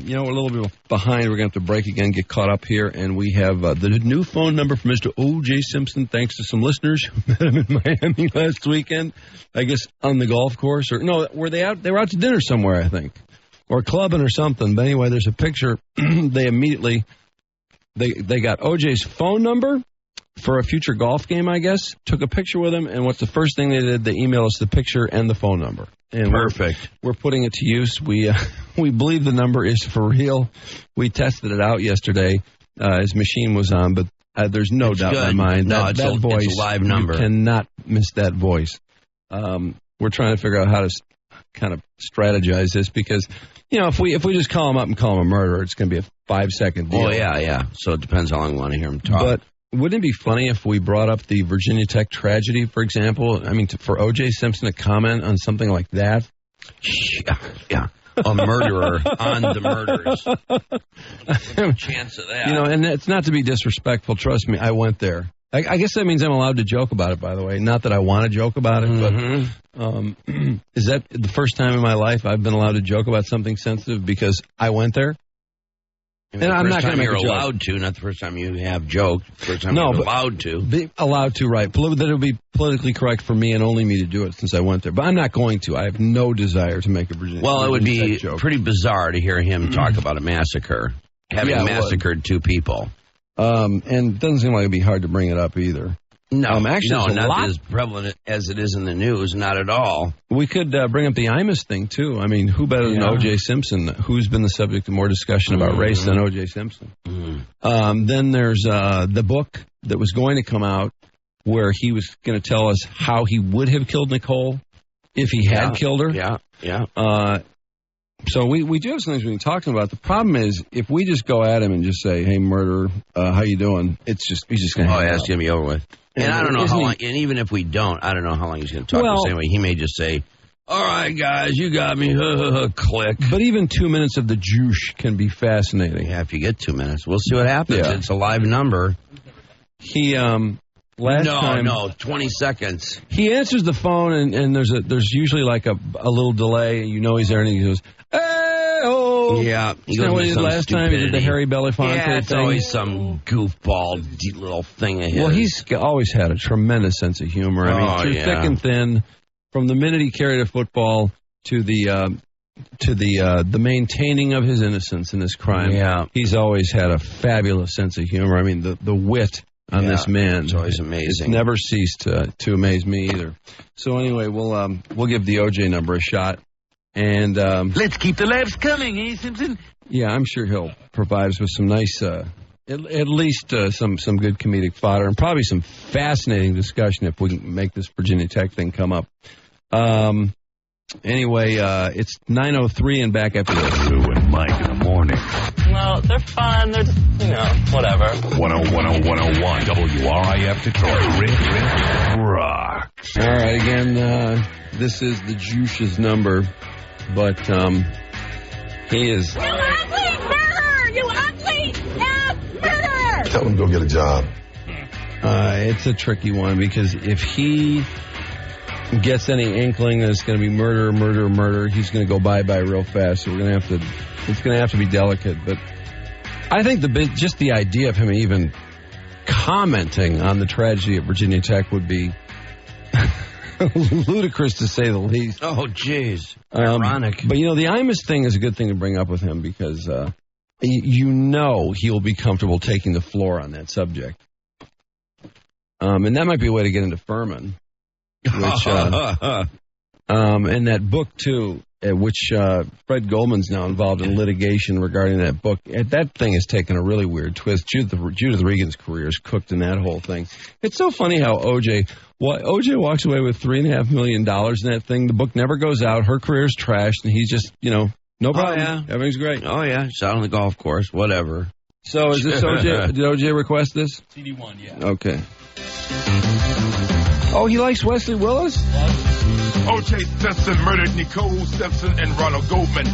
we're a little bit behind. We're going to have to break again, get caught up here. And we have the new phone number for Mr. O.J. Simpson, thanks to some listeners who met him in Miami last weekend. I guess on the golf course. Or no, were they out? They were out to dinner somewhere, I think. Or clubbing or something. But anyway, there's a picture. They immediately, they got O.J.'s phone number for a future golf game, I guess. Took a picture with him. And what's the first thing they did? They emailed us the picture and the phone number. And perfect. We're putting it to use. We believe the number is for real. We tested it out yesterday. His machine was on, but there's no doubt in my mind. No, that voice, it's a live number. You cannot miss that voice. We're trying to figure out how to kind of strategize this because, if we just call him up and call him a murderer, it's going to be a 5-second deal. Oh, yeah. So it depends how long we want to hear him talk. But wouldn't it be funny if we brought up the Virginia Tech tragedy, for example? I mean, for O.J. Simpson to comment on something like that? Yeah. A murderer on the murders. What's the chance of that? And it's not to be disrespectful. Trust me, I went there. I guess that means I'm allowed to joke about it, by the way. Not that I want to joke about it, but is that the first time in my life I've been allowed to joke about something sensitive because I went there? And I'm not going to make a joke. Allowed to, not the first time you have joked. First time you're allowed to. Be allowed to, right. That it would be politically correct for me and only me to do it since I went there. But I'm not going to. I have no desire to make a Virginia Well, it would be joke. Pretty bizarre to hear him talk about a massacre, having massacred two people. And it doesn't seem like it'd be hard to bring it up either. No, not as prevalent as it is in the news, not at all. We could bring up the Imus thing, too. I mean, who better than O.J. Simpson? Who's been the subject of more discussion about race than O.J. Simpson? Then there's the book that was going to come out where he was going to tell us how he would have killed Nicole if he had killed her. Yeah. So we do have some things we can talk about. The problem is, if we just go at him and just say, hey, murderer, how you doing? He's just going to it's going to be over with. And I don't know how long, and even if we don't, I don't know how long he's going to talk to us anyway. He may just say, all right, guys, you got me, click. But even 2 minutes of the juice can be fascinating. Yeah, if you get 2 minutes. We'll see what happens. Yeah. It's a live number. He, last time... No, 20 seconds. He answers the phone, and there's usually like a little delay. He's there, and he goes, hey-oh. Yeah. He goes, what he did last time? He did the Harry Belafonte thing. Yeah, it's always some goofball little thing of his. Well, he's always had a tremendous sense of humor. I mean, through thick and thin, from the minute he carried a football to the maintaining of his innocence in this crime, he's always had a fabulous sense of humor. I mean, the wit on this man, it's always amazing. It's never ceased to amaze me either. So anyway, we'll give the O.J. number a shot, and let's keep the laughs coming, eh, Simpson? Yeah, I'm sure he'll provide us with some nice, at least some good comedic fodder, and probably some fascinating discussion if we can make this Virginia Tech thing come up. Anyway, it's 9:03 and back after this. Lou and Mike in the morning. No, they're fun. They're just, whatever. 101 WRIF Detroit. Rip, rock. All right, again, this is the Juice's number, but he is... You ugly murderer! You ugly ass murderer! Tell him to go get a job. It's a tricky one because if he gets any inkling that it's going to be murder, he's going to go bye-bye real fast. So it's going to have to be delicate. But I think just the idea of him even commenting on the tragedy at Virginia Tech would be ludicrous to say the least. Oh, jeez. Ironic. But, the Imus thing is a good thing to bring up with him because he'll be comfortable taking the floor on that subject. And that might be a way to get into Furman. Which, and that book, too, which Fred Goldman's now involved in litigation regarding that book. That thing has taken a really weird twist. Judith Regan's career is cooked in that whole thing. It's so funny how O.J. walks away with $3.5 million in that thing. The book never goes out. Her career's trashed, and he's just, no problem. Yeah. Everything's great. Oh, yeah. He's out on the golf course, whatever. So is this O.J.? Did O.J. request this? CD1, yeah. Okay. Oh, he likes Wesley Willis? O.J. Simpson murdered Nicole Simpson and Ronald Goldman.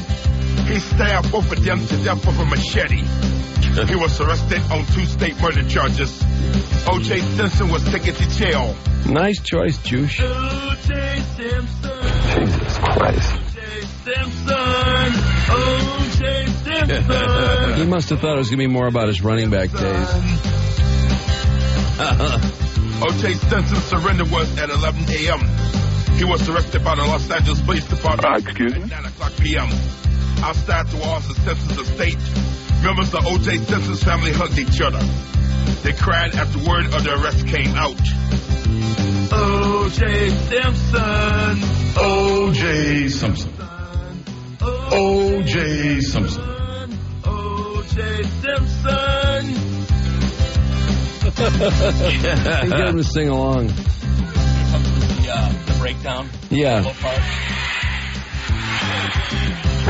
He stabbed both of them to death with a machete. He was arrested on 2 state murder charges. O.J. Simpson was taken to jail. Nice choice, Juice. O.J. Simpson. Jesus Christ. O.J. Simpson. O.J. Simpson. Simpson. He must have thought it was going to be more about his running back days. O.J. Simpson's surrender was at 11 a.m. He was arrested by the Los Angeles Police Department at 9 o'clock p.m. Outside the walls of Simpson's estate, members of O.J. Simpson's family hugged each other. They cried after word of the arrest came out. O.J. Simpson. O.J. Simpson. O.J. Simpson. O.J. Simpson. You get him to sing along. The breakdown. Yeah. You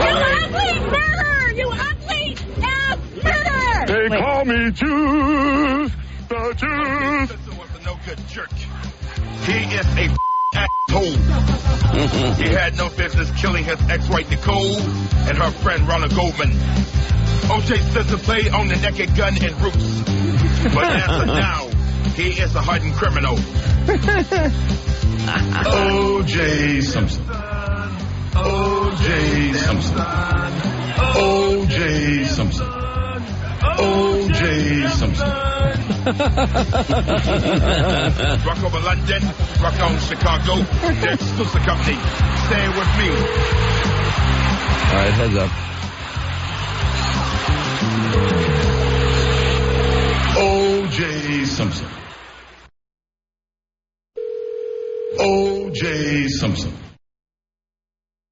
ugly murderer! You ugly ass murderer! They call me Juice, the Juice. Simpson was a no-good jerk. He is a asshole. He had no business killing his ex-wife Nicole and her friend Ronald Goldman. O.J. Simpson played on the naked gun and Roots. But as of now, he is a hardened criminal. O.J. Simpson. O.J. Simpson. O.J. Simpson. O.J. Simpson. Rock over London, rock on Chicago, the exclusive company. Stay with me. All right, heads up. O.J. Simpson. O.J. Simpson.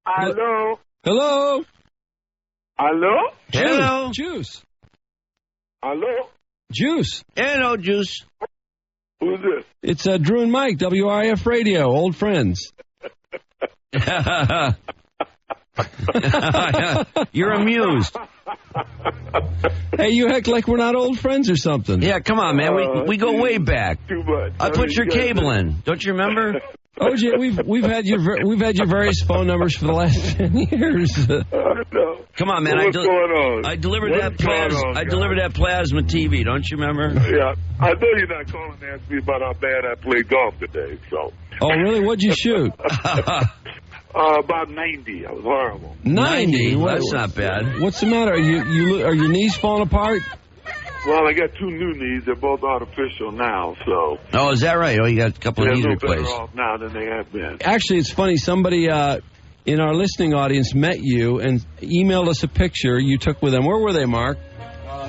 Hello? Hello? Hello? Hello. Juice. Hello? Juice. Hello, Juice. Who's this? It's Drew and Mike, WRIF Radio, old friends. You're amused. Hey, you act like we're not old friends or something. Yeah, come on, man. We go way back. Too much. I put your cable in. Don't you remember? OJ, we've had your various phone numbers for the last 10 years. Come on, man. What's going on? I delivered What's that plasma. going on, I delivered that plasma TV. Don't you remember? Yeah, I know you're not calling to ask me about how bad I played golf today, so. Oh, really? What'd you shoot? About 90. I was horrible. 90? Well, that's not bad. What's the matter? Are your knees falling apart? Well, I got 2 new knees. They're both artificial now, so. Oh, is that right? Oh, you got a couple of They're a knees little better replaced. off now than they have been. Actually, it's funny. Somebody in our listening audience met you and emailed us a picture you took with them. Where were they, Mark?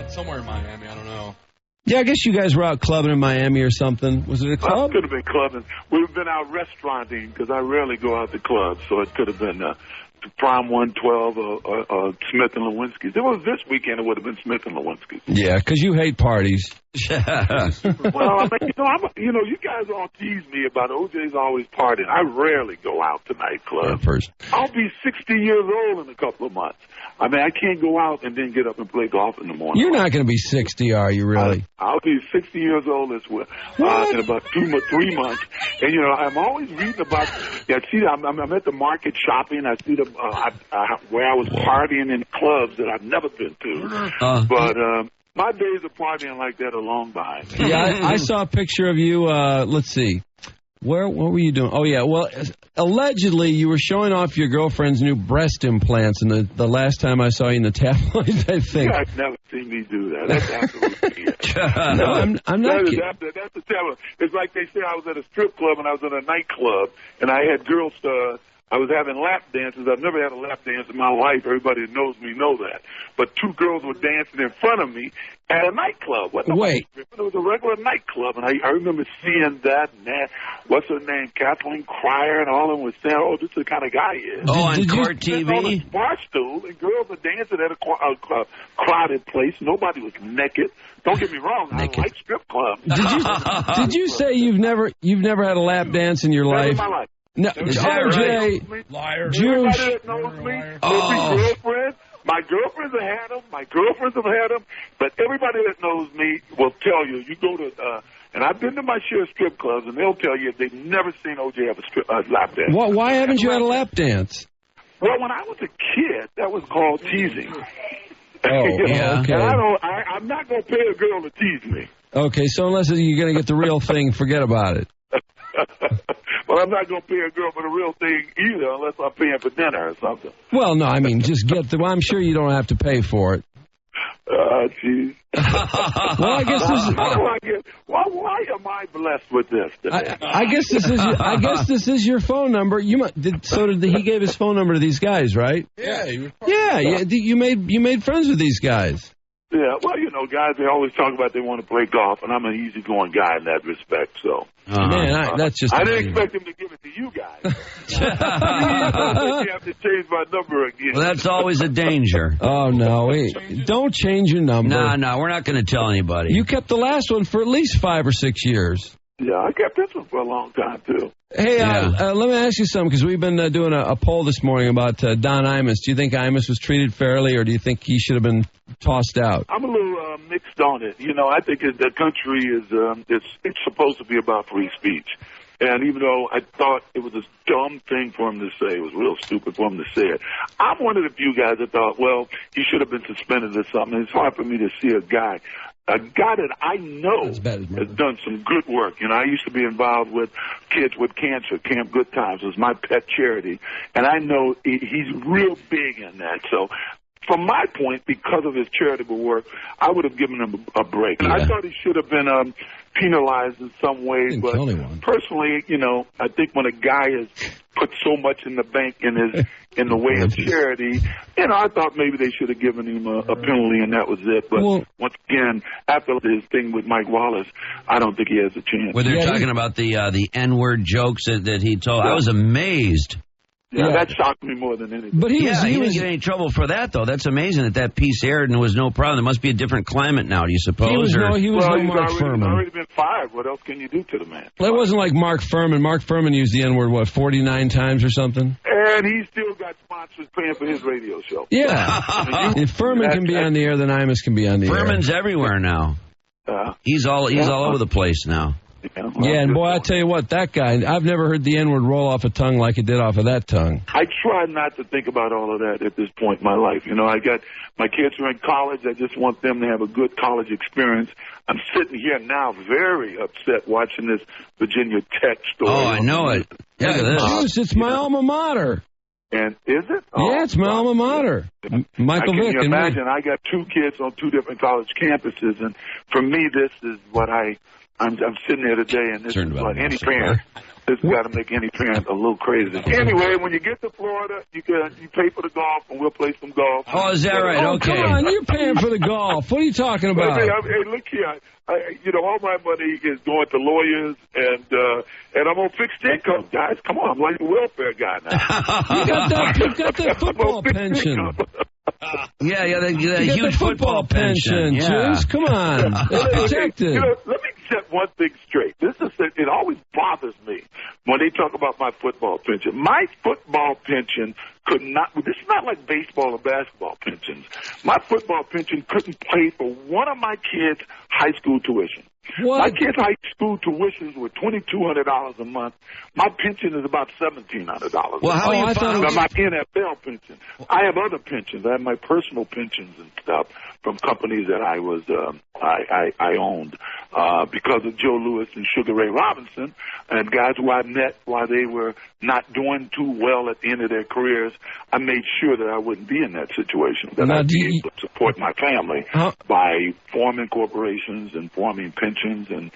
Somewhere in Miami. I don't know. Yeah, I guess you guys were out clubbing in Miami or something. Was it a club? I could have been clubbing. We've been out restauranting because I rarely go out to clubs, so it could have been Prime 112 or Smith and Lewinsky's. If it was this weekend, it would have been Smith and Lewinsky's. Yeah, because you hate parties. Well, I mean, you guys all tease me about O.J.'s always partying. I rarely go out to nightclubs. First. I'll be 60 years old in a couple of months. I mean, I can't go out and then get up and play golf in the morning. You're not going to be 60, are you, really? I'll be 60 years old in about 3 months. And, I'm always reading about, I'm at the market shopping. I see where I was partying in clubs that I've never been to. But my days of partying like that are long behind me. Yeah, I saw a picture of you, let's see. What were you doing? Oh, yeah. Well, allegedly, you were showing off your girlfriend's new breast implants, and the last time I saw you in the tabloids, I think. You guys never seen me do that. That's absolutely it. No, I'm not kidding. That's the tabloid. It's like they say I was at a strip club and I was at a nightclub, and I had girls, I was having lap dances. I've never had a lap dance in my life. Everybody that knows me know that. But 2 girls were dancing in front of me at a nightclub. Wait. It was a regular nightclub, and I remember seeing that and that. What's her name? Kathleen Cryer and all of them was saying, oh, this is the kind of guy he is. Oh, on Court TV? On a bar stool, and girls are dancing at a crowded place. Nobody was naked. Don't get me wrong. I like strip clubs. Did you say you've never had a lap dance in your life? Never in my life. No, O.J. Liar. Jewish. Everybody that knows me, girlfriends. My girlfriends have had them. My girlfriends have had them. But everybody that knows me will tell you. You go to, and I've been to my share of strip clubs, and they'll tell you they've never seen O.J. have a lap dance. Why haven't you had a lap dance? Well, when I was a kid, that was called teasing. Oh, yeah. Okay. I'm not going to pay a girl to tease me. Okay, so unless you're going to get the real thing, forget about it. Well, I'm not going to pay a girl for the real thing either unless I'm paying for dinner or something. Well, no, I mean, just get the... Well, I'm sure you don't have to pay for it. Jeez. Well, I guess this is... Why am I blessed with this? I guess this is your phone number. He gave his phone number to these guys, right? Yeah. You made friends with these guys. Yeah, well, guys, they always talk about they want to play golf, and I'm an easygoing guy in that respect, so. Man, that's just... I didn't expect him to give it to you guys. You have to change my number again. Well, that's always a danger. Oh, no. Don't change your number. No, we're not going to tell anybody. You kept the last one for at least 5 or 6 years. Yeah, I kept this one for a long time, too. Hey, let me ask you something, because we've been doing a poll this morning about Don Imus. Do you think Imus was treated fairly, or do you think he should have been tossed out? I'm a little mixed on it. I think the country is it's supposed to be about free speech. And even though I thought it was a dumb thing for him to say, it was real stupid for him to say it, I'm one of the few guys that thought, well, he should have been suspended or something. It's hard for me to see a guy that I know has done some good work. I used to be involved with kids with cancer, Camp Good Times. It was my pet charity. And I know he's real big in that. So from my point, because of his charitable work, I would have given him a break. And I thought he should have been penalized in some way. But personally, I think when a guy has put so much in the bank in the way of charity, I thought maybe they should have given him a penalty, and that was it. But once again, after his thing with Mike Wallace, I don't think he has a chance. Well, they're talking about the N-word jokes that he told. I was amazed. Yeah, that shocked me more than anything. But he didn't get any trouble for that, though. That's amazing that piece aired and there was no problem. There must be a different climate now, do you suppose? He's already been fired. What else can you do to the man? Well, it wasn't like Mark Furman. Mark Furman used the N-word, 49 times or something? And he still got sponsors paying for his radio show. Yeah. If Furman can be on the air, then Imus can be on the air. Furman's everywhere now. He's all over the place now. Yeah, and boy, I tell you what, that guy, I've never heard the N-word roll off a tongue like it did off of that tongue. I try not to think about all of that at this point in my life. I got my kids are in college. I just want them to have a good college experience. I'm sitting here now very upset watching this Virginia Tech story. Oh, I know it. Look at this. Juice, it's my alma mater. And is it? Yeah, it's my alma mater. Michael Vick. Can you imagine? I got 2 kids on 2 different college campuses, and for me, this is what I'm sitting there today, and this is what any parent. This has got to make any parent a little crazy. Anyway, when you get to Florida, you pay for the golf, and we'll play some golf. Oh, is that right? Okay. Come on, you're paying for the golf. What are you talking about? Hey, look here. All my money is going to lawyers, and I'm on fixed income, guys. Come on, I'm like a welfare guy now. You got that football pension. The huge football pension. Jeez, come on. It's protected. Let me set one thing straight. It always bothers me when they talk about my football pension. My football pension could not. This is not like baseball or basketball pensions. My football pension couldn't pay for one of my kids' high school tuition. What? My kids' high school tuitions were $2,200 a month. My pension is about $1,700. Well, how I thought my NFL pension. I have other pensions. I have my personal pensions and stuff from companies that I was I owned because of Joe Louis and Sugar Ray Robinson and guys who I met while they were not doing too well at the end of their careers. I made sure that I wouldn't be in that situation, that I'd be able to support my family by forming corporations and forming pensions and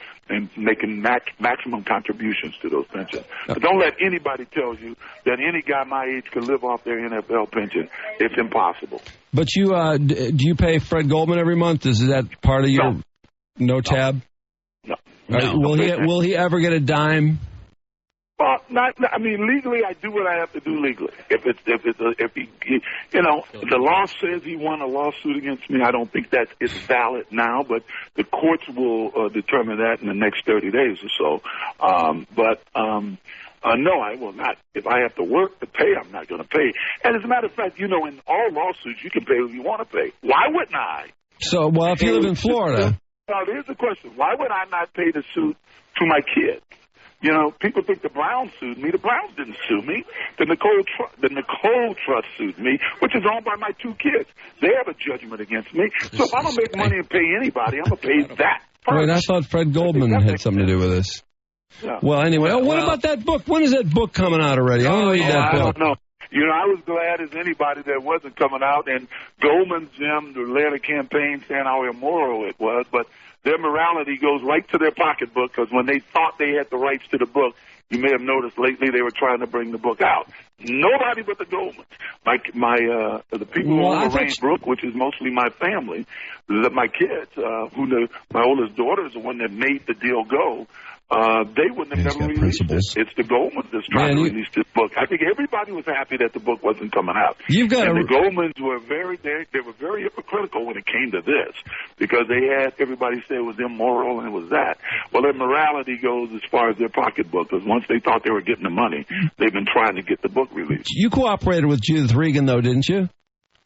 making maximum contributions to those pensions. But don't let anybody tell you that any guy my age can live off their NFL pension. It's impossible. But you do you pay Fred Goldman every month? Is that part of your no tab? No. Will he ever get a dime? Well, legally, I do what I have to do legally. If the law says he won a lawsuit against me, I don't think that is valid now, but the courts will determine that in the next 30 days or so. No, I will not. If I have to work to pay, I'm not going to pay. And as a matter of fact, in all lawsuits, you can pay what you want to pay. Why wouldn't I? So, if you live in Florida. Now, here's the question. Why would I not pay the suit to my kids? People think the Browns sued me. The Browns didn't sue me. The Nicole Trust sued me, which is owned by my 2 kids. They have a judgment against me. So if I'm going to make money and pay anybody, I'm going to pay that first. Wait, I thought Fred Goldman had something to do with this. Yeah. Well, anyway, what about that book? When is that book coming out already? I want to read that book. I don't know. I was glad as anybody that wasn't coming out. And Goldman, Jim, the Atlanta campaign saying how immoral it was, but their morality goes right to their pocketbook, because when they thought they had the rights to the book, you may have noticed lately they were trying to bring the book out. Nobody but the Goldmans. The people who own Lorraine Brook, which is mostly my family, my kids, my oldest daughter is the one that made the deal go. They wouldn't have never released it. It's the Goldmans that's trying to release this book. I think everybody was happy that the book wasn't coming out. The Goldmans were they were very hypocritical when it came to this, because they had everybody say it was immoral and it was that. Well, their morality goes as far as their pocketbook, because once they thought they were getting the money, they've been trying to get the book released. You cooperated with Judith Regan, though, didn't you?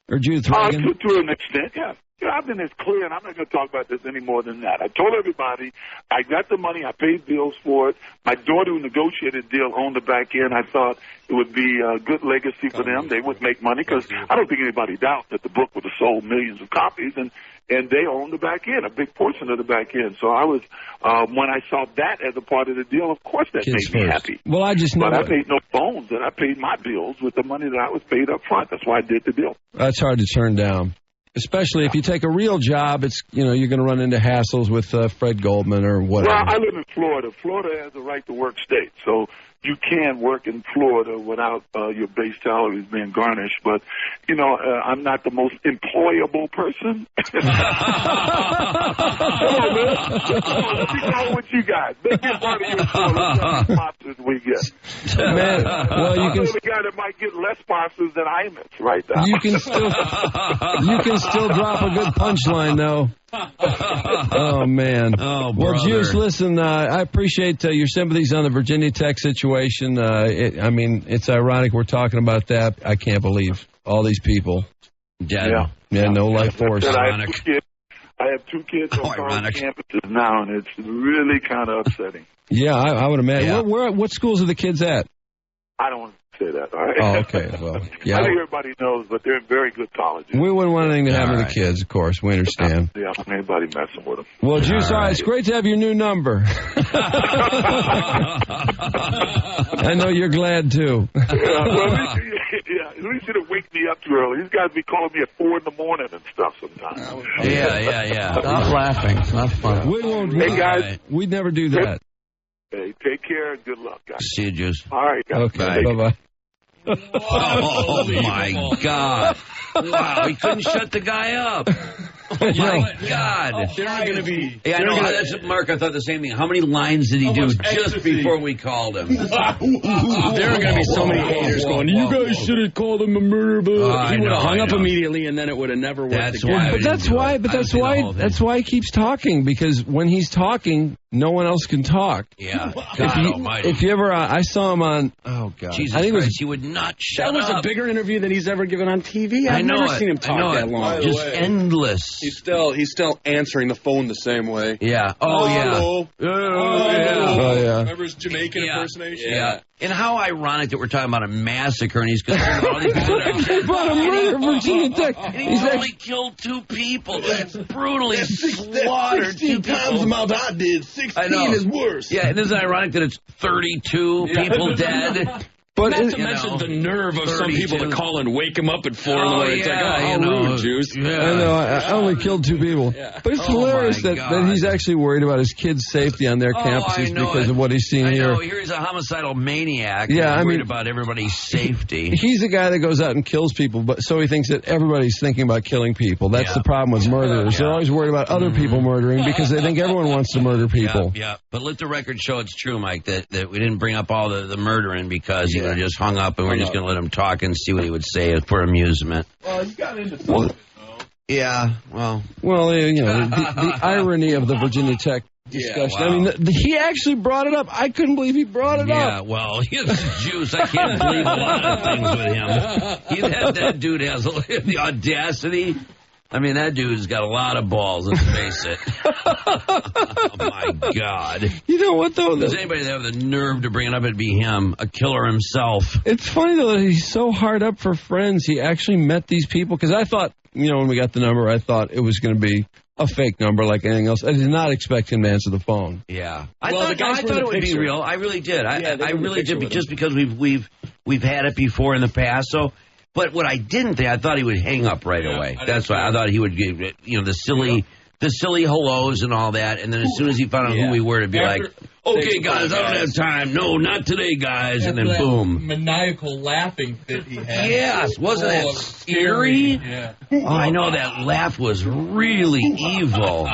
Or Judith Regan? To an extent, yeah. I've been as clear, and I'm not going to talk about this any more than that. I told everybody I got the money, I paid bills for it. My daughter who negotiated the deal owned the back end. I thought it would be a good legacy for them. They would make money, because I don't think anybody doubts that the book would have sold millions of copies, and they own the back end, a big portion of the back end. So I was, when I saw that as a part of the deal, of course that made me happy. Well, I made no bones that I paid my bills with the money that I was paid up front. That's why I did the deal. That's hard to turn down. Especially if you take a real job, it's you're going to run into hassles with Fred Goldman or whatever. Well, I live in Florida. Florida has a right to work state, so you can work in Florida without your base salaries being garnished. But I'm not the most employable person. Come on, man. Let me know what you got. Make it part of your show. Let's see how many sponsors we get. Man, well, you can. The guy that might get less sponsors than Hyman's right now. You can still drop a good punchline, though. Oh, man. Oh, well, brother. Juice, listen, I appreciate your sympathies on the Virginia Tech situation. It's ironic we're talking about that. I can't believe all these people. Yeah, no life force. I have two kids on college campuses now, and it's really kind of upsetting. Yeah, I would imagine. Yeah. What schools are the kids at? I don't want to say that. All right? Oh, okay. Well, yeah. I think everybody knows, but they're in very good colleges. We wouldn't want anything to happen to the kids, of course. We understand. Yeah, I don't want anybody messing with them. Well, Juice, all right. It's great to have your new number. I know you're glad, too. At least you didn't wake me up too early. These guys be calling me at 4 in the morning and stuff sometimes. Yeah. Stop laughing. It's not fun. We won't. Hey, guys. We'd never do that. Hey, take care and good luck, guys. See you, Juice. All right, guys. Okay, bye-bye. Oh, my God. Wow, he couldn't shut the guy up. Oh, my God. There are going to be... Yeah, I know. That's Mark. I thought the same thing. How many lines did he do just before we called him? There are going to be so many haters going, you guys should have called him a murderer. He would have hung up immediately, and then it would have never worked again. That's why he keeps talking, because when he's talking, no one else can talk. Yeah. If you ever, I saw him on, oh, God. Jesus Christ, he would not shut up. That was a bigger interview than he's ever given on TV. I've never seen him talk that long. Just endless. He's still answering the phone the same way. Yeah. Oh, yeah. Remember his Jamaican impersonation? Yeah. And how ironic that we're talking about a massacre, and he's concerned about all these people. About a murder, Virginia Tech. And he's only killed 2 people. That's brutally slaughtered 2 people. 16 times the amount I did. 16 is worse. Yeah, and isn't it ironic that it's 32 people dead? But not to mention the nerve of some people to call and wake him up at 4 in the morning. It's like, how rude, Juice. Yeah. I know. I only killed 2 people. Yeah. But it's hilarious that he's actually worried about his kids' safety on their campuses because of what he's seen here. Here he's a homicidal maniac. Yeah, worried about everybody's safety. He's the guy that goes out and kills people, but so he thinks that everybody's thinking about killing people. That's the problem with murderers. They're always worried about other people murdering because they think everyone wants to murder people. Yeah. But let the record show it's true, Mike, that we didn't bring up all the murdering because he would have just hung up and we're just going to let him talk and see what he would say for amusement. Well, you got into something, yeah, well, the irony of the Virginia Tech discussion. Wow. I mean, he actually brought it up. I couldn't believe he brought it up. Yeah, well, it's Juice. I can't believe a lot of things with him. That dude has the audacity. I mean, that dude's got a lot of balls, let's face it. Oh, my God. You know what, though? Does anybody have the nerve to bring it up? It'd be him, a killer himself. It's funny, though, that he's so hard up for friends. He actually met these people, because I thought, when we got the number, I thought it was going to be a fake number like anything else. I did not expect him to answer the phone. Yeah, I thought it would be real. I really did. I really did, just because we've had it before in the past. So, but what I didn't think, I thought he would hang up right away. That's why I thought he would give the silly hellos and all that, and then as soon as he found out who we were, to be like, okay, guys, I don't have time. No, not today, guys. And then boom. Maniacal laughing fit he had. Yes, wasn't that scary? Yeah. Oh, I know that laugh was really evil.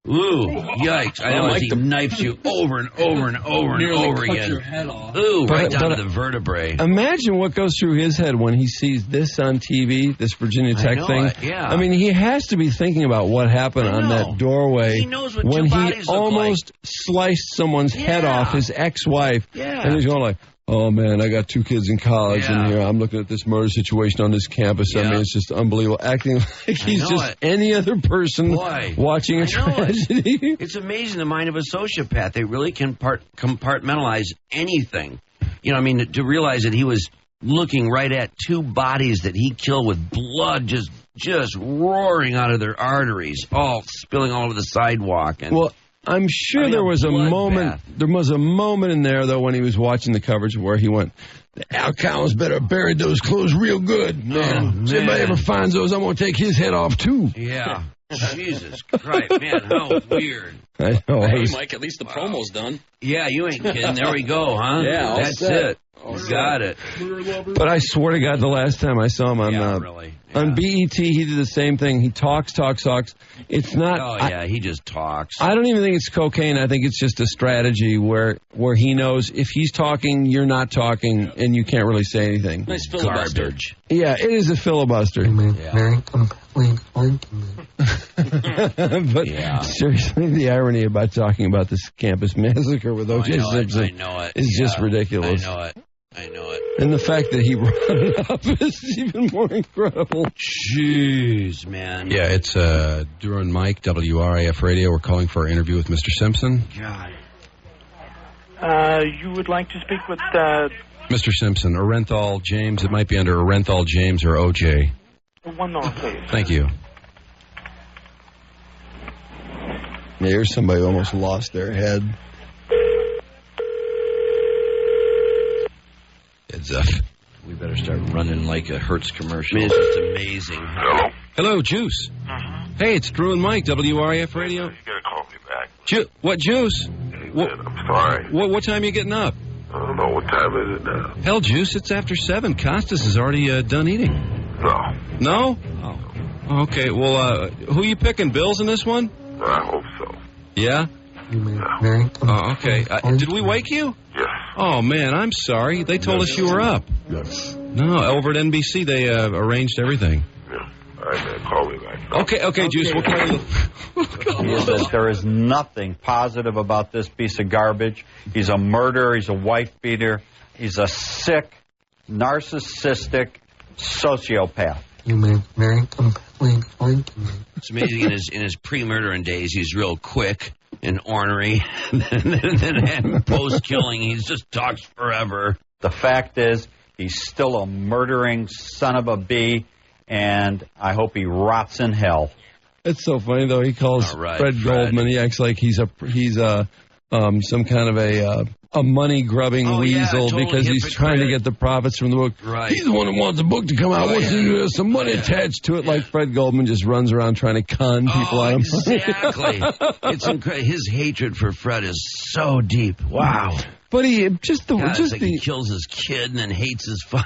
Ooh, yikes. I know he knifes you over and over and over and over again. Your head off. Ooh, right down to the vertebrae. Imagine what goes through his head when he sees this on TV, this Virginia Tech thing. Yeah. I mean, he has to be thinking about what happened on that doorway he knows what when two he bodies look almost sliced someone's head off, his ex-wife. Yeah. And he's going like, oh, man, I got 2 kids in college, and here I'm looking at this murder situation on this campus. I mean, it's just unbelievable. Acting like he's just any other person watching a tragedy. It's amazing, the mind of a sociopath. They really can compartmentalize anything. I mean, to realize that he was looking right at 2 bodies that he killed with blood just roaring out of their arteries, all spilling all over the sidewalk. And I'm sure there was a moment. There was a moment in there, though, when he was watching the coverage where he went, Al Collins better bury those clothes real good, man. If anybody ever finds those, I'm going to take his head off, too. Yeah. Jesus Christ, man, how weird. I know. Hey, Mike, at least the promo's done. Yeah, you ain't kidding. There we go, huh? Yeah, that's it. Got it. But I swear to God, the last time I saw him on BET, he did the same thing. He talks. It's not. Oh, he just talks. I don't even think it's cocaine. I think it's just a strategy where he knows if he's talking, you're not talking, and you can't really say anything. Nice filibuster. Garbage. Yeah, it is a filibuster. But seriously, the irony about talking about this campus massacre with O.J. Simpson is just ridiculous. I know it. And the fact that he brought it up is even more incredible. Jeez, man. Yeah, it's Drew and Mike, WRAF Radio. We're calling for an interview with Mr. Simpson. God. You would like to speak with... Mr. Simpson, Orenthal James. It might be under Orenthal James or O.J. One moment, please. Thank you. Yeah, here's somebody who almost lost their head. Heads up. We better start running like a Hertz commercial. I mean, it's just amazing. Hello, Juice. Hey, it's Drew and Mike, WRAF Radio. You gotta call me back. What, Juice? I'm sorry. What time are you getting up? I don't know. What time is it now? Hell, Juice, it's after 7. Costas is already done eating. No. No? Oh. Okay, well, who are you picking? Bills in this one? I hope so. Yeah? Oh, okay. Did we wake you? Yes. Oh, man, I'm sorry. They told us you were up. Yes. No, over at NBC, they arranged everything. Yeah. All right, man. Call me back. Okay, Juice, we'll call you. There is nothing positive about this piece of garbage. He's a murderer. He's a wife beater. He's a sick, narcissistic sociopath. You made very complete point to me. It's amazing in his pre-murdering days, he's real quick and ornery. then post-killing, he just talks forever. The fact is, he's still a murdering son of a bee, and I hope he rots in hell. It's so funny though. He calls Fred Goldman. He acts like he's some kind of a money grubbing weasel because he's trying to get the profits from the book. Right. He's the one who wants the book to come out. Wants some money attached to it. Like Fred Goldman just runs around trying to con people out of money. Exactly. It's incredible. His hatred for Fred is so deep. Wow. But he he kills his kid and then hates the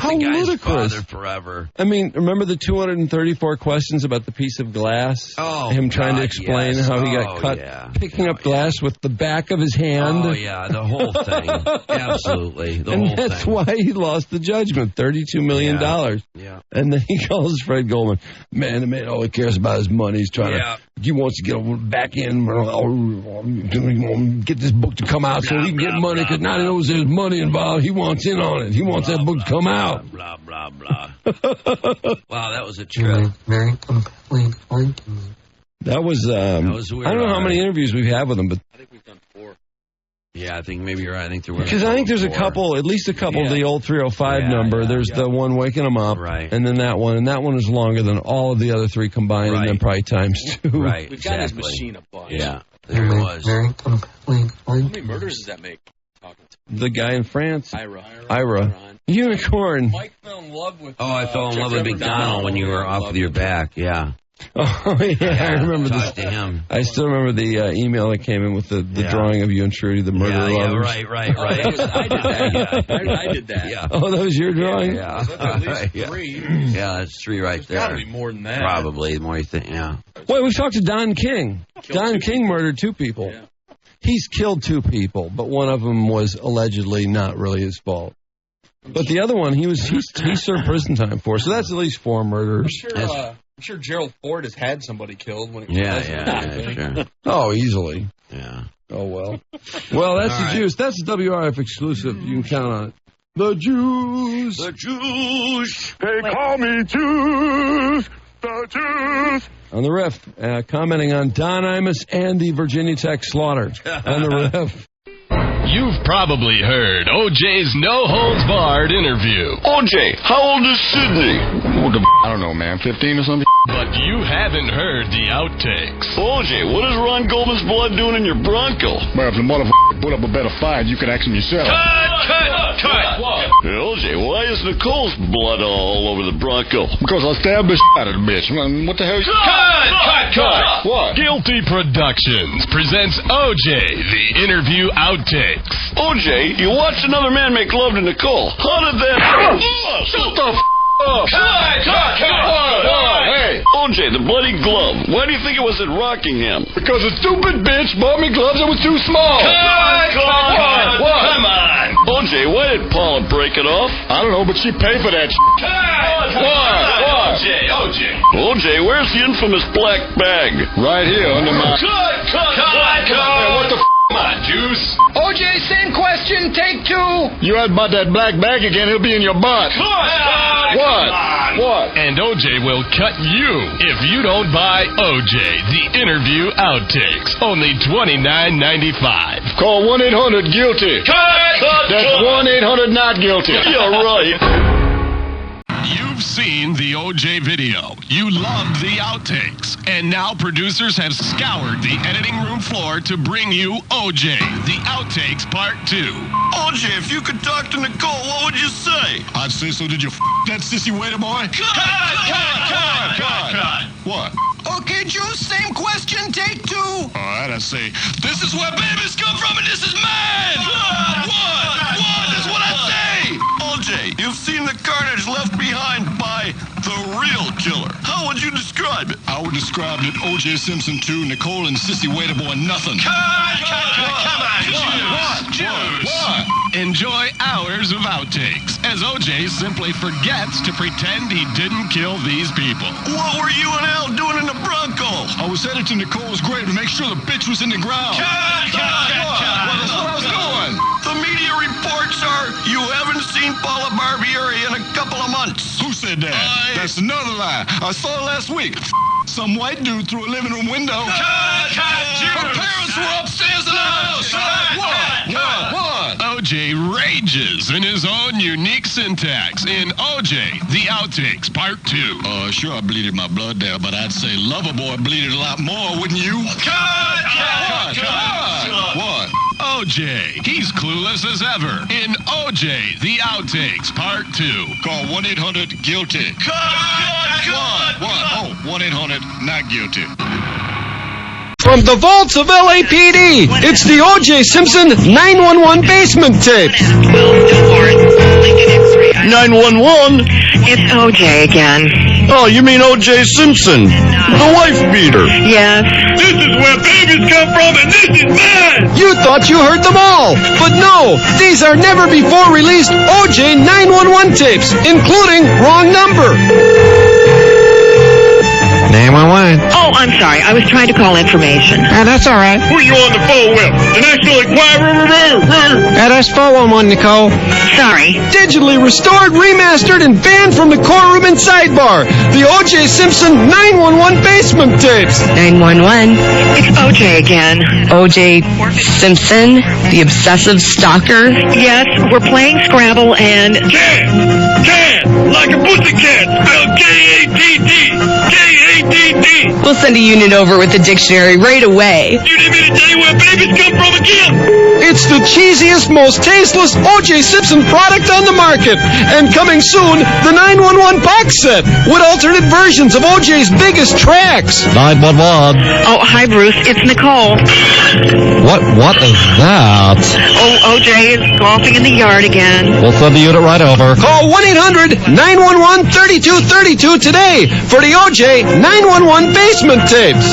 guy's ludicrous. father forever. I mean, remember the 234 questions about the piece of glass? Oh, him trying to explain how he got cut, picking up glass with the back of his hand. Oh yeah, the whole thing. Absolutely, the whole thing. And that's why he lost the judgment, $32 million. Yeah. And then he calls Fred Goldman. Man, the man all he cares about is money. He's trying to. He wants to get back in, get this book to come out so he can get money, because now he knows there's money involved. He wants in on it. He wants that book to come out. Blah, blah, blah. Wow, that was a trip. Very complete point to me. That was weird. I don't know how many interviews we've had with him, but I think we've done 4. Yeah, I think maybe you're right. I think there were. Because I think there's a couple, at least a couple of the old 305 number. There's the one waking them up, right? And then that one, and that one is longer than all of the other three combined, and then probably times 2. Right, We've got his machine a bunch. Yeah, there it was. Very compelling How many murders does that make? The guy in France, Ira. Unicorn. Mike fell in love with. Oh, I fell in love with McDonald when you were off with your back. Yeah. Oh yeah, I remember this. To him. I still remember the email that came in with the drawing of you and Trudy, the murder lovers. Right. I did that. I did that. Yeah. Oh, that was your drawing? Yeah. At least 3. Yeah, that's 3 right there. Got to be more than that. Probably, the more you think, yeah. Wait, we've talked to Don King. Don King murdered 2 people. Yeah. He's killed 2 people, but one of them was allegedly not really his fault. But the other one, he served prison time for. So that's at least 4 murders. I'm sure Gerald Ford has had somebody killed when it was sure. Oh, easily. Yeah. Oh, well. Well, that's the juice. That's the WRF exclusive. You can count on it. The juice. The juice. They call me Juice. The Juice. On the riff, commenting on Don Imus and the Virginia Tech slaughter. On the riff. You've probably heard O.J.'s no-holds-barred interview. O.J., how old is Sidney? I don't know, man, 15 or something? But you haven't heard the outtakes. O.J., what is Ron Goldman's blood doing in your Bronco? Well, if the motherfucker put up a better fight, you could ask him yourself. Cut! Hey, O.J., why is Nicole's blood all over the Bronco? Because I stabbed the out of the bitch. What the hell? Cut! What? Guilty Productions presents O.J., the interview outtakes. O.J., you watched another man make love to Nicole. How did that... Shut the up! Cut! Hey! O.J., the bloody glove. Why do you think it was at Rockingham? Because a stupid bitch bought me gloves that were too small. What? Come on! O.J., why did Paula break it off? I don't know, but she paid for that What? O.J., where's the infamous black bag? Right here under my... Cut! Hey, what the Come on, Juice. O.J., same question, take 2. You had about that black bag again, it'll be in your butt. What? And O.J. will cut you if you don't buy O.J. the interview outtakes. Only $29.95. Call 1-800-GUILTY. That's 1-800-NOT-GUILTY. You're right. You've seen the O.J. video. You loved the outtakes. And now producers have scoured the editing room floor to bring you O.J. the Outtakes Part 2. O.J., if you could talk to Nicole, what would you say? I'd say, so did you that sissy waiter boy? Cut! What? Okay, Juice, same question, take 2. All right, I say, This is where babies come from and this is mine! What? That's what I say! O.J., you've seen the carnage left behind by the real killer. How would you describe it? I would describe it O.J. Simpson 2, Nicole and sissy waiter boy, nothing. Come on, Juice. What? Enjoy hours of outtakes as O.J. simply forgets to pretend he didn't kill these people. What were you and Al doing in the Bronco? I was headed to Nicole's grave to make sure the bitch was in the ground. Cut! Well, that's what I was doing. The media reports are you haven't seen Paula Barbieri in a couple of months. Who said that? That's another lie. I saw it last week. Some white dude through a living room window. Her parents were upstairs in the house. What? O.J. rages in his own unique syntax in O.J. the Outtakes Part 2. Sure, I bleeded my blood there, but I'd say Loverboy bleeded a lot more, wouldn't you? Cut! What? O.J. He's clueless as ever in O.J. the Outtakes Part 2. Call 1-800-GUILTY. Cut! What? Oh, 1-800-NOT-GUILTY. From the vaults of LAPD, it's the O.J. Simpson 911 basement tapes. 911? It's O.J. again. Oh, you mean O.J. Simpson, the wife beater? Yes. This is where babies come from, and this is mine! You thought you heard them all, but no, these are never before released O.J. 911 tapes, including Wrong Number. 911. Oh, I'm sorry. I was trying to call information. That's all right. Who you on the phone with? The National Enquirer? That's 411, Nicole. Sorry. Digitally restored, remastered, and banned from the courtroom and sidebar. The O.J. Simpson 911 basement tapes. 911. It's O.J. again. O.J. Simpson, the obsessive stalker. Yes, we're playing Scrabble and... Cat! Like a pussycat! Spelled K-A-T-T! K-A-T-T! We'll send a unit over with the dictionary right away. You need me to tell you where babies come from again? It's the cheesiest, most tasteless O.J. Simpson product on the market. And coming soon, the 911 box set with alternate versions of O.J.'s biggest tracks. 911. Oh, hi, Bruce. It's Nicole. What is that? Oh, O.J. is golfing in the yard again. We'll send the unit right over. Call 1-800-911-3232 today for the O.J. 911 basement tapes.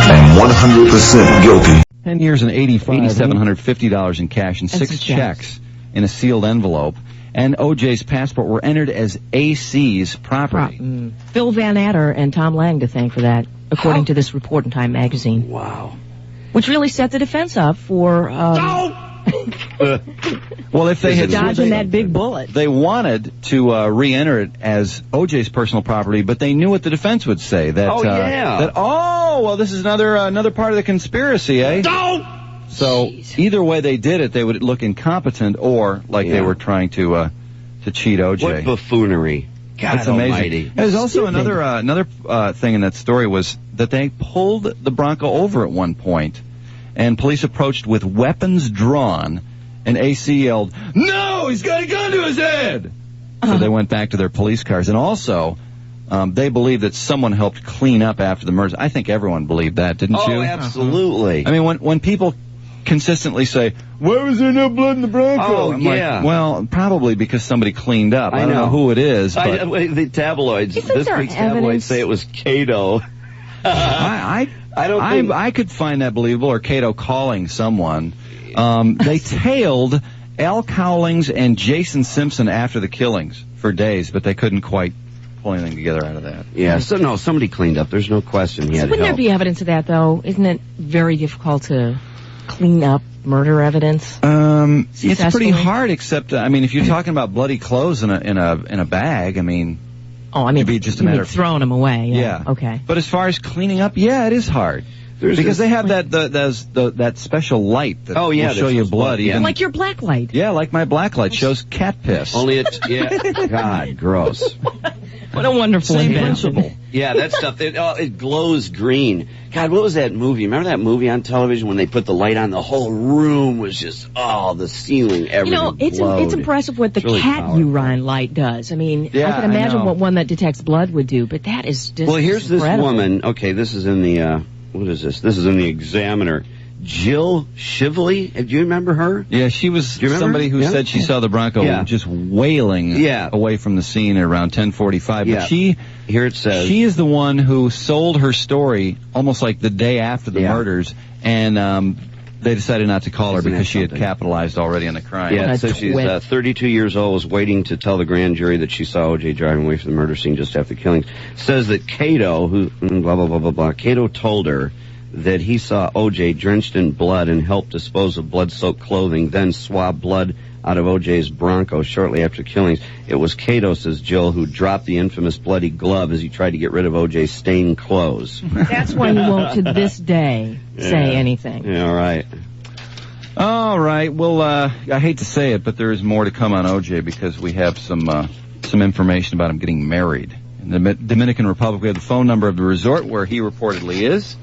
I'm 100% guilty. 10 years and $8,750 in cash and 6 checks in a sealed envelope. And O.J.'s passport were entered as A.C.'s property. Phil Van Adder and Tom Lang to thank for that, according to this report in Time magazine. Wow. Which really set the defense up for... Well, if they had dodging that big bullet. They wanted to re-enter it as O.J.'s personal property, but they knew what the defense would say. That, well, this is another part of the conspiracy, eh? So either way they did it, they would look incompetent or like they were trying to cheat O.J. What buffoonery. God That's amazing. almighty. There's also another thing in that story was that they pulled the Bronco over at one point, and police approached with weapons drawn, and AC yelled, "No, he's got a gun to his head!" So they went back to their police cars. And also, they believe that someone helped clean up after the murders. I think everyone believed that, didn't you? Oh, absolutely. I mean, when people consistently say, "Why was there no blood in the Bronco?" I'm like, well, probably because somebody cleaned up. I don't know who it is. But the tabloids, this week's tabloids say it was Cato. I could find that believable, or Cato calling someone. They tailed Al Cowlings and Jason Simpson after the killings for days, but they couldn't quite pull anything together out of that. Yeah, so no, somebody cleaned up. There's no question he had Wouldn't help. there be evidence of that, though? Isn't it very difficult to clean up murder evidence? It's pretty hard, except, I mean, if you're talking about bloody clothes in a bag, I mean... Oh, I mean, it'd be just a matter of throwing them away. Yeah. Okay. But as far as cleaning up, it is hard. Because they have that special light that will show you blood. Even like your black light. Yeah, like my black light shows cat piss. Only it's, God, gross. What a wonderful invention. Yeah, that stuff, it glows green. God, what was that movie? Remember that movie on television when they put the light on? The whole room was just, the ceiling, everything it's impressive what the cat urine light does. I mean, I can imagine what one that detects blood would do, but that is just Well, here's incredible. this woman. Okay, this is in the, what is this? This is in the Examiner. Jill Shively, do you remember her? Yeah, she was somebody who said she saw the Bronco just wailing away from the scene at around 10:45. Yeah. But here it says, she is the one who sold her story almost like the day after the murders, and they decided not to call her because she had capitalized already on the crime. Yeah, it says she's 32 years old, was waiting to tell the grand jury that she saw O.J. driving away from the murder scene just after the killing. Says that Cato, who blah, blah, blah, blah, blah, Cato told her that he saw O.J. drenched in blood and helped dispose of blood-soaked clothing, then swab blood out of O.J.'s Bronco shortly after killings. It was Cato, says Jill, who dropped the infamous bloody glove as he tried to get rid of O.J.'s stained clothes. That's why he won't, to this day, say anything. Yeah, right. All right. Well, I hate to say it, but there is more to come on O.J. because we have some information about him getting married. In the Dominican Republic, we have the phone number of the resort where he reportedly is,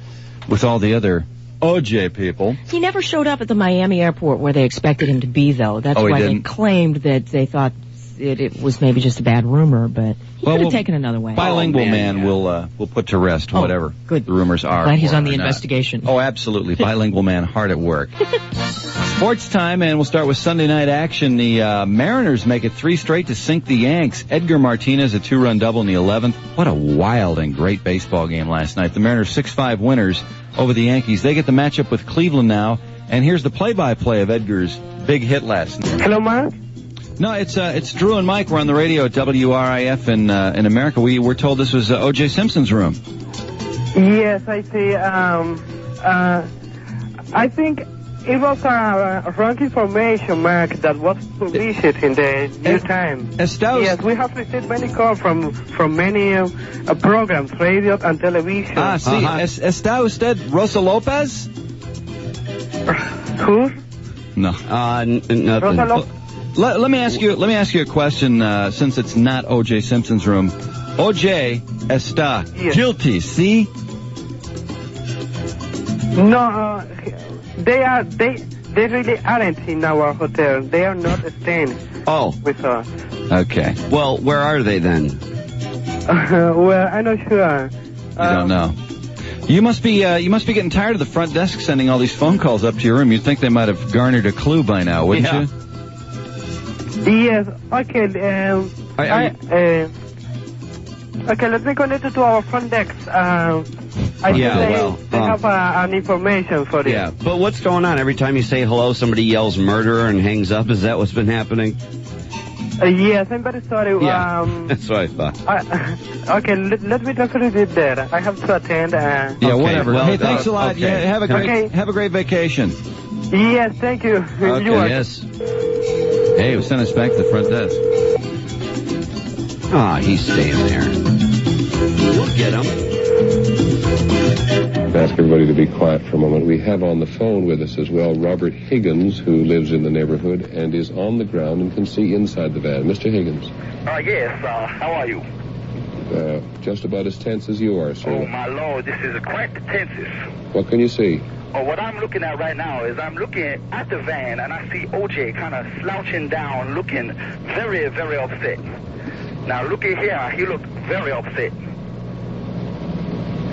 with all the other O.J. people. He never showed up at the Miami airport where they expected him to be, though. That's why they claimed that they thought it was maybe just a bad rumor, but he could have taken another way. Bilingual man will put to rest whatever the rumors are. Glad he's on the investigation. Oh, absolutely. Bilingual man, hard at work. Sports time, and we'll start with Sunday night action. The Mariners make it 3 straight to sink the Yanks. Edgar Martinez, a 2-run double in the 11th. What a wild and great baseball game last night. The Mariners 6-5 winners over the Yankees. They get the matchup with Cleveland now, and here's the play-by-play of Edgar's big hit last night. Hello, Mark. No, it's Drew and Mike. We're on the radio at WRIF in America. We're told this was O.J. Simpson's room. Yes, I see. I think it was wrong information, Mark, that was published in the New Times. Yes, we have received many calls from many programs, radio and television. Ah, sí. ¿Está usted Rosa Lopez? Who? No. Nothing. Rosa Lopez. Let me ask you a question, since it's not O.J. Simpson's room. O.J. está guilty, see? No, they really aren't in our hotel. They are not staying with us. Okay. Well, where are they then? Well, I'm not sure. You don't know. You must be getting tired of the front desk sending all these phone calls up to your room. You'd think they might have garnered a clue by now, wouldn't you? Yes. Okay. Okay, let me connect it to our front desk. They have an information for you. Yeah, but what's going on? Every time you say hello, somebody yells murderer and hangs up. Is that what's been happening? Yes, I'm very sorry. Yeah, that's what I thought. Okay, let me just read it there. I have to attend. Whatever. Well, hey, thanks a lot. okay. Yeah, have a great vacation. Yes, thank you. Okay, yes. Hey, we sent us back to the front desk. Ah, he's staying there. We'll get him. Ask everybody to be quiet for a moment. We have on the phone with us as well Robert Higgins, who lives in the neighborhood and is on the ground and can see inside the van. Mr. Higgins. Yes, how are you? Just about as tense as you are, sir. Oh, my Lord, this is quite the tensest. What can you see? Oh, what I'm looking at right now is I'm looking at the van, and I see O.J. kind of slouching down, looking very, very upset. Now, look at here. He looked very upset.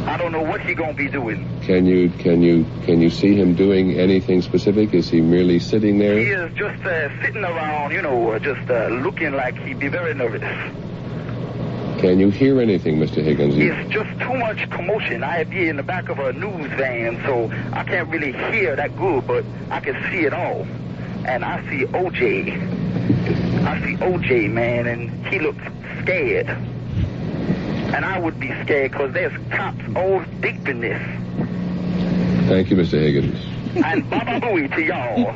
I don't know what he's going to be doing. Can you see him doing anything specific? Is he merely sitting there? He is just sitting around, just looking like he'd be very nervous. Can you hear anything, Mr. Higgins? It's just too much commotion. I be in the back of a news van, so I can't really hear that good, but I can see it all. And I see O.J. I see O.J., man, and he looks scared. And I would be scared because there's cops all deep in this. Thank you, Mr. Higgins. And Baba Booey to y'all.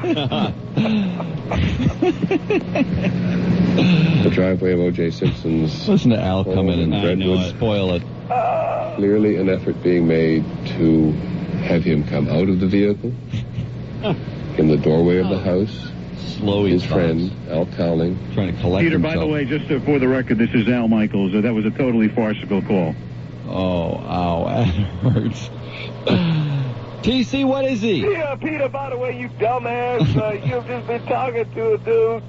The driveway of O.J. Simpson's. Listen to Al come in and Redwood. Spoil it. Clearly an effort being made to have him come out of the vehicle. In the doorway of the house. His friend, Al Cowling. Trying to collect Peter, himself. by the way, just for the record, this is Al Michaels. That was a totally farcical call. Oh, ow, that hurts. T.C., what is he? Yeah, Peter, by the way, you dumbass, you've just been talking to a dude.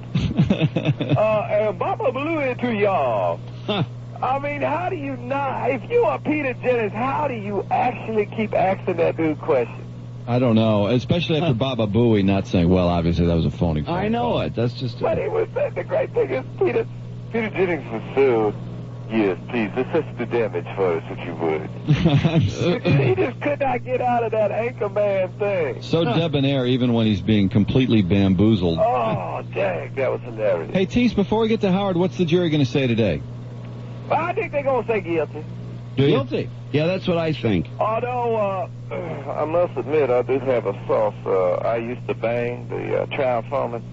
And Baba blew it to y'all. I mean, how do you not, if you are Peter Jennings, how do you actually keep asking that dude questions? I don't know, especially after Baba Booey not saying, well, obviously that was a phony phone I know call. it. That's just... But he was saying the great thing is Peter Jennings was sued. Yes, please, assess the damage for us if you would. He just could not get out of that Anchorman thing. So debonair even when he's being completely bamboozled. Oh, dang, that was hilarious. Hey, Tease, before we get to Howard, what's the jury going to say today? I think they're going to say guilty. Guilty? Yeah, that's what I think. Although, I must admit, I do have a sauce. I used to bang the trial foreman.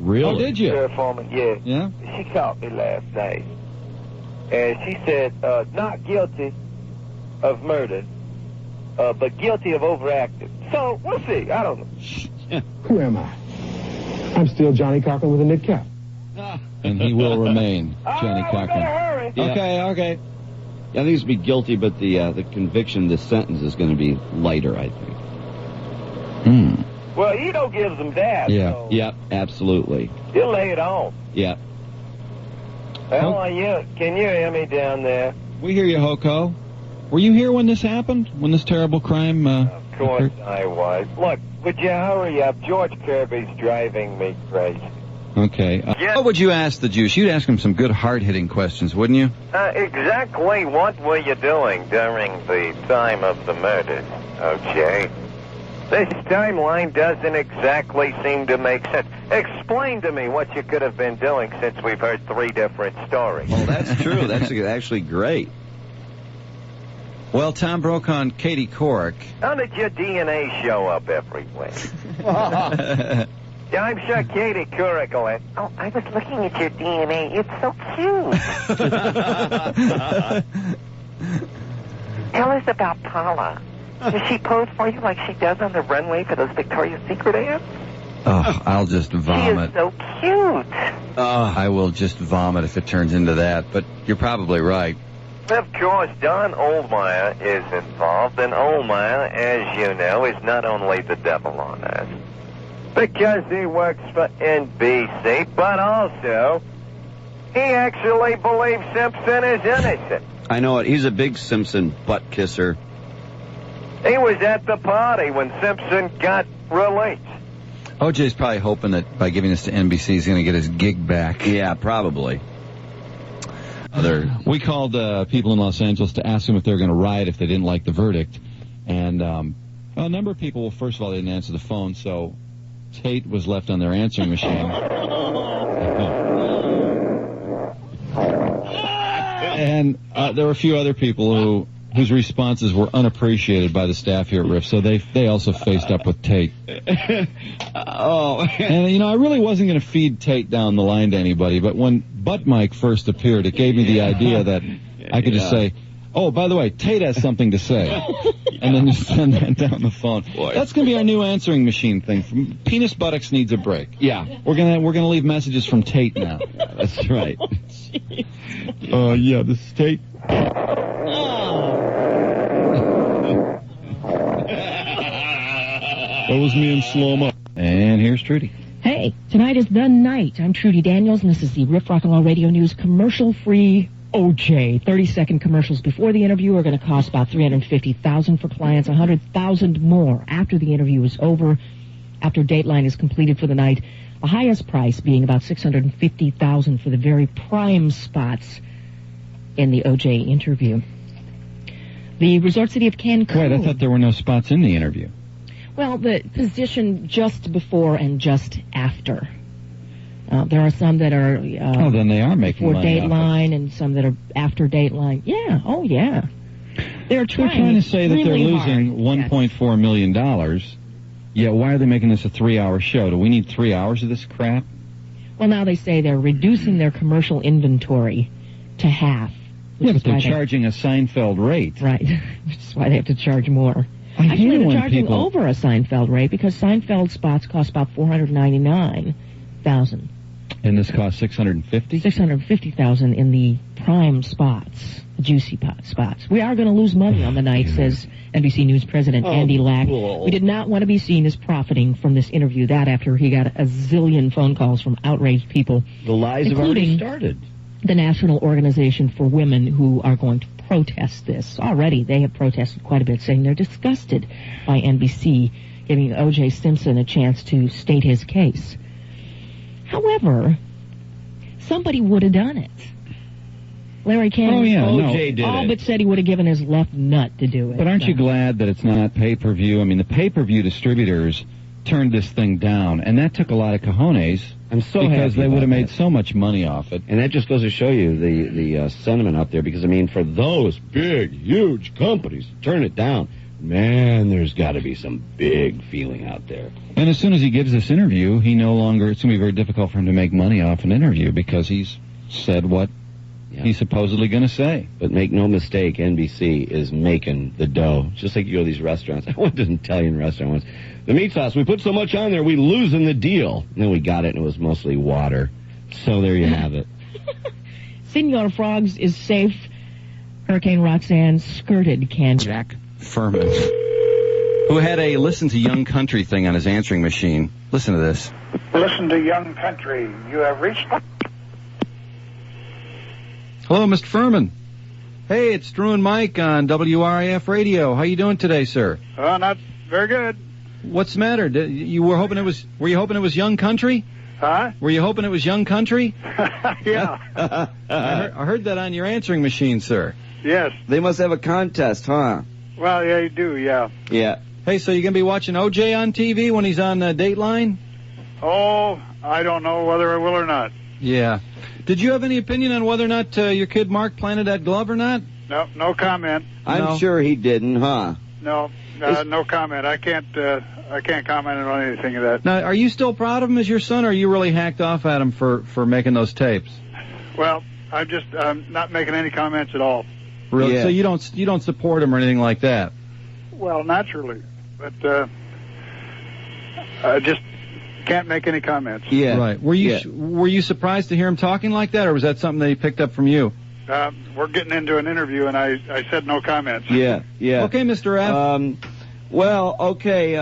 Really? Oh, did you? Trial foreman, yeah. Yeah? She caught me last night. And she said, not guilty of murder, but guilty of overacting. So, we'll see. I don't know. Who am I? I'm still Johnnie Cochrane with a knit cap. And he will remain Johnnie Cochrane. Hurry. Yeah. Okay. I think it's be guilty, but the conviction, the sentence is going to be lighter, I think. Well, Ito gives them that. Yeah. So Yep, absolutely. he'll lay it on. Yeah. Can you hear me down there? We hear you, Hoko. Were you here when this happened? When this terrible crime Of course occurred? I was. Look, would you hurry up? George Kirby's driving me crazy. Okay. What would you ask the Jews? You'd ask them some good hard-hitting questions, wouldn't you? Exactly what were you doing during the time of the murder, O.J.? This timeline doesn't exactly seem to make sense. Explain to me what you could have been doing since we've heard three different stories. Oh, that's true. That's actually great. Well, Tom broke on Katie Couric. How did your DNA show up everywhere? Yeah, I'm sure Katie Couric will. Oh, I was looking at your DNA. It's so cute. Tell us about Paula. Does she pose for you like she does on the runway for those Victoria's Secret ads? Oh, I'll just vomit. She is so cute. I will just vomit if it turns into that, but you're probably right. Of course, Don Oldmeyer is involved, and Oldmeyer, as you know, is not only the devil on earth, because he works for NBC, but also he actually believes Simpson is innocent. I know it. He's a big Simpson butt kisser. He was at the party when Simpson got released. O.J.'s probably hoping that by giving this to NBC, he's going to get his gig back. Yeah, probably. We called people in Los Angeles to ask them if they were going to riot if they didn't like the verdict. And a number of people, well, first of all, they didn't answer the phone, so Tate was left on their answering machine. And there were a few other people whose responses were unappreciated by the staff here at Riff, so they also faced up with Tate. And, I really wasn't going to feed Tate down the line to anybody, but when Butt Mike first appeared, it gave me the idea that I could just say, oh, by the way, Tate has something to say. And then just send that down the phone. Boy. That's going to be our new answering machine thing. Penis Buttocks needs a break. Yeah. We're gonna leave messages from Tate now. That's right. Yeah, this is Tate. That was me in slow-mo. And here's Trudy. Hey, tonight is the night. I'm Trudy Daniels, and this is the Riff Rock and Roll Radio News commercial-free O.J. 30-second commercials before the interview are going to cost about $350,000 for clients, $100,000 more after the interview is over, after Dateline is completed for the night. The highest price being about $650,000 for the very prime spots in the O.J. interview. The resort city of Cancun. Wait, I thought there were no spots in the interview. Well, the position just before and just after. There are some that are then they are making before money Dateline and some that are after Dateline. Yeah, oh yeah. They're trying to say that they're losing $1.4 million. Yeah, why are they making this a 3-hour show? Do we need 3 hours of this crap? Well, now they say they're reducing their commercial inventory to half. Yeah, but they're charging a Seinfeld rate. Right, which is why they have to charge more. Actually, they're charging over a Seinfeld rate because Seinfeld spots cost about $499,000. And this costs $650,000? $650,000 in the prime spots, juicy spots. We are going to lose money on the night, says NBC News President Andy Lack. We did not want to be seen as profiting from this interview. That after he got a zillion phone calls from outraged people. The lies have already started. The National Organization for Women who are going to protest this. Already, they have protested quite a bit, saying they're disgusted by NBC giving O.J. Simpson a chance to state his case. However, somebody would have done it. Larry King O.J. did all but said he would have given his left nut to do it. But aren't you glad that it's not pay-per-view? I mean, the pay-per-view distributors turned this thing down, and that took a lot of cojones. I'm so because happy they would have about made that. so much money off it. And that just goes to show you the sentiment out there, because, I mean, for those big, huge companies to turn it down, man, there's got to be some big feeling out there. And as soon as he gives this interview, it's going to be very difficult for him to make money off an interview because he's said what he's supposedly going to say. But make no mistake, NBC is making the dough. Just like you go to these restaurants. I went to an Italian restaurant once. The meat sauce, we put so much on there, we losing the deal. And then we got it, and it was mostly water. So there you have it. Senor Frogs is safe. Hurricane Roxanne skirted Cancun. Jack Furman, who had a Listen to Young Country thing on his answering machine. Listen to this. Listen to Young Country. You have reached... Hello, Mr. Furman. Hey, it's Drew and Mike on WRIF Radio. How you doing today, sir? Not very good. What's the matter? Were you hoping it was Young Country? Huh? Were you hoping it was Young Country? Yeah. I heard that on your answering machine, sir. Yes. They must have a contest, huh? Well, yeah, you do, yeah. Yeah. Hey, so you going to be watching O.J. on TV when he's on Dateline? Oh, I don't know whether I will or not. Yeah. Did you have any opinion on whether or not your kid Mark planted that glove or not? No comment. I'm sure he didn't, huh? No comment. I can't comment on anything of that. Now, are you still proud of him as your son, or are you really hacked off at him for making those tapes? Well, I'm not making any comments at all. Really? Yeah. So you don't support him or anything like that? Well, naturally, but I just can't make any comments. Yeah. Right. Were you surprised to hear him talking like that, or was that something that he picked up from you? We're getting into an interview, and I said no comments. Yeah. Okay, Mr. F. Well, okay,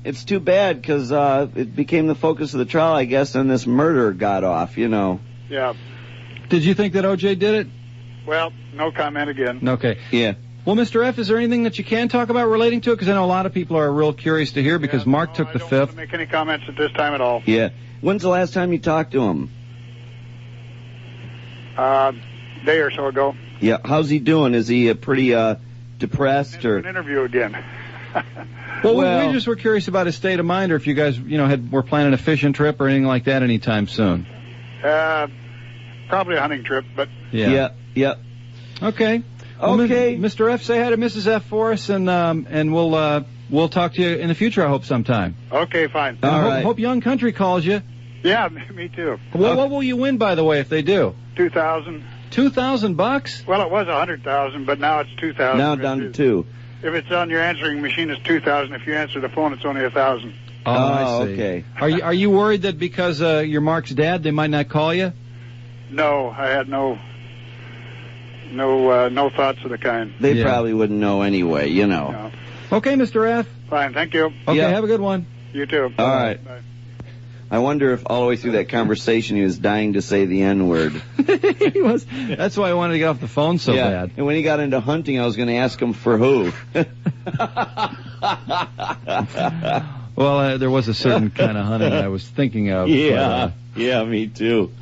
it's too bad because it became the focus of the trial, I guess, and this murder got off, you know. Yeah. Did you think that O.J. did it? Well, no comment again. Okay. Yeah. Well, Mr. F., is there anything that you can talk about relating to it? Because I know a lot of people are real curious to hear because Mark took the fifth. I don't want to make any comments at this time at all. Yeah. When's the last time you talked to him? Day or so ago. Yeah. How's he doing? Is he pretty depressed or? An interview again. Well, we just were curious about his state of mind, or if you guys, were planning a fishing trip or anything like that anytime soon. Probably a hunting trip, but. Yeah. Okay. Well, okay. Mr. F., say hi to Mrs. F. for us, and we'll talk to you in the future, I hope, sometime. Okay, fine. All right. Hope Young Country calls you. Yeah, me too. Well, what will you win, by the way, if they do? $2,000. $2,000? Well, it was $100,000, but now it's $2,000. Now down to $2,000. If it's on your answering machine, it's $2,000. If you answer the phone, it's only $1,000. Oh, I see. Okay. Are you worried that because you're Mark's dad, they might not call you? No, I had no thoughts of the kind. They probably wouldn't know anyway, No. Okay, Mr. F. Fine, thank you. Okay, have a good one. You too. All right. Bye. I wonder if all the way through that conversation he was dying to say the N-word. He was. That's why I wanted to get off the phone so bad. And when he got into hunting, I was going to ask him for who. Well, there was a certain kind of hunting I was thinking of. Yeah, me too.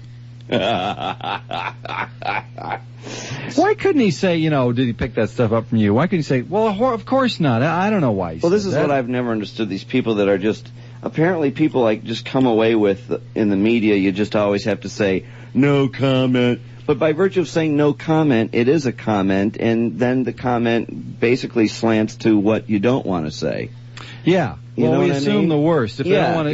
Why couldn't he say, did he pick that stuff up from you? Why couldn't he say, well, of course not. I don't know why he said this is that. what I've never understood. These people that are just, apparently people just come away with, in the media, you just always have to say, no comment. But by virtue of saying no comment, it is a comment, and then the comment basically slants to what you don't want to say. Yeah. Well, we assume the worst. If they don't want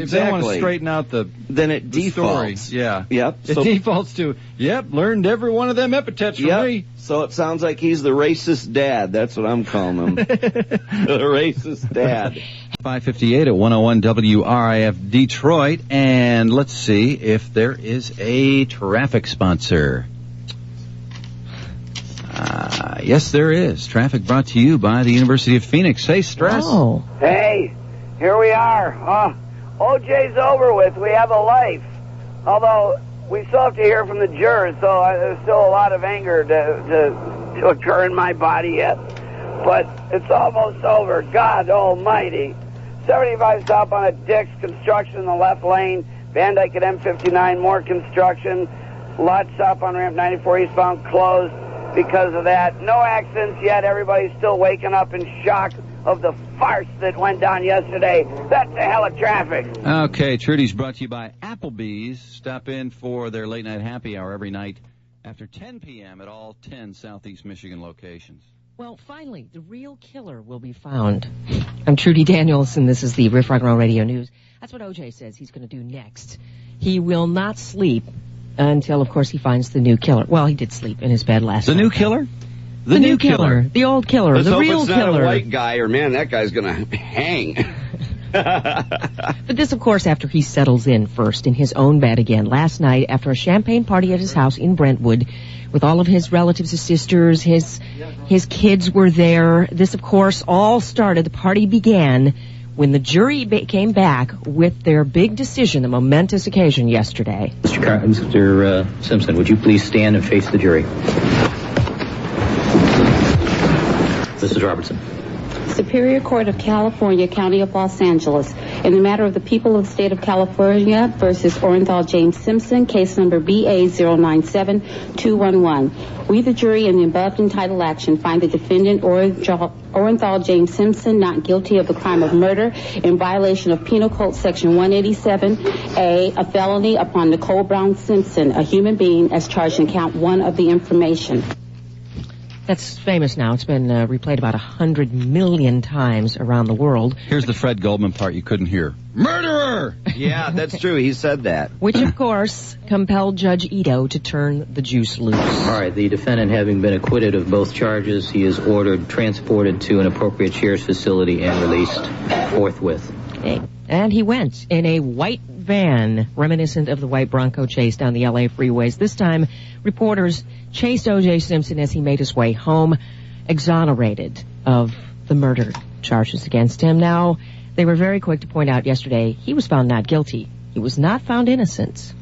to straighten out then it defaults. Story. Yeah. Yep. It defaults to, learned every one of them epithets from me. So it sounds like he's the racist dad. That's what I'm calling him. The racist dad. 558 at 101 WRIF Detroit. And let's see if there is a traffic sponsor. Yes, there is. Traffic brought to you by the University of Phoenix. Hey, Stress. Oh. Hey, here we are. O.J.'s over with. We have a life. Although, we still have to hear from the jurors, so there's still a lot of anger to occur in my body yet. But it's almost over. God almighty. 75 stop on a Dick's, construction in the left lane. Van Dyke at M59, more construction. Lot stop on ramp 94 eastbound closed. Because of that, no accidents yet. Everybody's still waking up in shock of the farce that went down yesterday. That's a hell of traffic. Okay, Trudy's brought to you by Applebee's. Stop in for their late night happy hour every night after 10 p.m. at all 10 Southeast Michigan locations. Well, finally, the real killer will be found. I'm Trudy Daniels, and this is the Riff Rock and Roll Radio News. That's what O.J. says he's going to do next. He will not sleep until, of course, he finds the new killer. Well, he did sleep in his bed last night. The new killer? The new killer. The old killer. Let's the hope real it's killer. Not a white guy, or man, that guy's going to hang. But this, of course, after he settles in first in his own bed again. Last night, after a champagne party at his house in Brentwood, with all of his relatives, his sisters, his kids were there. This, of course, all started, the party began when the jury came back with their big decision, the momentous occasion yesterday. Mr. Simpson, would you please stand and face the jury? Mrs. Robertson. Superior Court of California, County of Los Angeles, in the matter of the people of the state of California versus Orenthal James Simpson, case number BA097211. We, the jury, in the above entitled action, find the defendant Orenthal James Simpson not guilty of the crime of murder in violation of Penal Code Section 187A, a felony upon Nicole Brown Simpson, a human being, as charged in count 1 of the information. That's famous now. It's been replayed about 100 million times around the world. Here's the Fred Goldman part you couldn't hear. Murderer! Yeah, that's true. He said that. Which, of course, compelled Judge Ito to turn the juice loose. All right, the defendant having been acquitted of both charges, he is ordered transported to an appropriate sheriff's facility and released forthwith. Okay. And he went in a white van, reminiscent of the white Bronco chase down the L.A. freeways. This time, reporters chased O.J. Simpson as he made his way home, exonerated of the murder charges against him. Now, they were very quick to point out yesterday he was found not guilty. He was not found innocent.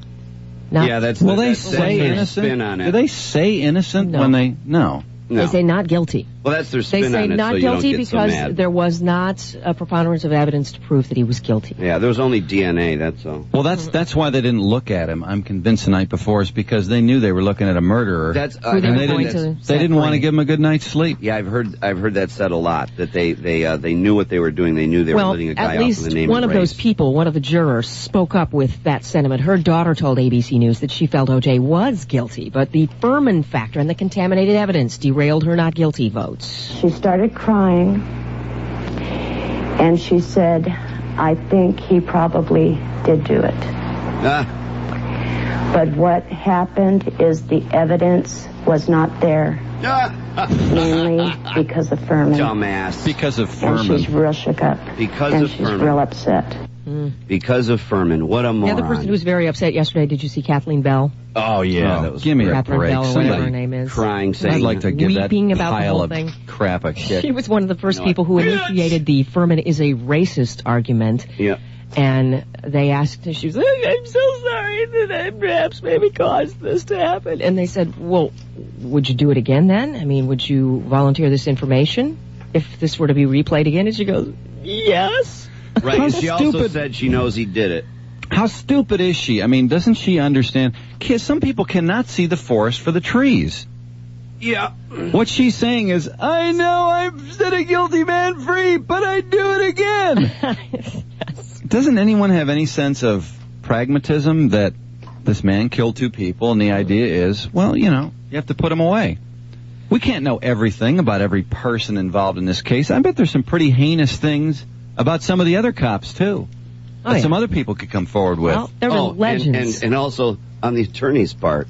Yeah, that's Will they say innocent? Spin on it. Do they say innocent No. when they... No. They say not guilty. Well, that's their spin They say on it, not so you guilty don't get so because mad. there was not a preponderance of evidence to prove that he was guilty. Yeah, there was only DNA, that's all. Well, that's why they didn't look at him, I'm convinced, the night before, is because they knew they were looking at a murderer. That's and they didn't want to give him a good night's sleep. Yeah, I've heard that said a lot, that they knew what they were doing. They knew they were letting a guy at off least with a name one and of those race. people, one of the jurors, spoke up with that sentiment. Her daughter told ABC News that she felt O.J. was guilty, but the Furman factor and the contaminated evidence derailed her not guilty votes. She started crying, and she said, I think he probably did do it. But what happened is the evidence was not there. Mainly because of Furman. Dumbass. Because of Furman. And she's real shook up. Because and of she's Furman. real upset. Because of Furman. What a The moron. other person who was very upset yesterday, did you see Kathleen Bell? Oh, yeah. That was give me a Catherine break. Bell, or whatever her name is. Crying, saying... I'd like to give that weeping about the pile whole of thing. crap a kick. She was one of the first people who initiated the Furman is a racist argument. Yeah. And they asked her, she was like, I'm so sorry that I perhaps maybe caused this to happen. And they said, well, would you do it again then? I mean, would you volunteer this information if this were to be replayed again? And she goes, yes. Right, and she also stupid. said she knows he did it. How stupid is she? I mean, doesn't she understand? Some people cannot see the forest for the trees. Yeah. What she's saying is, I know I've set a guilty man free, but I'd do it again. Yes. Doesn't anyone have any sense of pragmatism that this man killed two people and the idea is, well, you know, you have to put him away? We can't know everything about every person involved in this case. I bet there's some pretty heinous things about some of the other cops, too. That some other people could come forward with. Well, there were legends. And also on the attorney's part.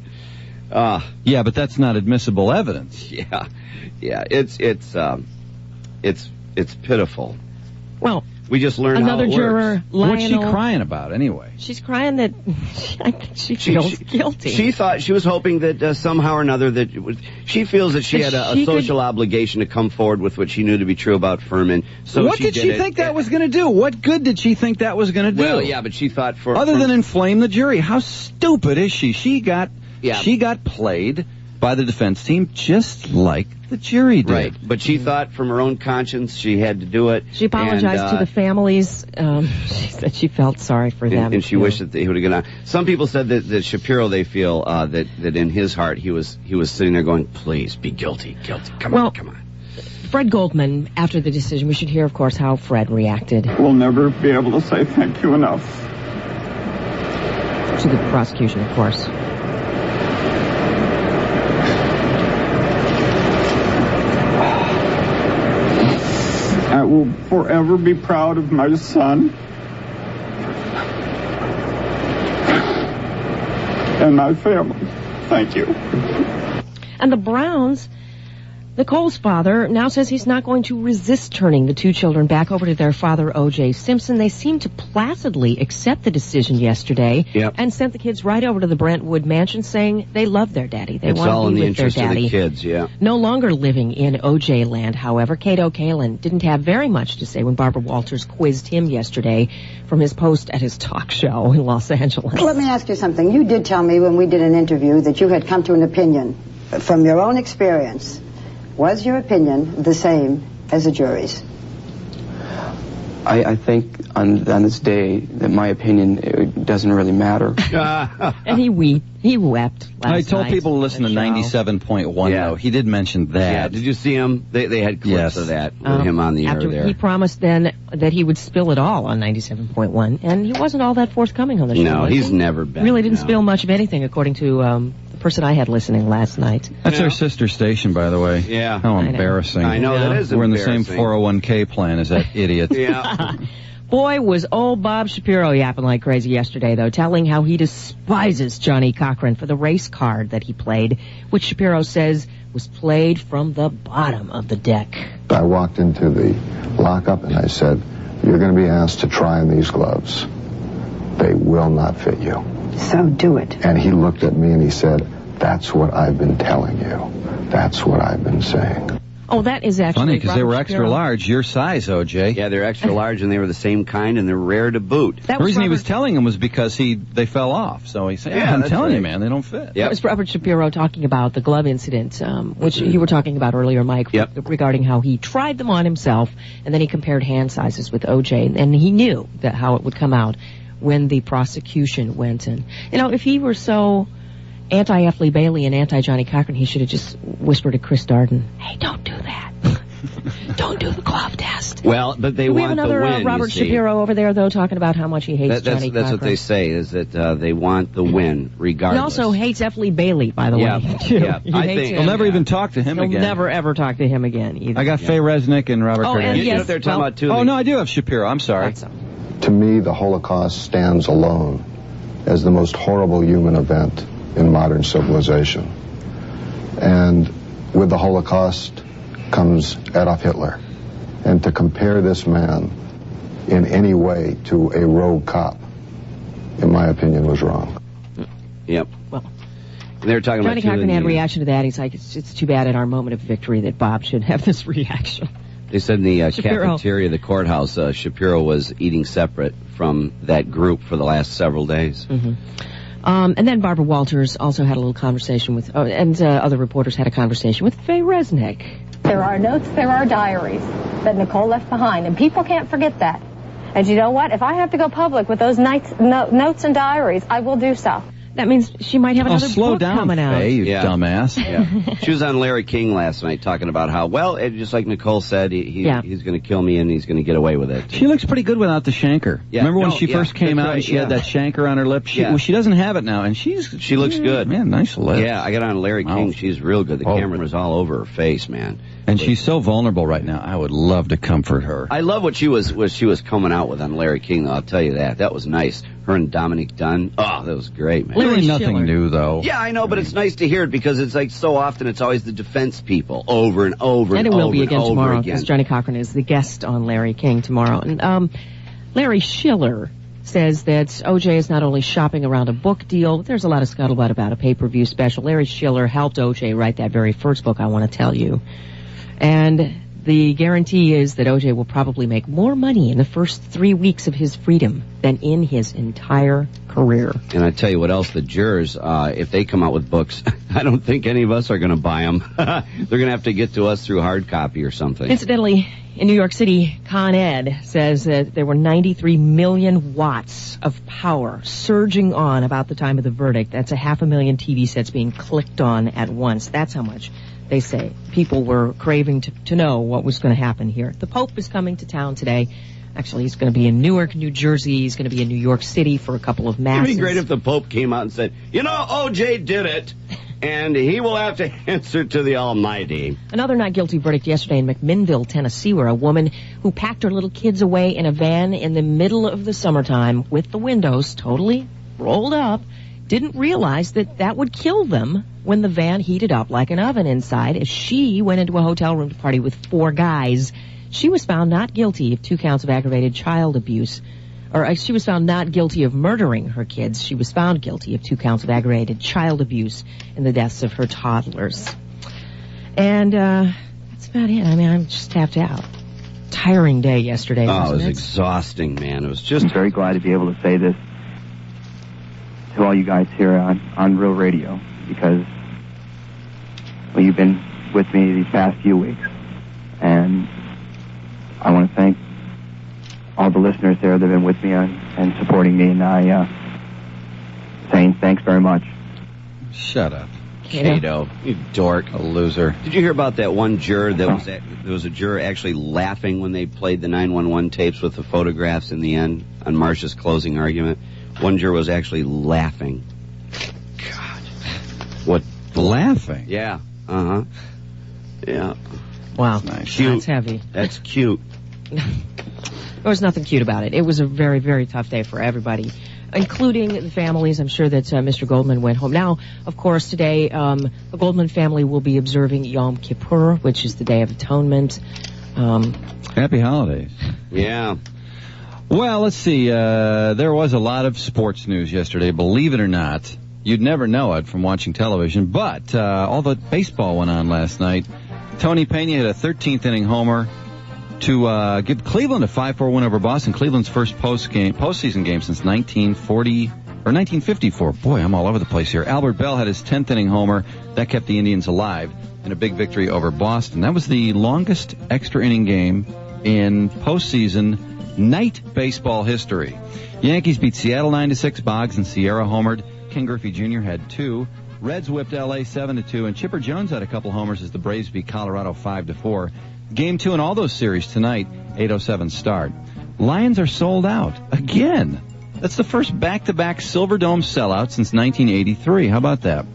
Yeah, but that's not admissible evidence. Yeah, it's pitiful. Well, we just learned another how it juror, works. What's she Lionel, crying about anyway? she's crying that I think she feels guilty. She thought she was hoping that somehow or another that she feels that she That had a she social obligation to come forward with what she knew to be true about Furman. So What did she it. think that was going to do? What good did she think that was going to do? Well, yeah, but she thought other than inflame the jury. How stupid is she? She got played by the defense team just like the jury did. Right, but she thought from her own conscience she had to do it. She apologized to the families. She said she felt sorry for them. And she wished that he would have gone on. Some people said that Shapiro, they feel that in his heart he was sitting there going, please be guilty. Come on. Fred Goldman, after the decision, we should hear, of course, how Fred reacted. We'll never be able to say thank you enough. To the prosecution, of course. I will forever be proud of my son and my family. Thank you. And the Browns, Nicole's father, now says he's not going to resist turning the two children back over to their father, O.J. Simpson. They seemed to placidly accept the decision yesterday and sent the kids right over to the Brentwood mansion saying they love their daddy. They it's want all to in be the with their interest daddy. of the kids, yeah. No longer living in O.J. land, however, Cato Kalin didn't have very much to say when Barbara Walters quizzed him yesterday from his post at his talk show in Los Angeles. Let me ask you something. You did tell me when we did an interview that you had come to an opinion from your own experience. Was your opinion the same as the jury's? I think on this day that my opinion it doesn't really matter. And he wept last I told night people to listen to 97.1, though. He did mention that. Yeah, did you see him? They had clips of that with him on the air after there. He promised then that he would spill it all on 97.1, and he wasn't all that forthcoming on the show. No, was he's he? never been. Really didn't spill much of anything, according to the person I had listening last night. That's our sister station, by the way. Yeah. How embarrassing. I know, that is We're in the same embarrassing. 401k plan as that idiot. Yeah. Boy, was old Bob Shapiro yapping like crazy yesterday, though, telling how he despises Johnnie Cochrane for the race card that he played, which Shapiro says was played from the bottom of the deck. I walked into the lockup and I said, "You're going to be asked to try on these gloves. They will not fit you." So do it. And he looked at me and he said, "That's what I've been telling you. That's what I've been saying." Oh, that is actually funny, because they were Robert extra Shapiro. large, your size, O.J. Yeah, they're extra large, and they were the same kind, and they're rare to boot. The reason he was telling him was because they fell off. So he said, Yeah, I'm that's telling you, right. man, they don't fit. That was Robert Shapiro talking about the glove incident, which you were talking about earlier, Mike, regarding how he tried them on himself, and then he compared hand sizes with O.J., and he knew that how it would come out when the prosecution went in. You know, if he were so anti-F. Lee Bailey and anti-Johnnie Cochrane, he should have just whispered to Chris Darden, "Hey, don't do that. Don't do the glove test." Well, but they we want have another the win, Robert you see. Shapiro over there, though, talking about how much he hates Johnnie Cochrane. That's what they say, is that they want the win, regardless. He also hates F. Lee Bailey, by the way. Too. Yeah, He I hates think him. He'll never even talk to him He'll again. never, ever talk to him again, either. I got Faye Resnick and Robert Kardashian. and You know what they're talking about, too? Oh, no, I do have Shapiro. I'm sorry. To me, the Holocaust stands alone as the most horrible human event in modern civilization. And with the Holocaust comes Adolf Hitler. And to compare this man in any way to a rogue cop, in my opinion, was wrong. Yep. Well, they're talking Johnnie about Cochrane had a reaction to that. He's like, it's too bad at our moment of victory that Bob should have this reaction. They said in the Shapiro. cafeteria of the courthouse, Shapiro was eating separate from that group for the last several days. Mm-hmm. And then Barbara Walters also had a little conversation with, and other reporters had a conversation with Faye Resnick. There are notes, there are diaries that Nicole left behind, and people can't forget that. And you know what? If I have to go public with those notes and diaries, I will do so. That means she might have another slow book down, coming out. Faye, you dumbass. Yeah. She was on Larry King last night talking about how, well, just like Nicole said, he's going to kill me and he's going to get away with it. She looks pretty good without the shanker. Yeah. Remember when No, she first came that's out right, and she had that shanker on her lip? She doesn't have it now, and she looks good. Man, nice lips. Yeah, I got on Larry King. She's real good. The camera was all over her face, man. And she's so vulnerable right now. I would love to comfort her. I love what she was coming out with on Larry King, though. I'll tell you that. That was nice. Her and Dominic Dunn. Oh, that was great, man. Really nothing new, though. Yeah, I know, but it's nice to hear it because it's like so often it's always the defense people over and over and, And it will over be and again over tomorrow, again. because Johnnie Cochrane is the guest on Larry King tomorrow. And Larry Schiller says that O.J. is not only shopping around a book deal, but there's a lot of scuttlebutt about a pay-per-view special. Larry Schiller helped O.J. write that very first book, I want to tell you. And the guarantee is that O.J. will probably make more money in the first 3 weeks of his freedom than in his entire career. And I tell you what else, the jurors, if they come out with books, I don't think any of us are going to buy them. They're going to have to get to us through hard copy or something. Incidentally, in New York City, Con Ed says that there were 93 million watts of power surging on about the time of the verdict. That's 500,000 TV sets being clicked on at once. That's how much, they say, people were craving to know what was going to happen here. The Pope is coming to town today. Actually, he's going to be in Newark, New Jersey. He's going to be in New York City for a couple of masses. It'd be great if the Pope came out and said, you know, O.J. did it, and he will have to answer to the Almighty. Another not guilty verdict yesterday in McMinnville, Tennessee, where a woman who packed her little kids away in a van in the middle of the summertime with the windows totally rolled up didn't realize that would kill them when the van heated up like an oven inside as she went into a hotel room to party with 4 guys. She was found not guilty of 2 counts of aggravated child abuse. Or she was found not guilty of murdering her kids. She was found guilty of 2 counts of aggravated child abuse in the deaths of her toddlers. And that's about it. I mean, I'm just tapped out. Tiring day yesterday. Oh, it was wasn't it? exhausting, man. It was just... I'm very glad to be able to say this to all you guys here on Real Radio, because well, you've been with me these past few weeks, and I want to thank all the listeners there that have been with me and supporting me, and I saying thanks very much. Shut up. Cato, you dork. A loser. Did you hear about that one juror there was a juror actually laughing when they played the 911 tapes with the photographs in the end on Marcia's closing argument? One juror was actually laughing. God. Laughing? Yeah. Uh-huh. Yeah. Wow. Nice. Cute. That's heavy. That's cute. There was nothing cute about it. It was a very, very tough day for everybody, including the families. I'm sure that Mr. Goldman went home. Now, of course, today the Goldman family will be observing Yom Kippur, which is the Day of Atonement. Happy holidays. Yeah. Well, let's see. There was a lot of sports news yesterday, believe it or not. You'd never know it from watching television, but all the baseball went on last night. Tony Pena hit a 13th inning homer to give Cleveland a 5-4 win over Boston. Cleveland's first postseason game since 1954. Boy, I'm all over the place here. Albert Bell had his 10th inning homer. That kept the Indians alive in a big victory over Boston. That was the longest extra inning game in postseason night baseball history. Yankees beat Seattle 9-6. Boggs and Sierra homered. Ken Griffey Jr. had 2. Reds whipped L.A. 7-2, and Chipper Jones had a couple homers as the Braves beat Colorado 5-4. Game 2 in all those series tonight, 8:07 start. Lions are sold out again. That's the first back-to-back Silverdome sellout since 1983. How about that?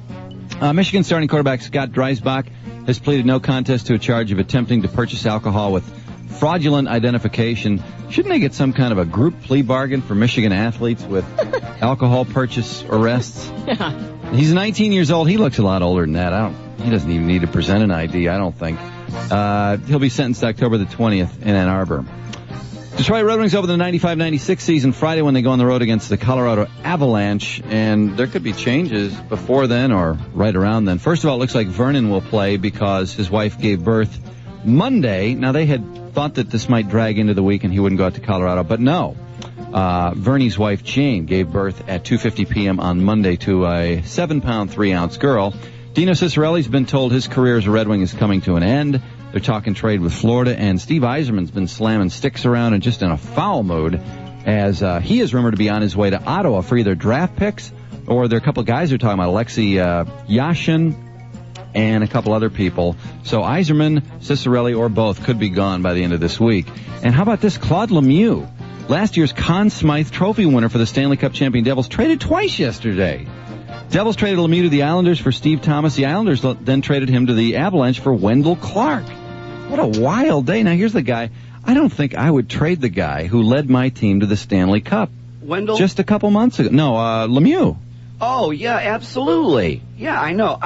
Michigan starting quarterback Scott Dreisbach has pleaded no contest to a charge of attempting to purchase alcohol with fraudulent identification. Shouldn't they get some kind of a group plea bargain for Michigan athletes with alcohol purchase arrests? Yeah. He's 19 years old. He looks a lot older than that. He doesn't even need to present an ID, I don't think. He'll be sentenced October the 20th in Ann Arbor. Detroit Red Wings over the 95-96 season Friday when they go on the road against the Colorado Avalanche, and there could be changes before then or right around then. First of all, it looks like Vernon will play because his wife gave birth Monday. Now, they had thought that this might drag into the week and he wouldn't go out to Colorado, but no. Vernie's wife, Jane, gave birth at 2:50 p.m. on Monday to a 7-pound, 3-ounce girl. Dino Ciccarelli's been told his career as a Red Wing is coming to an end. They're talking trade with Florida, and Steve Yzerman's been slamming sticks around and just in a foul mood as he is rumored to be on his way to Ottawa for either draft picks or there are a couple of guys they're talking about, Alexei Yashin and a couple other people. So Yzerman, Ciccarelli, or both could be gone by the end of this week. And how about this? Claude Lemieux, last year's Conn Smythe Trophy winner for the Stanley Cup champion Devils, traded twice yesterday. Devils traded Lemieux to the Islanders for Steve Thomas. The Islanders then traded him to the Avalanche for Wendell Clark. What a wild day. Now, here's the guy. I don't think I would trade the guy who led my team to the Stanley Cup. Wendell? Just a couple months ago. No, Lemieux. Oh, yeah, absolutely. Yeah, I know.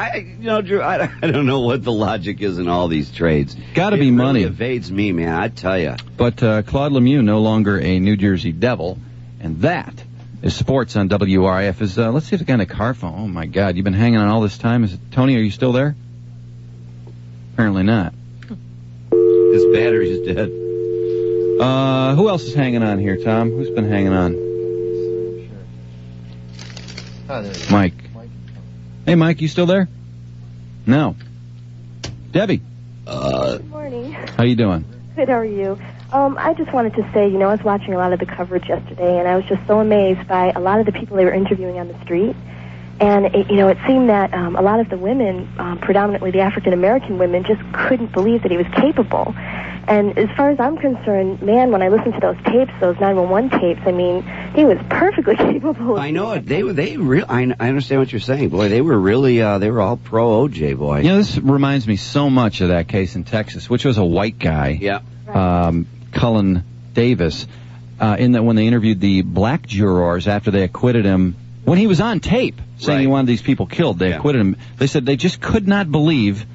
Drew, I don't know what the logic is in all these trades. Got to be money. It evades me, man, I tell you. But Claude Lemieux, no longer a New Jersey Devil, and that is sports on WRIF. Let's see if the guy in the car phone. Oh, my God, you've been hanging on all this time. Tony, are you still there? Apparently not. His battery's dead. Who else is hanging on here, Tom? Who's been hanging on? Mike. Hey, Mike, you still there? No. Debbie. Good morning. How you doing? Good, how are you? I just wanted to say, I was watching a lot of the coverage yesterday, and I was just so amazed by a lot of the people they were interviewing on the street. And, it seemed that a lot of the women, predominantly the African-American women, just couldn't believe that he was capable. And as far as I'm concerned, man, when I listened to those tapes, those 911 tapes, he was perfectly capable. I know it. I understand what you're saying, boy. They were really, they were all pro O.J., boy. This reminds me so much of that case in Texas, which was a white guy. Yeah. Cullen Davis, in that when they interviewed the black jurors after they acquitted him, when he was on tape saying he wanted these people killed, they acquitted him. They said they just could not believe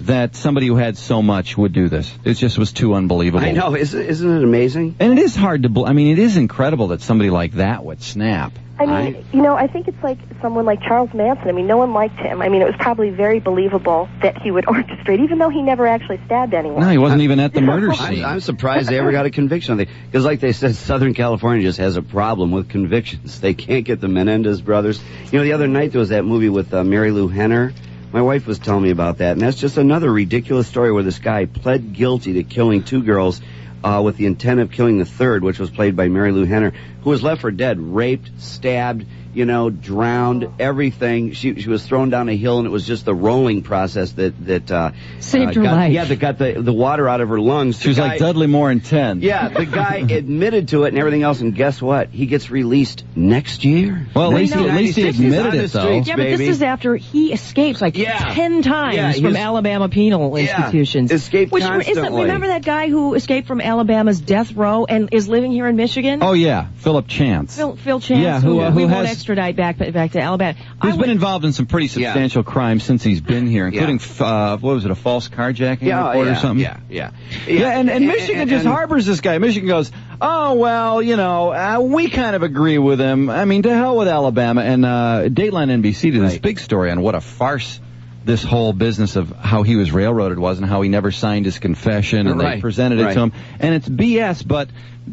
that somebody who had so much would do this. It just was too unbelievable. I know. Isn't it amazing? And it is hard to it is incredible that somebody like that would snap. I think it's like someone like Charles Manson. No one liked him. It was probably very believable that he would orchestrate, even though he never actually stabbed anyone. No, he wasn't even at the murder scene. I'm surprised they ever got a conviction on it. Because like they said, Southern California just has a problem with convictions. They can't get the Menendez brothers. The other night there was that movie with Mary Lou Henner. My wife was telling me about that, and that's just another ridiculous story where this guy pled guilty to killing 2 girls with the intent of killing the third, which was played by Mary Lou Henner, who was left for dead, raped, stabbed. drowned, everything. She was thrown down a hill, and it was just the rolling process that saved her life. Yeah, that got the water out of her lungs. She was like Dudley Moore in 10. Yeah, the guy admitted to it and everything else, and guess what? He gets released next year. Well, at least he admitted it, though. Yeah, but this is after he escapes 10 times from Alabama penal institutions. Escaped constantly. Remember that guy who escaped from Alabama's death row and is living here in Michigan? Oh, yeah, Philip Chance. Phil Chance, yeah, who won't has extradite back to Alabama. He's been involved in some pretty substantial crimes since he's been here, including, what was it, a false carjacking report or something? Yeah, and Michigan just harbors this guy. Michigan goes, oh, well, we kind of agree with him. I mean, to hell with Alabama. And Dateline NBC did this big story on what a farce this whole business of how he was railroaded was, and how he never signed his confession, and they presented it to him. And it's BS, but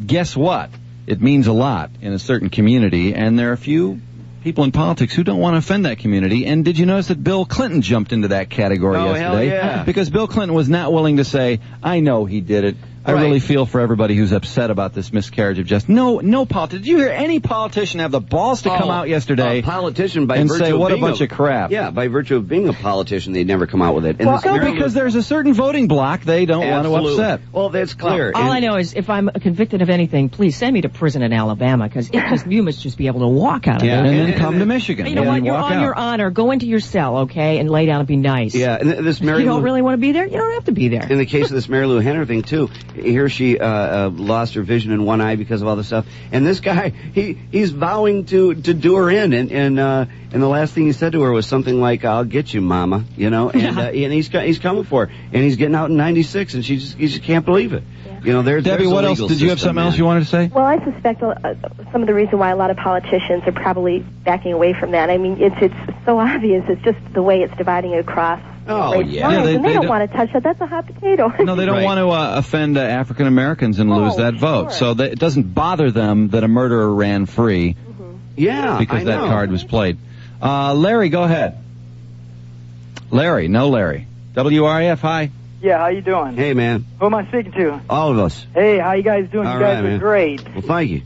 guess what? It means a lot in a certain community, and there are a few people in politics who don't want to offend that community. And did you notice that Bill Clinton jumped into that category yesterday? Hell yeah. Because Bill Clinton was not willing to say, I know he did it. I really feel for everybody who's upset about this miscarriage of justice. No politician. Did you hear any politician have the balls to come out yesterday and say, what a bunch of crap? Yeah, by virtue of being a politician, they'd never come out with it. Well, no, because there's a certain voting bloc they don't want to upset. Well, that's clear. All I know is if I'm convicted of anything, please send me to prison in Alabama, because you must just be able to walk out of it. And then come to Michigan. You know what? You're on your honor. Go into your cell, okay, and lay down and be nice. Yeah, and this Mary If you don't really want to be there, you don't have to be there. In the case of this Mary Lou Henner thing, too, here she lost her vision in one eye because of all this stuff. And this guy, he's vowing to do her in. And the last thing he said to her was something like, I'll get you, mama, and he's coming for her. And he's getting out in 96, and she just can't believe it. Debbie, what else? Did you have something else you wanted to say? Well, I suspect some of the reason why a lot of politicians are probably backing away from that. I mean, it's so obvious. It's just the way it's dividing across. Oh, yeah. And they don't want to touch that. That's a hot potato. No, they don't want to offend African Americans and lose that vote. So it doesn't bother them that a murderer ran free. Mm-hmm. Yeah, because that card was played. Larry, go ahead. Larry, WRAF, hi. Yeah, how you doing? Hey, man. Who am I speaking to? All of us. Hey, how you guys doing? All you guys right, are great. Well, thank you.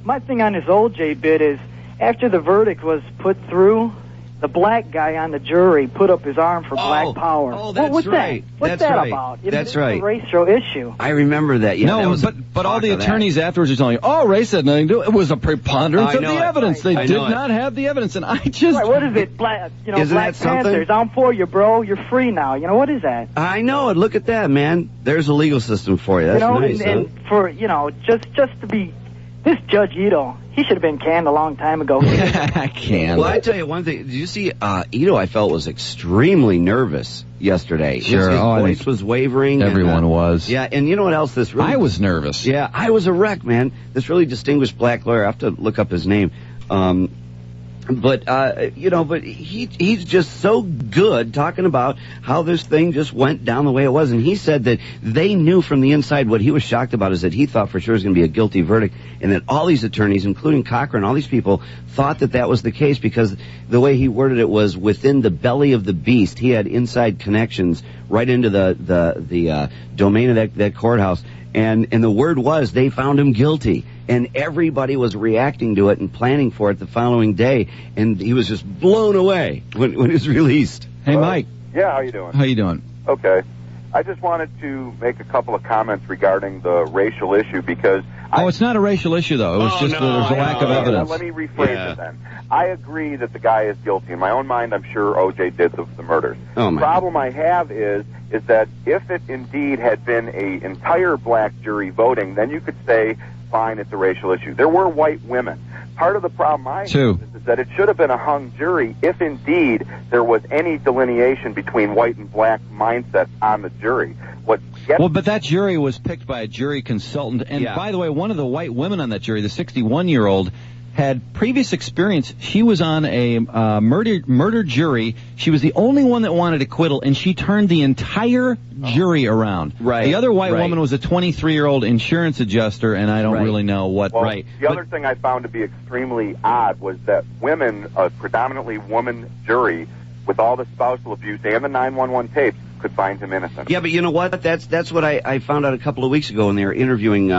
My thing on this O.J. bit is, after the verdict was put through, the black guy on the jury put up his arm for black power. Oh, that's what's right. That? What's that about? That's right. It's a racial issue. I remember that. Yeah, no, but all the attorneys afterwards are telling you, oh, race had nothing to do. It was a preponderance of the evidence. They did not have the evidence, and I just... Right, what is it? Black Panthers. I'm for you, bro. You're free now. What is that? I know it. Look at that, man. There's a legal system for you. That's nice. And for just to be this Judge Ito. He should have been canned a long time ago. Well, I tell you one thing. Did you see Ito? I felt was extremely nervous yesterday. Sure. His voice was wavering. Everyone was. Yeah, and you know what else? I was nervous. Yeah, I was a wreck, man. This really distinguished black lawyer. I have to look up his name. But he's just so good talking about how this thing just went down the way it was. And he said that they knew from the inside. What he was shocked about is that he thought for sure it was going to be a guilty verdict, and that all these attorneys, including Cochrane, all these people, thought that was the case because the way he worded it was within the belly of the beast. He had inside connections right into the domain of that courthouse. And the word was they found him guilty. And everybody was reacting to it and planning for it the following day. And he was just blown away when he was released. Hey, Mike. Yeah, how you doing? How you doing? Okay. I just wanted to make a couple of comments regarding the racial issue because... it's not a racial issue, though. It was there's a lack of evidence. Let me rephrase it then. I agree that the guy is guilty. In my own mind, I'm sure O.J. did the murders. The problem I have is that if it indeed had been an entire black jury voting, then you could say, fine, it's a racial issue. There were white women. Part of the problem I have is that it should have been a hung jury if indeed there was any delineation between white and black mindsets on the jury. But that jury was picked by a jury consultant. And by the way, one of the white women on that jury, the 61-year-old, had previous experience. She was on a murder jury. She was the only one that wanted acquittal, and she turned the entire jury around. Right. The other white woman was a 23-year-old insurance adjuster, and I don't really know what. The other thing I found to be extremely odd was that women, a predominantly woman jury, with all the spousal abuse and the 911 tapes, could find him innocent. Yeah, but you know what? That's what I found out a couple of weeks ago when they were interviewing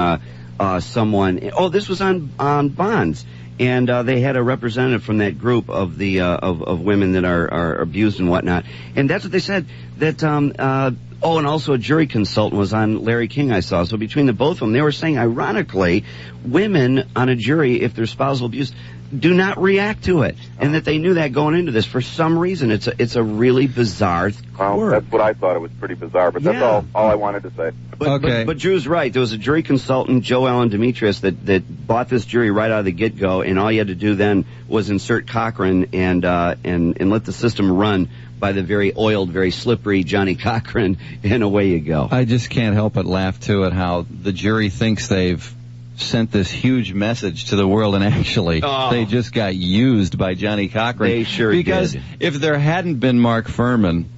someone. Oh, this was on Bonds. And they had a representative from that group of the of women that are abused and whatnot. And that's what they said. That and also a jury consultant was on Larry King, I saw. So between the both of them, they were saying, ironically, women on a jury, if there's spousal abuse, do not react to it, and that they knew that going into this for some reason. It's a really bizarre Well, that's what I thought. It was pretty bizarre, but that's all I wanted to say. But Drew's right. There was a jury consultant, Joe Allen Demetrius, that bought this jury right out of the get-go, and all you had to do then was insert Cochrane and let the system run by the very oiled, very slippery Johnnie Cochrane, and away you go. I just can't help but laugh, too, at how the jury thinks they've sent this huge message to the world, and actually they just got used by Johnnie Cochrane. They sure because did. If there hadn't been Mark Furman,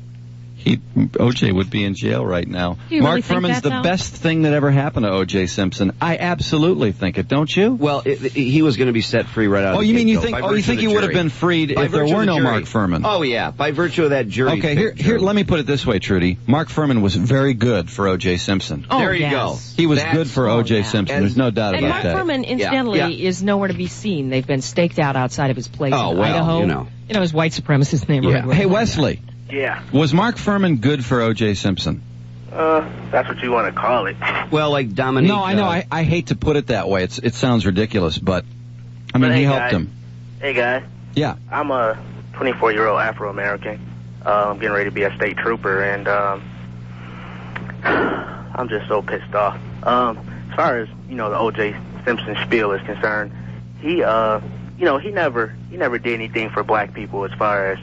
O.J. would be in jail right now. Mark Furman's the best thing that ever happened to O.J. Simpson. I absolutely think it, don't you? Well, he was going to be set free right out of the you mean you get-go. think? You think he would have been freed if there were no Mark Furman? Oh yeah, by virtue of that jury. Okay, here. Let me put it this way, Trudy. Mark Furman was very good for O.J. Simpson. Oh, there you go. He was good for O.J. Simpson. There's no doubt about that. And Mark Furman, incidentally, is nowhere to be seen. They've been staked out outside of his place in Idaho. You know his white supremacist neighborhood. Hey, Wesley. Yeah. Was Mark Furman good for O.J. Simpson? That's what you want to call it. Well, like Dominique. No, I know. I hate to put it that way. It sounds ridiculous, but I mean, he helped him. Hey, guys. Yeah. I'm a 24-year-old Afro-American. I'm getting ready to be a state trooper, and I'm just so pissed off. As far as the O.J. Simpson spiel is concerned, he never did anything for black people as far as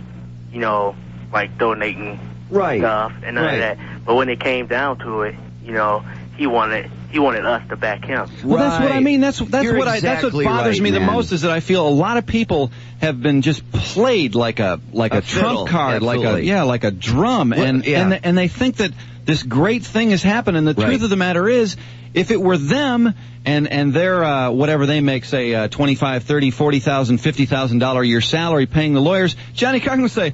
like donating stuff and none of that. But when it came down to it, he wanted us to back him. Well, that's what I mean. That's what bothers me the most is that I feel a lot of people have been just played like a trump card, like a drum, and they think that this great thing has happened. And the truth of the matter is, if it were them and their whatever they make, say $25,000, $30,000, $40,000, $50,000 a year salary paying the lawyers, Johnnie Cochrane would say,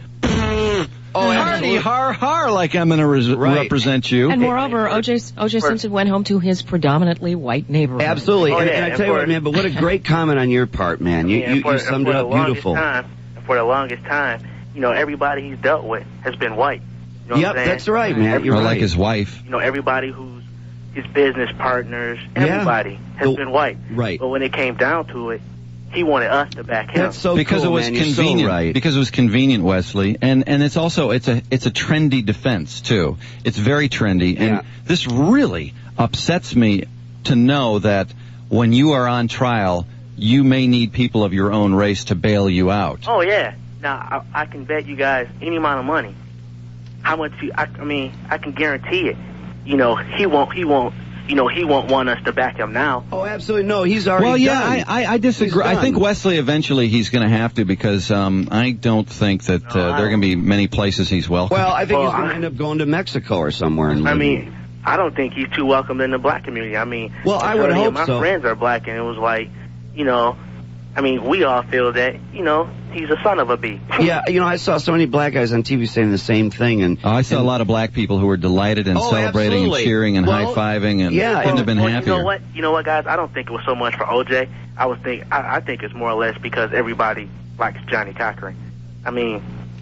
hardy, har, like I'm going to represent you. And moreover, O.J. Simpson went home to his predominantly white neighborhood. Absolutely. And I tell you what, man, but what a great comment on your part, man. You summed it up beautiful. For the longest time, everybody he's dealt with has been white. You know what I'm saying? That's right, man. You're right. Like his wife. Everybody who's his business partners, everybody has been white. Right. But when it came down to it, he wanted us to back him. That's so because cool, it was man. convenient. You're so right. Because it was convenient, Wesley, and it's also it's a trendy defense too. It's very trendy, and this really upsets me to know that when you are on trial, you may need people of your own race to bail you out. Oh yeah. Now I can bet you guys any amount of money. How much? I can guarantee it. He won't want us to back him now. Oh, absolutely no. He's already done. I disagree. I think Wesley eventually he's going to have to because I don't think that there are going to be many places he's welcome. Well, I think he's going to end up going to Mexico or somewhere. I don't think he's too welcome in the black community. Well, I would hope so. My friends are black, and it was like, we all feel that, he's a son of a bee. Yeah, I saw so many black guys on TV saying the same thing. And I saw a lot of black people who were delighted and celebrating and cheering and high-fiving and couldn't have been happier. You know what, guys? I don't think it was so much for O.J. I think it's more or less because everybody likes Johnnie Cochrane.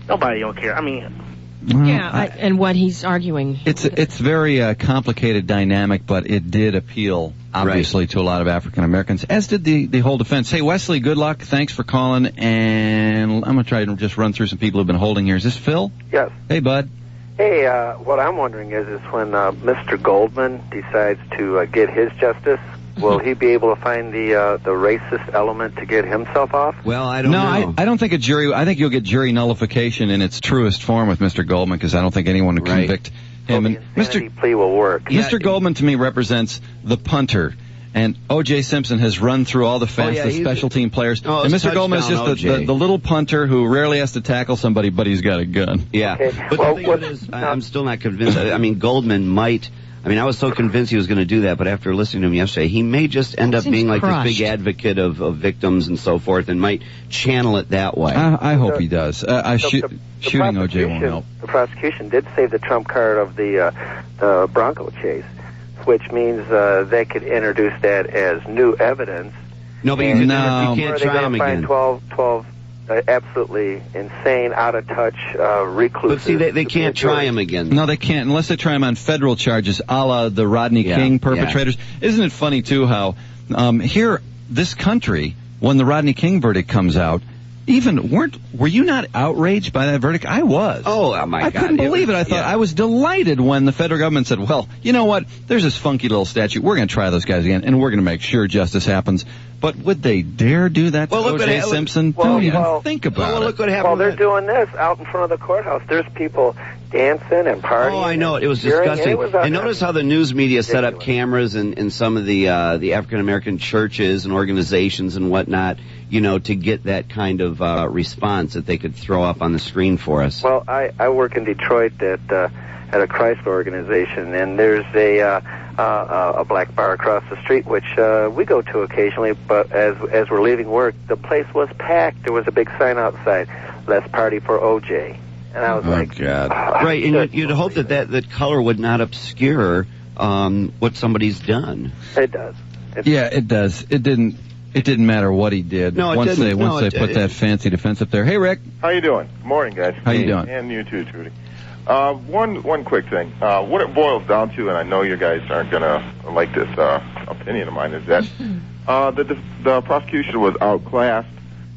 Nobody don't care. And what he's arguing. It's very complicated dynamic, but it did appeal, obviously, to a lot of African Americans, as did the whole defense. Hey, Wesley, good luck. Thanks for calling, and I'm going to try to just run through some people who've been holding here. Is this Phil? Yes. Hey, bud. Hey, what I'm wondering is when Mr. Goldman decides to get his justice, will he be able to find the racist element to get himself off? Well, I don't know. I don't think a jury. I think you'll get jury nullification in its truest form with Mr. Goldman because I don't think anyone would convict him. And Mr. plea will work. Mr. Goldman to me represents the punter. And O.J. Simpson has run through all the special team players. And Mr. Goldman is just the little punter who rarely has to tackle somebody, but he's got a gun. Yeah. Okay. But the thing of it is, I'm still not convinced. Goldman might... I was so convinced he was going to do that, but after listening to him yesterday, he may just end up being like this big advocate of victims and so forth and might channel it that way. I hope he does. Shooting O.J. won't help. The prosecution did save the trump card of the Bronco chase, which means they could introduce that as new evidence No, but you can't try them again. 12 absolutely insane, out of touch, recluses. But see, they can't try them again. No, they can't, unless they try them on federal charges, a la the Rodney King perpetrators. Yeah. Isn't it funny, too, how here, this country, when the Rodney King verdict comes out, were you not outraged by that verdict? I was. Oh, my God. I couldn't believe it. I thought I was delighted when the federal government said, well, you know what? There's this funky little statute. We're going to try those guys again, and we're going to make sure justice happens. But would they dare do that to O.J. Simpson? Don't even think about it. Look what happened. Well, they're doing this out in front of the courthouse. There's people dancing and partying. Oh, I know. It was disgusting. And notice how the news media set up cameras in some of the African-American churches and organizations and whatnot, to get that kind of response that they could throw up on the screen for us. Well, I work in Detroit at a Christ organization, and there's a black bar across the street, which we go to occasionally, but as we're leaving work, the place was packed. There was a big sign outside, "Let's party for O.J." And I was like, God. Right, and you'd hope that color would not obscure what somebody's done. It does. It does. It didn't matter what he did. No, once they put that fancy defense up there. Hey, Rick. How you doing? Good morning, guys. How you doing? And you too, Trudy. One quick thing. What it boils down to, and I know you guys aren't going to like this opinion of mine, is that the prosecution was outclassed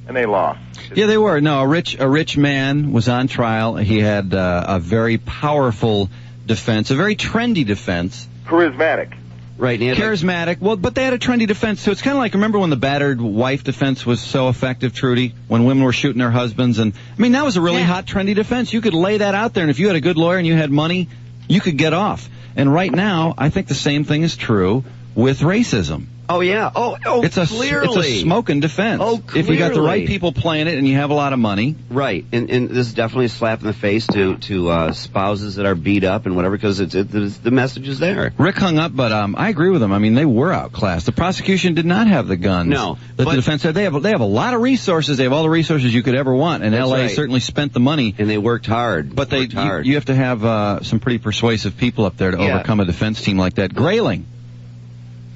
and they lost. Yeah, they were. No, a rich man was on trial. He had a very powerful defense, a very trendy defense. Charismatic. Right. Charismatic. Well, but they had a trendy defense, so it's kind of like, remember when the battered wife defense was so effective, Trudy? When women were shooting their husbands, and I mean, that was a really hot, trendy defense. You could lay that out there, and if you had a good lawyer and you had money, you could get off. And right now, I think the same thing is true with racism. Oh, yeah. Oh, clearly. It's a smoking defense. Oh, clearly. If you got the right people playing it and you have a lot of money. Right. And this is definitely a slap in the face to spouses that are beat up and whatever, because the message is there. Rick hung up, but I agree with him. I mean, they were outclassed. The prosecution did not have the guns. No. That the defense had. They have a lot of resources. They have all the resources you could ever want. And L.A. certainly spent the money. And they worked hard. But you have to have some pretty persuasive people up there to overcome a defense team like that.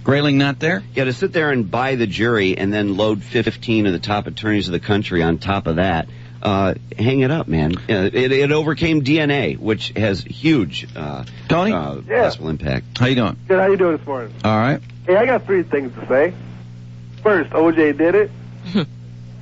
Grayling not there? Yeah, to sit there and buy the jury and then load 15 of the top attorneys of the country on top of that, hang it up, man. It overcame DNA, which has huge possible impact. How you doing? Good. How you doing this morning? All right. Hey, I got 3 things to say. First, O.J. did it.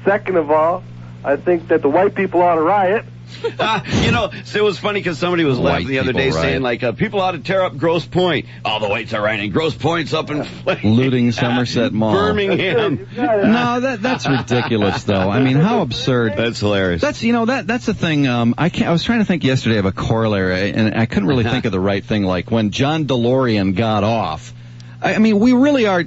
Second of all, I think that the white people ought to riot. So it was funny because somebody was laughing the other day saying, people ought to tear up Grosse Pointe. All the whites are rioting. Grosse Pointe's up in flames. Looting Somerset Mall. Birmingham. No, that's ridiculous, though. I mean, how absurd. That's hilarious. That's the thing. I was trying to think yesterday of a corollary, and I couldn't really think of the right thing, like when John DeLorean got off. I mean, we really are...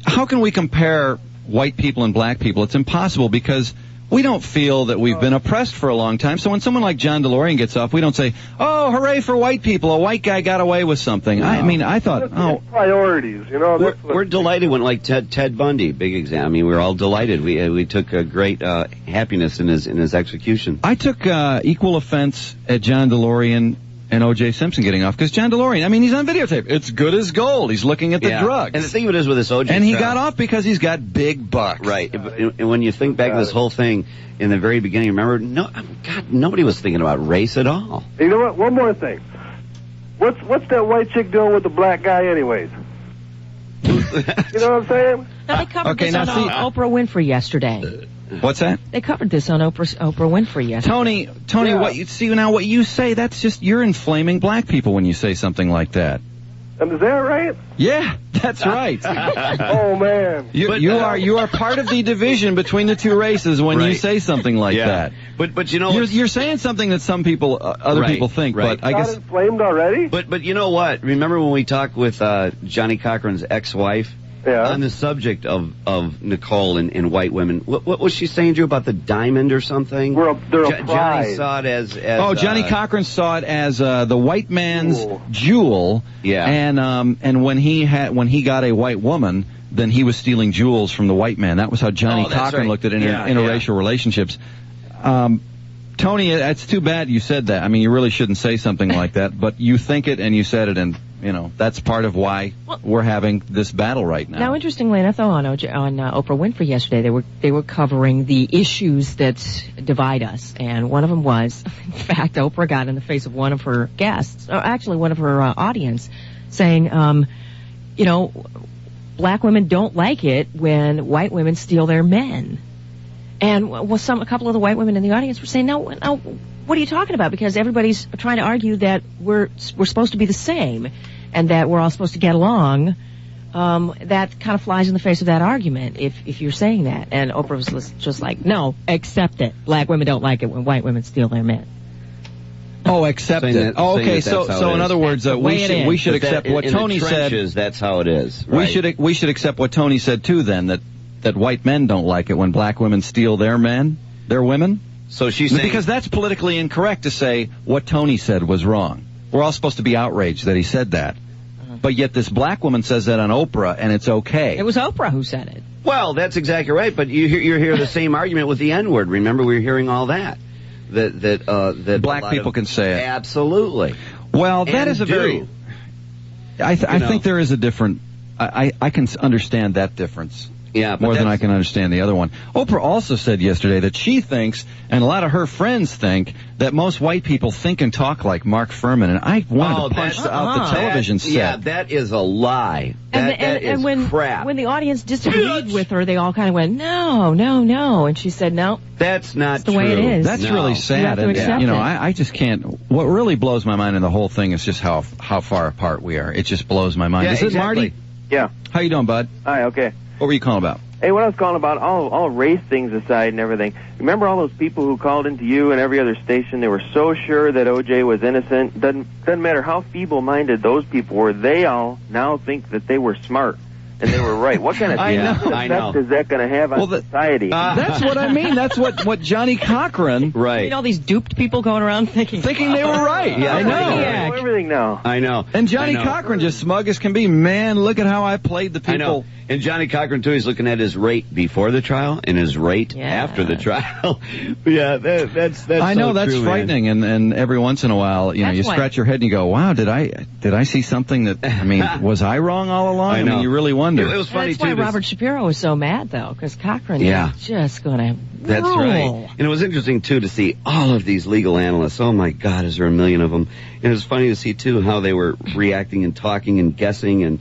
How can we compare white people and black people? It's impossible, because... we don't feel that we've been oppressed for a long time. So when someone like John DeLorean gets off, we don't say, oh, hooray for white people. A white guy got away with something. No. I mean, I thought, priorities, We're delighted when, like, Ted Bundy, big example. I mean, we're all delighted. We took a great happiness in his execution. I took equal offense at John DeLorean and O.J. Simpson getting off, because John DeLorean, I mean, he's on videotape. It's good as gold. He's looking at the drugs. And the thing of it is with this O.J. And he got off because he's got big bucks. Right. And when you think back to this whole thing in the very beginning, remember, nobody was thinking about race at all. You know what? One more thing. What's that white chick doing with the black guy anyways? You know what I'm saying? Now, they covered this on Oprah Winfrey yesterday. What's that? They covered this on Oprah Winfrey yesterday. Tony, what you say, that's just, you're inflaming black people when you say something like that. Is that right? Yeah, that's right. Oh, man. You are part of the division between the two races when you say something like that. But you're saying something that some people, other people think. But I guess inflamed already. But you know what? Remember when we talked with Johnnie Cochrane's ex-wife? Yeah. On the subject of Nicole and white women, what was she saying to you about the diamond or something? They're a prize. Johnny saw it as Johnnie Cochrane saw it as the white man's jewel. Yeah. And when he got a white woman, then he was stealing jewels from the white man. That was how Johnnie Cochrane looked at interracial relationships. Tony, it's too bad you said that. I mean, you really shouldn't say something like that, but you think it and you said it, and that's part of why we're having this battle right now. Now, interestingly enough, though, on Oprah Winfrey yesterday, they were covering the issues that divide us, and one of them was, in fact, Oprah got in the face of one of her guests, or actually one of her audience, saying, black women don't like it when white women steal their men. And a couple of the white women in the audience were saying, no, what are you talking about? Because everybody's trying to argue that we're supposed to be the same and that we're all supposed to get along. That kind of flies in the face of that argument if you're saying that. And Oprah was just like, no, accept it. Black women don't like it when white women steal their men. Oh, accept it. Okay, so in other words, we should accept what Tony said. That's how it is. Right? We should accept what Tony said too. Then that white men don't like it when black women steal their women. So she's saying, because that's politically incorrect to say what Tony said was wrong. We're all supposed to be outraged that he said that. But yet this black woman says that on Oprah, and it's okay. It was Oprah who said it. Well, that's exactly right. But you hear the same argument with the N-word. Remember, we were hearing all that. That black people can say it. Absolutely. Well, that is a very... I think there is a different... I can understand that difference. Yeah, more than I can understand the other one. Oprah also said yesterday that she thinks, and a lot of her friends think, that most white people think and talk like Mark Furman, and I wanted to punch out the television set. Yeah, that is a lie. That is crap. When the audience disagreed with her, they all kind of went, no, and she said, no. That's not the way it is. That's really sad. You have to accept it. I just can't. What really blows my mind in the whole thing is just how far apart we are. It just blows my mind. Yeah, is it Marty? Yeah. How you doing, bud? Hi, okay. What were you calling about? Hey, what I was calling about, all race things aside and everything, remember all those people who called into you and every other station? They were so sure that O.J. was innocent. Doesn't matter how feeble-minded those people were, they all now think that they were smart and they were right. What kind of effect is that going to have on society? That's what I mean. That's what Johnnie Cochrane... Right. You know, all these duped people going around thinking they were right. Yeah, I know everything now. I know. And Johnnie Cochrane just smug as can be. Man, look at how I played the people. I know. And Johnnie Cochrane, too, he's looking at his rate before the trial and his rate after the trial. Yeah, that's I know, so that's true, frightening. And every once in a while, you scratch your head and you go, wow, did I see something that, was I wrong all along? I mean, you really wonder. It was funny, that's why Robert Shapiro was so mad, though, because Cochrane is just going to That's right. And it was interesting, too, to see all of these legal analysts. Oh, my God, is there a million of them? And it was funny to see, too, how they were reacting and talking and guessing and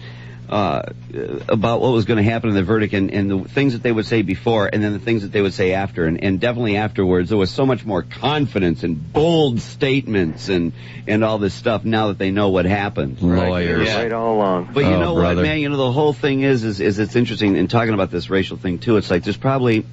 about what was going to happen in the verdict and the things that they would say before and then the things that they would say after. And definitely afterwards, there was so much more confidence and bold statements and all this stuff now that they know what happened. Lawyers. Right all along. But you know what, man? The whole thing is it's interesting in talking about this racial thing, too. It's like there's probably,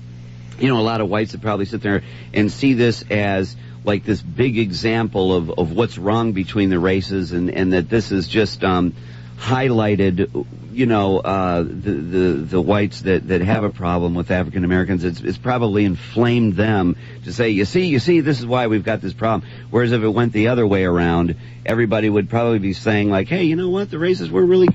a lot of whites that probably sit there and see this as like this big example of what's wrong between the races and that this is just highlighted, the whites that have a problem with African Americans. It's probably inflamed them to say, you see, this is why we've got this problem. Whereas if it went the other way around, everybody would probably be saying like, hey, you know what? The races we're really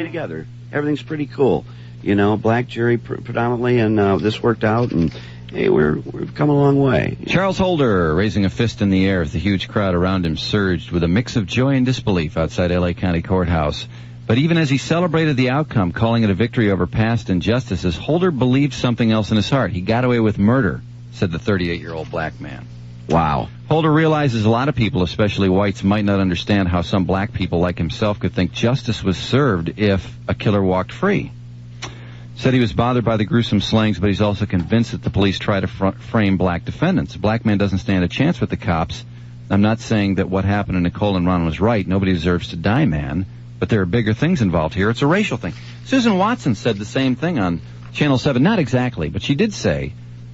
together. Everything's pretty cool. Black jury predominantly, and this worked out, and hey, we've come a long way. Charles Holder raising a fist in the air as the huge crowd around him surged with a mix of joy and disbelief outside L.A. County Courthouse. But even as he celebrated the outcome, calling it a victory over past injustices, Holder believed something else in his heart. He got away with murder, said the 38-year-old black man. Wow. Holder realizes a lot of people, especially whites, might not understand how some black people like himself could think justice was served if a killer walked free. Said he was bothered by the gruesome slayings, but he's also convinced that the police try to frame black defendants. A black man doesn't stand a chance with the cops. I'm not saying that what happened to Nicole and Ron was right. Nobody deserves to die, man. But there are bigger things involved here. It's a racial thing. Susan Watson said the same thing on Channel 7. Not exactly, but she did say,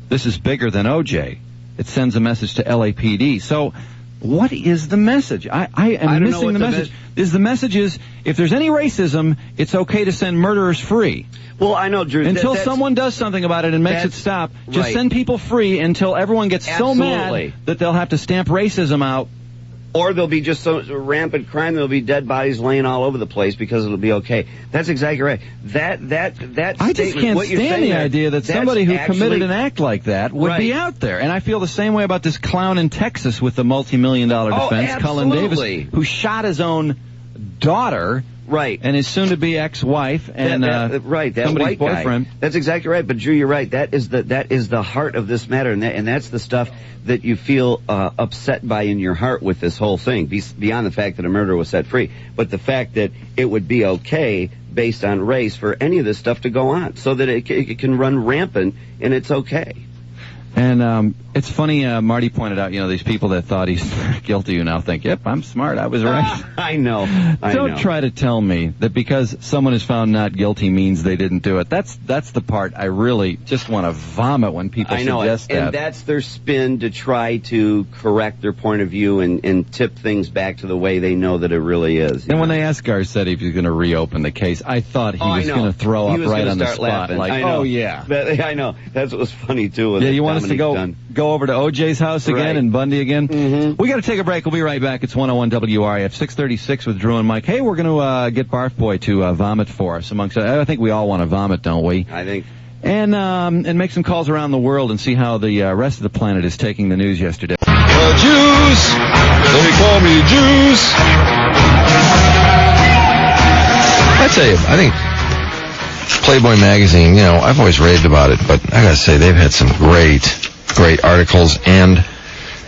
this is bigger than O.J. It sends a message to LAPD. So what is the message? I am missing the message. The message is, if there's any racism, it's okay to send murderers free. Well, I know, Drew. Until someone does something about it and makes it stop, just send people free until everyone gets so mad that they'll have to stamp racism out. Or there'll be just so rampant crime, there'll be dead bodies laying all over the place because it'll be okay. That's exactly right. That I just can't stand the idea that somebody who committed an act like that would be out there. And I feel the same way about this clown in Texas with the multi-million-dollar defense, Cullen Davis, who shot his own daughter. Right. And his soon-to-be ex-wife and that somebody's white boyfriend. guy. That's exactly right. But Drew, you're right. That is the heart of this matter, and that's the stuff that you feel upset by in your heart with this whole thing. Beyond the fact that a murderer was set free, but the fact that it would be okay based on race for any of this stuff to go on, so that it can run rampant and it's okay. And it's funny, Marty pointed out, these people that thought he's guilty who now think, yep, I'm smart, I was right. I know. Don't try to tell me that because someone is found not guilty means they didn't do it. That's the part I really just want to vomit when people suggest that. And that's their spin to try to correct their point of view and tip things back to the way they know that it really is. And when they asked Garcetti if he was going to reopen the case, I thought he was going to throw up right on the spot. Laughing. Like, oh, yeah. I know. That's what was funny, too. Yeah, you want us to go over to O.J.'s house again and Bundy again? Mm-hmm. We got to take a break. We'll be right back. It's 101 WRAF, 636 with Drew and Mike. Hey, we're going to get Barf Boy to vomit for us. I think we all want to vomit, don't we? I think. And make some calls around the world and see how the rest of the planet is taking the news yesterday. Juice! They call me Juice! I tell you, I think Playboy magazine, I've always raved about it, but I gotta say, they've had some great articles and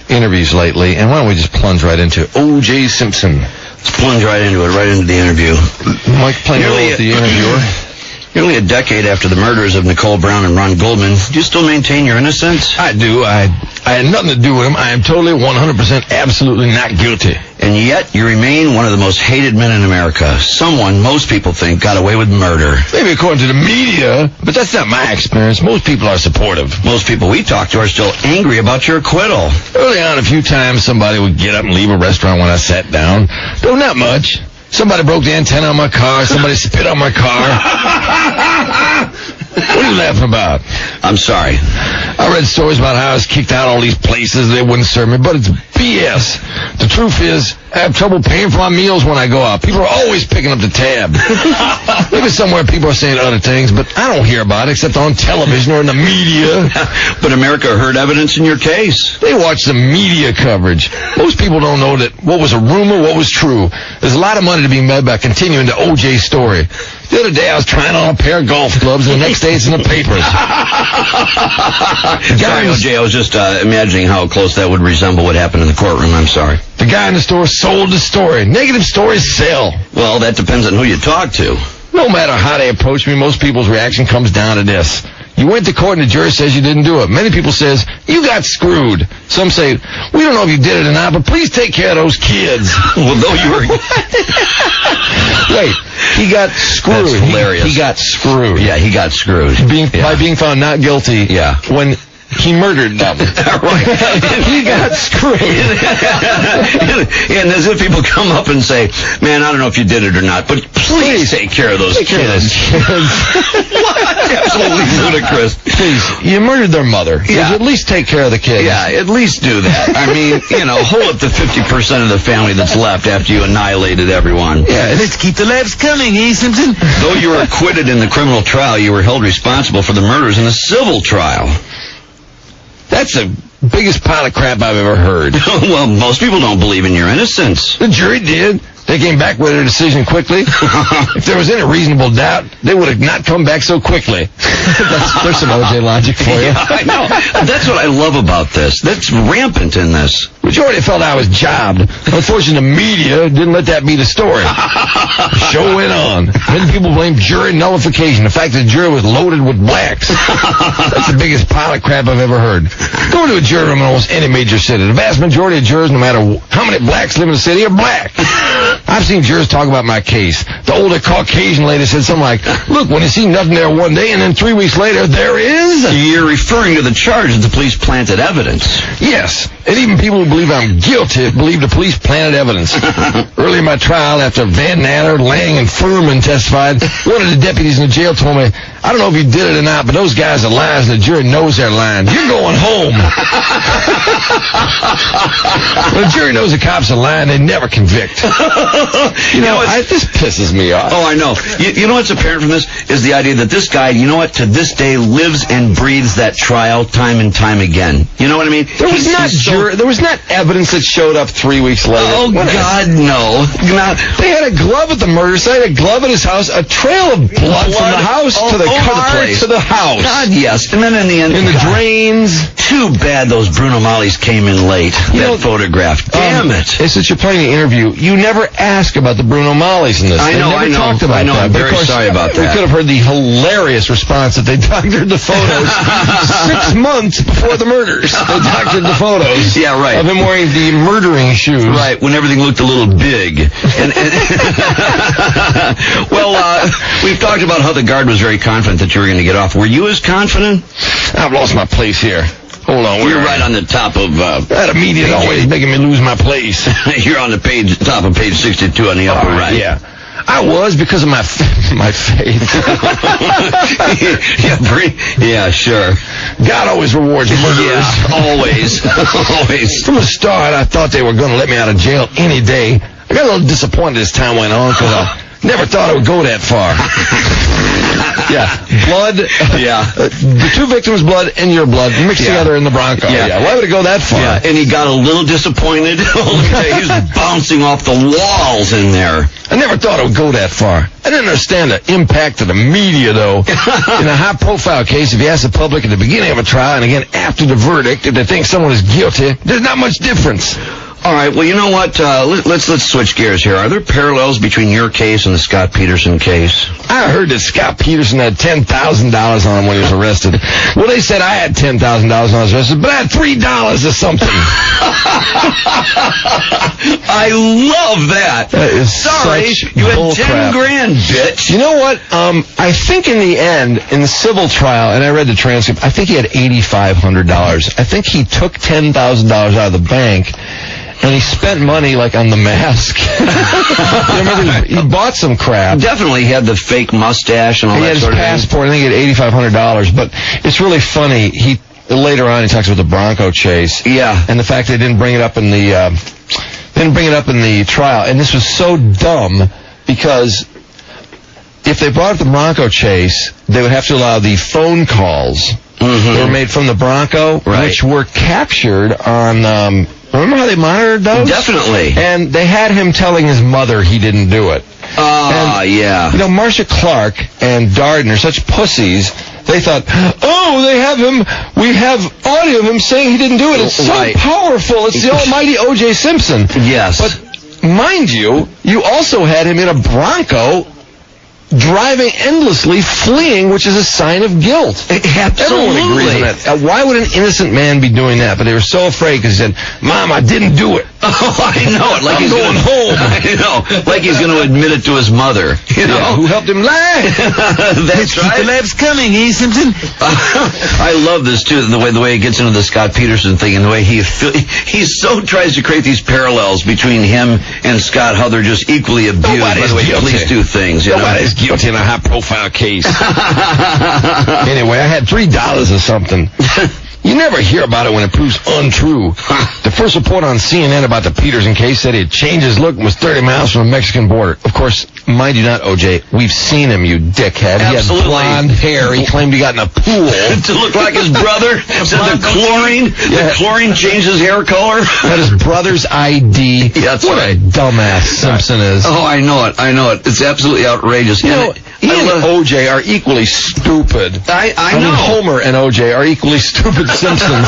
interviews lately. And why don't we just plunge right into O.J. Simpson? Let's plunge right into the interview. Mike playing a role with the interviewer. Nearly a decade after the murders of Nicole Brown and Ron Goldman, do you still maintain your innocence? I do. I had nothing to do with him. I am totally 100% absolutely not guilty. And yet, you remain one of the most hated men in America. Someone most people think got away with murder. Maybe according to the media, but that's not my experience. Most people are supportive. Most people we talk to are still angry about your acquittal. Early on, a few times, somebody would get up and leave a restaurant when I sat down. Though not much. Somebody broke the antenna on my car. Somebody spit on my car. What are you laughing about? I'm sorry. I read stories about how I was kicked out of all these places. They wouldn't serve me, but it's BS. The truth is, I have trouble paying for my meals when I go out. People are always picking up the tab. Maybe somewhere people are saying other things, but I don't hear about it except on television or in the media. But America heard evidence in your case. They watch the media coverage. Most people don't know that what was a rumor, what was true. There's a lot of money to be made by continuing the O.J. story. The other day I was trying on a pair of golf gloves, and the next day it's in the papers. Sorry, O.J., I was just imagining how close that would resemble what happened in the courtroom. I'm sorry. The guy in the store sold the story. Negative stories sell. Well, that depends on who you talk to. No matter how they approach me, most people's reaction comes down to this. You went to court and the jury says you didn't do it. Many people says, you got screwed. Some say, we don't know if you did it or not, but please take care of those kids. Well, though you were... Wait, he got screwed. That's hilarious. He got screwed. Yeah, he got screwed. By being found not guilty. Yeah. When he murdered them. Right. He got screwed. And as if people come up and say, man, I don't know if you did it or not, but please take care of those kids. What? Absolutely ludicrous. Please, you murdered their mother. Yeah. At least take care of the kids. Yeah, at least do that. I mean, hold up the 50% of the family that's left after you annihilated everyone. Yeah, let's keep the laughs coming, eh, Simpson? Though you were acquitted in the criminal trial, you were held responsible for the murders in the civil trial. That's the biggest pile of crap I've ever heard. Well, most people don't believe in your innocence. The jury did. They came back with their decision quickly. If there was any reasonable doubt, they would have not come back so quickly. There's some O.J. logic for you. Yeah, I know. That's what I love about this. That's rampant in this. Majority felt I was jobbed. Unfortunately, the media didn't let that be the story. The show went on. Many people blame jury nullification. The fact that the jury was loaded with blacks. That's the biggest pile of crap I've ever heard. Go to a jury room in almost any major city. The vast majority of jurors, no matter how many blacks live in the city, are black. I've seen jurors talk about my case. The older Caucasian lady said something like, look, when you see nothing there one day and then 3 weeks later, there is. You're referring to the charge that the police planted evidence. Yes. And even people who believe I'm guilty believe the police planted evidence. Early in my trial, after Van Natter, Lang, and Furman testified, one of the deputies in the jail told me, I don't know if you did it or not, but those guys are lying, the jury knows they're lying. You're going home. When the jury knows the cops are lying, they never convict. This pisses me off. Oh, I know. You know what's apparent from this is the idea that this guy, you know what, to this day lives and breathes that trial time and time again. You know what I mean? There was not evidence that showed up 3 weeks later. Oh, God, no. They had a glove at the murder site, a glove at his house, a trail of blood from the house to the car to the house. God, yes. And then in the end... In the drains. Too bad those Bruno Mollies came in late. That photograph. Damn it. Since you're playing the interview, you never ask about the Bruno Mollies in this. I know. Talked about I know. that. I'm very sorry about that. We could have heard the hilarious response that they doctored the photos 6 months before the murders. They doctored the photos. Yeah, right. Of him wearing the murdering shoes. Right, when everything looked a little big. Well, we've talked about how the guard was very confident that you were going to get off. Were you as confident? I've lost my place here. Hold on. You're right on the top of... that immediate always making me lose my place. You're on the top of page 62 on the upper right. Yeah. I was because of my faith. Yeah, sure. God always rewards murderers. Yeah, always. Always. From the start, I thought they were going to let me out of jail any day. I got a little disappointed as time went on because I never thought it would go that far. Yeah. Blood. Yeah. The two victims' blood and your blood mixed together in the Bronco. Yeah. Why would it go that far? Yeah. And he got a little disappointed. He was bouncing off the walls in there. I never thought it would go that far. I didn't understand the impact of the media, though. In a high-profile case, if you ask the public at the beginning of a trial and again after the verdict if they think someone is guilty, there's not much difference. All right, well, you know what? Let's switch gears here. Are there parallels between your case and the Scott Peterson case? I heard that Scott Peterson had $10,000 on him when he was arrested. Well, they said I had $10,000 when I was arrested, but I had $3 or something. I love that. That is Sorry, such you had bullcrap. $10,000, bitch. You know what? I think in the end, in the civil trial, and I read the transcript, I think he had $8,500. I think he took $10,000 out of the bank. And he spent money, like, on the mask. Remember, he bought some crap. Definitely, he had the fake mustache and all that sort of thing. He had his passport. I think he had $8,500. But it's really funny. Later on, he talks about the Bronco chase. Yeah. And the fact they didn't bring it up in the trial. And this was so dumb because if they brought up the Bronco chase, they would have to allow the phone calls that were made from the Bronco, which were captured on... Remember how they monitored those? Definitely. And they had him telling his mother he didn't do it. Yeah. You know, Marcia Clark and Darden are such pussies. They thought, they have him. We have audio of him saying he didn't do it. It's so powerful. It's the almighty O.J. Simpson. Yes. But mind you, you also had him in a Bronco driving endlessly, fleeing, which is a sign of guilt. Everyone agrees on that. Why would an innocent man be doing that? But they were so afraid because he said, Mom, I didn't do it. Oh, I know it. Like I'm going home. I know. Like he's going to admit it to his mother. You know? Yeah, who helped him lie? That's right. The lab's coming, Simpson? I love this, too, the way he gets into the Scott Peterson thing and the way he so tries to create these parallels between him and Scott, how they're just equally abused by the way police do things. Nobody's guilty in a high-profile case. Anyway, I had $3 or something. You never hear about it when it proves untrue. The first report on CNN about the Peterson case said he'd changed his look and was 30 miles from the Mexican border. Of course, mind you not, O.J., we've seen him, you dickhead. Absolutely. He had blonde hair. He claimed he got in a pool. To look like his brother? Said the chlorine changed his hair color? Had his brother's ID. Yeah, that's what right. a dumbass Simpson is. Oh, I know it. It's absolutely outrageous. You know, he and O.J. are equally stupid. I know. mean, Homer and O.J. are equally stupid Simpsons.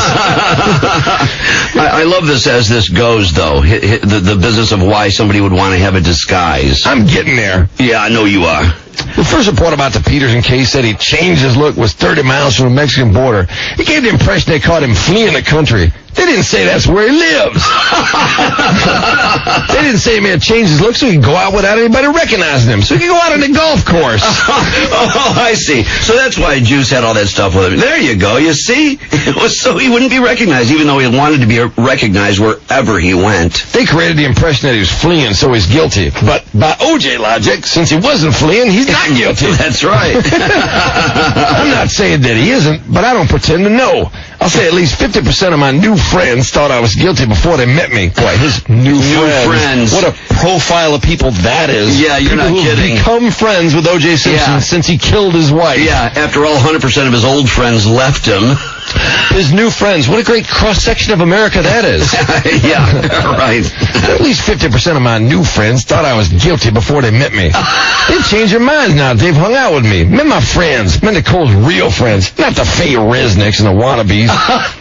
I love this as this goes, though. The business of why somebody would want to have a disguise. I'm getting there. Yeah, I know you are. The first report about the Peterson case said he changed his look, was 30 miles from the Mexican border. It gave the impression they caught him fleeing the country. They didn't say that's where he lives. They didn't say he may have changed his look so he could go out without anybody recognizing him. So he could go out on the golf course. Oh, I see. So that's why Juice had all that stuff with him. There you go. You see? It was so he wouldn't be recognized, even though he wanted to be recognized wherever he went. They created the impression that he was fleeing, so he's guilty. But by O.J. logic, since he wasn't fleeing, he's he's not guilty. That's right. I'm not saying that he isn't, but I don't pretend to know. I'll say at least 50% of my new friends thought I was guilty before they met me. Boy, his new friends. What a profile of people that is. Yeah, you're people not kidding. Become friends with O.J. Simpson since he killed his wife. Yeah, after all, 100% of his old friends left him. His new friends. What a great cross-section of America that is. Yeah, right. At least 50% of my new friends thought I was guilty before they met me. They've changed their minds now. They've hung out with me. Met my friends. Met Nicole's real friends. Not the Faye Resnicks and the wannabes.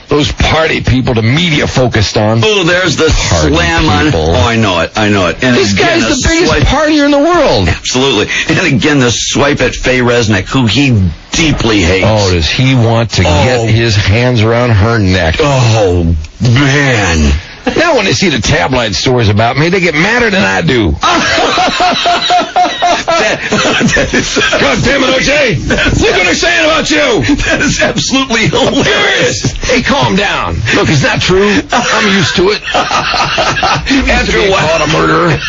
Those party people the media focused on. Oh, there's the slam on. Oh, I know it. And this again, guy's the biggest partier in the world. Absolutely. And again, the swipe at Faye Resnick, who he deeply hates. Oh, does he want to get his hands around her neck? Oh, man. Now when they see the tabloid stories about me, they get madder than I do. God damn it, O.J. Look what they're saying about you. That is absolutely hilarious. Hey, calm down. Look, it's not true. I'm used to it. After a while, caught a murderer.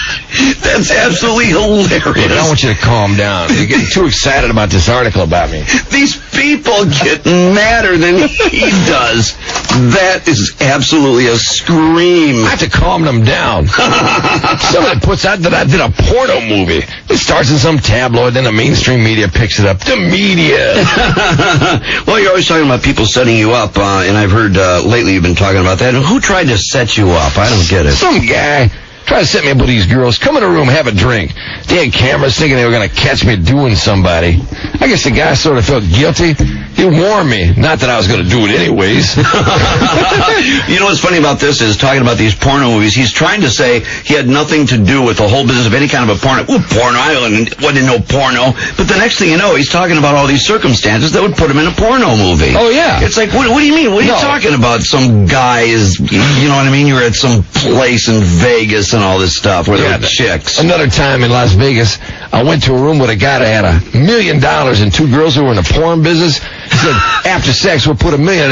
That's absolutely hilarious. Look, I want you to calm down. You're getting too excited about this article about me. These people get madder than he does. That is absolutely a scream. I have to calm them down. Somebody puts out that I did a porno movie. It starts in some tabloid, then the mainstream media picks it up. The media. Well, you're always talking about people setting you up, and I've heard lately you've been talking about that. Who tried to set you up? I don't get it. Some guy tried to set me up with these girls. Come in a room, have a drink. They had cameras thinking they were going to catch me doing somebody. I guess the guy sort of felt guilty. He warned me. Not that I was going to do it anyways. You know what's funny about this is talking about these porno movies. He's trying to say he had nothing to do with the whole business of any kind of a porno. Ooh, porno. I wasn't no porno. But the next thing you know, he's talking about all these circumstances that would put him in a porno movie. Oh, yeah. It's like, what do you mean? What are you talking about? Some guy is, you know what I mean? You're at some place in Vegas and all this stuff where there were chicks. Another time in Las Vegas, I went to a room with a guy that had $1 million and two girls who were in the porn business. He said, after sex, we'll put $1.5 million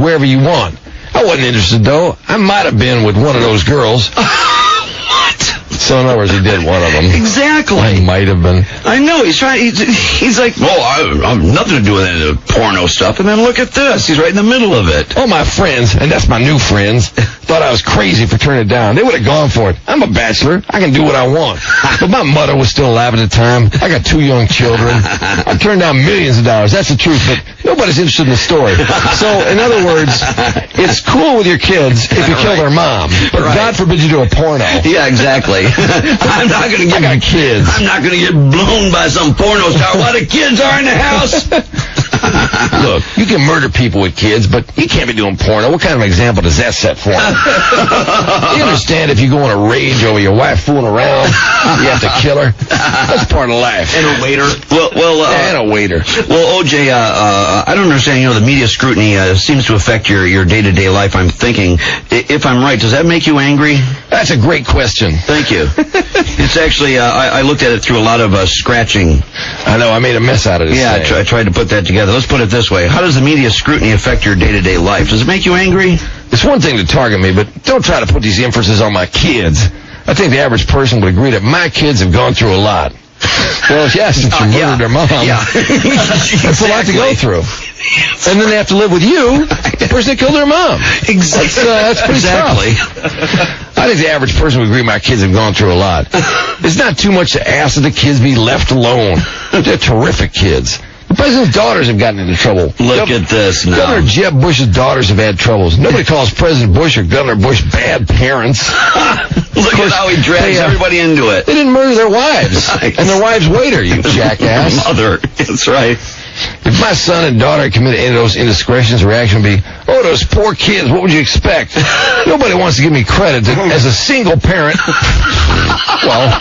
wherever you want. I wasn't interested, though. I might have been with one of those girls. What? So, in other words, he did one of them. Exactly. I might have been. I know. He's trying. He's like, I have nothing to do with any of the porno stuff. And then look at this. He's right in the middle of it. Oh, my friends, and that's my new friends, thought I was crazy for turning it down. They would have gone for it. I'm a bachelor. I can do what I want. But my mother was still alive at the time. I got 2 young children. I turned down millions of dollars. That's the truth. But nobody's interested in the story. So, in other words, it's cool with your kids if you kill their mom. But God forbid you do a porno. Yeah, exactly. I'm not going to get... I got kids. I'm not going to get blown by some porno star while the kids are in the house. Look, you can murder people with kids, but you can't be doing porno. What kind of example does that set for them? You understand if you go in a rage over your wife fooling around, you have to kill her? That's part of life. And a waiter. And a waiter. Well, O.J., I don't understand, the media scrutiny seems to affect your day-to-day life, I'm thinking. If I'm right, does that make you angry? That's a great question. Thank you. It's actually, I looked at it through a lot of scratching. I know, I made a mess out of it. Yeah, I tried to put that together. Let's put it this way. How does the media scrutiny affect your day-to-day life? Does it make you angry? It's one thing to target me, but don't try to put these inferences on my kids. I think the average person would agree that my kids have gone through a lot. Well, yes, since you murdered their mom. Yeah. That's a lot to go through. And then they have to live with you, the person that killed their mom. Exactly. That's pretty tough. I think the average person would agree my kids have gone through a lot. It's not too much to ask that the kids be left alone. They're terrific kids. The president's daughters have gotten into trouble. Look at this now. Governor Jeb Bush's daughters have had troubles. Nobody calls President Bush or Governor Bush bad parents. Look at how he drags everybody into it. They didn't murder their wives. Right. And their wives waiter, you jackass. Mother. That's right. If my son and daughter committed any of those indiscretions, the reaction would be, oh, those poor kids, what would you expect? Nobody wants to give me credit as a single parent. Well,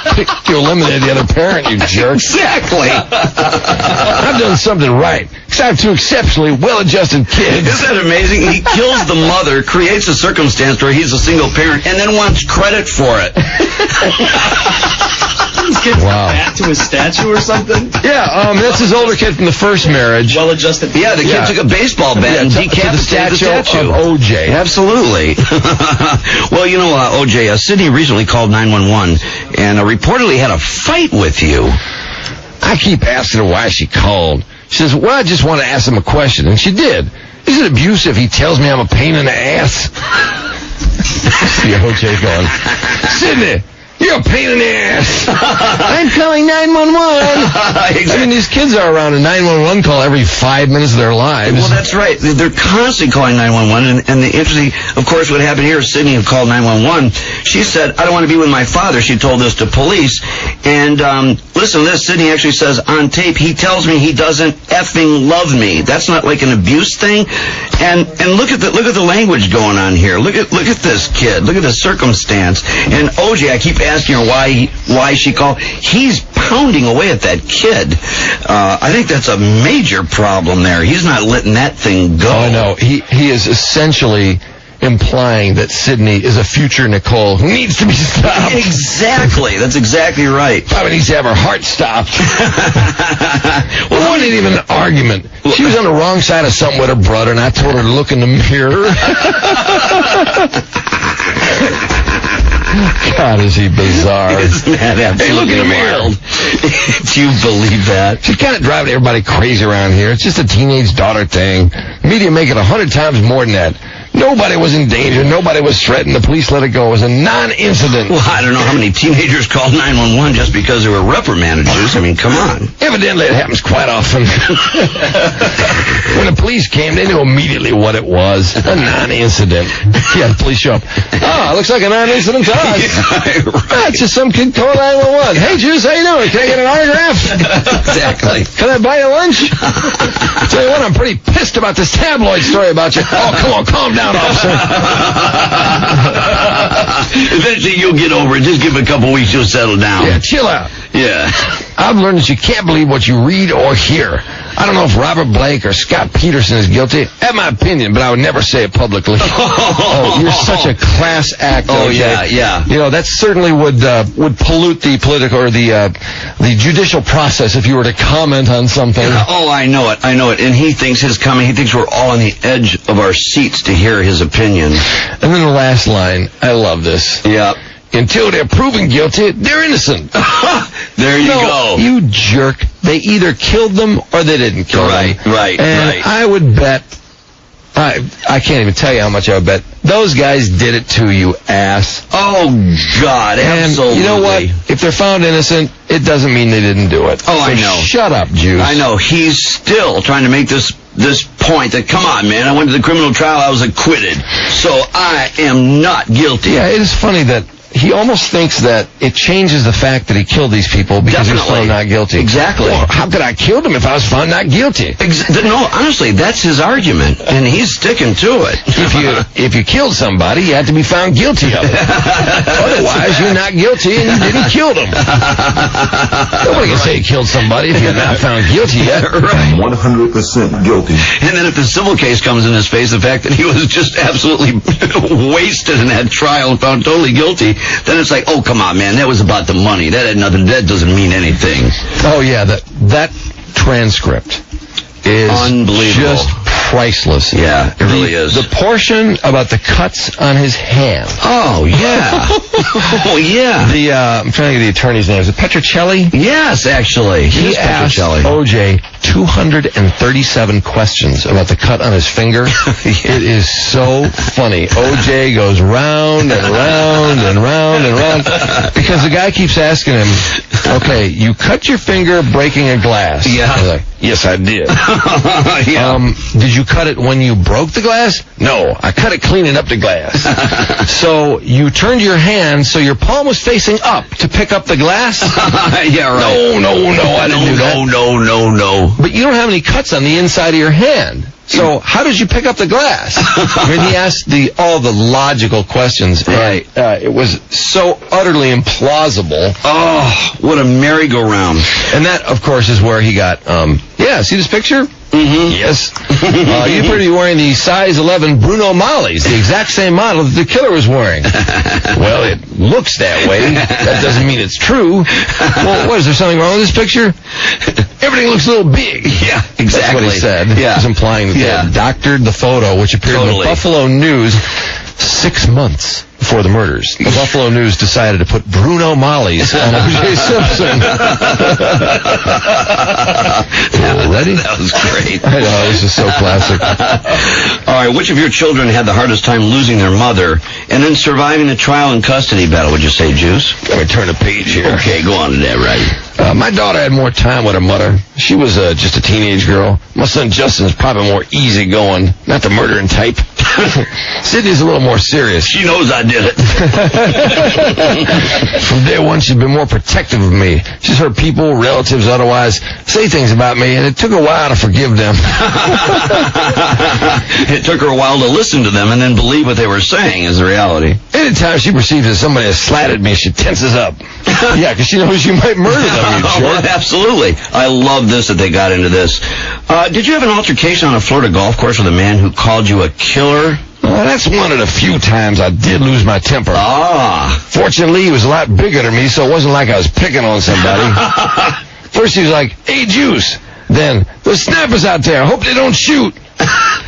you eliminated the other parent, you jerk. Exactly. I've done something right, because I have 2 exceptionally well-adjusted kids. Isn't that amazing? He kills the mother, creates a circumstance where he's a single parent, and then wants credit for it. Fat to his statue or something? Yeah, that's his older kid from the first marriage. Well-adjusted. Yeah, the kid took a baseball bat and decapitated the statue of O.J. Absolutely. Well, O.J., Sydney recently called 911 and reportedly had a fight with you. I keep asking her why she called. She says, well, I just want to ask him a question. And she did. Is it abuse if he tells me I'm a pain in the ass? See O.J. going, Sidney, you're a pain in the ass. I'm calling 911. Exactly. I mean, these kids are around a 911 call every 5 minutes of their lives. Well, that's right. They're constantly calling 911. And the interesting, of course, what happened here is Sydney, who called 911, she said, I don't want to be with my father. She told this to police. And listen to this. Sydney actually says on tape, he tells me he doesn't effing love me. That's not like an abuse thing. And look at the language going on here. Look at this kid. Look at the circumstance. And O.J., I keep asking her why she called. He's pounding away at that kid. I think that's a major problem there. He's not letting that thing go. Oh, no. He is essentially implying that Sydney is a future Nicole who needs to be stopped. Exactly. That's exactly right. Probably needs to have her heart stopped. Well, it wasn't even an argument. She was on the wrong side of something with her brother, and I told her to look in the mirror. God, is he bizarre. Isn't that absolutely look in the mirror. Do you believe that? She's kind of driving everybody crazy around here. It's just a teenage daughter thing. Media make it 100 times more than that. Nobody was in danger. Nobody was threatened. The police let it go. It was a non-incident. Well, I don't know how many teenagers called 911 just because they were reprimanded, Juice. I mean, come on. Evidently, it happens quite often. When the police came, they knew immediately what it was. A non-incident. Yeah, the police show up. Oh, it looks like a non-incident to us. Yeah, right. It's just some kid called 911. Hey, Juice, how you doing? Can I get an autograph? Exactly. Can I buy you lunch? Tell you what, I'm pretty pissed about this tabloid story about you. Oh, come on, calm down, officer. Eventually you'll get over it. Just give it a couple weeks, you'll settle down. Yeah, chill out. Yeah. I've learned that you can't believe what you read or hear. I don't know if Robert Blake or Scott Peterson is guilty. I have my opinion, but I would never say it publicly. Oh, you're such a class act. Oh, O.J. yeah. You know, that certainly would pollute the political or the judicial process if you were to comment on something. Oh, I know it. And he thinks he thinks we're all on the edge of our seats to hear his opinion. And then the last line, I love this. Yeah. Until they're proven guilty, they're innocent. There you go. You jerk. They either killed them or they didn't kill them. Right. I would bet, I can't even tell you how much I would bet, those guys did it to you, ass. Oh, God, absolutely. And you know what? If they're found innocent, it doesn't mean they didn't do it. Oh, so I know. Shut up, Juice. I know. He's still trying to make this point that, come on, man, I went to the criminal trial, I was acquitted, so I am not guilty. Yeah, it is funny that he almost thinks that it changes the fact that he killed these people because he was found not guilty. Exactly. Well, how could I kill them if I was found not guilty? No, honestly, that's his argument, and he's sticking to it. If you killed somebody, you have to be found guilty of it. Otherwise, you're not guilty and you didn't kill them. Nobody can say you killed somebody if you're not found guilty yet. Right. 100% guilty. And then if the civil case comes in his face, the fact that he was just absolutely wasted in that trial and found totally guilty, then it's like, oh, come on, man, that was about the money. That had nothing. That doesn't mean anything. Oh, yeah, that transcript is unbelievable. Just priceless. Yeah, it really is. The portion about the cuts on his hand. Oh, yeah. Oh, yeah. I'm trying to get the attorney's name. Is it Petrocelli? Yes, actually. He asked O.J. 237 questions about the cut on his finger. It is so funny. O.J. goes round and round and round and round because the guy keeps asking him, okay, you cut your finger breaking a glass. Yeah. He's like, yes, I did. Yeah. Did you cut it when you broke the glass? No, I cut it cleaning up the glass. So you turned your hand so your palm was facing up to pick up the glass? Yeah, right. No, I didn't do that. No. But you don't have any cuts on the inside of your hand. So how did you pick up the glass? I mean, he asked all the logical questions. Right. And, it was so utterly implausible. Oh, what a merry-go-round. And that, of course, is where he got, see this picture? Mm-hmm. Yes. You're pretty wearing the size 11 Bruno Mollies, the exact same model that the killer was wearing. Well, it looks that way. That doesn't mean it's true. Well, what, is there something wrong with this picture? Everything looks a little big. Yeah, exactly. That's what he said. Yeah. He's implying that they doctored the photo, which appeared in the Buffalo News 6 months before the murders, the Buffalo News decided to put Bruno Mollies on O.J. Simpson. Ready? That was great. I know, this is so classic. All right, which of your children had the hardest time losing their mother and then surviving a trial and custody battle, would you say, Juice? Let me turn a page here. Okay, go on to that, right? My daughter had more time with her mother. She was just a teenage girl. My son Justin's probably more easygoing, not the murdering type. Sydney's a little more serious. She knows I did it. From day one, she's been more protective of me. She's heard people, relatives, otherwise, say things about me, and it took a while to forgive them. It took her a while to listen to them and then believe what they were saying is the reality. Anytime she perceives that somebody has slatted me, she tenses up. Yeah, because she knows you might murder them, you jerk. Absolutely. I love this that they got into this. Did you have an altercation on a Florida golf course with a man who called you a killer? Well, that's one of the few times I did lose my temper. Fortunately, he was a lot bigger than me, so it wasn't like I was picking on somebody. First, he was like, "Hey, Juice." Then, "There's snappers out there. I hope they don't shoot."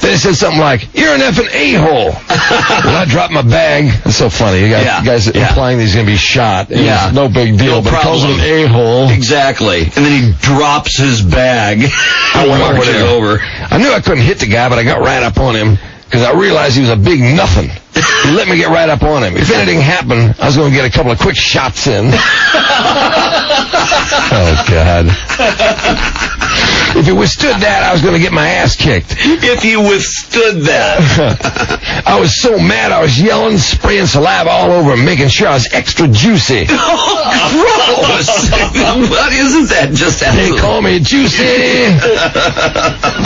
Then he said something like, "You're an effing a-hole." Well, I dropped my bag. That's so funny. You guys implying that he's going to be shot. It's no big deal, but he calls him an a-hole. Exactly. And then he drops his bag. I went over. I knew I couldn't hit the guy, but I got right up on him because I realized he was a big nothing. He let me get right up on him. If anything happened, I was going to get a couple of quick shots in. Oh, God. If he withstood that, I was going to get my ass kicked. If he withstood that. I was so mad, I was yelling, spraying saliva all over him, making sure I was extra juicy. Oh, gross. What isn't that just absolutely? They call me Juicy.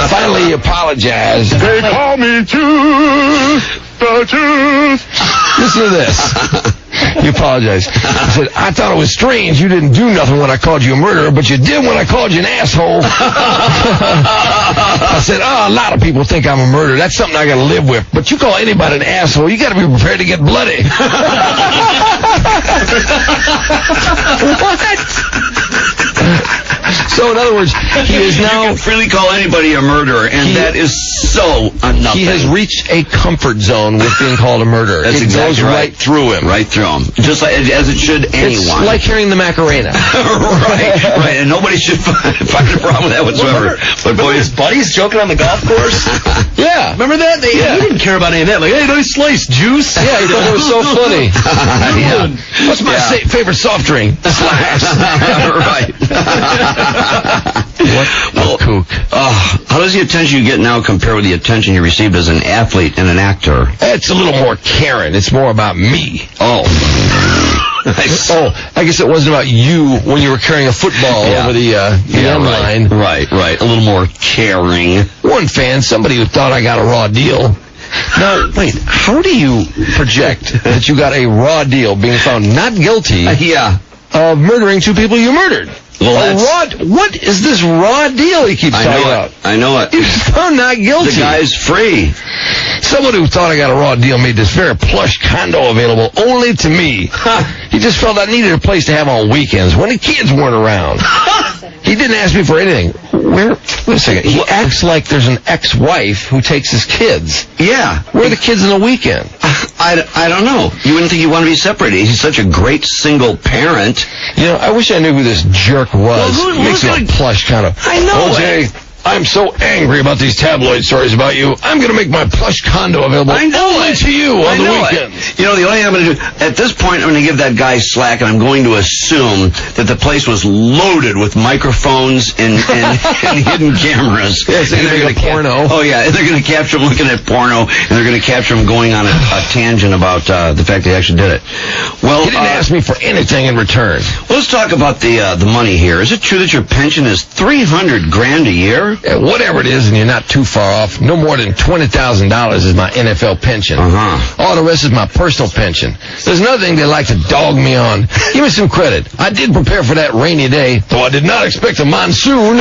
Finally, he apologized. They call me Juice, the Juice. Listen to this. He apologized. He said, "I thought it was strange you didn't do nothing when I called you a murderer, but you did when I called you an asshole." I said, "Oh, a lot of people think I'm a murderer. That's something I got to live with. But you call anybody an asshole, you got to be prepared to get bloody." What? So, in other words, he is now... You can freely call anybody a murderer, and that is so nothing. He has reached a comfort zone with being called a murderer. That's it exactly goes right through him. Right through him. Just like, as it should anyone. It's like hearing the Macarena. Right, and nobody should find a problem with that whatsoever. But boy, his buddies joking on the golf course? Yeah. Remember that? He didn't care about any of that. Like, "Hey, nice slice, Juice." Yeah, he thought it was so funny. What's my favorite soft drink? Slash. Right. What a kook. How does the attention you get now compare with the attention you received as an athlete and an actor? It's a little more caring. It's more about me. Oh, I guess it wasn't about you when you were carrying a football over the end line. Right. A little more caring. One fan, somebody who thought I got a raw deal. Now, wait, how do you project that you got a raw deal being found not guilty of murdering two people you murdered? Well, what is this raw deal he keeps talking about? I know it. He's found not guilty. The guy's free. Someone who thought I got a raw deal made this very plush condo available only to me. He just felt I needed a place to have on weekends when the kids weren't around. He didn't ask me for anything. Wait a second. He acts like there's an ex-wife who takes his kids. Yeah. Where are the kids on the weekend? I don't know. You wouldn't think he'd want to be separated. He's such a great single parent. You know, I wish I knew who this jerk was. Well, makes it a plush kind of. I know. O.J., I'm so angry about these tabloid stories about you. I'm going to make my plush condo available only to you on the weekends. You know, the only thing I'm going to do, at this point, I'm going to give that guy slack, and I'm going to assume that the place was loaded with microphones and hidden cameras. Yes, and they're going to porno. Oh, yeah, and they're going to capture him looking at porno, and they're going to capture him going on a tangent about the fact that he actually did it. Well, he didn't ask me for anything in return. Let's talk about the money here. Is it true that your pension is $300,000 a year? Whatever it is, and you're not too far off. No more than $20,000 is my NFL pension. All the rest is my personal pension. There's another thing they like to dog me on. Give me some credit. I did prepare for that rainy day, though I did not expect a monsoon.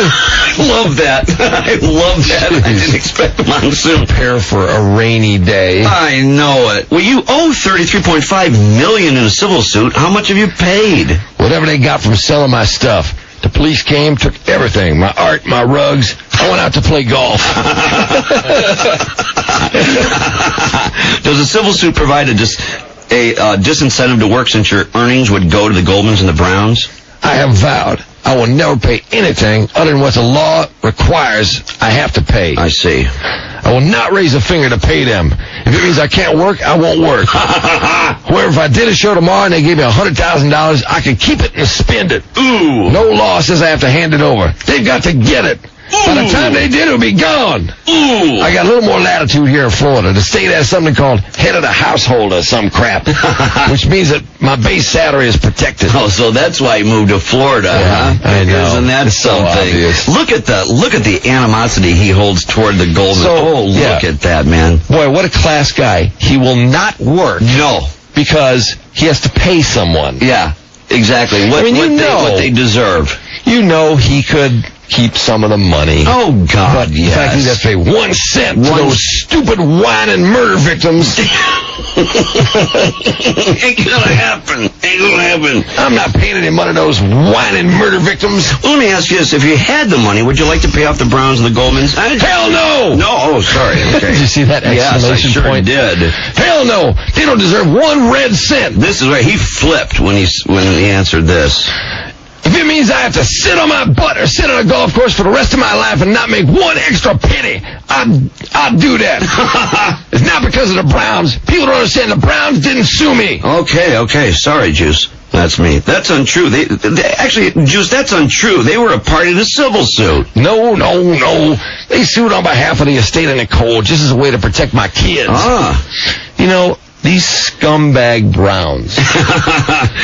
Love that. I love that. I didn't expect a monsoon. Prepare for a rainy day. I know it. Well, you owe $33.5 million in a civil suit. How much have you paid? Whatever they got from selling my stuff. The police came, took everything, my art, my rugs. I went out to play golf. Does a civil suit provide a disincentive to work since your earnings would go to the Goldmans and the Browns? I have vowed I will never pay anything other than what the law requires I have to pay. I see. I will not raise a finger to pay them. If it means I can't work, I won't work. However, if I did a show tomorrow and they gave me $100,000, I could keep it and spend it. Ooh. No law says I have to hand it over. They've got to get it. By the time they did, it would be gone. Ooh. I got a little more latitude here in Florida. The state has something called head of the household or some crap, which means that my base salary is protected. Oh, so that's why he moved to Florida, huh? I know. Isn't that It's so something? obvious. Look at the animosity he holds toward the Goldmans. Look at that, man. Boy, what a class guy. He will not work. No. Because he has to pay someone. Yeah, exactly. What they deserve. You know he could keep some of the money. Oh, God, but in fact, he'd have to pay 1 cent to those stupid whining murder victims. Ain't gonna happen. I'm not paying any money to those whining murder victims. Well, let me ask you this. If you had the money, would you like to pay off the Browns and the Goldmans? Hell no! No? Oh, sorry. Okay. Did you see that exclamation yes, I point? Sure did. Hell no! They don't deserve 1 red cent. This is right. He flipped when he answered this. If it means I have to sit on my butt or sit on a golf course for the rest of my life and not make 1 extra penny, I'll do that. It's not because of the Browns. People don't understand the Browns didn't sue me. Okay. Sorry, Juice. That's me. That's untrue. They actually, Juice, that's untrue. They were a party to the civil suit. No. They sued on behalf of the estate of Nicole just as a way to protect my kids. You know, these scumbag Browns.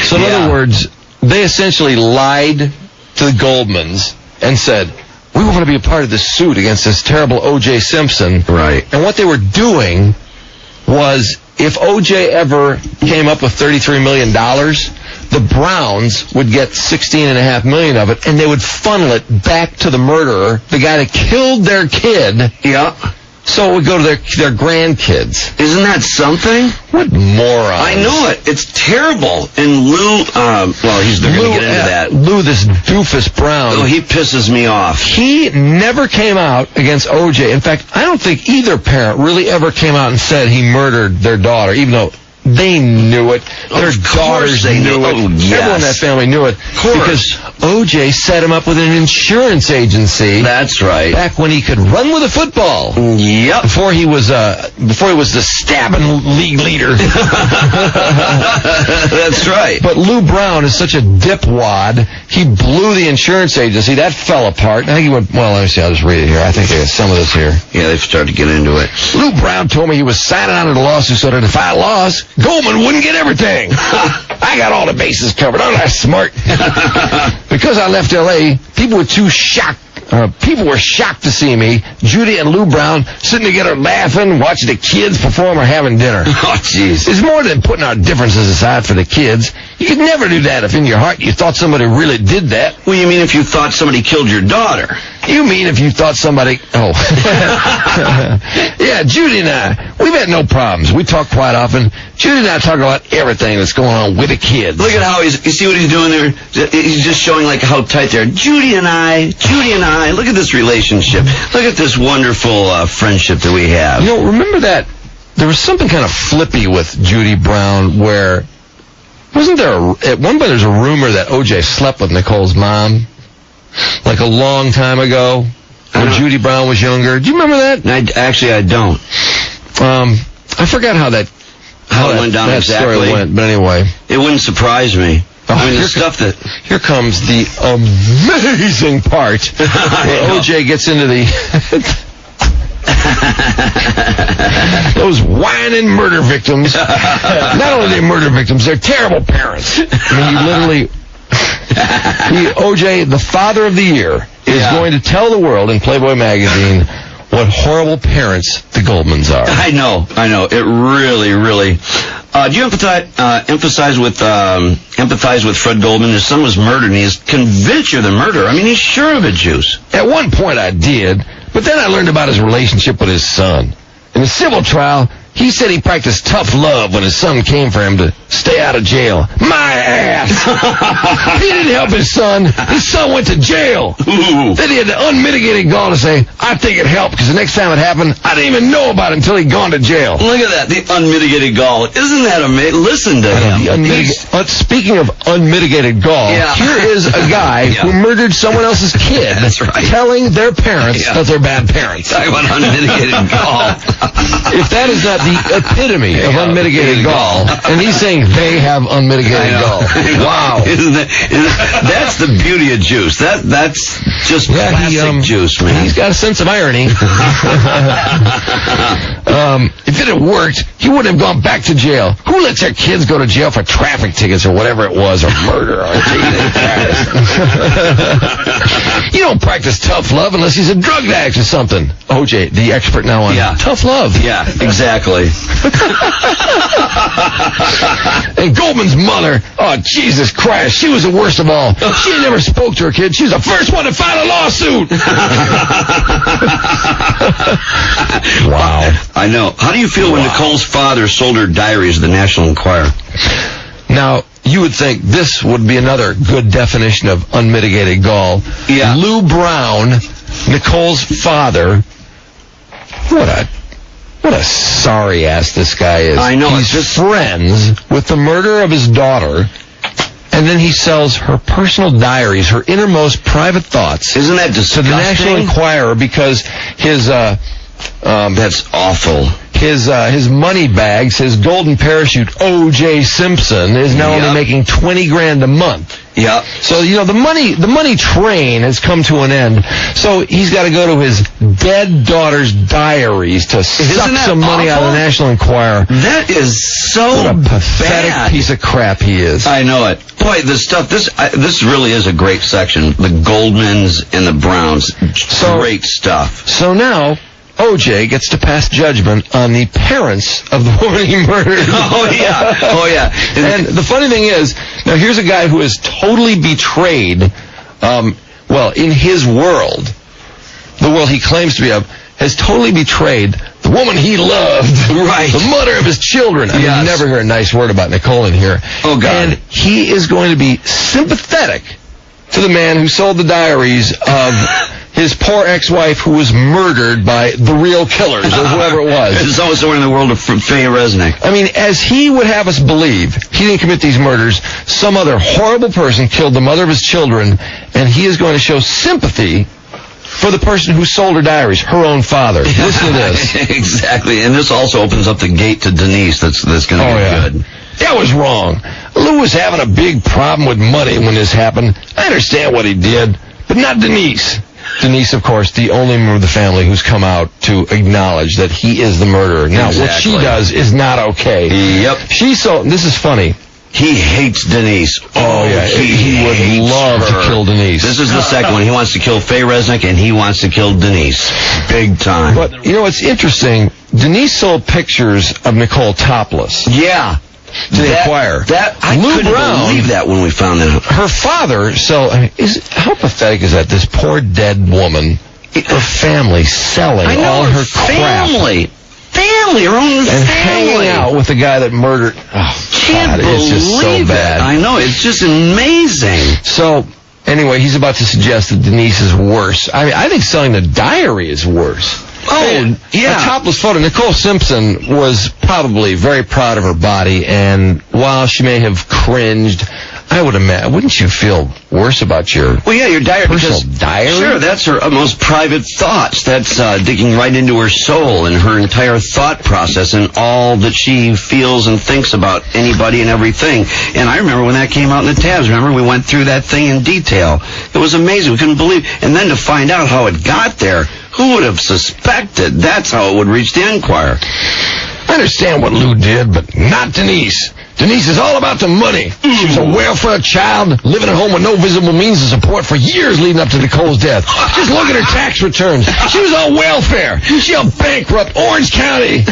So in other words, they essentially lied to the Goldmans and said, we want to be a part of this suit against this terrible O.J. Simpson. Right. And what they were doing was, if O.J. ever came up with $33 million, the Browns would get $16.5 million of it, and they would funnel it back to the murderer, the guy that killed their kid. Yeah. So it would go to their grandkids. Isn't that something? What morons. I know it. It's terrible. And Lou, they're going to get into that. Lou, this doofus Brown. Oh, he pisses me off. He never came out against O.J. In fact, I don't think either parent really ever came out and said he murdered their daughter, even though they knew it. Their daughters knew it. Oh, yes. Everyone in that family knew it. Because O.J. set him up with an insurance agency. That's right. Back when he could run with a football. Yep. Before he was the stabbing league leader. That's right. But Lou Brown is such a dipwad. He blew the insurance agency. That fell apart. I think he went, well, let me see. I'll just read it here. I think there's some of this here. Yeah, they've started to get into it. Lou Brown told me he was signing on to the lawsuit so that if I lost, Goldman wouldn't get everything. I got all the bases covered. I'm not smart. Because I left L.A., people were shocked to see me, Judy and Lou Brown, sitting together laughing, watching the kids perform or having dinner. Oh, jeez. It's more than putting our differences aside for the kids. You could never do that if in your heart you thought somebody really did that. Well, you mean if you thought somebody killed your daughter? You mean if you thought somebody... Oh. Yeah, Judy and I, we've had no problems. We talk quite often. Judy and I talk about everything that's going on with the kids. Look at how you see what he's doing there? He's just showing like how tight they are. Judy and I, look at this relationship. Look at this wonderful friendship that we have. You know, remember that there was something kind of flippy with Judy Brown where... Wasn't there at one point there's a rumor that O.J. slept with Nicole's mom? Like a long time ago, when Judy Brown was younger. Do you remember that? I don't. I forgot how it went down exactly. Story went, but anyway, it wouldn't surprise me. Here comes the amazing part where O.J. gets into the those whining murder victims. Not only are they murder victims, they're terrible parents. I mean, you literally. O.J., the father of the year, is going to tell the world in Playboy magazine what horrible parents the Goldmans are. I know. It really, really. Do you empathize with Fred Goldman? His son was murdered, and he's convinced you're the murderer. I mean, he's sure of it, Juice. At one point I did, but then I learned about his relationship with his son. In the civil trial, He said he practiced tough love when his son came for him to stay out of jail. My ass! He didn't help his son. His son went to jail. Ooh. Then he had the unmitigated gall to say, I think it helped because the next time it happened, I didn't even know about it until he'd gone to jail. Look at that, the unmitigated gall. Isn't that amazing? Listen to him. Speaking of unmitigated gall, here is a guy who murdered someone else's kid. That's right. Telling their parents that they're bad parents. Talk about unmitigated gall. If that is not the epitome of unmitigated gall, and he's saying they have unmitigated gall. Wow. That's the beauty of juice. That's just classic juice, man. He's got a sense of irony. If it had worked, he wouldn't have gone back to jail. Who lets their kids go to jail for traffic tickets or whatever it was, or murder? You don't practice tough love unless he's a drug addict or something. O.J., the expert now on tough love. Yeah, exactly. And Goldman's mother, oh, Jesus Christ, she was the worst of all. She never spoke to her kid. She was the first one to file a lawsuit. Wow. I know. How do you feel when Nicole's father sold her diaries to the National Enquirer? Now, you would think this would be another good definition of unmitigated gall. Yeah. Lou Brown, Nicole's father. What a sorry ass this guy is. I know. He's friends with the murderer of his daughter, and then he sells her personal diaries, her innermost private thoughts. Isn't that disgusting? To the National Enquirer because his that's awful. His money bags, his golden parachute, O.J. Simpson, is now only making $20,000 a month. Yeah. So, the money train has come to an end. So he's got to go to his dead daughter's diaries to suck some money out of the National Enquirer. That is so what a pathetic piece of crap he is. I know it. Boy, this really is a great section. The Goldmans and the Browns. Great stuff. So now O.J. gets to pass judgment on the parents of the woman he murdered. Oh, yeah. And the funny thing is, now here's a guy who has totally betrayed, in his world, the world he claims to be of, has totally betrayed the woman he loved. Right. The mother of his children. I mean, you never hear a nice word about Nicole in here. Oh, God. And he is going to be sympathetic to the man who sold the diaries of his poor ex-wife who was murdered by the real killers, or whoever it was. There's always somewhere in the world of Faye Resnick. I mean, as he would have us believe, he didn't commit these murders. Some other horrible person killed the mother of his children, and he is going to show sympathy for the person who sold her diaries, her own father. Listen to this. Exactly, and this also opens up the gate to Denise that's going to be good. That was wrong. Lou was having a big problem with money when this happened. I understand what he did, but not Denise. Denise, of course, the only member of the family who's come out to acknowledge that he is the murderer. Now, what she does is not okay. Yep. This is funny. He hates Denise. Oh, yeah. He would love to kill Denise. This is the second one. He wants to kill Faye Resnick, and he wants to kill Denise. Big time. But, it's interesting. Denise sold pictures of Nicole topless. Yeah. To the Enquirer. I couldn't believe that when we found that. Her father, how pathetic is that? This poor dead woman, her family selling all her crap. Family, her own family. And hanging out with the guy that murdered. Oh, God, it's just so bad. I know, it's just amazing. So, anyway, he's about to suggest that Denise is worse. I think selling the diary is worse. Oh, yeah. A topless photo. Nicole Simpson was probably very proud of her body, and while she may have cringed, I would imagine, wouldn't you feel worse about your your diary, personal diary? Sure, that's her most private thoughts. That's digging right into her soul and her entire thought process and all that she feels and thinks about anybody and everything. And I remember when that came out in the tabs. Remember, we went through that thing in detail. It was amazing. We couldn't believe. And then to find out how it got there, who would have suspected? That's how it would reach the Enquirer. I understand what Lou did, but not Denise. Denise is all about the money. She was a welfare child, living at home with no visible means of support for years leading up to Nicole's death. Just look at her tax returns. She was on welfare. She helped bankrupt Orange County.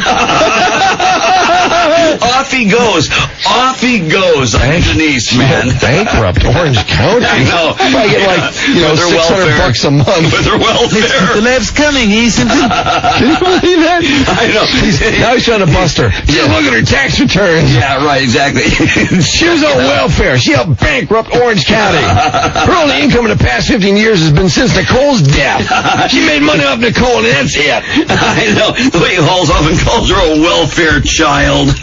Off he goes. Off he goes. Denise, man. Bankrupt Orange County? I know. I get like, $600 a month. With her welfare. The lab's coming, Simpson. Can you believe that? I know. Now he's trying to bust her. Just look at her tax returns. Yeah, right, exactly. She was on welfare. She helped bankrupt Orange County. Her only income in the past 15 years has been since Nicole's death. She made money off Nicole, and that's it. I know. The way he hauls off and calls her a welfare child.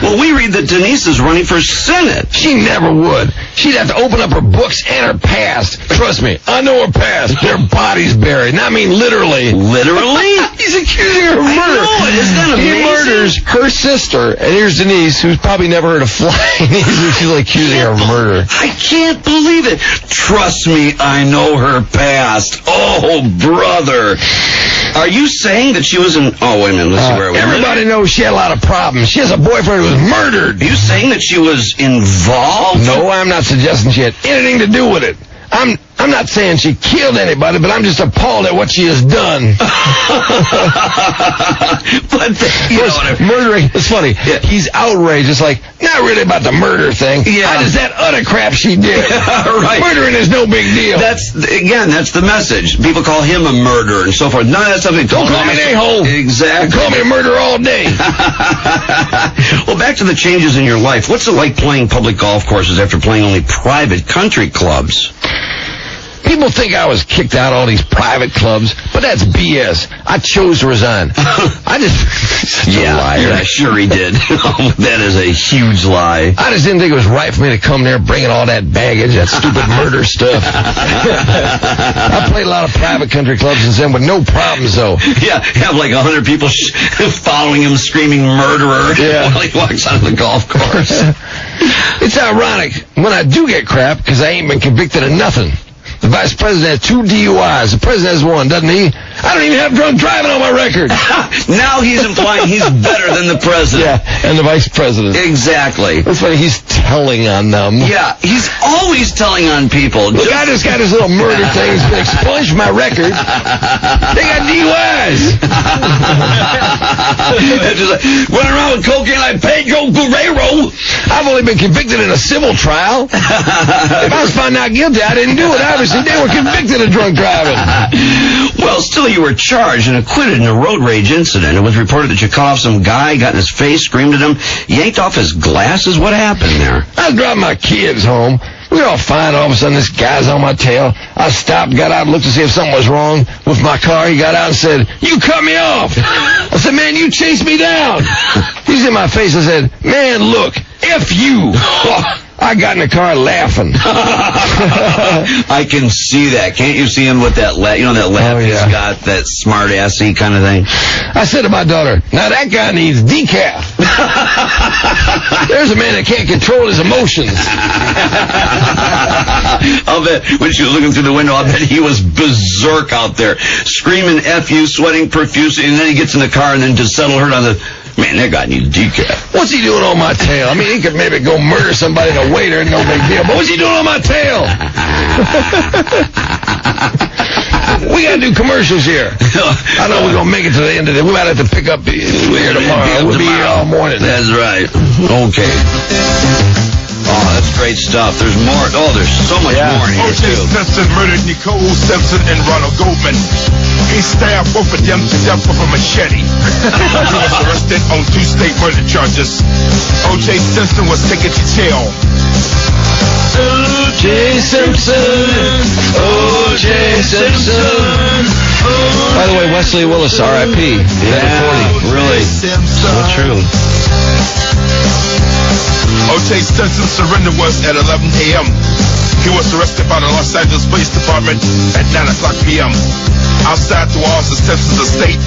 Well, we read that Denise is running for Senate. She never would. She'd have to open up her books and her past. Trust me, I know her past. Their bodies buried. And I mean literally. Literally? He's accusing her of murder. I know. Isn't that amazing? He murders her sister, and here's Denise, who's probably never heard of flying. She's like accusing her of murder. I can't believe it. Trust me, I know her past. Oh, brother. Are you saying that she was in... Oh, wait a minute. Let's see where we are. Everybody knows she had a lot of problems. She has a boyfriend who was murdered. Are you saying that she was involved? No, I'm not suggesting she had anything to do with it. I'm not saying she killed anybody, but I'm just appalled at what she has done. But murdering, it's funny. Yeah. He's outraged. It's like, not really about the murder thing. Yeah. It's that other crap she did. Right. Murdering is no big deal. That's the message. People call him a murderer and so forth. None of that stuff. Don't call me an a-hole. Exactly. Call me a murderer all day. Well, back to the changes in your life. What's it like playing public golf courses after playing only private country clubs? People think I was kicked out of all these private clubs, but that's BS. I chose to resign. I just... Such a liar. Yeah, sure he did. That is a huge lie. I just didn't think it was right for me to come there bringing all that baggage, that stupid murder stuff. I played a lot of private country clubs since then with no problems, though. Yeah, have like 100 people following him screaming murderer while he walks out of the golf course. It's ironic when I do get crap because I ain't been convicted of nothing. The vice president has 2 DUIs. The president has 1, doesn't he? I don't even have drunk driving on my record. Now he's implying he's better than the president. Yeah, and the vice president. Exactly. That's funny. He's telling on them. Yeah, he's always telling on people. Look, I just got this little murder thing. It's been expunged from my record. They got DUIs. Just like, went around with cocaine like Pedro Guerrero. I've only been convicted in a civil trial. If I was found not guilty, I didn't do it. Obviously, they were convicted of drunk driving. Well, still, you were charged and acquitted in a road rage incident. It was reported that you cut off some guy, got in his face, screamed at him, yanked off his glasses. What happened there? I was driving my kids home. We were all fine. All of a sudden, this guy's on my tail. I stopped, got out, looked to see if something was wrong with my car. He got out and said, "You cut me off." I said, "Man, you chased me down." He's in my face and said, "Man, look, F you." I got in the car laughing. I can see that. Can't you see him with that laugh? You know that laugh he's got, that smart-assy kind of thing? I said to my daughter, "Now that guy needs decaf." There's a man that can't control his emotions. I'll bet when she was looking through the window, I bet he was berserk out there, screaming F you, sweating profusely, and then he gets in the car and then to settle her down the... Man, that guy needs decaf. What's he doing on my tail? I mean, he could maybe go murder somebody in a waiter, no big deal. But what's he doing on my tail? We gotta do commercials here. I know we're gonna make it to the end of it. We might have to pick up here tomorrow. We'll be here all morning. That's right. Okay. Oh, that's great stuff. There's more. Oh, there's so much more here, O.J. Simpson murdered Nicole Simpson and Ronald Goldman. He stabbed both of them to death with a machete. He was arrested on 2 state murder charges. O.J. Simpson was taken to jail. O.J. Simpson, O.J. Simpson. By the way, Wesley Willis, R.I.P. Yeah, really. So true. O.J. Simpson's surrender was at 11 a.m. He was arrested by the Los Angeles Police Department at 9 o'clock p.m. Outside the walls of Simpson's estate,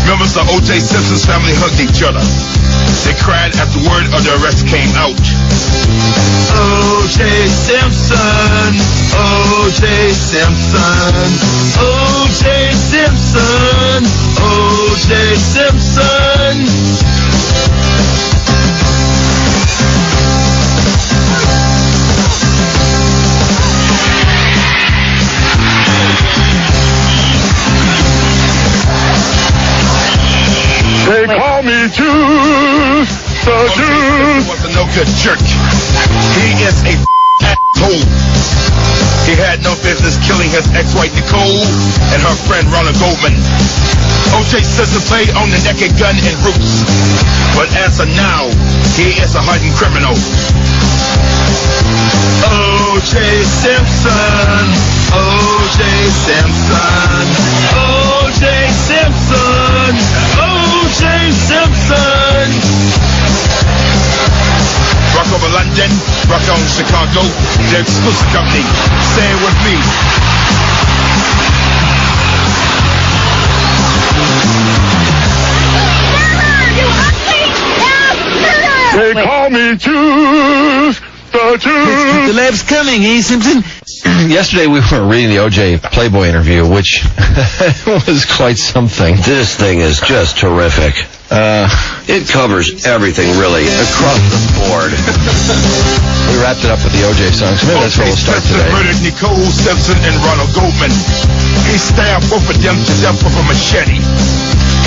members of O.J. Simpson's family hugged each other. They cried after word of the arrest came out. O.J. Simpson, O.J. Simpson, O.J. Simpson, O.J. Simpson. choose the juice. Was a no good jerk. He is a asshole. He had no business killing his ex-wife Nicole and her friend Ronald Goldman. O.J. Simpson played on the naked gun in Roots, but as of now, he is a hardened criminal. O.J. Simpson, O.J. Simpson, O.J. Simpson, O.J. Simpson. Rock over London, rock on Chicago, the exclusive company. Say it with me. They call me Juice, the Juice. The lab's coming, eh, Simpson? Yesterday we were reading the O.J. Playboy interview, which was quite something. This thing is just terrific. It covers everything, really, across the board. We wrapped it up with the O.J. song, so maybe that's where we'll start today. Murdered Nicole Simpson and Ronald Goldman. He stabbed both of them to death with a machete.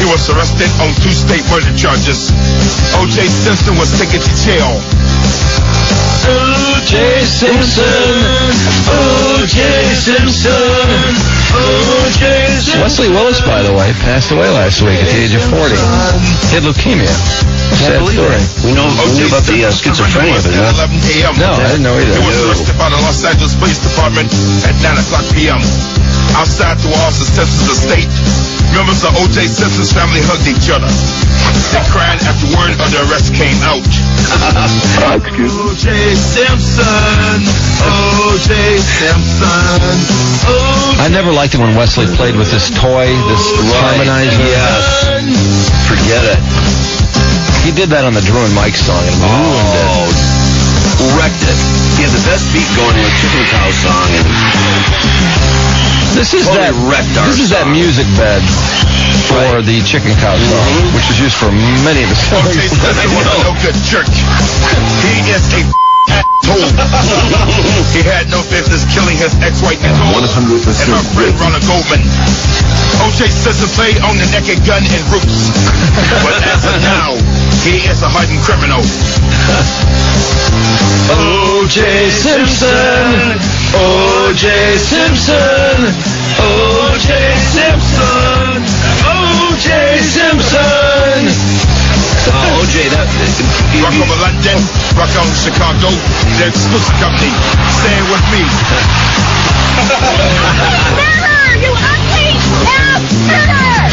He was arrested on 2 state murder charges. O.J. Simpson was taken to jail. O.J. Simpson, O.J. Simpson, O.J. Simpson. Wesley Willis, by the way, passed away last week at the age of 40. He had leukemia. Sad story. We know about the schizophrenia, but not... 11 a.m. No, I didn't know either. He was arrested by the Los Angeles Police Department at 9 o'clock p.m. Outside the walls of Simpson's estate, members of O.J. Simpson's family hugged each other. They cried after word of the arrest came out. O.J. Simpson, O.J. Simpson, O.J. I never liked it when Wesley played with this toy, this harmonizer. Yes. Forget it. He did that on the Drew and Mike song and ruined it. Wrecked it. He had the best beat going in the Chicken Cow song. And this is that music bed for the Chicken Cow song, which is used for many of the songs. O.J. Simpson was a no good jerk. He is a asshole. He had no business killing his ex-wife Nicole and her friend Ronald Goldman. O.J. Simpson played on the naked gun in Roots, but as of now, he is a hardened criminal. O.J. Simpson, O.J. Simpson, O.J. Simpson, O.J. Simpson. O.J., rock over London, rock on Chicago, the exclusive company. Say it with me. Murder, you ugly bastard!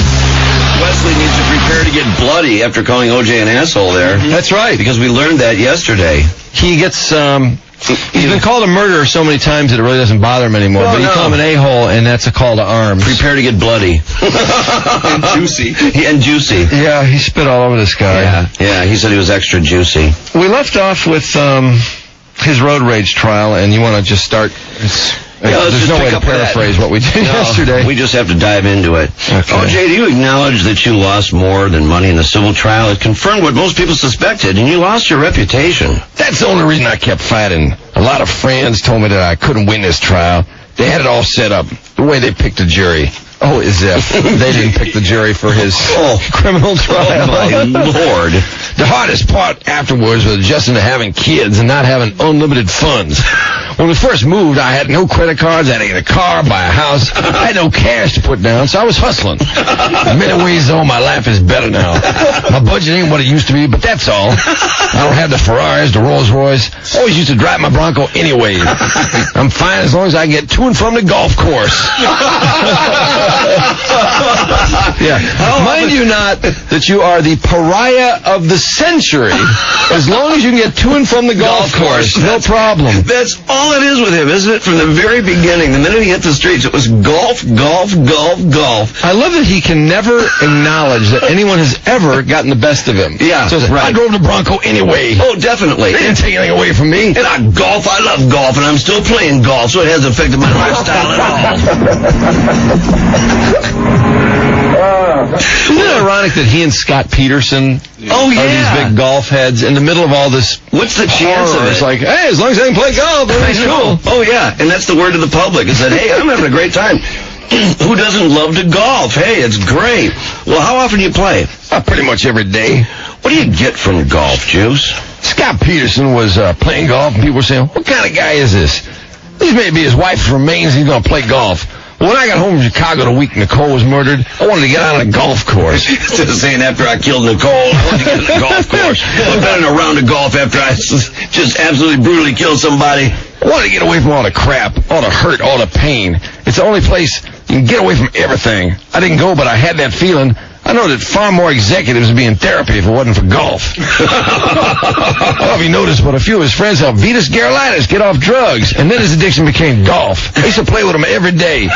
Wesley needs to prepare to get bloody after calling O.J. an asshole there. That's right. Because we learned that yesterday. He gets, he's been called a murderer so many times that it really doesn't bother him anymore. But you call him an a-hole, and that's a call to arms. Prepare to get bloody. And juicy. And juicy. Yeah, he spit all over this guy. Yeah, he said he was extra juicy. We left off with his road rage trial, and you want to just start... there's no way to paraphrase what we did yesterday. We just have to dive into it. Okay. O.J., do you acknowledge that you lost more than money in the civil trial? It confirmed what most people suspected, and you lost your reputation. That's the only reason I kept fighting. A lot of friends told me that I couldn't win this trial. They had it all set up, the way they picked a jury. Oh, as if they didn't pick the jury for his criminal trial. Oh, my Lord. The hardest part afterwards was adjusting to having kids and not having unlimited funds. When we first moved, I had no credit cards. I had to get a car, buy a house. I had no cash to put down, so I was hustling. In many ways, though, my life is better now. My budget ain't what it used to be, but that's all. I don't have the Ferraris, the Rolls Royce. Always used to drive my Bronco anyway. I'm fine as long as I get to and from the golf course. Yeah. Mind you not that you are the pariah of the century as long as you can get to and from the golf course. No problem. That's all it is with him, isn't it? From the very beginning, the minute he hit the streets, it was golf, golf, golf, golf. I love that he can never acknowledge that anyone has ever gotten the best of him. Yeah, so right. I drove the Bronco anyway. Oh, definitely. They didn't take anything away from me. And I golf, I love golf, and I'm still playing golf, so it hasn't affected my lifestyle at all. Isn't it ironic that he and Scott Peterson are these big golf heads in the middle of all this? What's the chance of it? It's like, hey, as long as I can play golf, everything's cool. Oh, yeah, and that's the word to the public, is that, hey, I'm having a great time. Who doesn't love to golf? Hey, it's great. Well, how often do you play? Pretty much every day. What do you get from golf, Juice? Scott Peterson was playing golf, and people were saying, what kind of guy is this? This may be his wife from Maine, he's going to play golf. Well, when I got home from Chicago the week Nicole was murdered, I wanted to get out on a golf course. Just saying, after I killed Nicole, I wanted to get on a golf course. I've been in a round of golf after I just absolutely brutally killed somebody. I wanted to get away from all the crap, all the hurt, all the pain. It's the only place you can get away from everything. I didn't go, but I had that feeling. I know that far more executives would be in therapy if it wasn't for golf. I don't know if you noticed, but a few of his friends helped Vitas Gerolitis get off drugs, and then his addiction became golf. I used to play with him every day.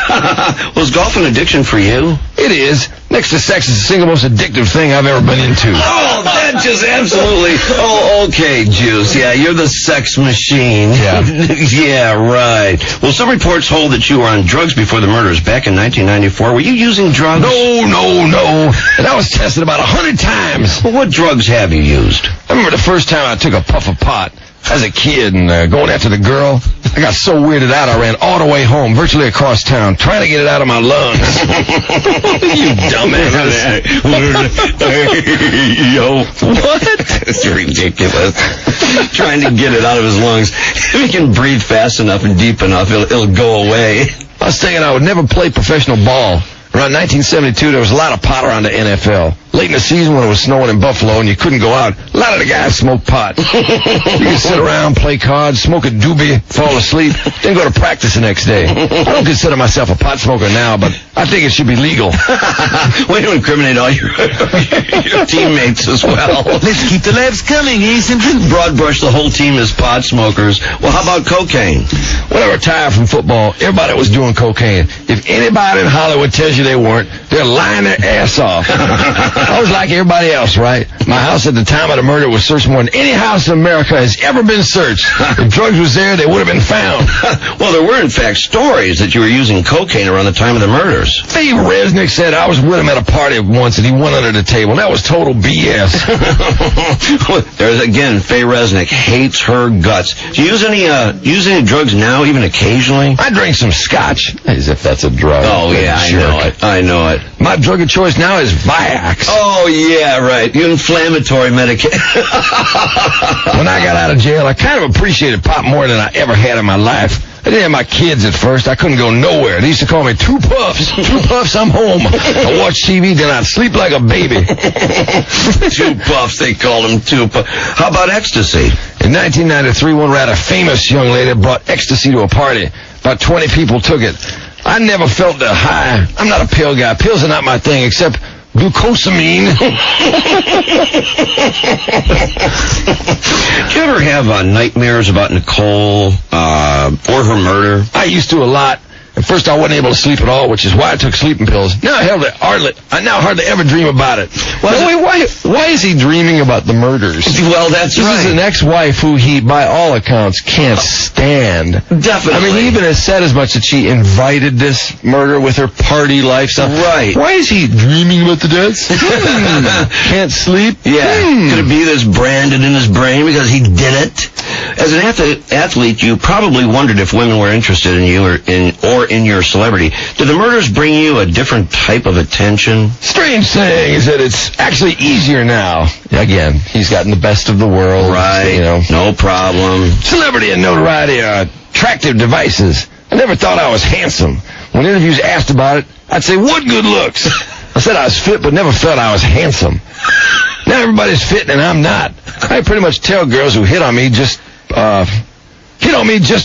Was golf an addiction for you? It is. Next to sex, it's the single most addictive thing I've ever been into. Oh, that just absolutely... Oh, okay, Juice. Yeah, you're the sex machine. Yeah. Yeah, right. Well, some reports hold that you were on drugs before the murders back in 1994. Were you using drugs? No. And I was tested about 100 times. Well, what drugs have you used? I remember the first time I took a puff of pot as a kid and going after the girl. I got so weirded out I ran all the way home, virtually across town, trying to get it out of my lungs. You dumbass. Yo. What? It's ridiculous. Trying to get it out of his lungs. If he can breathe fast enough and deep enough, it'll go away. I was thinking I would never play professional ball. Around 1972, there was a lot of pot around the NFL. Late in the season when it was snowing in Buffalo and you couldn't go out, a lot of the guys smoked pot. You could sit around, play cards, smoke a doobie, fall asleep, then go to practice the next day. I don't consider myself a pot smoker now, but I think it should be legal. Way to incriminate all your teammates as well. Let's keep the laughs coming, eh, Simpson? Broad brush the whole team as pot smokers. Well, how about cocaine? When I retired from football, everybody was doing cocaine. If anybody in Hollywood tells you they weren't, they're lying their ass off. I was like everybody else, right? My house at the time of the murder was searched more than any house in America has ever been searched. If drugs was there, they would have been found. Well, there were, in fact, stories that you were using cocaine around the time of the murders. Steve Resnick said I was with him at a party once and he went under the table. That was total BS. There's, again, Faye Resnick hates her guts. Do you use any drugs now, even occasionally? I drink some scotch, as if that's a drug. Oh, yeah, I know it. My drug of choice now is Viax. Oh, yeah, right. Inflammatory medication. When I got out of jail, I kind of appreciated pot more than I ever had in my life. I didn't have my kids at first. I couldn't go nowhere. They used to call me 2 puffs. 2 puffs, I'm home. I watch TV, then I'd sleep like a baby. 2 puffs, they called them 2 puffs. How about ecstasy? In 1993, one rather famous young lady brought ecstasy to a party. About 20 people took it. I never felt the high. I'm not a pill guy. Pills are not my thing, except glucosamine. Do you ever have nightmares about Nicole or her murder? I used to a lot. At first, I wasn't able to sleep at all, which is why I took sleeping pills. Now I hardly ever dream about it. Why is he dreaming about the murders? Well, that's right. This is an ex-wife who he, by all accounts, can't stand. Definitely. I mean, he even has said as much that she invited this murder with her party lifestyle. Right. Why is he dreaming about the deaths? Can't sleep? Yeah. Could it be this branded in his brain because he did it? As an athlete, you probably wondered if women were interested in you or in your celebrity. Did the murders bring you a different type of attention? Strange thing is that it's actually easier now. Again, he's gotten the best of the world. Right. No problem. Celebrity and notoriety are attractive devices. I never thought I was handsome. When interviews asked about it, I'd say, what good looks? I said I was fit, but never felt I was handsome. Now everybody's fit and I'm not. I pretty much tell girls who hit on me just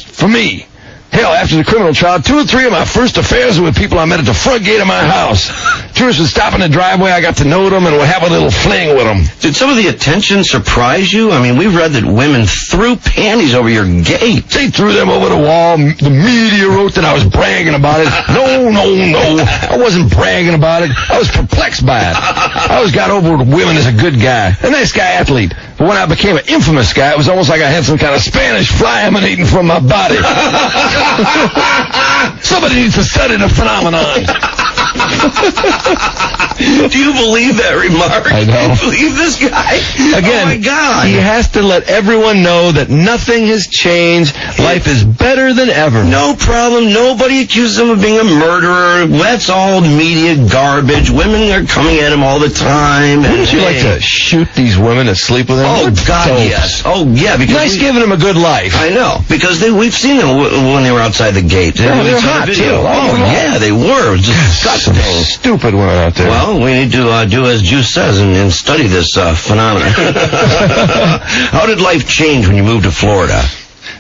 for me. Hell, after the criminal trial, 2 or 3 of my first affairs were with people I met at the front gate of my house. Tourists would stop in the driveway, I got to know them, and would have a little fling with them. Did some of the attention surprise you? I mean, we've read that women threw panties over your gate. They threw them over the wall. The media wrote that I was bragging about it. No. I wasn't bragging about it. I was perplexed by it. I always got over with women as a good guy, a nice guy athlete. But when I became an infamous guy, it was almost like I had some kind of Spanish fly emanating from my body. Somebody needs to study the phenomenon. Do you believe that remark? I know. Do you believe this guy? Again, oh my God. He has to let everyone know that nothing has changed. Life is better than ever. No problem. Nobody accuses him of being a murderer. That's all media garbage. Women are coming at him all the time. Wouldn't you like to shoot these women that sleep with him? Oh, God, Dopes. yes. Oh, yeah. Because nice giving them a good life. I know. Because we've seen them when they were outside the gate. Yeah, We they're saw hot, the video. too. Oh, yeah, they were. It was disgusting. Stupid women out there. Well, we need to do as Juice says and study this phenomenon. How did life change when you moved to Florida?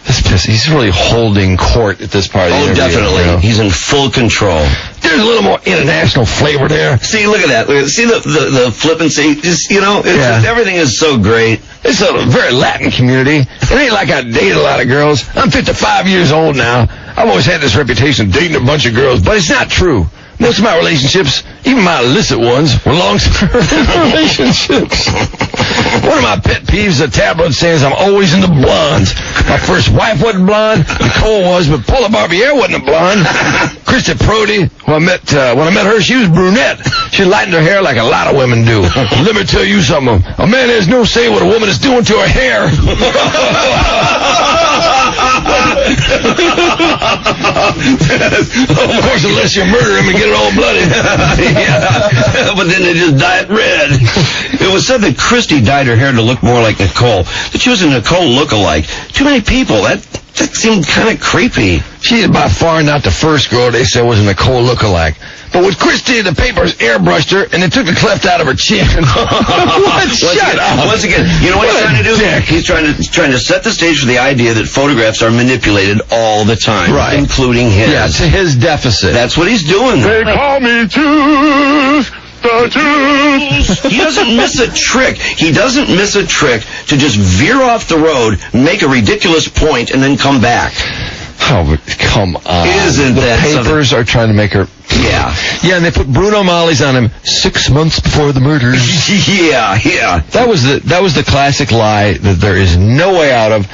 He's really holding court at this part of the interview. Definitely. You know? He's in full control. There's a little more international flavor there. See, look at that. See the flippancy? Just, everything is so great. It's a very Latin community. It ain't like I date a lot of girls. I'm 55 years old now. I've always had this reputation of dating a bunch of girls, but it's not true. Most of my relationships, even my illicit ones, were long-term relationships. One of my pet peeves, the tabloid says I'm always into blondes. My first wife wasn't blonde. Nicole was, but Paula Barbier wasn't a blonde. Krista Prody, when I met her, she was brunette. She lightened her hair like a lot of women do. Let me tell you something. A man has no say what a woman is doing to her hair. Of course, unless you murder him and get it all bloody. Yeah. But then they just dye it red. It was said that Christy dyed her hair to look more like Nicole. That she was a Nicole look-alike. Too many people. That seemed kind of creepy. She's by far not the first girl they said was a Nicole look-alike. But with Christy, the papers airbrushed her, and they took the cleft out of her chin. Shut up. Once again, you know what he's trying to do? Dick. He's trying to set the stage for the idea that photographs are manipulated all the time, right? Including his. Yeah, to his deficit. That's what he's doing. They call me Juice. The Juice. He doesn't miss a trick. He doesn't miss a trick to just veer off the road, make a ridiculous point, and then come back. Oh, but come on. Isn't that the papers are trying to make her... Yeah. Yeah, and they put Bruno Molly's on him 6 months before the murders. Yeah. That was the classic lie that there is no way out of.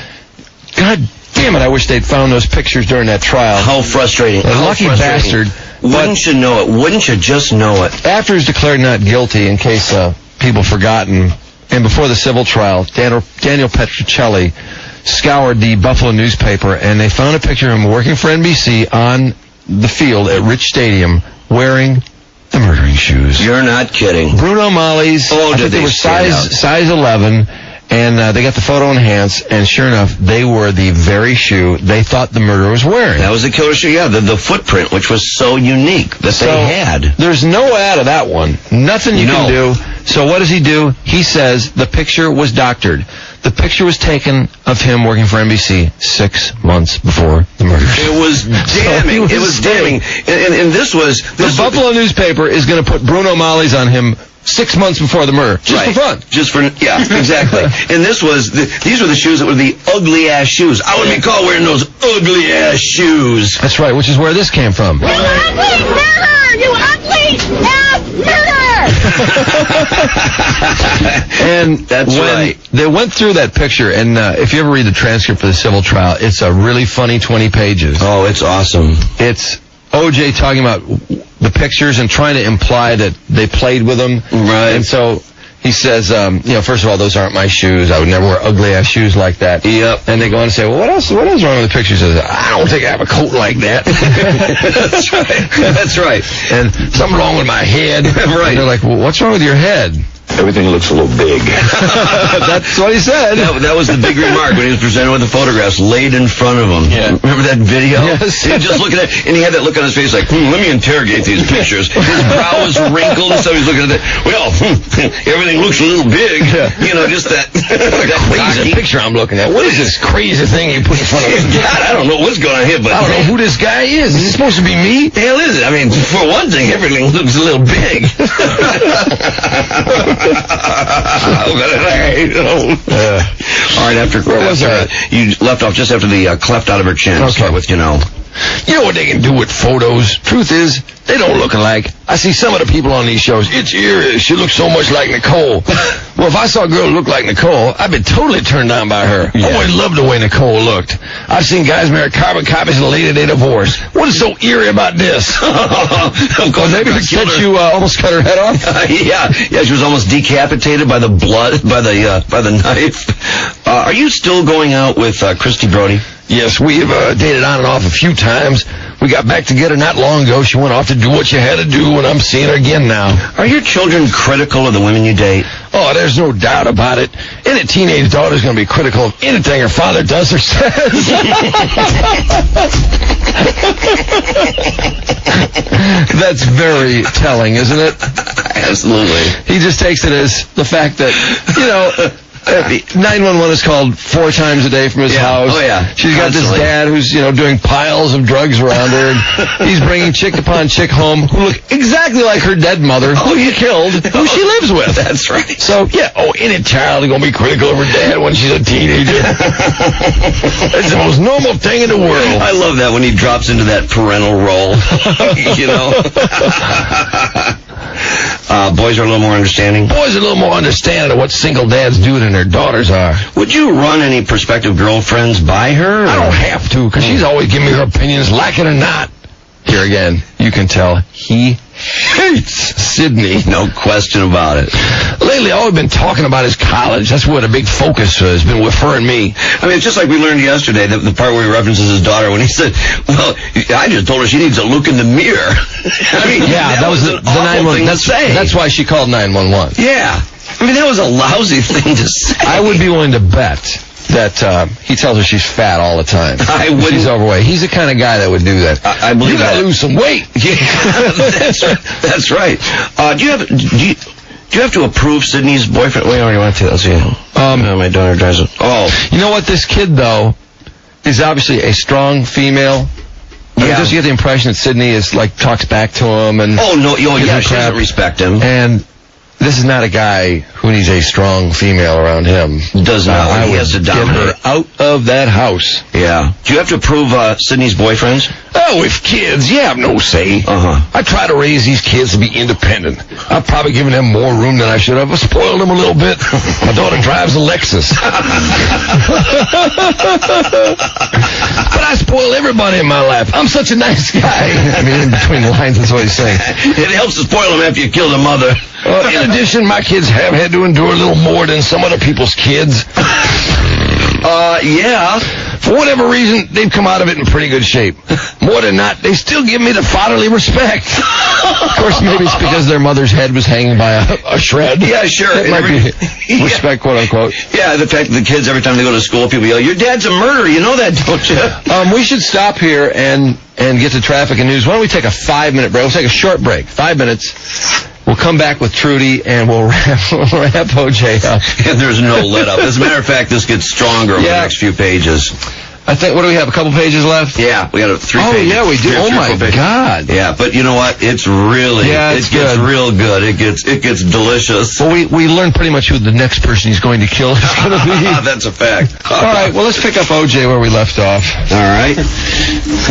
God damn it, I wish they'd found those pictures during that trial. How frustrating. Lucky bastard. Wouldn't you know it? Wouldn't you just know it? After he's declared not guilty, in case people forgotten, and before the civil trial, Daniel Petruccelli scoured the Buffalo newspaper, and they found a picture of him working for NBC on the field at Rich Stadium wearing the murdering shoes. You're not kidding. Bruno Molly's. Oh, I think they were size 11, and they got the photo enhanced, and sure enough, they were the very shoe they thought the murderer was wearing. That was the killer shoe, yeah, the footprint, which was so unique that they had. There's no way out of that one. Nothing you can do. So what does he do? He says the picture was doctored. The picture was taken of him working for NBC 6 months before the murder. It was damning. It was damning. And this was... The Buffalo newspaper is going to put Bruno Molly's on him 6 months before the murder. Just for fun. Yeah, exactly. And these were the shoes that were the ugly-ass shoes. I wouldn't be caught wearing those ugly-ass shoes. That's right, which is where this came from. You ugly murderer! You ugly-ass murderer! And that's right. They went through that picture, and if you ever read the transcript for the civil trial, it's a really funny 20 pages. Oh, it's awesome. It's O.J. talking about the pictures and trying to imply that they played with them. Right. And so he says, first of all, those aren't my shoes. I would never wear ugly-ass shoes like that. Yep. And they go on to say, well, what else is wrong with the pictures? He says, I don't think I have a coat like that. That's right. That's right. And something wrong with my head. Right. And they're like, well, what's wrong with your head? Everything looks a little big. That's what he said. That was the big remark when he was presented with the photographs laid in front of him. Yeah. Remember that video? Yes. He was just looking at it, and he had that look on his face like, let me interrogate these pictures. His brow was wrinkled, and so he's looking at it. Well, everything looks a little big. Yeah. Just that. What a crazy picture I'm looking at. What is this crazy thing you put in front of me? God, I don't know what's going on here, but I don't know who this guy is. Is he supposed to be me? The hell is it? I mean, for one thing, everything looks a little big. All right, you left off just after the cleft out of her chin. Okay. Start with, You know what they can do with photos? Truth is, they don't look alike. I see some of the people on these shows. It's eerie. She looks so much like Nicole. Well, if I saw a girl look like Nicole, I'd be totally turned on by her. I always loved the way Nicole looked. I've seen guys marry carbon copies and later they divorce. What is so eerie about this? Maybe you almost cut her head off? Yeah, she was almost decapitated by the blood, by the knife. Are you still going out with Christy Brody? Yes, we've dated on and off a few times. We got back together not long ago. She went off to do what she had to do, and I'm seeing her again now. Are your children critical of the women you date? Oh, there's no doubt about it. Any teenage daughter's going to be critical of anything her father does or says. That's very telling, isn't it? Absolutely. He just takes it as the fact that, 911 is called 4 times a day from his house. Oh, yeah. She's got this dad who's, doing piles of drugs around her, and he's bringing chick upon chick home who look exactly like her dead mother, who he killed, who she lives with. That's right. So, any child is going to be critical of her dad when she's a teenager. It's the most normal thing in the world. I love that when he drops into that parental role, Boys are a little more understanding? Boys are a little more understanding of what single dads do than their daughters are. Would you run any prospective girlfriends by her? I don't have to, because she's always giving me her opinions, like it or not. Here again, you can tell he hates Sydney. No question about it. Lately, all we've been talking about is college. That's where the big focus has been with her and me. I mean, it's just like we learned yesterday, the part where he references his daughter when he said, well, I just told her she needs to look in the mirror. I mean, that was the 911. That's why she called 911. Yeah. I mean, that was a lousy thing to say. I would be willing to bet that he tells her she's fat all the time. She's overweight. He's the kind of guy that would do that. I believe you gotta lose some weight. Yeah, that's right. Do you have to approve Sydney's boyfriend? Wait, you want to? Let's see. My daughter drives it. Oh, you know what? This kid though is obviously a strong female. Yeah. Just you get the impression that Sydney is talks back to him and. Oh no! She doesn't respect him. And this is not a guy who needs a strong female around him. Does not. He has to get her out of that house. Yeah. Do you have to approve Sydney's boyfriends? Oh, with kids, you have no say. I try to raise these kids to be independent. I've probably given them more room than I should have. I spoiled them a little bit. My daughter drives a Lexus. But I spoil everybody in my life. I'm such a nice guy. I mean, in between the lines, that's what he's saying. It helps to spoil them after you kill the mother. In addition, my kids have had to endure a little more than some other people's kids. Yeah. For whatever reason, they've come out of it in pretty good shape. More than not, they still give me the fatherly respect. Of course, maybe it's because their mother's head was hanging by a shred. Yeah, sure. It might be respect, quote unquote. Yeah, the fact that the kids, every time they go to school, people yell, "Your dad's a murderer." You know that, don't you? We should stop here and get to traffic and news. Why don't we take a 5-minute break? We'll take a short break, 5 minutes. We'll come back with Trudy, and we'll wrap O.J. up. And there's no let up. As a matter of fact, this gets stronger over the next few pages. I think, what do we have, a couple pages left? Yeah, we got 3 pages. Oh, yeah, we do. Oh, my God. Yeah, but you know what? It's really, it gets real good. It gets delicious. Well, we learned pretty much who the next person he's going to kill is going to be. That's a fact. All right, well, let's pick up O.J. where we left off. All right.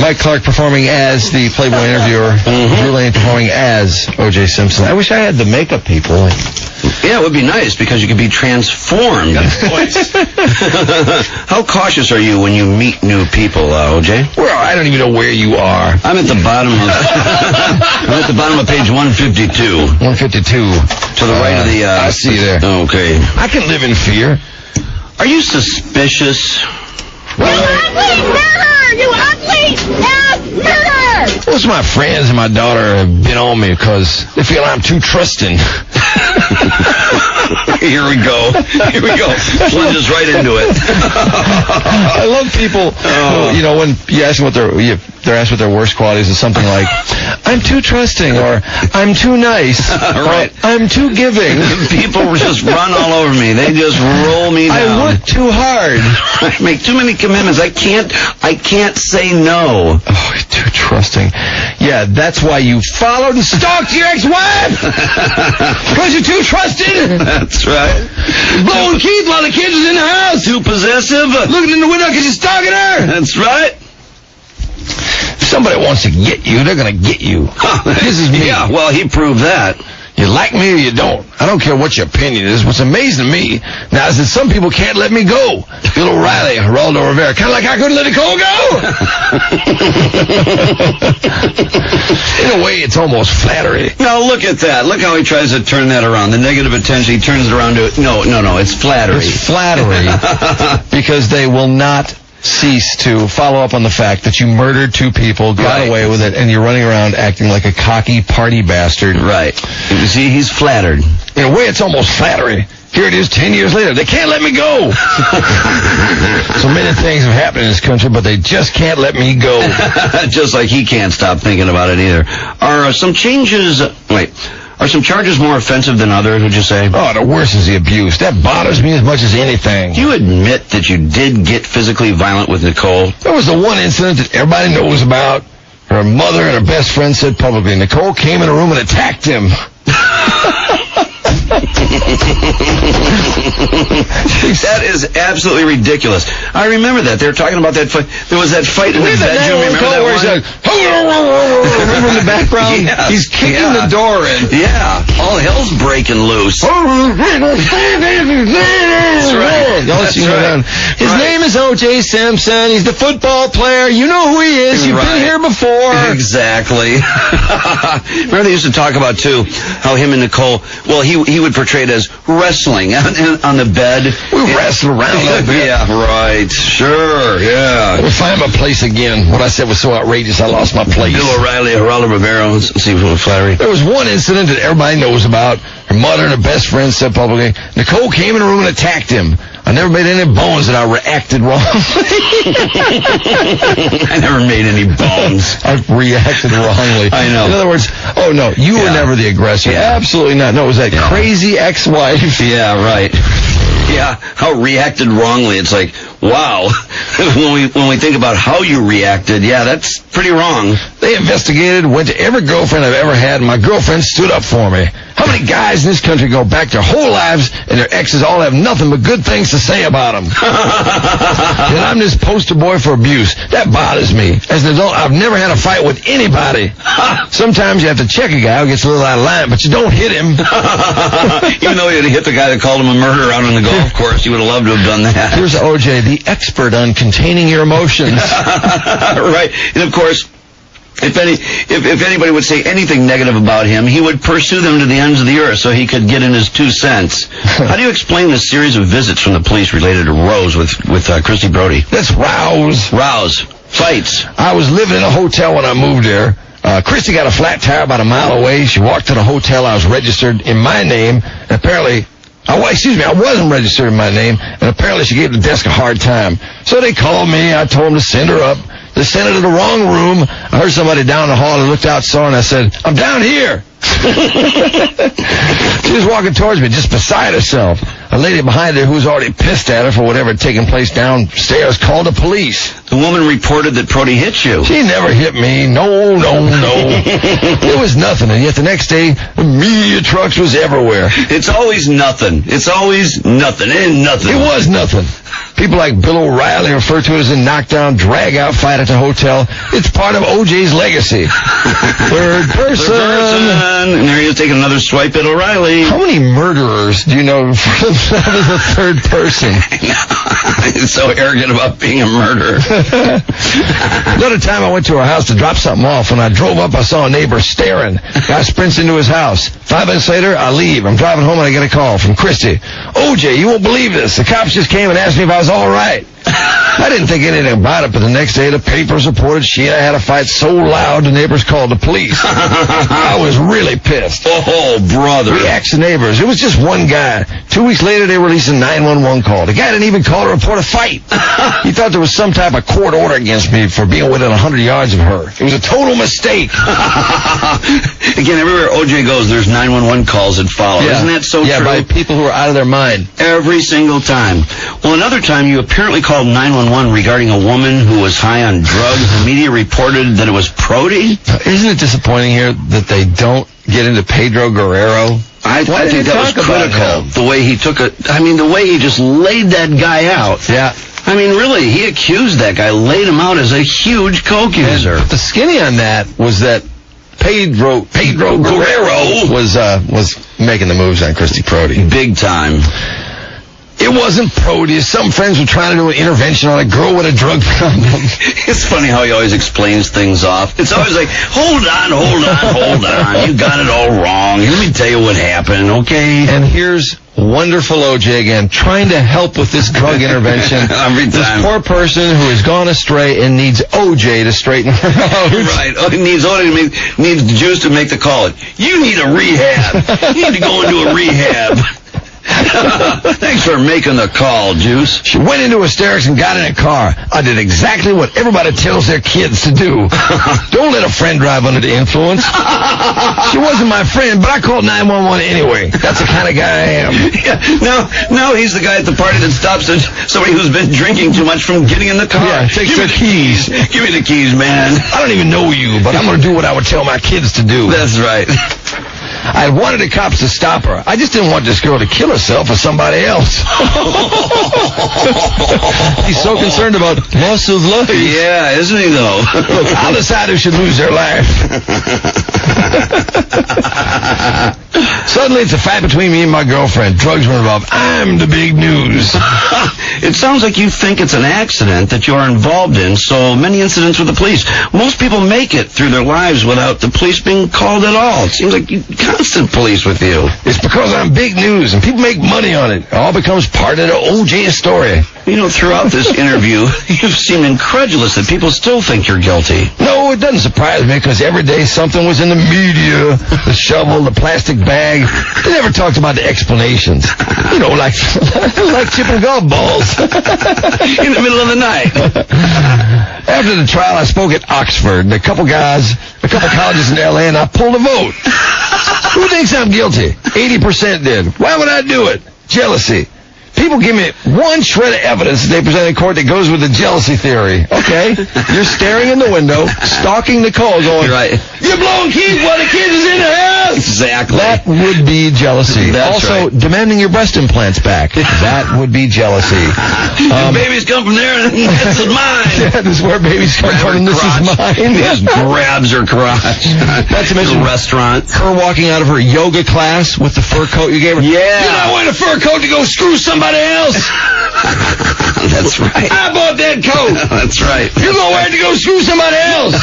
Mike Clark performing as the Playboy interviewer. Drew Lane performing as O.J. Simpson. I wish I had the makeup people. Yeah, it would be nice because you could be transformed. How cautious are you when you meet new people, O.J.? Well, I don't even know where you are. I'm at the bottom of page 152. 152. To the right of the... I see there. Okay. I can live in fear. Are you suspicious? You ugly murderer! You ugly ass murderer! Most of my friends and my daughter have been on me because they feel I'm too trusting. Here we go. Plunges right into it. I love people who, when you ask them what they're asked what their worst qualities is, something like, I'm too trusting, or I'm too nice, right. or I'm too giving. People just run all over me. They just roll me down. I work too hard. I make too many commitments. I can't say no. Oh, you're too trusting. Yeah, that's why you followed and stalked your ex-wife. Because you're too trusting. That's right. Blowing Keith while the kids was in the house. Too possessive. Looking in the window because you're stalking her. That's right. somebody wants to get you, they're going to get you. This is me. Yeah, well, he proved that. You like me or you don't. I don't care what your opinion is. What's amazing to me now is that some people can't let me go. Bill O'Reilly, Geraldo Rivera, kind of like I couldn't let Nicole go. In a way, it's almost flattery. Now, look at that. Look how he tries to turn that around. The negative attention, he turns it around to, no, it's flattery. It's flattery because they will not cease to follow up on the fact that you murdered 2 people, got away with it, and you're running around acting like a cocky party bastard. Right. You see, he's flattered. In a way, it's almost flattery. Here it is 10 years later. They can't let me go. So many things have happened in this country, but they just can't let me go. Just like he can't stop thinking about it either. Are some charges more offensive than others, would you say? Oh, the worst is the abuse. That bothers me as much as anything. Do you admit that you did get physically violent with Nicole? There was the one incident that everybody knows about. Her mother and her best friend said publicly, Nicole came in a room and attacked him. That is absolutely ridiculous. I remember that. They were talking about that fight. There was that fight in the bedroom. Remember that one? Remember in the background? Yeah. He's kicking the door in. Yeah. All hell's breaking loose. That's right. His name is O.J. Simpson. He's the football player. You know who he is. You've been here before. Exactly. Remember they used to talk about, too, how him and Nicole, well, he would portray it as wrestling on the bed. We wrestled around a little bit. Yeah, right. Sure, yeah. We'll find my place again. What I said was so outrageous, I lost my place. Bill O'Reilly, Geraldo Rivera. Let's see if it was flattery. There was one incident that everybody knows about. Her mother and her best friend said publicly, Nicole came in the room and attacked him. I never made any bones that I reacted wrong. I never made any bones. I reacted wrongly. I know. In other words, oh no, you were never the aggressor. Yeah. Absolutely not. No, it was that crazy ex-wife. Yeah, right. Yeah, how reacted wrongly. It's like, wow. when we think about how you reacted, yeah, that's pretty wrong. They investigated, went to every girlfriend I've ever had, and my girlfriend stood up for me. How many guys in this country go back their whole lives and their exes all have nothing but good things to say about them? And I'm this poster boy for abuse. That bothers me. As an adult, I've never had a fight with anybody. Sometimes you have to check a guy who gets a little out of line, but you don't hit him. Even though you hit the guy that called him a murderer out on the golf course, you would have loved to have done that. Here's O.J., the expert on containing your emotions. Right. And of course, if anybody would say anything negative about him, he would pursue them to the ends of the earth so he could get in his 2 cents. How do you explain the series of visits from the police related to Rose with Christy Brody? That's rows. Rows. Fights. I was living in a hotel when I moved there. Christy got a flat tire about a mile away. She walked to the hotel. I was registered in my name. And apparently, I wasn't registered in my name. And apparently she gave the desk a hard time. So they called me. I told them to send her up. They sent her to the wrong room. I heard somebody down the hall. I looked out, saw her, and I said, I'm down here. She was walking towards me, just beside herself. A lady behind her who was already pissed at her for whatever had taken place downstairs called the police. The woman reported that Brody hit you. She never hit me. No. It was nothing. And yet the next day, the media trucks was everywhere. It's always nothing. It ain't nothing. It was nothing. People like Bill O'Reilly refer to it as a knockdown, drag-out fight at the hotel. It's part of O.J.'s legacy. Third person. And there he is taking another swipe at O'Reilly. How many murderers do you know for themselves as a third person? He's so arrogant about being a murderer. Another time I went to her house to drop something off. When I drove up, I saw a neighbor staring. Guy sprints into his house. 5 minutes later, I leave. I'm driving home and I get a call from Christy. O.J., you won't believe this. The cops just came and asked me if I was all right. I didn't think anything about it, but the next day the papers reported she and I had a fight so loud the neighbors called the police. I was really pissed. Oh, brother. We asked the neighbors. It was just one guy. 2 weeks later, they released a 911 call. The guy didn't even call to report a fight. He thought there was some type of court order against me for being within 100 yards of her. It was a total mistake. Again, everywhere O.J. goes, there's 911 calls that follow. Yeah. Isn't that so true? true? By people who are out of their mind. Every single time. Well, another time you apparently called 911 regarding a woman who was high on drugs. The media reported that it was Brody. Isn't it disappointing here that they don't get into Pedro Guerrero? I think that was critical. The way he took it. I mean, the way he just laid that guy out. Yeah. I mean, really, he accused that guy, laid him out as a huge coke user. And the skinny on that was that Pedro Guerrero was making the moves on Christy Prody. Big time. It wasn't Prody. Some friends were trying to do an intervention on a girl with a drug problem. It's funny how he always explains things off. It's always like, hold on. You got it all wrong. Let me tell you what happened, okay? And here's wonderful O.J. again, trying to help with this drug intervention. Every time. This poor person who has gone astray and needs O.J. to straighten her out. Right. Oh, needs the Jews to make the call. You need a rehab. You need to go into a rehab. Thanks for making the call, Juice. She went into hysterics and got in a car. I did exactly what everybody tells their kids to do. Don't let a friend drive under the influence. She wasn't my friend, but I called 911 anyway. That's the kind of guy I am. Yeah, now he's the guy at the party that stops somebody who's been drinking too much from getting in the car. Yeah, takes their keys. Give me the keys, man. I don't even know you, but I'm going to do what I would tell my kids to do. That's right. I wanted the cops to stop her. I just didn't want this girl to kill herself or somebody else. He's so concerned about loss of life. Yeah, isn't he, though? Look, I'll decide who should lose their life. Suddenly, it's a fight between me and my girlfriend. Drugs were involved. I'm the big news. It sounds like you think it's an accident that you're involved in so many incidents with the police. Most people make it through their lives without the police being called at all. It seems like constant police with you. It's because I'm big news and people make money on it. It all becomes part of the O.J. story. You know, throughout this interview, you've seemed incredulous that people still think you're guilty. No, it doesn't surprise me because every day something was in the media. The shovel, the plastic bag. They never talked about the explanations. You know, like chipping golf balls. In the middle of the night. After the trial, I spoke at Oxford. A couple colleges in L.A., and I pulled a vote. Who thinks I'm guilty? 80% did. Why would I do it? Jealousy. People give me one shred of evidence that they present in court that goes with the jealousy theory. Okay, you're staring in the window, stalking Nicole, going, right. You're blowing keys while the kid is in the house! Exactly. That would be jealousy. That's also, right. demanding your breast implants back. That would be jealousy. Babies come from there, and this is mine. Yeah, this is where babies come from, and this is mine. He just grabs her crotch. Not to mention the restaurant. Her walking out of her yoga class with the fur coat you gave her. Yeah. You're not wearing a fur coat to go screw somebody else. That's right. I bought that coat. That's right. You're going to wear it to go screw somebody else.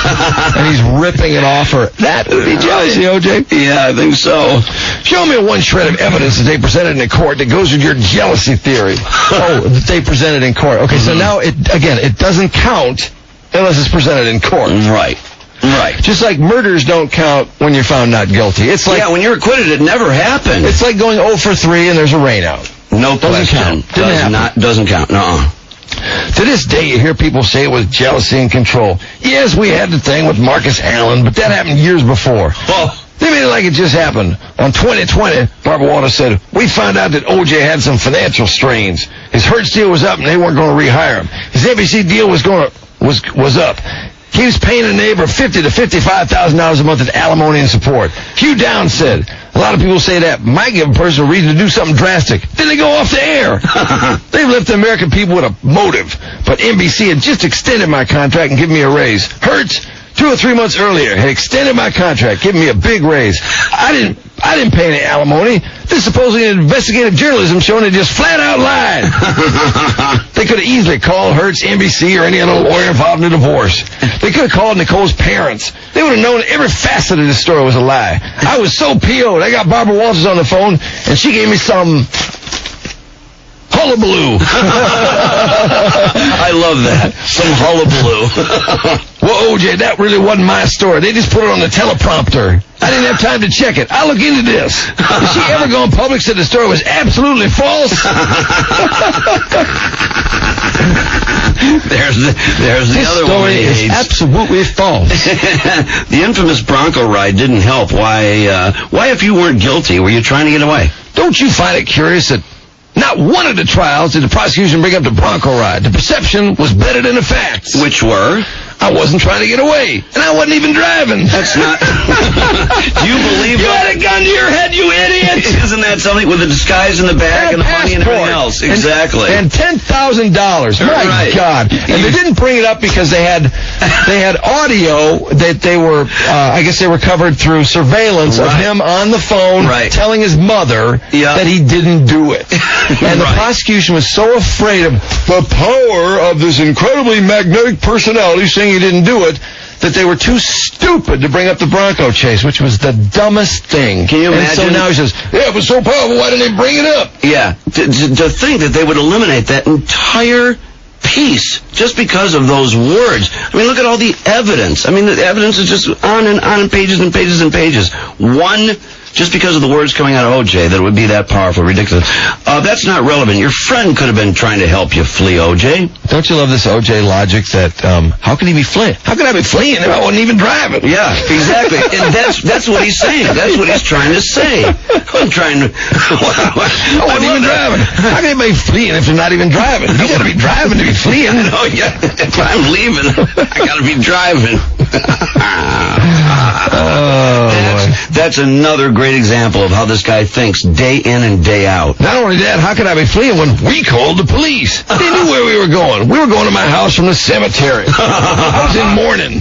And he's ripping it off her. That would be jealousy, O.J. Yeah, I think so. Show me one shred of evidence that they presented in court that goes with your jealousy theory. That they presented in court. Okay, so now, it doesn't count unless it's presented in court. Right. Just like murders don't count when you're found not guilty. It's like, yeah, when you're acquitted, it never happened. It's like going 0 for 3 and there's a rain out. No question. Doesn't count. No. To this day, you hear people say it was jealousy and control. Yes, we had the thing with Marcus Allen, but that happened years before. Oh. They made it like it just happened. On 2020, Barbara Walters said, we found out that O.J. had some financial strains. His Hertz deal was up, and they weren't going to rehire him. His NBC deal was up. He was paying a neighbor $50,000 to $55,000 a month in alimony and support. Hugh Downs said, a lot of people say that might give a person a reason to do something drastic. Then they go off the air. They've left the American people with a motive. But NBC had just extended my contract and given me a raise. Hertz, 2 or 3 months earlier, had extended my contract, giving me a big raise. I didn't pay any alimony. This is supposedly an investigative journalism show, and they just flat out lied. They could have easily called Hertz, NBC, or any other lawyer involved in a divorce. They could have called Nicole's parents. They would have known every facet of this story was a lie. I was so PO'd. I got Barbara Walters on the phone, and she gave me some hullabaloo. I love that. Some hullabaloo. Well, O.J., that really wasn't my story. They just put it on the teleprompter. I didn't have time to check it. I'll look into this. Has she ever gone public said the story was absolutely false? There's the other one. This story is absolutely false. The infamous Bronco ride didn't help. Why, if you weren't guilty, were you trying to get away? Don't you find it curious that not one of the trials did the prosecution bring up the Bronco ride? The perception was better than the facts. Which were? I wasn't trying to get away, and I wasn't even driving. That's not... Do you believe... You had a gun to your head, you idiot! Isn't that something with the disguise in the bag and the money and everything else? else, exactly. And $10,000. My God. And they didn't bring it up because they had audio that they were, I guess they recovered through surveillance of him on the phone telling his mother that he didn't do it. And the prosecution was so afraid of the power of this incredibly magnetic personality saying he didn't do it that they were too stupid to bring up the Bronco chase, which was the dumbest thing. Can you imagine? And so now he says, yeah, it was so powerful, why didn't they bring it up? Yeah, to think that they would eliminate that entire piece just because of those words. I mean, look at all the evidence. I mean, the evidence is just on and pages and pages and pages. One, just because of the words coming out of O.J., that it would be that powerful, ridiculous. That's not relevant. Your friend could have been trying to help you flee, O.J. Don't you love this O.J. logic that, how can he be fleeing? How can I be fleeing if I wasn't even driving? Yeah, exactly. And that's what he's saying. That's what he's trying to say. I'm trying to... I wasn't even driving. How can anybody be fleeing if they're not even driving? You gotta be driving to be fleeing. Oh, yeah. If I'm leaving, I gotta be driving. That's another great example of how this guy thinks day in and day out. Not only that, how could I be fleeing when we called the police? They knew where we were going. We were going to my house from the cemetery. I was in mourning.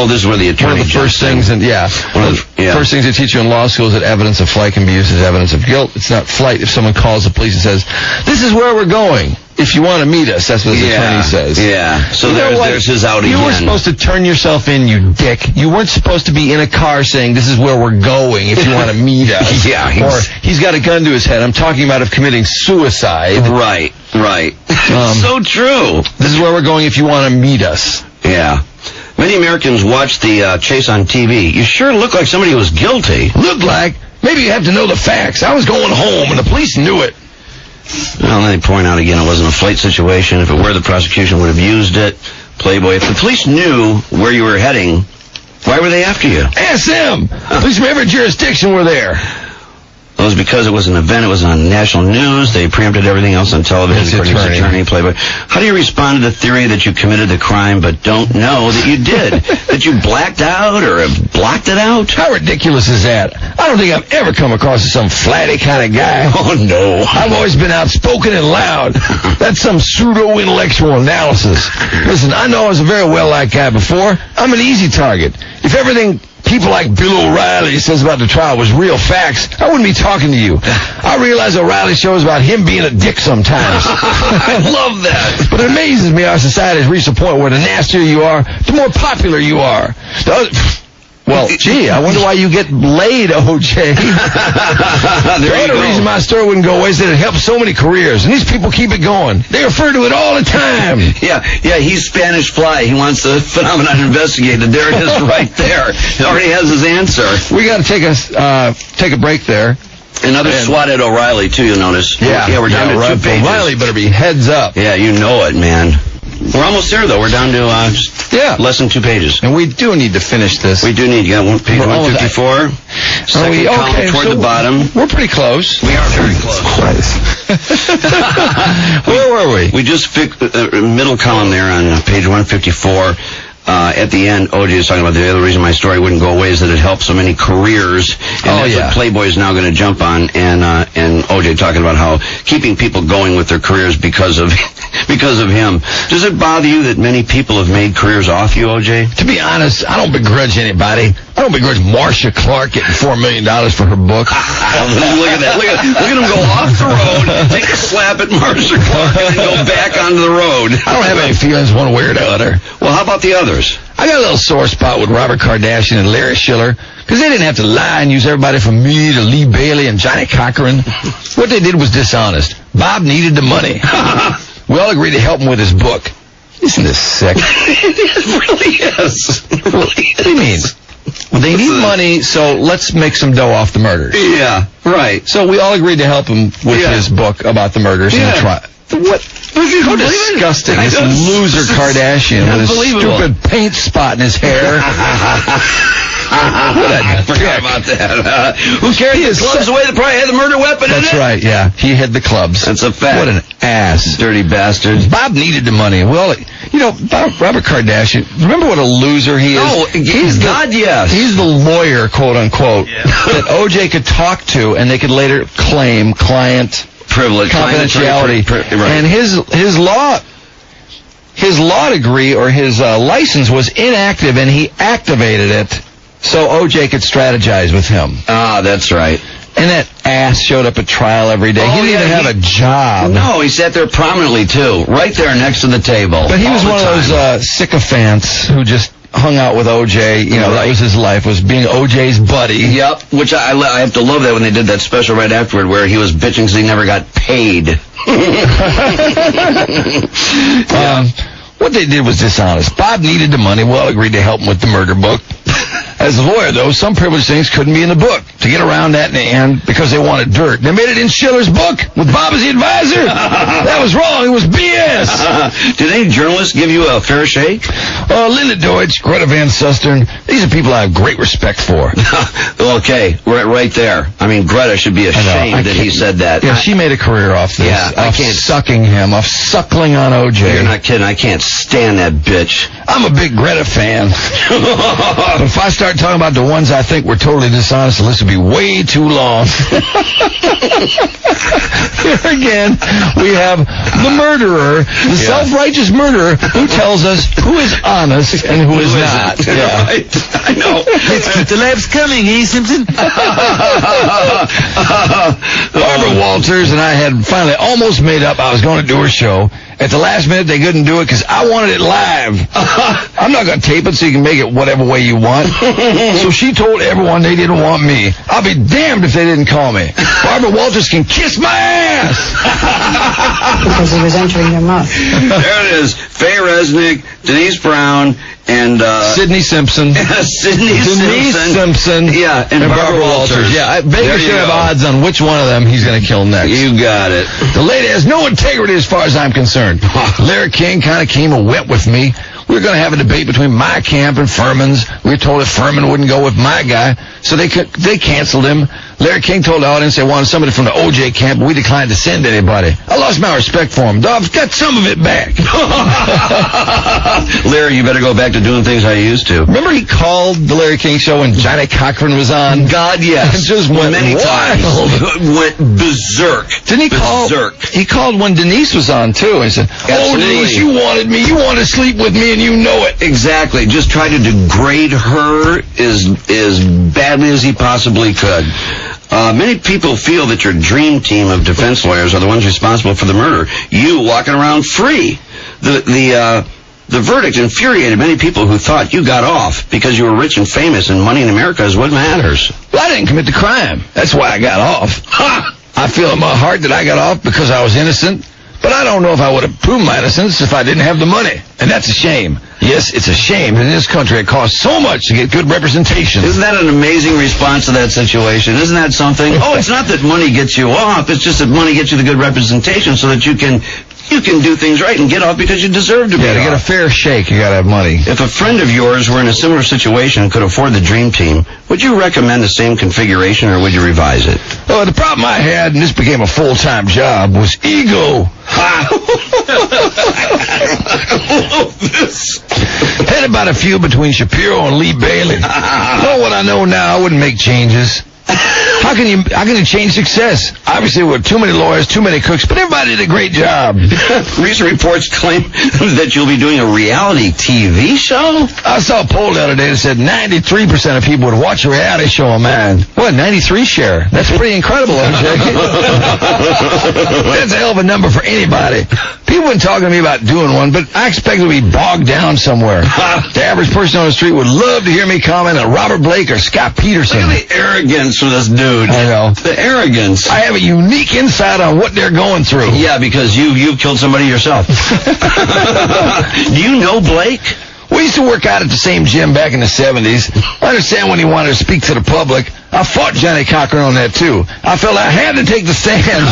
This is where the attorney... One of the first things, first things they teach you in law school is that evidence of flight can be used as evidence of guilt. It's not flight if someone calls the police and says, this is where we're going. If you want to meet us, that's what the attorney says. Yeah, so there's his out again. You were supposed to turn yourself in, you dick. You weren't supposed to be in a car saying, this is where we're going if you want to meet us. Or he's got a gun to his head. I'm talking about of committing suicide. Right. So true. This is where we're going if you want to meet us. Yeah. Many Americans watch the chase on TV. You sure look like somebody who was guilty. Look like? Maybe you have to know the facts. I was going home, and the police knew it. Well, let me point out again, it wasn't a flight situation. If it were, the prosecution would have used it. Playboy, if the police knew where you were heading, why were they after you? Ask them. Police from every jurisdiction were there. It was because it was an event. It was on national news. They preempted everything else on television. According to attorney, Playboy. How do you respond to the theory that you committed the crime but don't know that you did? That you blacked out or have blocked it out? How ridiculous is that? I don't think I've ever come across as some flatty kind of guy. Oh, no. I've always been outspoken and loud. That's some pseudo-intellectual analysis. Listen, I know I was a very well-liked guy before. I'm an easy target. If everything people like Bill O'Reilly says about the trial was real facts, I wouldn't be talking to you. I realize O'Reilly shows about him being a dick sometimes. I love that. But it amazes me our society has reached a point where the nastier you are, the more popular you are. Well, gee, I wonder why you get laid, O.J. The other reason my story wouldn't go away is that it helps so many careers, and these people keep it going. They refer to it all the time. Yeah, he's Spanish Fly. He wants the phenomenon investigated. There it is right there. He already has his answer. We got to take a break there. Another swat at O'Reilly, too, you'll notice. Yeah, we're down to 2 pages. O'Reilly better be heads up. Yeah, you know it, man. We're almost there, though. We're down to less than 2 pages. And we do need to finish this. We do need. You got page 154. Second column toward the bottom. We're pretty close. We are very close. Where were we? We just fixed middle column there on page 154. At the end, O.J. is talking about the other reason my story wouldn't go away is that it helped so many careers. And that's what Playboy is now going to jump on. And O.J. talking about how keeping people going with their careers because of him. Does it bother you that many people have made careers off you, O.J.? To be honest, I don't begrudge anybody. I don't begrudge Marcia Clark getting $4 million for her book. Look at that. Look at him go off the road, take a slap at Marcia Clark, and then go back onto the road. I don't have any feelings one way or the other. Well, how about the others? I got a little sore spot with Robert Kardashian and Larry Schiller because they didn't have to lie and use everybody from me to Lee Bailey and Johnnie Cochrane. What they did was dishonest. Bob needed the money. We all agreed to help him with his book. Isn't this sick? It really is. What do you mean? Well, they need money, so let's make some dough off the murders. Yeah, right. So we all agreed to help him with his book about the murders and the trial. What? How disgusting. This loser Kardashian with his stupid paint spot in his hair. I forgot about that. Who carried the clubs away? They probably had the murder weapon in it. That's right, yeah. He had the clubs. That's a fact. What an ass. Dirty bastard. Bob needed the money. Well, You know, Robert Kardashian, remember what a loser he is? Oh, yes. He's the lawyer, quote unquote, that O.J. could talk to, and they could later claim client privilege, confidentiality. And his law degree or his license was inactive, and he activated it so O.J. could strategize with him. Ah, that's right. And that ass showed up at trial every day. He didn't even have a job. No, he sat there prominently, too, right there next to the table. But he was one of those sycophants who just hung out with O.J. You know, that was his life, was being O.J.'s buddy. Yep, which I have to love that when they did that special right afterward where he was bitching because he never got paid. What they did was dishonest. Bob needed the money. Well, agreed to help him with the murder book. As a lawyer, though, some privileged things couldn't be in the book. To get around that in the end, because they wanted dirt, they made it in Schiller's book with Bob as the advisor. That was wrong. It was BS. Did any journalists give you a fair shake? Linda Deutsch, Greta Van Susteren. These are people I have great respect for. Okay, right there. I mean, Greta should be ashamed that he said that. Yeah, she made a career off this. Yeah, I can't. Sucking him, off suckling on O.J. You're not kidding. I can't stand that bitch. I'm a big Greta fan. But if I start talking about the ones I think were totally dishonest, the list would be way too long. Here again, we have the murderer, the self-righteous murderer, who tells us who is honest and who is not. Yeah. Right. I know. Let's keep the labs coming, eh, Simpson? Barbara Walters and I had finally almost made up. I was going to do her show. At the last minute, they couldn't do it because I wanted it live. I'm not going to tape it so you can make it whatever way you want. So she told everyone they didn't want me. I'll be damned if they didn't call me. Barbara Walters can kiss my ass. Because he was entering your mouth. There it is. Faye Resnick, Denise Brown, and Sidney Simpson. Denise Simpson. Yeah, and Barbara Walters. Yeah, Vegas should have odds on which one of them he's going to kill next. You got it. The lady has no integrity as far as I'm concerned. Larry King kind of came and went with me. We were going to have a debate between my camp and Furman's. We were told if Furman wouldn't go with my guy, so they canceled him. Larry King told the audience they wanted somebody from the O.J. camp, but we declined to send anybody. I lost my respect for him. I've got some of it back. Larry, you better go back to doing things I used to. Remember he called the Larry King show when Johnnie Cochrane was on? God, yes. It just went many times. Went berserk. Didn't he call? He called when Denise was on, too. And he said, Absolutely. Oh, Denise, you wanted me. You wanted to sleep with me, and you know it. Exactly. Just tried to degrade her as badly as he possibly could. Many people feel that your dream team of defense lawyers are the ones responsible for the murder. You walking around free. The verdict infuriated many people who thought you got off because you were rich and famous and money in America is what matters. Well, I didn't commit the crime. That's why I got off. Ha! I feel in my heart that I got off because I was innocent. But I don't know if I would have proved my innocence if I didn't have the money. And that's a shame. Yes, it's a shame. In this country, it costs so much to get good representation. Isn't that an amazing response to that situation? Isn't that something? Oh, it's not that money gets you off. It's just that money gets you the good representation so that you can do things right and get off because you deserve to be off. To get a fair shake, you got to have money. If a friend of yours were in a similar situation and could afford the dream team, would you recommend the same configuration or would you revise it? Well, the problem I had, and this became a full-time job, was ego. Had about a feud between Shapiro and Lee Bailey. Know what I know now, I wouldn't make changes. How can you change success? Obviously, there were too many lawyers, too many cooks, but everybody did a great job. Recent reports claim that you'll be doing a reality TV show? I saw a poll the other day that said 93% of people would watch a reality show of mine. What, 93 share? That's pretty incredible, O.J. That's a hell of a number for anybody. People have been talking to me about doing one, but I expect it to be bogged down somewhere. The average person on the street would love to hear me comment on Robert Blake or Scott Peterson. Look at the arrogance for this dude. I know. The arrogance. I have a unique insight on what they're going through. Yeah, because you killed somebody yourself. Do you know Blake? We used to work out at the same gym back in the 70s. I understand when he wanted to speak to the public. I fought Johnnie Cochrane on that, too. I felt I had to take the stand.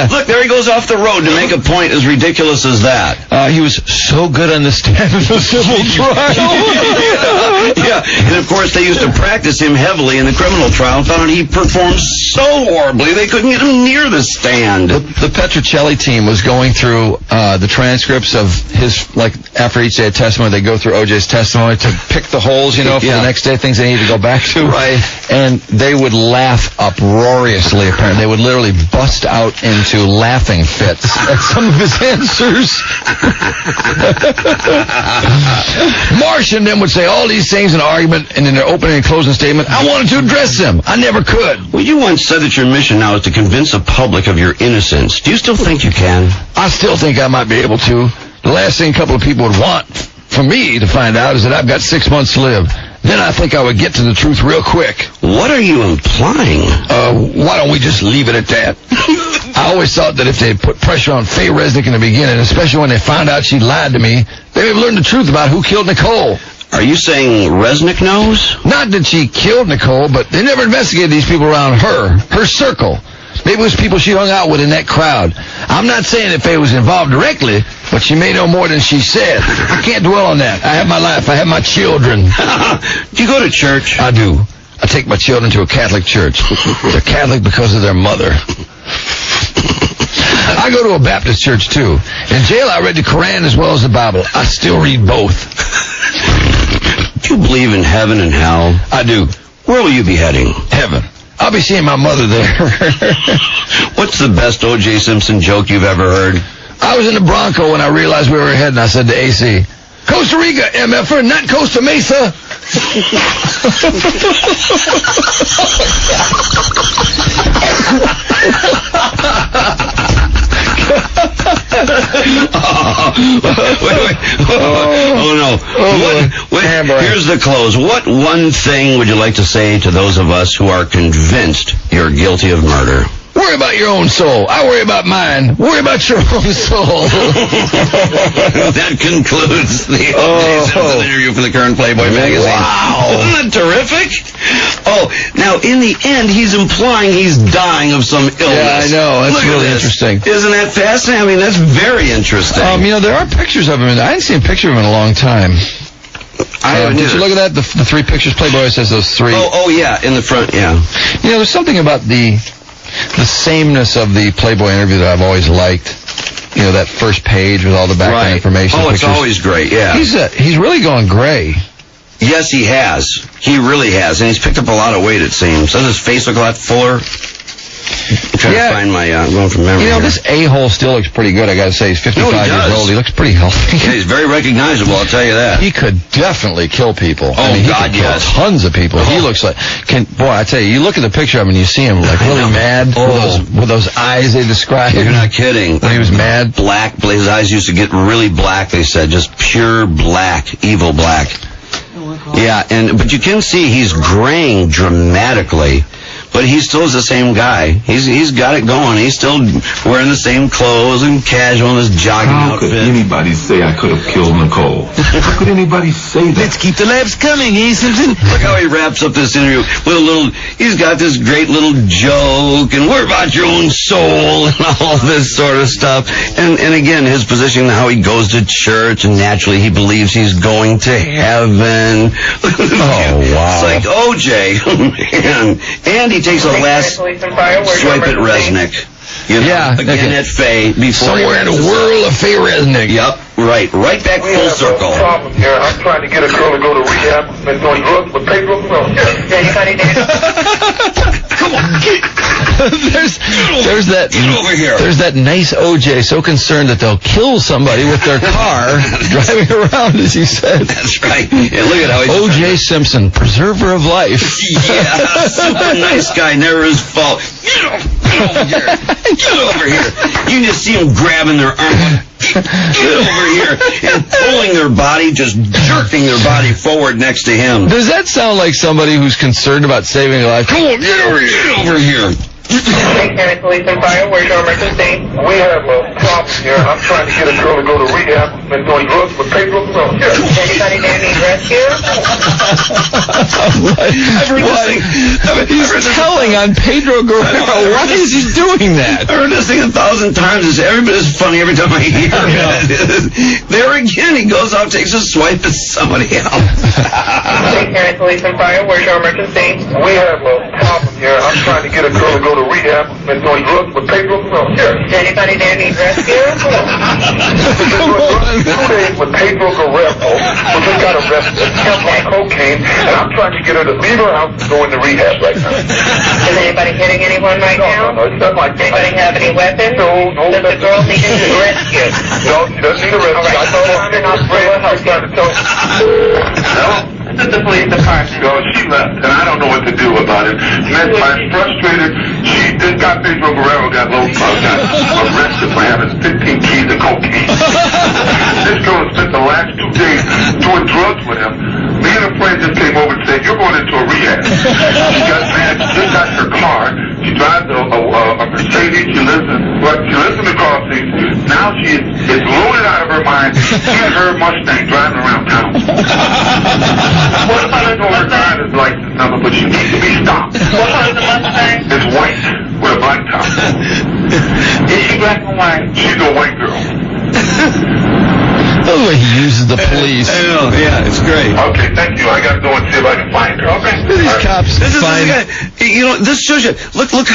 Look, there he goes off the road to make a point as ridiculous as that. He was so good on the stand in the civil trial. Yeah, and of course they used to practice him heavily in the criminal trial and found out he performed so horribly they couldn't get him near the stand. The Petrocelli team was going through the transcripts of his, like, after each day of testimony, they go through O.J.'s testimony to pick the holes, for the next day, things they need to go back to. Right. And they would laugh uproariously, apparently. They would literally bust out into laughing fits at some of his answers. Marsh and them would say all these things in an argument, and in their opening and closing statement, I wanted to address them. I never could. Well, you once said that your mission now is to convince the public of your innocence. Do you still think you can? I still think I might be able to. The last thing a couple of people would want for me to find out is that I've got 6 months to live. Then I think I would get to the truth real quick. What are you implying? Why don't we just leave it at that? I always thought that if they put pressure on Faye Resnick in the beginning, especially when they found out she lied to me, they would learn the truth about who killed Nicole. Are you saying Resnick knows? Not that she killed Nicole, but they never investigated these people around her circle. Maybe it was people she hung out with in that crowd. I'm not saying that Faye was involved directly, but she may know more than she said. I can't dwell on that. I have my life. I have my children. Do you go to church? I do. I take my children to a Catholic church. They're Catholic because of their mother. I go to a Baptist church, too. In jail, I read the Quran as well as the Bible. I still read both. Do you believe in heaven and hell? I do. Where will you be heading? Heaven. I'll be seeing my mother there. What's the best O.J. Simpson joke you've ever heard? I was in the Bronco when I realized we were heading. I said to AC, Costa Rica, MFer, not Costa Mesa. Wait. Oh, no. Here's the close. What one thing would you like to say to those of us who are convinced you're guilty of murder? Worry about your own soul. I worry about mine. Worry about your own soul. That concludes the O.J. Simpson interview for the current Playboy magazine. Wow. Isn't that terrific? Oh, now, in the end, he's implying he's dying of some illness. Yeah, I know. That's really interesting. Isn't that fascinating? I mean, that's very interesting. There are pictures of him. I hadn't seen a picture of him in a long time. Did you look at that? The three pictures Playboy says those three. Oh, yeah, in the front, yeah. There's something about the sameness of the Playboy interview that I've always liked. That first page with all the background information. Oh, pictures. It's always great, yeah. He's really gone gray. Yes, he has. He really has. And he's picked up a lot of weight, it seems. Doesn't his face look a lot fuller? I'm trying to find my, going from memory here. This a-hole still looks pretty good, I gotta say. He's 55 years old. He looks pretty healthy. Yeah, he's very recognizable, I'll tell you that. He could definitely kill people. Oh, he God, could kill yes. tons of people. He looks like... Boy, I tell you look at the picture of him and you see him like really mad with those eyes they described. You're not kidding. When he was mad. Black. His eyes used to get really black, they said. Just pure black. Evil black. Yeah, but you can see he's graying dramatically. But he still is the same guy. He's got it going. He's still wearing the same clothes and casual in his jogging outfit. How could anybody say I could have killed Nicole? How could anybody say that? Let's keep the laughs coming, Simpson? Look how he wraps up this interview with he's got this great little joke, and worry about your own soul, and all this sort of stuff. And again, his position, how he goes to church, and naturally he believes he's going to heaven. Oh, wow. It's like, O.J., man. And he takes a last swipe at Resnick. Again at Faye. Somewhere in a whirl of Faye Resnick. Yep, right back full circle. Problem here. I'm trying to get a girl to go to rehab and doing drugs with Pedro Guerrero. Yeah, you got anything? Come on, there's that. Get over here. There's that nice O.J. so concerned that they'll kill somebody with their car driving around, as you said. That's right. Yeah, look at how he's O.J. Simpson, preserver of life. Yeah, super nice guy, never his fault. Get over here. Get over here. You can just see him grabbing their arm. Get over here. And pulling their body, just jerking their body forward next to him. Does that sound like somebody who's concerned about saving a life? Come on, get over here. Get over here. County Police and Fire, where's your emergency? We have a problem here. I'm trying to get a girl to go to rehab. Been doing drugs with Pedro Guerrero. Does anybody there need rescue? He's telling on Pedro Guerrero. Why is he doing that? I've heard this thing 1,000 times. It's every bit as funny every time I hear it. There again, he goes out, takes a swipe at somebody else. County Police and Fire, where's your emergency? We have a problem here. I'm trying to get a girl to go to rehab. Been doing drugs with Pedro Guerrero. Does anybody there need rescue? 2 days with Pedro Guerrero. We just got arrested. Johnnie Cochrane. And I'm trying to get her to leave her house and go into rehab right now. Is anybody hitting anyone right now? No, it's not like that. Anybody have any weapons? No. Does the girl need a rescue? No, she doesn't need a rescue. All right, I told her I'm trying to tell her. This is the police department. No, she left, and I don't know what to do about it. I'm frustrated. She just got Pedro Guerrero got arrested for having 15 keys of cocaine. This girl has spent the last 2 days doing drugs with him. Me and a friend just came over and said, "You're going into a rehab." She got mad. She just got her car. She drives a Mercedes. She lives in the crossings. Now she is loaded out of her mind in her Mustang driving around town. What about her driver's license number? But she needs to be stopped. What color is the Mustang? It's white with a black top. Is she black or white? She's a white girl. The way he uses the police. I know, yeah, it's great. Okay, thank you. I got to go and see if I can find her. Okay. These cops find. You know, this shows you. Look at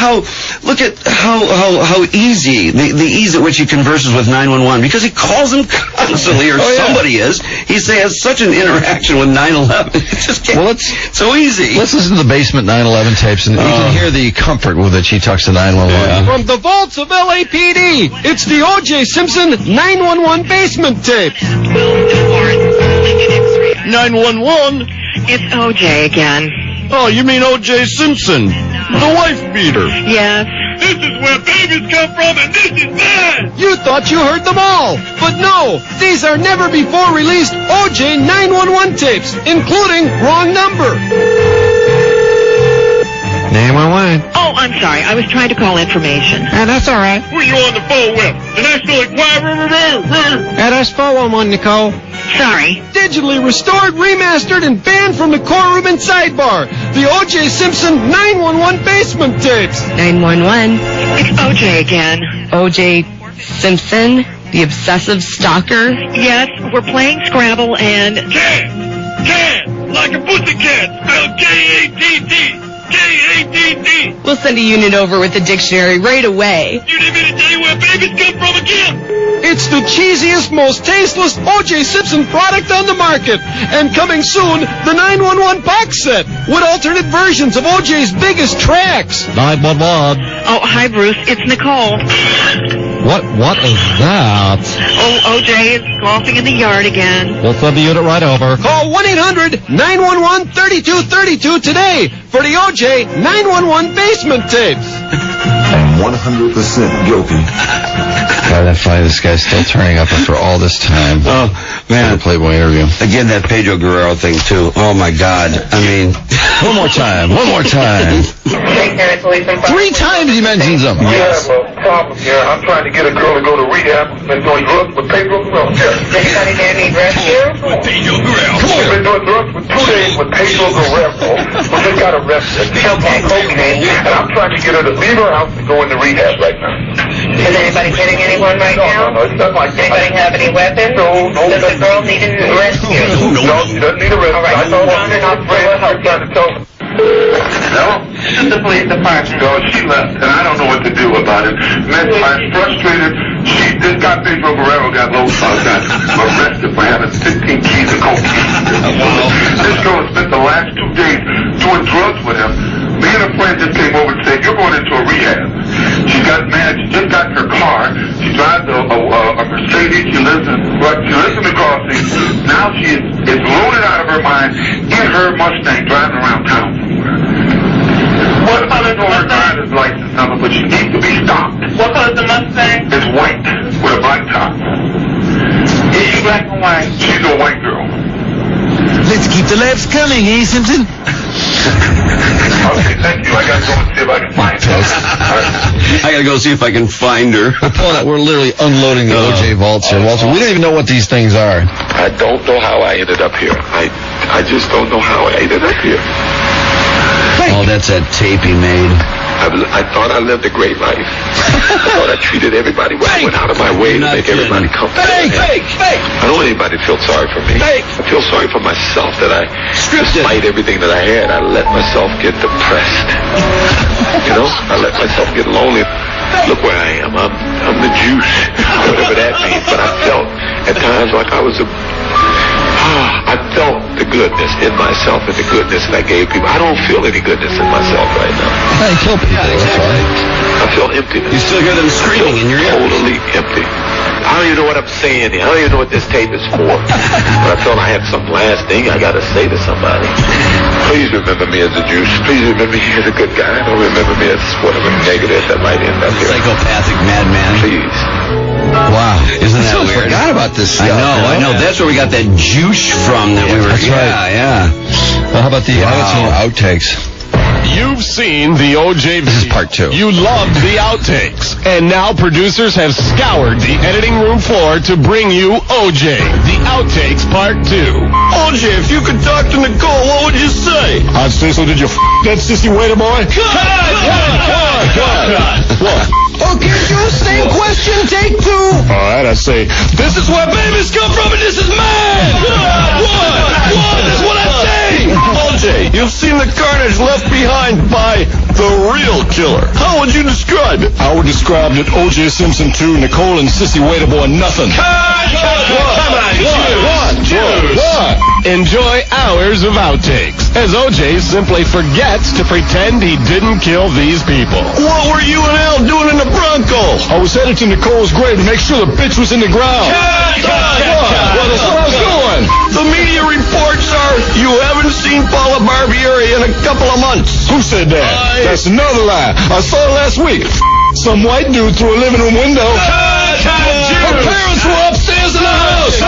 how easy the ease at which he converses with 911, because he calls him constantly, or somebody is. He has such an interaction with 911. It's just so easy. Let's listen to the basement 911 tapes, and you can hear the comfort with which he talks to 911. From the vaults of LAPD, it's the O.J. Simpson 911 basement tape. 911? It's O.J. again. Oh, you mean O.J. Simpson, the wife beater? Yes. This is where babies come from, and this is mine. You thought you heard them all, but no, these are never before released O.J. 911 tapes, including Wrong Number. 911. Oh, I'm sorry. I was trying to call information. That's all right. Who are you on the phone with? The National Enquirer? That's 411, Nicole. Sorry. Digitally restored, remastered, and banned from the courtroom and sidebar. The O.J. Simpson 911 basement tapes. 911. It's O.J. again. O.J. Simpson, the obsessive stalker? Yes, we're playing Scrabble and... Cat, like a pussycat, spelled K-A-T-T. K-A-T-T. We'll send a unit over with the dictionary right away. You need me to tell you where babies come from again? It's the cheesiest, most tasteless O.J. Simpson product on the market. And coming soon, the 911 box set with alternate versions of O.J.'s biggest tracks. 911. Oh, hi, Bruce. It's Nicole. What is that? Oh, O.J. is golfing in the yard again. We'll send the unit right over. Call 1-800-911-3232 today for the O.J. 911 basement tapes. I'm 100% guilty. God, that funny. This guy's still turning up after all this time. Oh, man. The Playboy interview. Again, that Pedro Guerrero thing, too. Oh, my God. I mean... One more time. 3 times he mentions them. We have a problem here. I'm trying to get a girl to go to rehab. Been doing drugs with Pedro Guerrero. Does anybody there need rescue? Pedro Guerrero. We've been doing drugs for 2 days with Pedro Guerrero. We just got arrested. Johnnie Cochrane. And I'm trying to get her to leave her house and go into rehab right now. Is anybody hitting anyone right now? No, it's not like that. Anybody have any weapons? No. Does the girl need a rescue? No, she doesn't need a rescue. All right, I told her hold on and I'll I'm trying to tell her. No? This is the police department. No, she left, and I don't know what to do about it. Man, I'm frustrated. She just got Pedro Guerrero got arrested for having 15 keys of cocaine. This girl has spent the last 2 days doing drugs with him. Me and a friend just came over and said, "You're going into a rehab." She got mad. She just got in her car. She drives a Mercedes. She lives in the crossings. Now she is loaded out of her mind in her Mustang driving around town. What color is the driver's license number? But she needs to be stopped. What color is the Mustang? It's white with a black top. Is she black or white? She's a white girl. Let's keep the laughs coming, eh, Simpson? Okay, thank you. I got to go and see if I can find her. I gotta go see if I can find her. We're literally unloading the O.J. vaults here, Walter. We don't even know what these things are. I don't know how I ended up here. I just don't know how I ended up here. Oh, that's that tape he made. I thought I lived a great life. I thought I treated everybody well. I went out of my way to make everybody comfortable. Fake! I don't want anybody to feel sorry for me. I feel sorry for myself that despite everything that I had, I let myself get depressed. You know, I let myself get lonely. Look where I am. I'm the juice, whatever that means. But I felt at times like I felt the goodness in myself and the goodness that I gave people. I don't feel any goodness in myself right now. Hey, kill people. Yeah, exactly. I feel emptiness. You still hear them screaming in your ears. Totally empty. I don't even know what I'm saying here. I don't even know what this tape is for. But I felt I had some last thing I got to say to somebody. Please remember me as a juice. Please remember me as a good guy. Don't remember me as whatever negative that might end up here. Psychopathic madman. Please. Wow, isn't that weird? I forgot about this stuff. I know. That's where we got that juice from that we were. That's right. Yeah. Well, how about the outtakes? You've seen the O.J. This is part 2. You loved the outtakes. And now producers have scoured the editing room floor to bring you O.J., the outtakes part 2. O.J., if you could talk to Nicole, what would you say? I'd say, so did you that sissy waiter boy? Cut! What? Okay, Joe, same question, take 2. All right, I'd say, this is where babies come from and this is man! What? That's what I'd say! O.J., you've seen the carnage left behind by the real killer. How would you describe it? I would describe it O.J. Simpson 2, Nicole and Sissy Waiterboy, nothing. What? Enjoy hours of outtakes, as O.J. simply forgets to pretend he didn't kill these people. What were you and Al doing in the Bronco? I was headed to Nicole's grave to make sure the bitch was in the ground. Well, that's where I was going. The media reports are you haven't seen Paula Barbieri in a couple of months. Who said that? That's another lie. I saw it last week. Some white dude through a living room window. Her parents were upstairs in the house.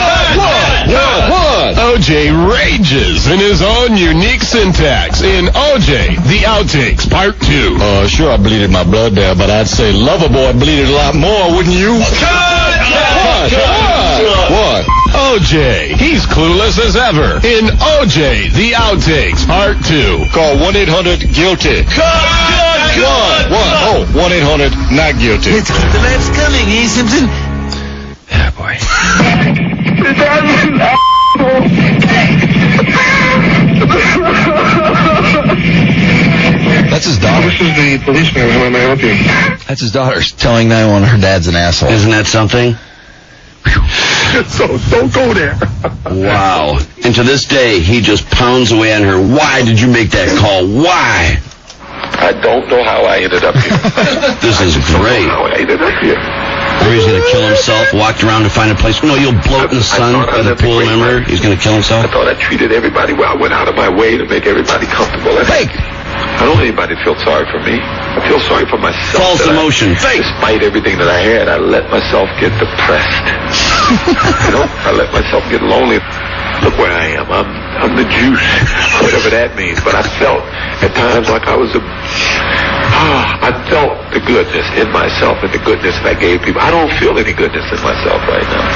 What? O.J. rages in his own unique syntax in O.J. the Outtakes Part 2. Sure, I bleeded my blood there, but I'd say Loverboy bleeded a lot more, wouldn't you? What? O.J. He's clueless as ever in O.J. the Outtakes Part 2. Call 1-800-GUILTY. What? Oh, 1-800-NOT-GUILTY. Let's keep the laughs coming, eh, Simpson? Yeah, boy. That's his daughter. This is the policeman. How may I help you? That's his daughter telling 911 her dad's an asshole. Isn't that something? So, don't go there. Wow. And to this day, he just pounds away on her. Why did you make that call? Why? I don't know how I ended up here. This is great. How I ended up here. Or he's going to kill himself, walked around to find a place. No, you'll bloat in the sun by the pool, remember? He's going to kill himself. I thought I treated everybody well. I went out of my way to make everybody comfortable. Fake! I don't want anybody to feel sorry for me. I feel sorry for myself. False emotion. Fake! Despite everything that I had, I let myself get depressed. You know, I let myself get lonely. Look where I am. I'm the juice, whatever that means. But I felt at times like I felt the goodness in myself and the goodness that I gave people. I don't feel any goodness in myself right now.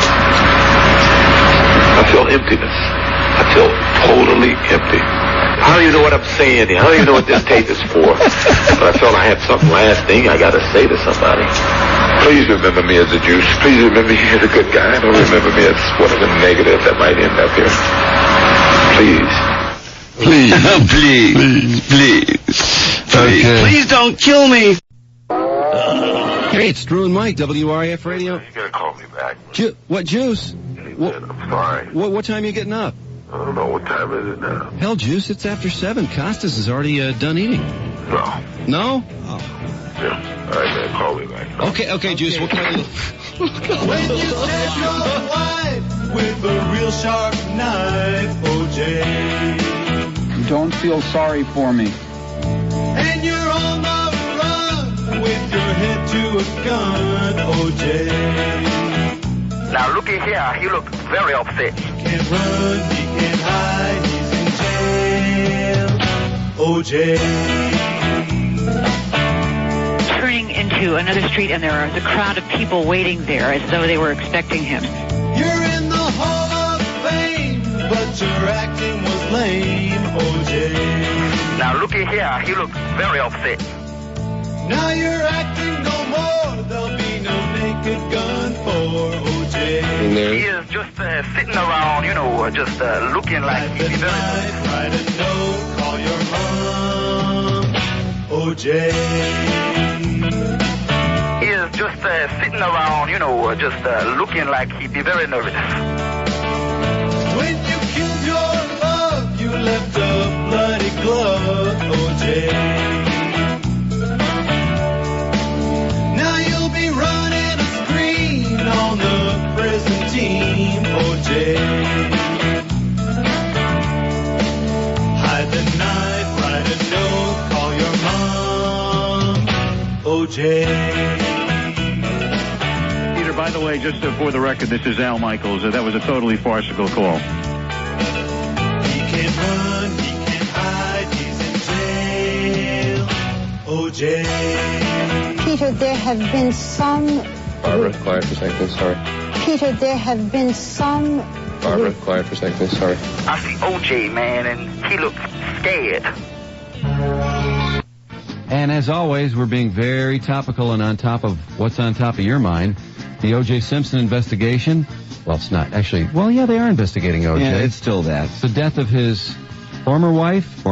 I feel emptiness. I feel totally empty. I don't even know what I'm saying here. I don't even know what this tape is for. But I felt I had some last thing I got to say to somebody. Please remember me as a juice. Please remember me as a good guy. Don't remember me as whatever negative that might end up here. Please. Okay. Please don't kill me. Hey, it's Drew and Mike, WRAF Radio. You gotta call me back. What juice? I'm sorry. What time are you getting up? I don't know. What time is it now? Hell, Juice, it's after 7. Costas is already done eating. No. No? Oh. Yeah. All right, man. Call me back. Okay, Juice. What kind of... When you stab your wife with a real sharp knife, O.J. Don't feel sorry for me. And you're on the run with your head to a gun, O.J. Now, looky here. He looked very upset. He can't run, he can't hide, he's in jail. O.J. Turning into another street, and there was a crowd of people waiting there as though they were expecting him. You're in the Hall of Fame, but your acting was lame, O.J. Now looky here, he looks very upset. Now you're acting no more, there'll be no naked gun for O.J. He is just sitting around, just looking like he's very... Write a note, call your mom, O.J. He is just sitting around, just looking like he'd be very nervous. When you killed your love, you left a bloody glove, O.J. Now you'll be running a screen on the prison team, O.J. Hide the knife, write a note, call your mom, O.J. Peter, by the way, just for the record, this is Al Michaels. That was a totally farcical call. He can't run, he can't hide, he's in jail, O.J. Peter, there have been some... Barbara, quiet for a second, sorry. Peter, there have been some... Barbara, quiet for a second, sorry. I see O.J., man, and he looks scared. And as always, we're being very topical and on top of what's on top of your mind. The O.J. Simpson investigation. Well, it's not. Actually, well, yeah, they are investigating O.J. Yeah, it's still that. It's the death of his former wife,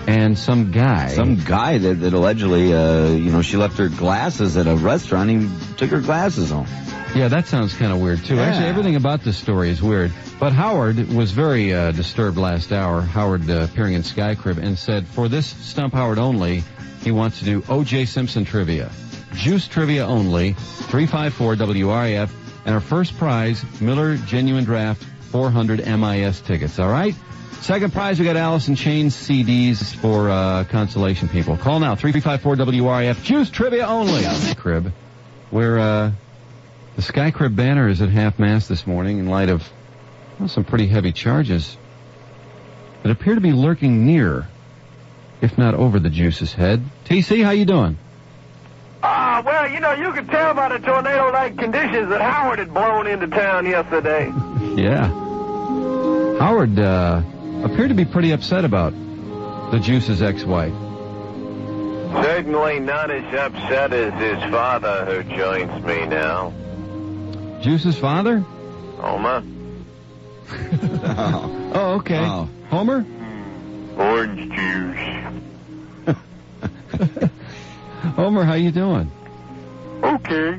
and some guy. Some guy that allegedly, she left her glasses at a restaurant. He took her glasses home. Yeah, that sounds kind of weird, too. Yeah. Actually, everything about this story is weird. But Howard was very disturbed last hour, Howard appearing in SkyCrib, and said, for this Stump Howard only, he wants to do O.J. Simpson trivia. Juice trivia only, 354 WRAF, and our first prize, Miller Genuine Draft 400 MIS tickets, all right? Second prize, we got Allison Chain's CDs for consolation people. Call now, 354 WRAF, Juice trivia only. Crib, where the SkyCrib banner is at half-mast this morning in light of some pretty heavy charges that appear to be lurking near, if not over the Juice's head. T.C., how you doing? Well, you could tell by the tornado-like conditions that Howard had blown into town yesterday. Yeah. Howard appeared to be pretty upset about the Juice's ex-wife. Certainly not as upset as his father, who joins me now. Juice's father? Homer. Oh, okay. Oh. Homer? Orange juice. Homer, how you doing? Okay.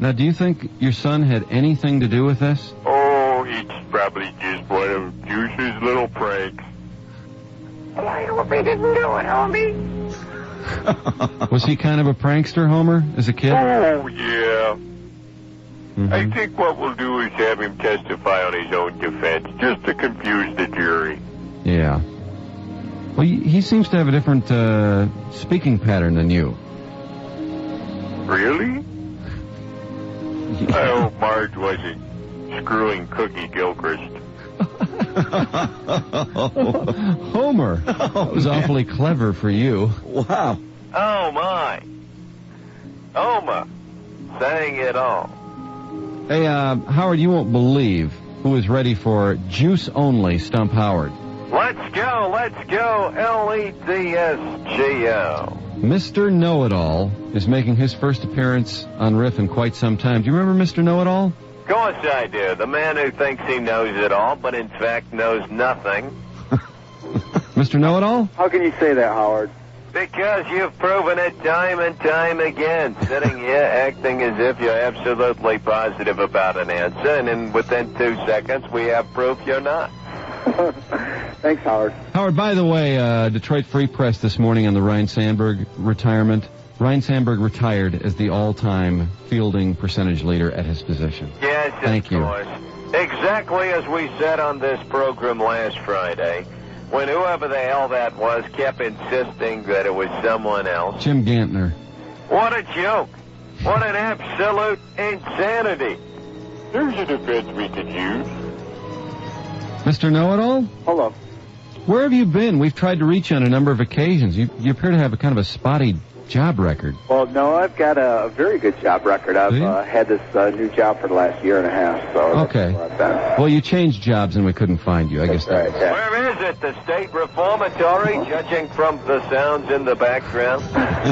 Now, do you think your son had anything to do with this? Oh, it's probably just one of Juice's little pranks. I hope he didn't do it, homie. Was he kind of a prankster, Homer, as a kid? Oh, yeah. Mm-hmm. I think what we'll do is have him testify on his own defense, just to confuse the jury. Yeah. Well, he seems to have a different speaking pattern than you. Really? I hope Marge wasn't screwing Cookie Gilchrist. Homer, that was awfully clever for you. Wow. Oh, my. Homer, saying it all. Hey, Howard, you won't believe who is ready for Juice Only Stump Howard. Let's go, LETSGO. Mr. Know-It-All is making his first appearance on Riff in quite some time. Do you remember Mr. Know-It-All? Of course I do. The man who thinks he knows it all, but in fact knows nothing. Mr. Know-It-All? How can you say that, Howard? Because you've proven it time and time again, sitting here acting as if you're absolutely positive about an answer, and then within 2 seconds we have proof you're not. Thanks, Howard. Howard, by the way, Detroit Free Press this morning on the Ryne Sandberg retirement. Ryne Sandberg retired as the all-time fielding percentage leader at his position. Yes, Thank you. Of course. Exactly as we said on this program last Friday, when whoever the hell that was kept insisting that it was someone else. Jim Gantner. What a joke. What an absolute insanity. There's a defense we could use. Mr. Know-It-All? Hold on. Where have you been? We've tried to reach you on a number of occasions. You appear to have a kind of a spotty job record. Well, no, I've got a very good job record. I've had this new job for the last year and a half. So okay. Well, you changed jobs and we couldn't find you. I guess right. that. Yeah. Where is it? The State Reformatory, judging from the sounds in the background?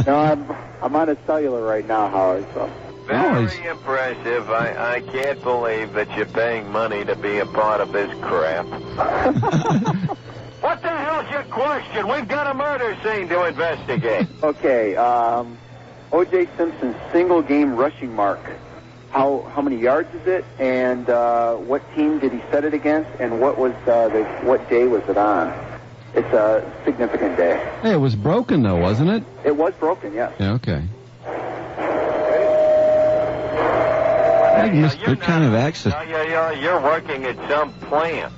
No, I'm on a cellular right now, Howard. So. Very impressive. I can't believe that you're paying money to be a part of this crap. What the hell's your question? We've got a murder scene to investigate. Okay, O.J. Simpson's single game rushing mark. How many yards is it? And what team did he set it against? And what day was it on? It's a significant day. Hey, it was broken though, wasn't it? It was broken, yes. Yeah. Okay. What kind of access? You're working at some plant.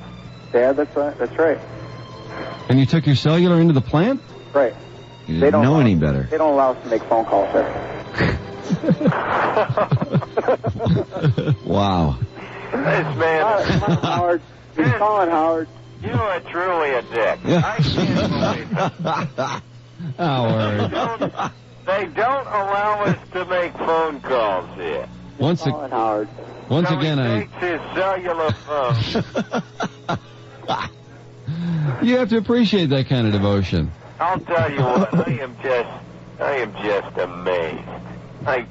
Yeah, that's right. And you took your cellular into the plant? Right. You didn't know any better. They don't allow us to make phone calls there. Wow. This man. Come on, Howard. He's calling, Howard. You are truly a dick. I can't believe it. Howard. They don't allow us to make phone calls here. Once again, he takes his cellular phone. You have to appreciate that kind of devotion. I'll tell you what, I am just amazed. I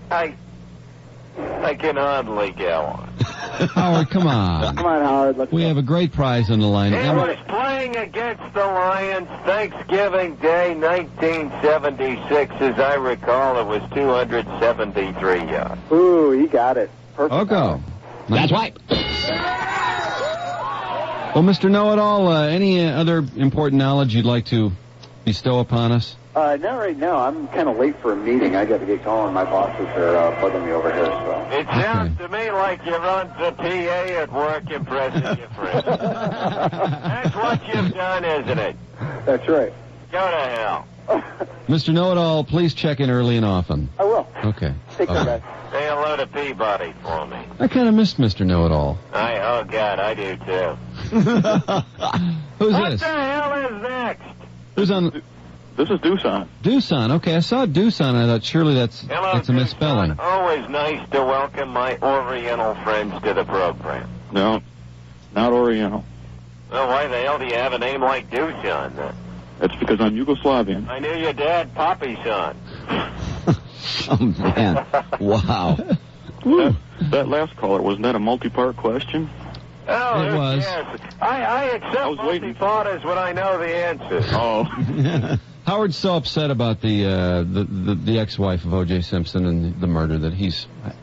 can hardly go on. Howard, come on. Come on, Howard. We have a great prize on the line. He was playing against the Lions Thanksgiving Day, 1976. As I recall, it was 273 yards. Ooh, he got it. Perfect. Okay. That's right. Well, Mr. Know-It-All, any other important knowledge you'd like to bestow upon us? Not right now. I'm kind of late for a meeting. I got to get going. My bosses are bugging me over here. So it sounds to me like you're on the PA at work impressing your friends. That's what you've done, isn't it? That's right. Go to hell. Mr. Know-It-All, please check in early and often. I will. Okay. Take care, guys. Say hello to Peabody for me. I kind of missed Mr. Know-It-All. Oh, God, I do, too. Who's what this? The hell is next? Who's on? This is Doosan. Doosan. Okay, I saw Doosan, and I thought surely that's a misspelling. Always nice to welcome my Oriental friends to the program. No, not Oriental. Well, why the hell do you have a name like Doosan, then? That's because I'm Yugoslavian. I knew your dad, Poppy's son. Oh, man. Wow. That last caller, wasn't that a multi-part question? Oh, it was. Yes. I accept multi-parters when I know the answer. Oh. Howard's so upset about the ex-wife of O.J. Simpson and the murder that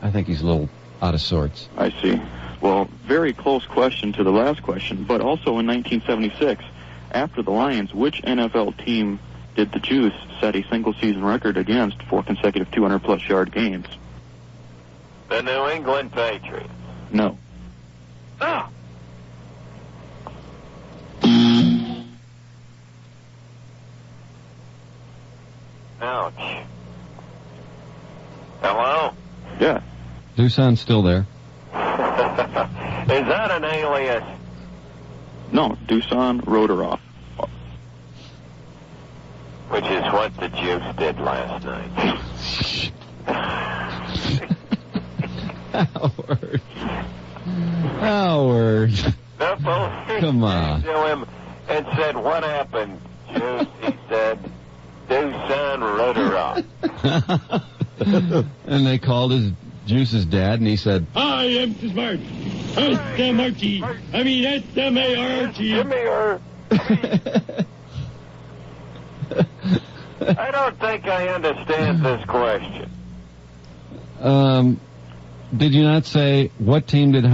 I think he's a little out of sorts. I see. Well, very close question to the last question, but also in 1976, after the Lions, which NFL team did the Juice set a single-season record against for consecutive 200-plus yard games? The New England Patriots. No. Ah! Ouch. Hello? Yeah. Doosan's still there. Is that an alias? No, Doosan Roderoff. Which is what the Juice did last night. Howard. The police Come on. came to him and said, "What happened, Juice?" He said, "Doosan Roderoff." And they called his Juice's dad, and he said, "Hi, I'm smart. S-M-R-T. I mean, S-M-A-R-T. Give me her. I don't think I understand this question. Did you not say what team did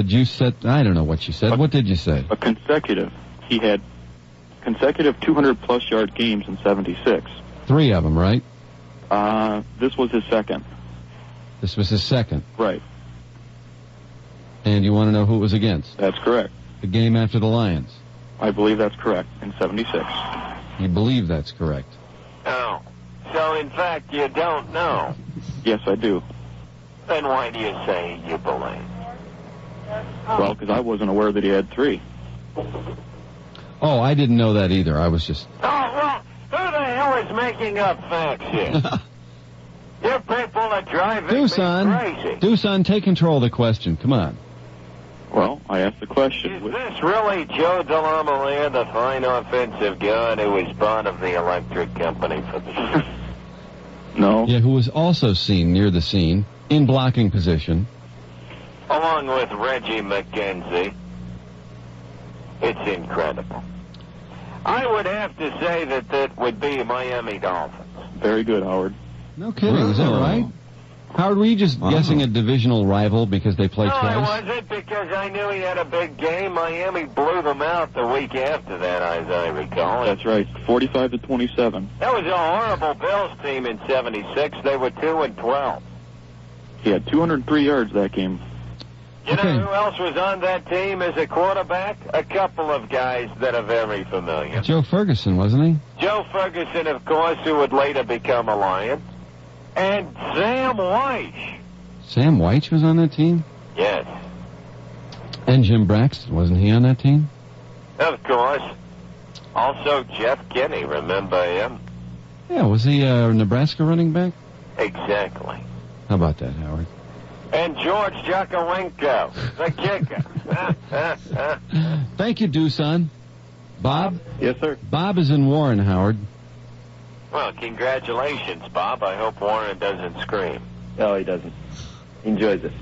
Juice set? I don't know what you said. What did you say? A consecutive. He had consecutive 200-plus yard games in 76. 3 of them, right? This was his second. This was his second. Right. And you want to know who it was against? That's correct. The game after the Lions. I believe that's correct, in 76. You believe that's correct? Oh. So, in fact, you don't know. Yes, I do. Then why do you say you believe? Well, because I wasn't aware that he had 3. Oh, I didn't know that either. I was just... Oh, well, who the hell is making up facts here? You people are driving me crazy. Doosan, take control of the question. Come on. Well, I asked the question. Is this really Joe DeLaMoliere, the fine offensive guard who was part of the electric company for the... No. Yeah, who was also seen near the scene, in blocking position. Along with Reggie McKenzie. It's incredible. I would have to say that would be Miami Dolphins. Very good, Howard. No kidding, is that right? Howard, were you just guessing a divisional rival because they play twice? No, I wasn't, because I knew he had a big game. Miami blew them out the week after that, as I recall. That's right, 45-27. That was a horrible Bills team in 76. They were 2-12. He had 203 yards that game. You know who else was on that team as a quarterback? A couple of guys that are very familiar. Joe Ferguson, wasn't he? Joe Ferguson, of course, who would later become a Lion. And Sam Weich. Sam Weich was on that team? Yes. And Jim Braxton, wasn't he on that team? Of course. Also Jeff Kinney, remember him? Yeah, was he a Nebraska running back? Exactly. How about that, Howard? And George Jakowenko, the kicker. Thank you, Doosan. Bob? Yes, sir. Bob is in Warren, Howard. Well, congratulations, Bob. I hope Warren doesn't scream. No, he doesn't. He enjoys it.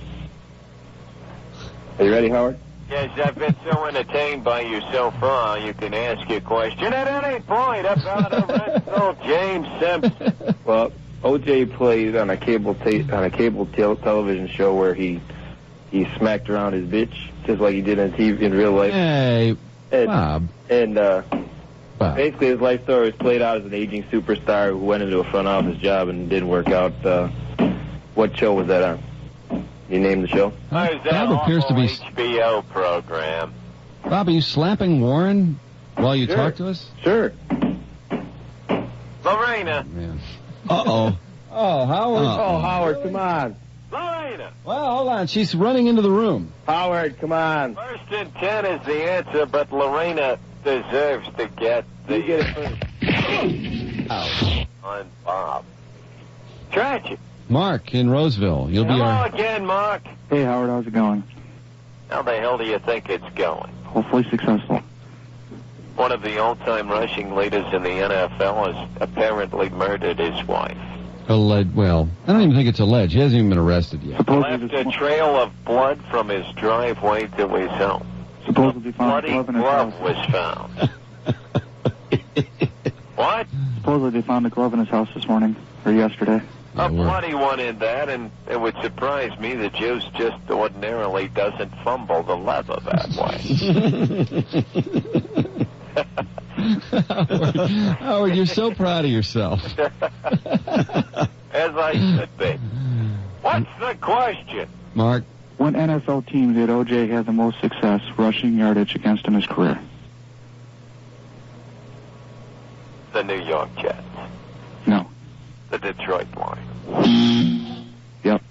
Are you ready, Howard? Yes, I've been so entertained by you so far, you can ask your question at any point about Orenthal James Simpson. Well, O.J. played on a cable television show where he smacked around his bitch just like he did on TV in real life. Hey, Bob. And basically his life story was played out as an aging superstar who went into a front office job and didn't work out. What show was that on? You name the show? That Bob appears to be HBO program. Bob, are you slapping Warren while you talk to us? Sure. Lorena. Man. Uh-oh. Oh, Howard. Oh, Howard, come on. Lorena. Well, hold on. She's running into the room. Howard, come on. First and 10 is the answer, but Lorena deserves to get the... You get it first. On Bob. Tragic. Mark in Roseville. You'll be Hello again, Mark. Hey, Howard, how's it going? How the hell do you think it's going? Hopefully successful. One of the all-time rushing leaders in the NFL has apparently murdered his wife. Well, I don't even think it's alleged. He hasn't even been arrested yet. Left a trail of blood from his driveway to his home. Supposedly found a bloody glove was found. What? Supposedly they found a glove in his house this morning, or yesterday. A bloody one in that, and it would surprise me that Juice just ordinarily doesn't fumble the leather that way. Howard, you're so proud of yourself. As I should be. What's the question? Mark? What NFL team did O.J. have the most success rushing yardage against in his career? The New York Jets. No. The Detroit Lions. Yep.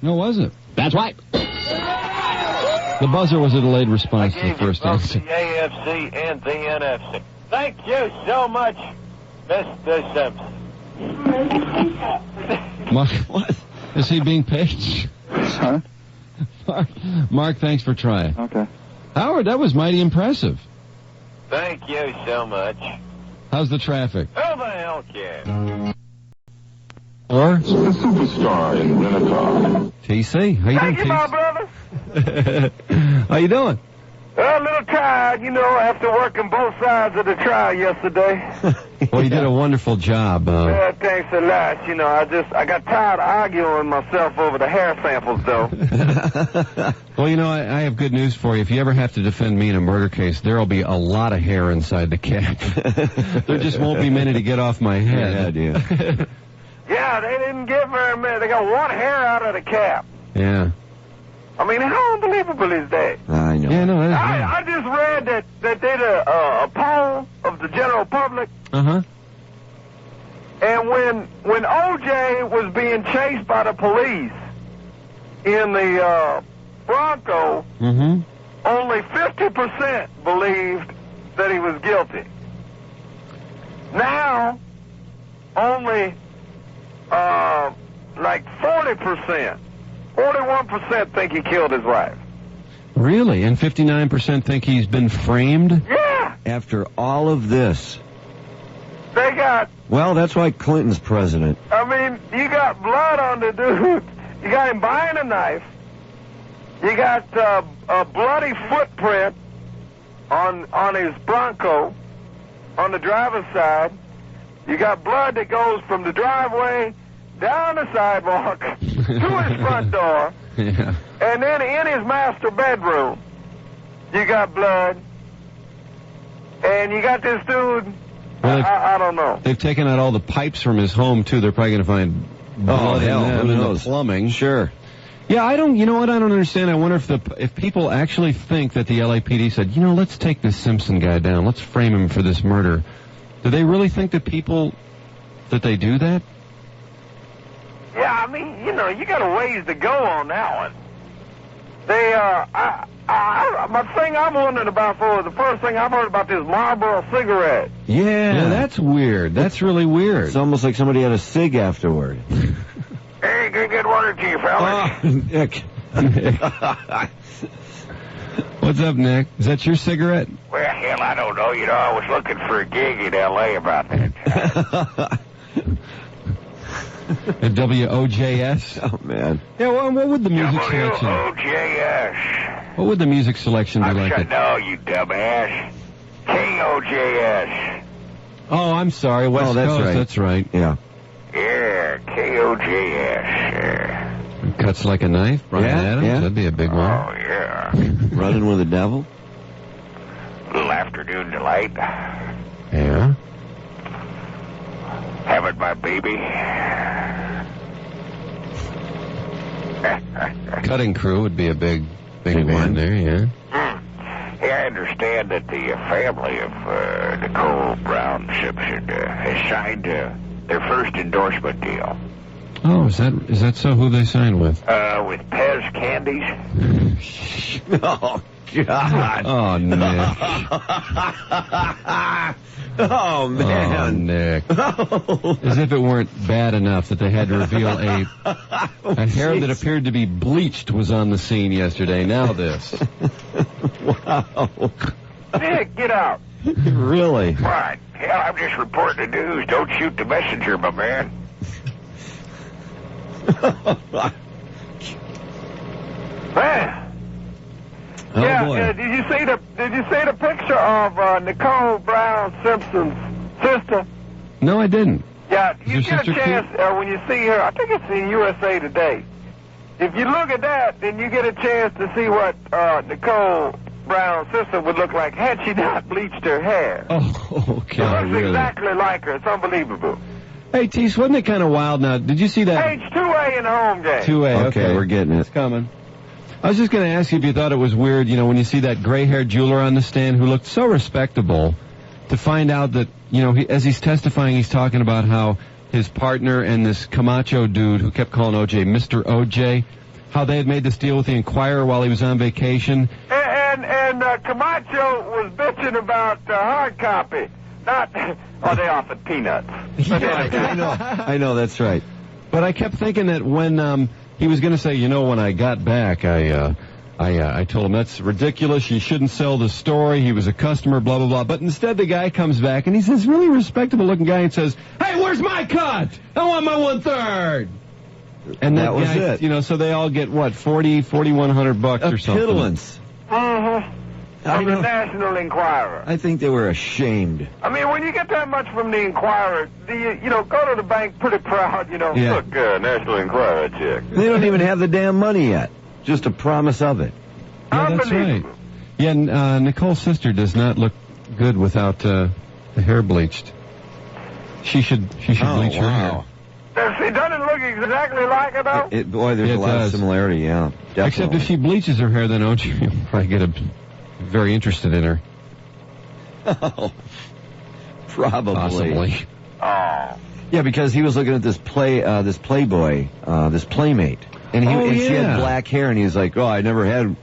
No, was it? That's right. The buzzer was a delayed response to the first answer. The AFC and the NFC. Thank you so much, Mr. Simpson. Mark, what? Is he being paid? Huh? Mark, thanks for trying. Okay. Howard, that was mighty impressive. Thank you so much. How's the traffic? Who the hell cares? Or? The superstar in Rent-A-Car. T.C., how you doing, Thank you, my brother. How you doing? A little tired, after working both sides of the trial yesterday. Well, you did a wonderful job. Yeah, thanks a lot. I got tired of arguing myself over the hair samples, though. Well, I have good news for you. If you ever have to defend me in a murder case, there'll be a lot of hair inside the cap. There just won't be many to get off my head. Yeah, they didn't get very many. They got one hair out of the cap. Yeah. I mean, how unbelievable is that? I know. Yeah, no, that is I just read that they did a poll of the general public. Uh-huh. And when O.J. was being chased by the police in the Bronco, Mm-hmm. only 50% believed that he was guilty. Now, only like 40%, 41% think he killed his wife. Really? And 59% think he's been framed? Yeah. After all of this. They got... Well, that's why Clinton's president. I mean, you got blood on the dude. You got him buying a knife. You got a bloody footprint on his Bronco on the driver's side. You got blood that goes from the driveway down the sidewalk to his front door. Yeah. And then in his master bedroom, you got blood. And you got this dude, Well, I don't know. They've taken out all the pipes from his home, too. They're probably going to find blood in them in the plumbing. Sure. Yeah, you know what I don't understand? I wonder if people actually think that the LAPD said, let's take this Simpson guy down. Let's frame him for this murder. Do they really think that they do that? Yeah, I mean, you got a ways to go on that one. My thing I'm wondering about the first thing I've heard about this Marlboro cigarette. Yeah. That's weird. That's really weird. It's almost like somebody had a cig afterward. Hey, good one to you, fellas. Nick. What's up, Nick? Is that your cigarette? Well, hell, I don't know. I was looking for a gig in L.A. about that. At WOJS? Oh, man. Yeah, well, what would the music selection... WOJS. What would the music selection be like? No, you dumbass. KOJS. Oh, I'm sorry. West that's Coast. right. That's right. Yeah. Yeah, KOJS. Cuts like a knife? Brian Adams? Yeah. That'd be a big one. Oh, yeah. Running with the devil? Little afternoon delight. Yeah. Having my baby. Cutting Crew would be a big one there, yeah. Yeah, I understand that the family of Nicole Brown Simpson has signed their first endorsement deal. Oh, is that so? Who they signed with? With Pez Candies. Oh, God. Oh, Nick. Oh, man. Oh, Nick. As if it weren't bad enough that they had to reveal a hair that appeared to be bleached was on the scene yesterday. Now this. Wow. Nick, get out. Really? What? Hell, I'm just reporting the news. Don't shoot the messenger, my man. Man. Oh, Yeah, boy. did you see the picture of Nicole Brown Simpson's sister? No, I didn't. Yeah, Is you your get a sister chance when you see her. I think it's in USA Today. If you look at that, then you get a chance to see what Nicole Brown Simpson would look like had she not bleached her hair. Oh, She God, looks really? exactly like her. It's unbelievable. Hey, Tease, wasn't it kind of wild now? Did you see that? Page 2A in the home game. 2A, okay. We're getting it. It's coming. I was just going to ask you if you thought it was weird, when you see that gray-haired jeweler on the stand who looked so respectable, to find out that, as he's testifying, he's talking about how his partner and this Camacho dude who kept calling O.J. Mr. O.J., how they had made this deal with the Enquirer while he was on vacation. And Camacho was bitching about hard copy. Not, they offered peanuts. I know, that's right. But I kept thinking that when he was going to say, when I got back, I told him that's ridiculous. You shouldn't sell the story. He was a customer, blah, blah, blah. But instead the guy comes back and he's this really respectable looking guy and says, hey, where's my cut? I want my 1/3. And that was guy, it. So they all get what, $4,100 or something. Piddlings. From the National Enquirer. I think they were ashamed. I mean, when you get that much from the Enquirer, do you go to the bank pretty proud, Yeah. Look, National Enquirer check. They don't even have the damn money yet. Just a promise of it. Yeah, that's right. Yeah, Nicole's sister does not look good without the hair bleached. She should bleach her hair. It doesn't look exactly like it, though. There's a lot of similarity, yeah. Definitely. Except if she bleaches her hair, then O.J. will probably get very interested in her. Oh, probably. Possibly. Oh. Yeah, because he was looking at this Playboy, this Playmate. And she had black hair, and he was like, I never had a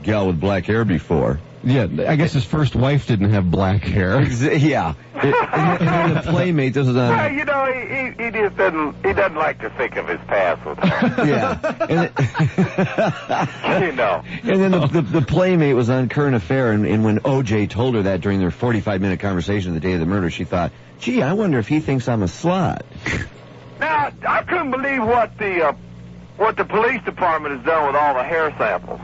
gal with black hair before. Yeah, I guess his first wife didn't have black hair. Yeah. And then the Playmate, this was on... Well, you know, he just doesn't like to think of his past with her. Yeah. You know. And then the Playmate was on Current Affair, and when O.J. told her that during their 45-minute conversation the day of the murder, she thought, gee, I wonder if he thinks I'm a slut. Now, I couldn't believe what the police department has done with all the hair samples.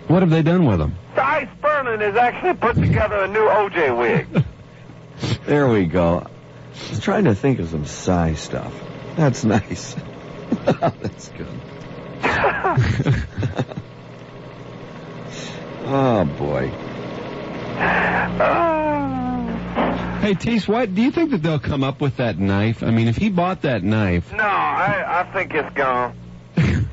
What have they done with them? Cy Sperling has actually put together a new O.J. wig. There we go. I was trying to think of some Psy stuff. That's nice. That's good. Oh, boy. Hey, Tease, what do you think that they'll come up with that knife? I mean, if he bought that knife... No, I think it's gone.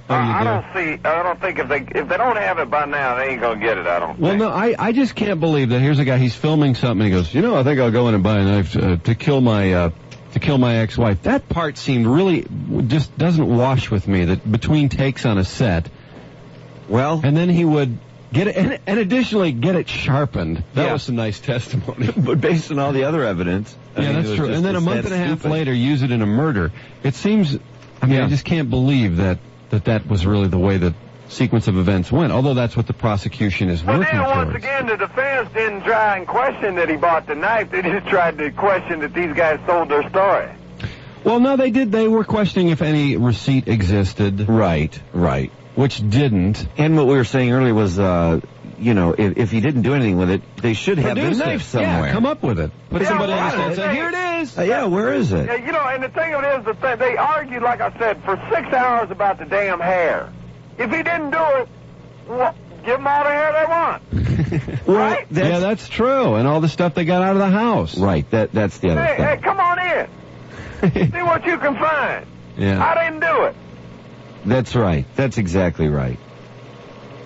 I don't think if they don't have it by now, they ain't gonna get it. I don't. Well, no, I just can't believe that. Here's a guy. He's filming something. And he goes, I think I'll go in and buy a knife to kill my ex-wife. That part seemed really just doesn't wash with me. That between takes on a set. Well, and then he would get it, and additionally get it sharpened. That was some nice testimony. But based on all the other evidence, that's true. And then a month and a half later, use it in a murder. It seems. I mean, I just can't believe that was really the way the sequence of events went, although that's what the prosecution is working towards. But then, once again, the defense didn't try and question that he bought the knife. They just tried to question that these guys sold their story. Well, no, they did. They were questioning if any receipt existed. Right. Which didn't. And what we were saying earlier was, if he didn't do anything with it, they should have the knife somewhere. Yeah, come up with it. Put somebody on the stand and say, here it is. Yeah, where is it? Yeah, and the thing of it is, they argued, like I said, for 6 hours about the damn hair. If he didn't do it, well, give them all the hair they want. Right? Yeah, that's true. And all the stuff they got out of the house. Right, that's the other thing. Hey, come on in. See what you can find. Yeah. I didn't do it. That's right. That's exactly right.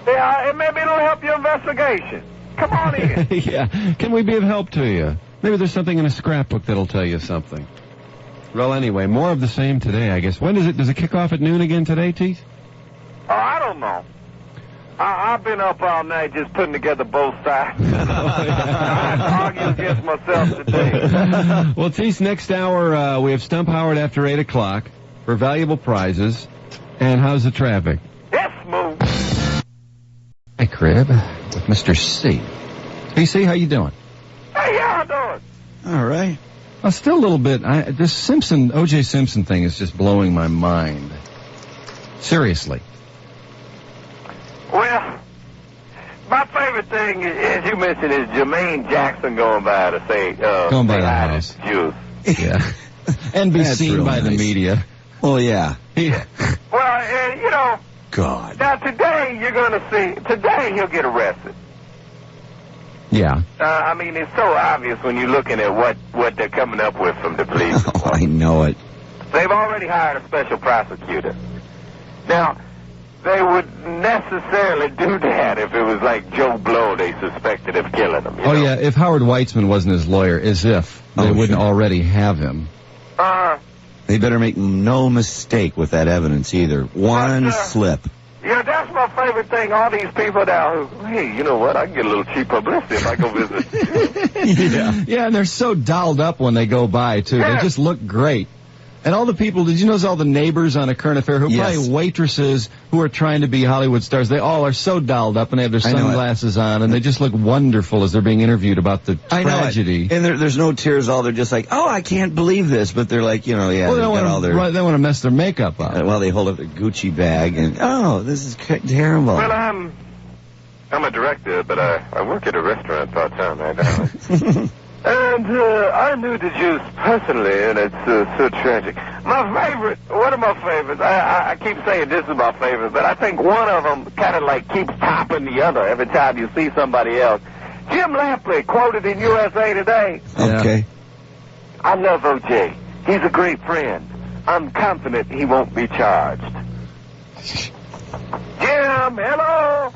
Yeah, and maybe it'll help your investigation. Come on in. Yeah. Can we be of help to you? Maybe there's something in a scrapbook that'll tell you something. Well, anyway, more of the same today, I guess. When does it kick off at noon again today, Tease? Oh, I don't know. I've been up all night just putting together both sides. I argue against myself today. Well, Tease, next hour, we have Stump Howard after 8 o'clock for valuable prizes. And how's the traffic? Yes, smooth. Hey, Crib, with Mr. C. TC, how you doing? Hey, how you doing? All right. Still a little bit. This Simpson, O.J. Simpson thing is just blowing my mind. Seriously. Well, my favorite thing, as you mentioned, is Jermaine Jackson going by to say, going by the house. Jews. Yeah. And be seen by the media. Well, yeah. Well, God. Now, today, you're going to see, today he'll get arrested. Yeah. I mean, it's so obvious when you're looking at what they're coming up with from the police. Oh, I know it. They've already hired a special prosecutor. Now, they would necessarily do that if it was like Joe Blow they suspected of killing him. Oh, yeah, if Howard Weitzman wasn't his lawyer, as if they wouldn't already have him. They better make no mistake with that evidence either. One slip. Yeah, that's my favorite thing. All these people now who, hey, you know what? I can get a little cheap publicity if I go visit. Yeah, and they're so dolled up when they go by, too. Yeah. They just look great. And all the people, did you notice all the neighbors on A Current Affair who probably waitresses who are trying to be Hollywood stars? They all are so dolled up and they have their sunglasses on and they just look wonderful as they're being interviewed about the tragedy. And there's no tears. All they're just like, oh, I can't believe this. But they're like, Well, they want to mess their makeup up. Well, they hold up their Gucci bag and, oh, this is terrible. Well, I'm a director, but I work at a restaurant part-time right now. And I knew the Jews personally, and it's so tragic. One of my favorites, I keep saying this is my favorite, but I think one of them kind of like keeps topping the other every time you see somebody else. Jim Lampley, quoted in USA Today. Okay. I love O.J. He's a great friend. I'm confident he won't be charged. Jim, hello?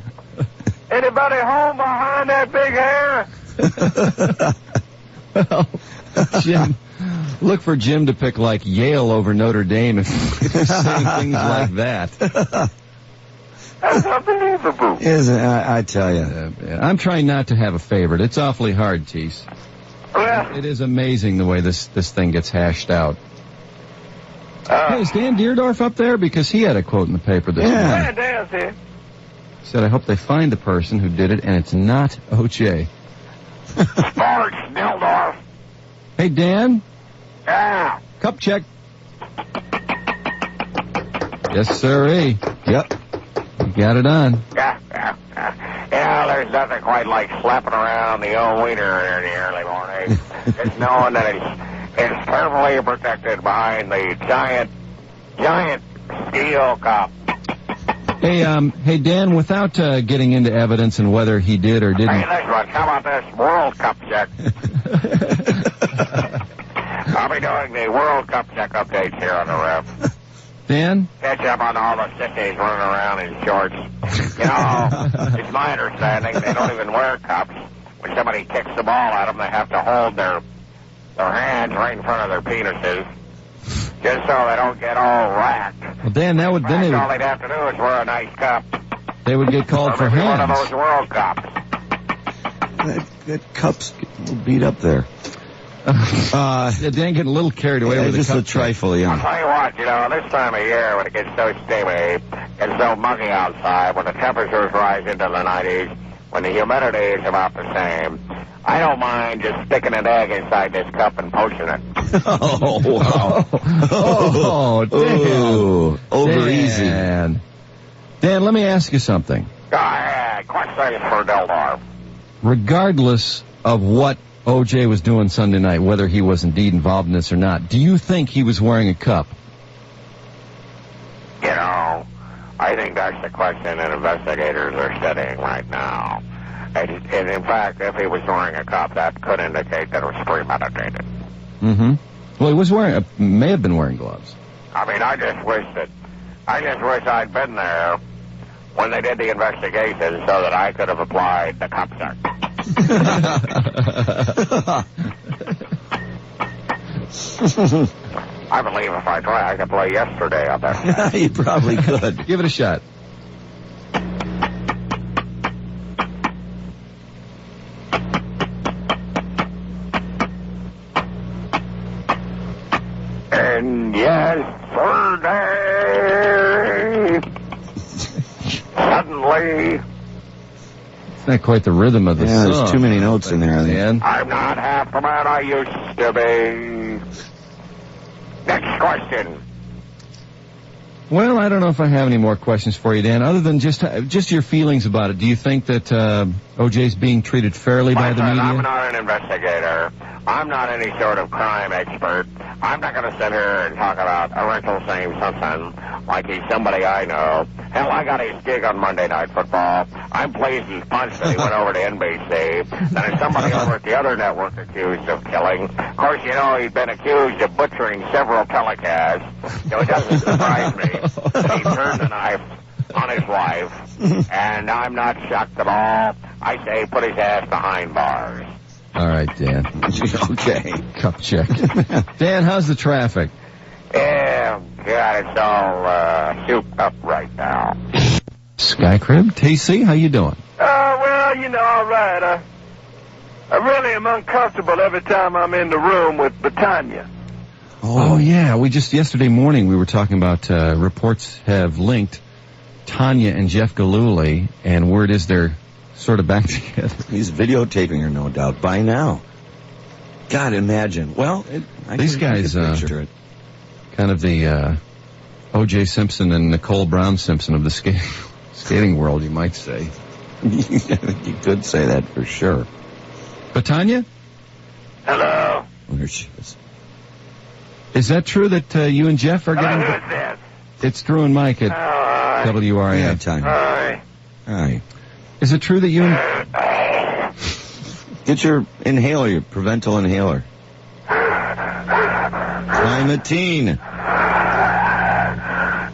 Anybody home behind that big hair? Well, Jim, look for Jim to pick like Yale over Notre Dame if he's saying things like that. That's unbelievable. I tell you. I'm trying not to have a favorite. It's awfully hard, Tease. Well, it is amazing the way this thing gets hashed out. Hey, is Dan Dierdorf up there? Because he had a quote in the paper this morning. Yeah, Dan's here. He said, I hope they find the person who did it, and it's not O.J. Sports, Dierdorf. Hey, Dan? Yeah. Cup check. Yes, sirree. Yep. You got it on. Yeah. Yeah, there's nothing quite like slapping around the old wiener in the early morning. Just knowing that it's carefully protected behind the giant steel cup. Hey, Dan, without getting into evidence and whether he did or didn't. Hey, this one, how about this World Cup check? I'll be doing the World Cup check updates here on the ref. Dan? Catch up on all the sissies running around in shorts. You know, it's my understanding they don't even wear cups. When somebody kicks the ball at them, they have to hold their hands right in front of their penises, just so they don't get all racked. Well, Dan, that would then all they'd have to do is wear a nice cup. They would get called for hands. One of those World Cups. That cup's getting beat up there. Dan getting a little carried away with just the cup. A trifle, yeah. I'll tell you what, this time of year when it gets so steamy, it's so muggy outside, when the temperatures rise into the 90s, when the humidity is about the same, I don't mind just sticking an egg inside this cup and poaching it. Oh, wow. Dan. Over easy. Dan, let me ask you something. Go ahead. Questions for Dierdorf. Regardless of what O.J. was doing Sunday night, whether he was indeed involved in this or not, do you think he was wearing a cup? I think that's the question that investigators are studying right now. And in fact, if he was wearing a cup, that could indicate that it was premeditated. Mm-hmm. Well, he was may have been wearing gloves. I mean, I just wish I'd been there when they did the investigation so that I could have applied the cup check. I believe if I try, I could play yesterday on that. You probably could. Give it a shot. And yesterday, suddenly... It's not quite the rhythm of the song. There's too many notes in there, Dan. I'm not half the man I used to be. Next question. Well, I don't know if I have any more questions for you, Dan, other than just your feelings about it. Do you think that O.J.'s being treated fairly by the media? I'm not an investigator. I'm not any sort of crime expert. I'm not going to sit here and talk about Orenthal James Simpson like he's somebody I know. Hell, I got his gig on Monday Night Football. I'm pleased he's punched that he went over to NBC. Then there's somebody over at the other network accused of killing. Of course, he'd been accused of butchering several telecasts. So it doesn't surprise me that he turned the knife on his wife. And I'm not shocked at all. I say put his ass behind bars. All right, Dan. Okay. Cup check. Dan, how's the traffic? Yeah, God, it's all souped up right now. SkyCrib, T.C, how you doing? Well, all right. I really am uncomfortable every time I'm in the room with Britannia. Oh, yeah. Yesterday morning, we were talking about reports have linked Tanya and Jeff Gillooly, and word is they're sort of back together. He's videotaping her, no doubt, by now. God, imagine. Well, these guys, kind of the O.J. Simpson and Nicole Brown Simpson of the skating world, you might say. You could say that for sure. But Tanya? Hello? There she is. Is that true that you and Jeff are getting... Who's this? It's Drew and Mike at WRN. Yeah, Tanya. Hi. Is it true that you and... Get your inhaler, your Prevental inhaler. Climatine.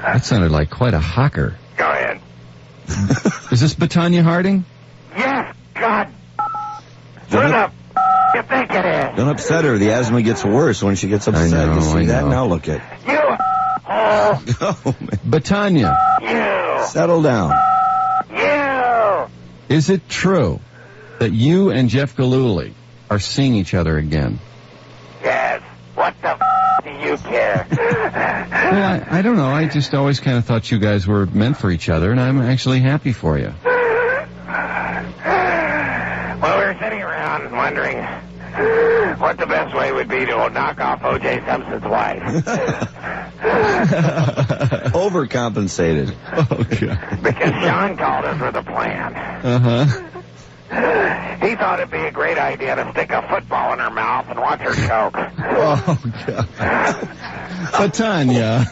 That sounded like quite a hawker. Go ahead. Is this Betania Harding? Yes, God. What the you think it is? Don't upset her. The asthma gets worse when she gets upset. I know, you see that? know. Now look at you. Betania. You. Settle down. Is it true that you and Jeff Gillooly are seeing each other again? Yes. What the do you care? Well, I don't know. I just always kind of thought you guys were meant for each other, and I'm actually happy for you. Well, we were sitting around wondering what the best way would be to knock off O.J. Simpson's wife. Overcompensated. Oh, God. Because Sean called her for the plan. Uh-huh. He thought it'd be a great idea to stick a football in her mouth and watch her choke. Oh, God. But Tanya.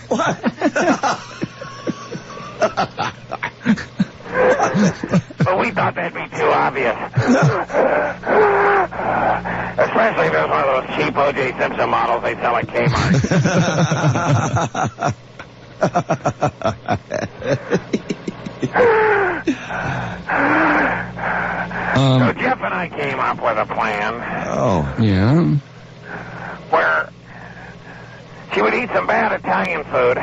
But we thought that'd be too obvious. Especially if it was one of those cheap O.J. Simpson models they sell at Kmart. So Jeff and I came up with a plan. Oh. Yeah? Where she would eat some bad Italian food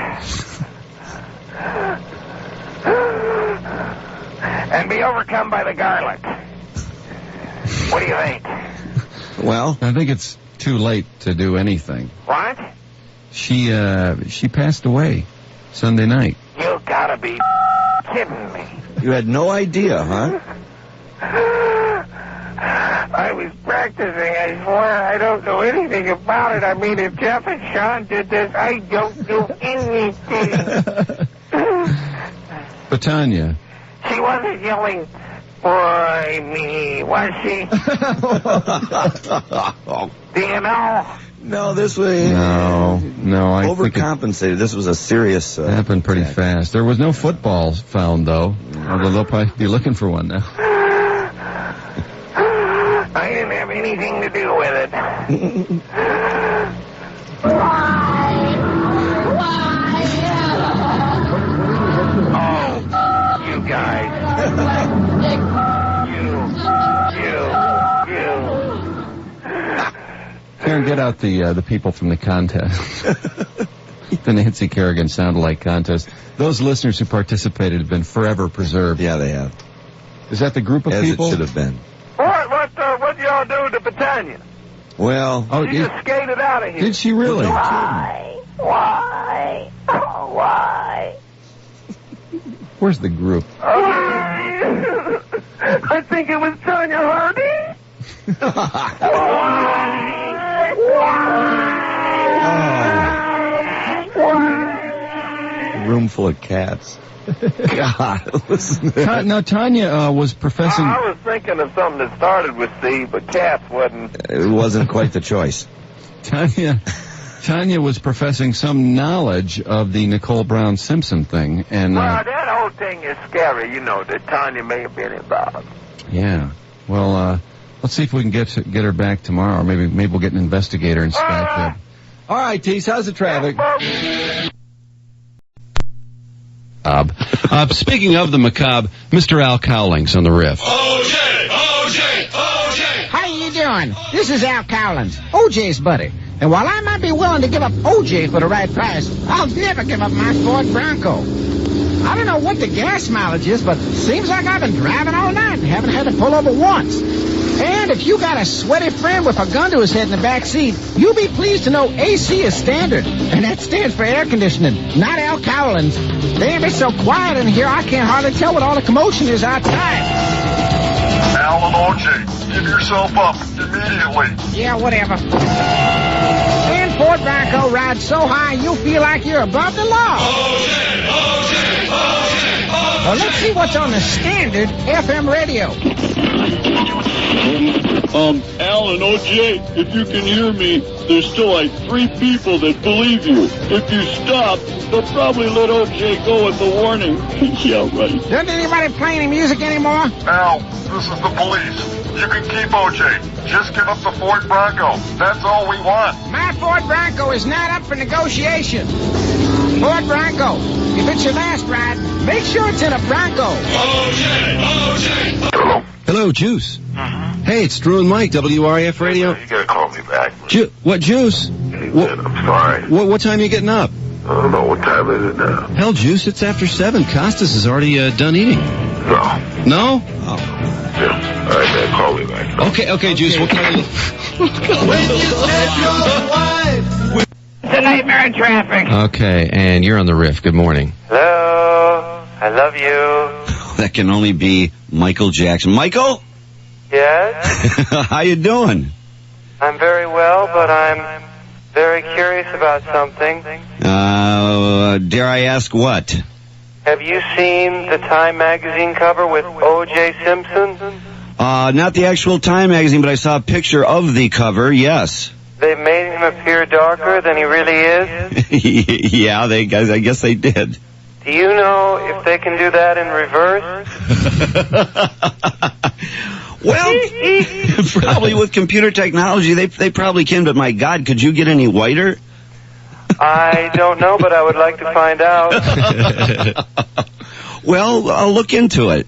and be overcome by the garlic. What do you think? Well, I think it's too late to do anything. What? She passed away Sunday night. You gotta be kidding me. You had no idea, huh? I was practicing. I swear I don't know anything about it. I mean, if Jeff and Sean did this, I don't do anything. But Tanya. She wasn't yelling, "Why me?" Was she? Do you know? No, this was... No, I overcompensated. This was a serious... happened pretty fast. There was no footballs found, though. Although they'll probably be looking for one now. I didn't have anything to do with it. Oh, you guys. You. Karen, get out the people from the contest. The Nancy Kerrigan Sound-Alike contest. Those listeners who participated have been forever preserved. Yeah, they have. Is that the group of As people? It should have been. What y'all do to Britannia? Well... She just skated out of here. Did she really? Why? Where's the group? I think it was Tanya Hardy. Room full of cats. God, listen to that. Now, Tanya was professing... I was thinking of something that started with C, but cats wasn't. It wasn't quite the choice. Tanya was professing some knowledge of the Nicole Brown Simpson thing, and... Well, that whole thing is scary, that Tanya may have been involved. Yeah. Well, let's see if we can get her back tomorrow, or maybe we'll get an investigator in SkyCrib. All right, Tease, how's the traffic? Speaking of the macabre, Mr. Al Cowling's on the riff. O.J. How you doing? This is Al Cowlings, O.J.'s buddy. And while I might be willing to give up O.J. for the right price, I'll never give up my Ford Bronco. I don't know what the gas mileage is, but seems like I've been driving all night and haven't had to pull over once. And if you got a sweaty friend with a gun to his head in the back seat, you'll be pleased to know AC is standard. And that stands for air conditioning, not Al Cowlings. Damn, it's so quiet in here, I can't hardly tell what all the commotion is outside. Al and O.J., give yourself up immediately. Yeah, whatever. And Ford Bronco rides so high, you'll feel like you're above the law. Well, let's see what's on the standard FM radio. Al and O.J., if you can hear me, there's still like 3 people that believe you. If you stop, they'll probably let O.J. go with the warning. Yeah, right. Doesn't anybody play any music anymore? Al, this is the police. You can keep O.J. Just give up the Ford Bronco. That's all we want. My Ford Bronco is not up for negotiation. Ford Bronco, if it's your last ride, make sure it's in a Bronco. Hello? Hello, Juice. Hey, it's Drew and Mike, WRAF Radio. You gotta call me back. What, Juice? Hey, man, I'm sorry. What time are you getting up? I don't know. What time is it now? Hell, Juice, it's after 7. Costas is already done eating. No? Yeah. All right, man. Call me back. Okay, Juice. We'll call you. It's a nightmare in traffic. Okay, and you're on the riff. Good morning. Hello. I love you. That can only be Michael Jackson. Michael? Yes? How you doing? I'm very well, but I'm very curious about something. Dare I ask what? Have you seen the Time magazine cover with O.J. Simpson? Not the actual Time magazine, but I saw a picture of the cover, yes. They made him appear darker than he really is? Yeah, I guess they did. Do you know if they can do that in reverse? Well, probably with computer technology, they probably can, but my God, could you get any whiter? I don't know, but I would like to find out. Well, I'll look into it.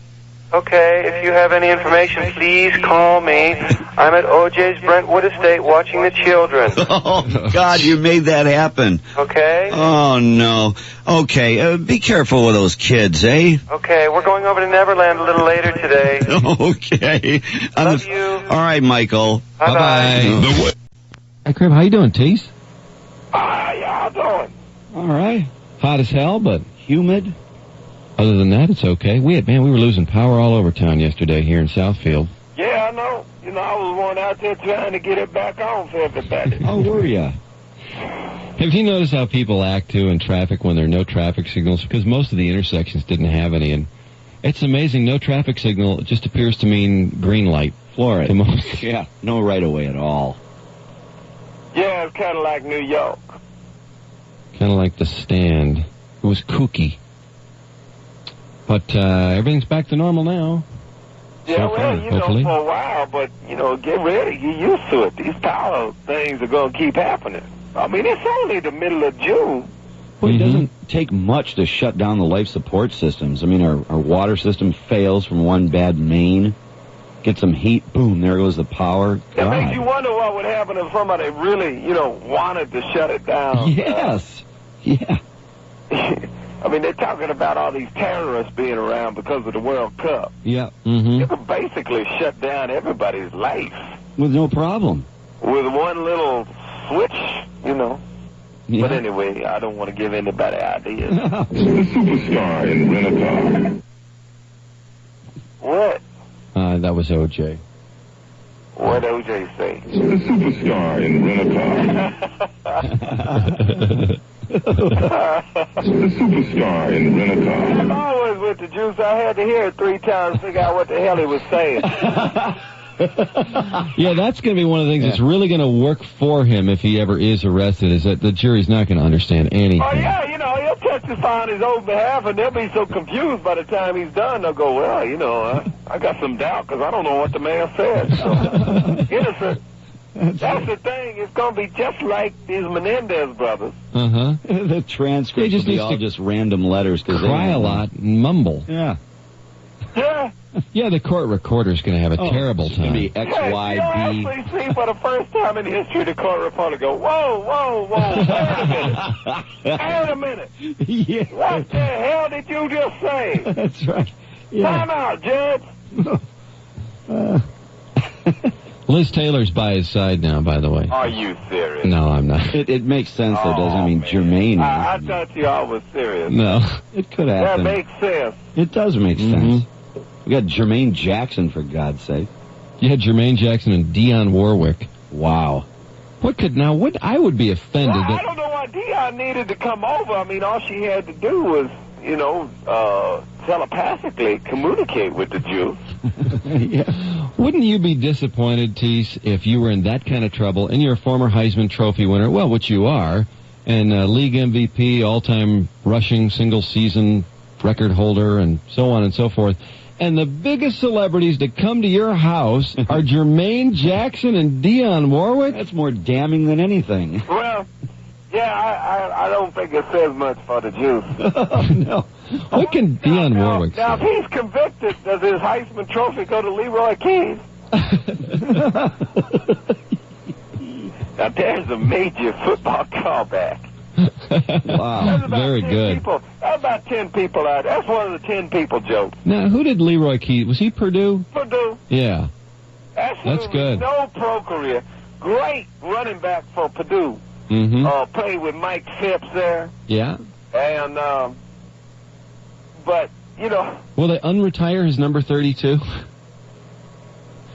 Okay, if you have any information, please call me. I'm at O.J.'s Brentwood Estate watching the children. Oh, God, you made that happen. Okay? Oh, no. Okay, be careful with those kids, eh? Okay, we're going over to Neverland a little later today. Okay. Love you. All right, Michael. Bye-bye. Hey, Crib, how you doing, Tease? How y'all doing? All right. Hot as hell, but humid. Other than that, it's okay. We were losing power all over town yesterday here in Southfield. Yeah, I know. You know, I was one out there trying to get it back on for everybody. Oh, were ya? Have you noticed how people act, too, in traffic when there are no traffic signals? Because most of the intersections didn't have any, and it's amazing. No traffic signal just appears to mean green light. Floor it. To most. Yeah, no right of way at all. Yeah, it's kind of like New York. Kind of like the Stand. It was kooky. But everything's back to normal now. Yeah, So well, far, you hopefully. know, for a while, but, you know, get ready, get used to it. These power things are going to keep happening. I mean, it's only the middle of June. Well, it doesn't take much to shut down the life support systems. I mean, our water system fails from one bad main. Get some heat, boom, there goes the power. It makes you wonder what would happen if somebody really, you know, wanted to shut it down. Yes. Yeah. I mean, they're talking about all these terrorists being around because of the World Cup. Yeah. You could basically shut down everybody's life With no problem. with one little switch, you know. Yeah. But anyway, I don't want to give anybody ideas. Superstar in Rent-A-Car. What? That was O.J. What O.J. say? Superstar in Rent-A-Car. Superstar in Rent-A-Car. I'm always with the juice. I had to hear it 3 times to figure out what the hell he was saying. Yeah, that's going to be one of the things that's really going to work for him if he ever is arrested, is that the jury's not going to understand anything. Oh, yeah, you know, he'll testify on his own behalf, and they'll be so confused by the time he's done. They'll go, well, you know, I got some doubt because I don't know what the man said. So, innocent. That's the thing. It's going to be just like these Menendez brothers. The transcript They just will be need all to just random letters. Cry a lot and mumble. Yeah. Yeah. Yeah, the court recorder's going to have a terrible It's going time. to be X, Yeah, Y, you'll B. actually see for the first time in history the court reporter go, whoa, whoa, whoa, wait a minute. Yeah. What the hell did you just say? That's right. Yeah. Time out, Judge. Liz Taylor's by his side now, by the way. Are you serious? No, I'm not. It makes sense, though, doesn't it? I mean, Jermaine. I thought you all was serious. No. It could That happen. makes sense. It does make sense. We got Jermaine Jackson, for God's sake. You had Jermaine Jackson and Dionne Warwick. Wow. What I would be offended Well, I that don't know why Dionne needed to come over. I mean, all she had to do was, you know, telepathically communicate with the Jew. Wouldn't you be disappointed, Tease, if you were in that kind of trouble and you're a former Heisman Trophy winner, well, which you are, and league MVP, all-time rushing single-season record holder, and so on and so forth, and the biggest celebrities to come to your house are Jermaine Jackson and Dionne Warwick? That's more damning than anything. Well, yeah, I don't think it says much for the Jews. No. What can Dionne Warwick Now, say? if he's convicted, does his Heisman Trophy go to Leroy Keys? Now, there's a major football callback. Wow. Very good. That's That's about 10 people out. That's one of the 10 people jokes. Now, who did Leroy Keys? Was he Purdue? Purdue. Yeah. Absolutely That's good. no pro career. Great running back for Purdue. Mm-hmm. Played with Mike Phipps there. Yeah. And, but, you know. Will they unretire his number 32?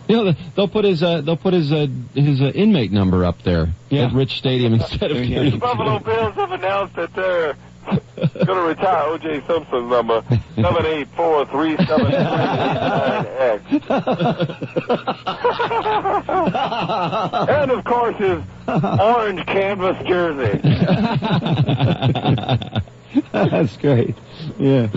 You know, they'll put his inmate number up there at Rich Stadium instead of The Buffalo Bills have announced that they're going to retire O.J. Simpson number 7843789X. And, of course, his orange canvas jersey. That's great. Yeah.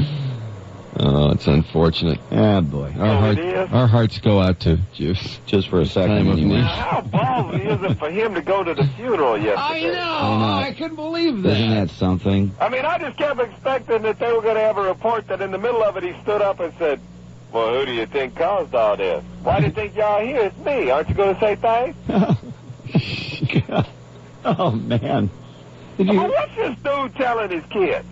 Oh, it's unfortunate. Ah, boy. Our hearts go out to Juice. Just for a second. How ballsy is it for him to go to the funeral yesterday? I couldn't believe that. Isn't that something? I mean, I just kept expecting that they were going to have a report that in the middle of it he stood up and said, well, who do you think caused all this? Why do you think y'all here? It's me. Aren't you going to say thanks? Oh, man. What's this dude telling his kids?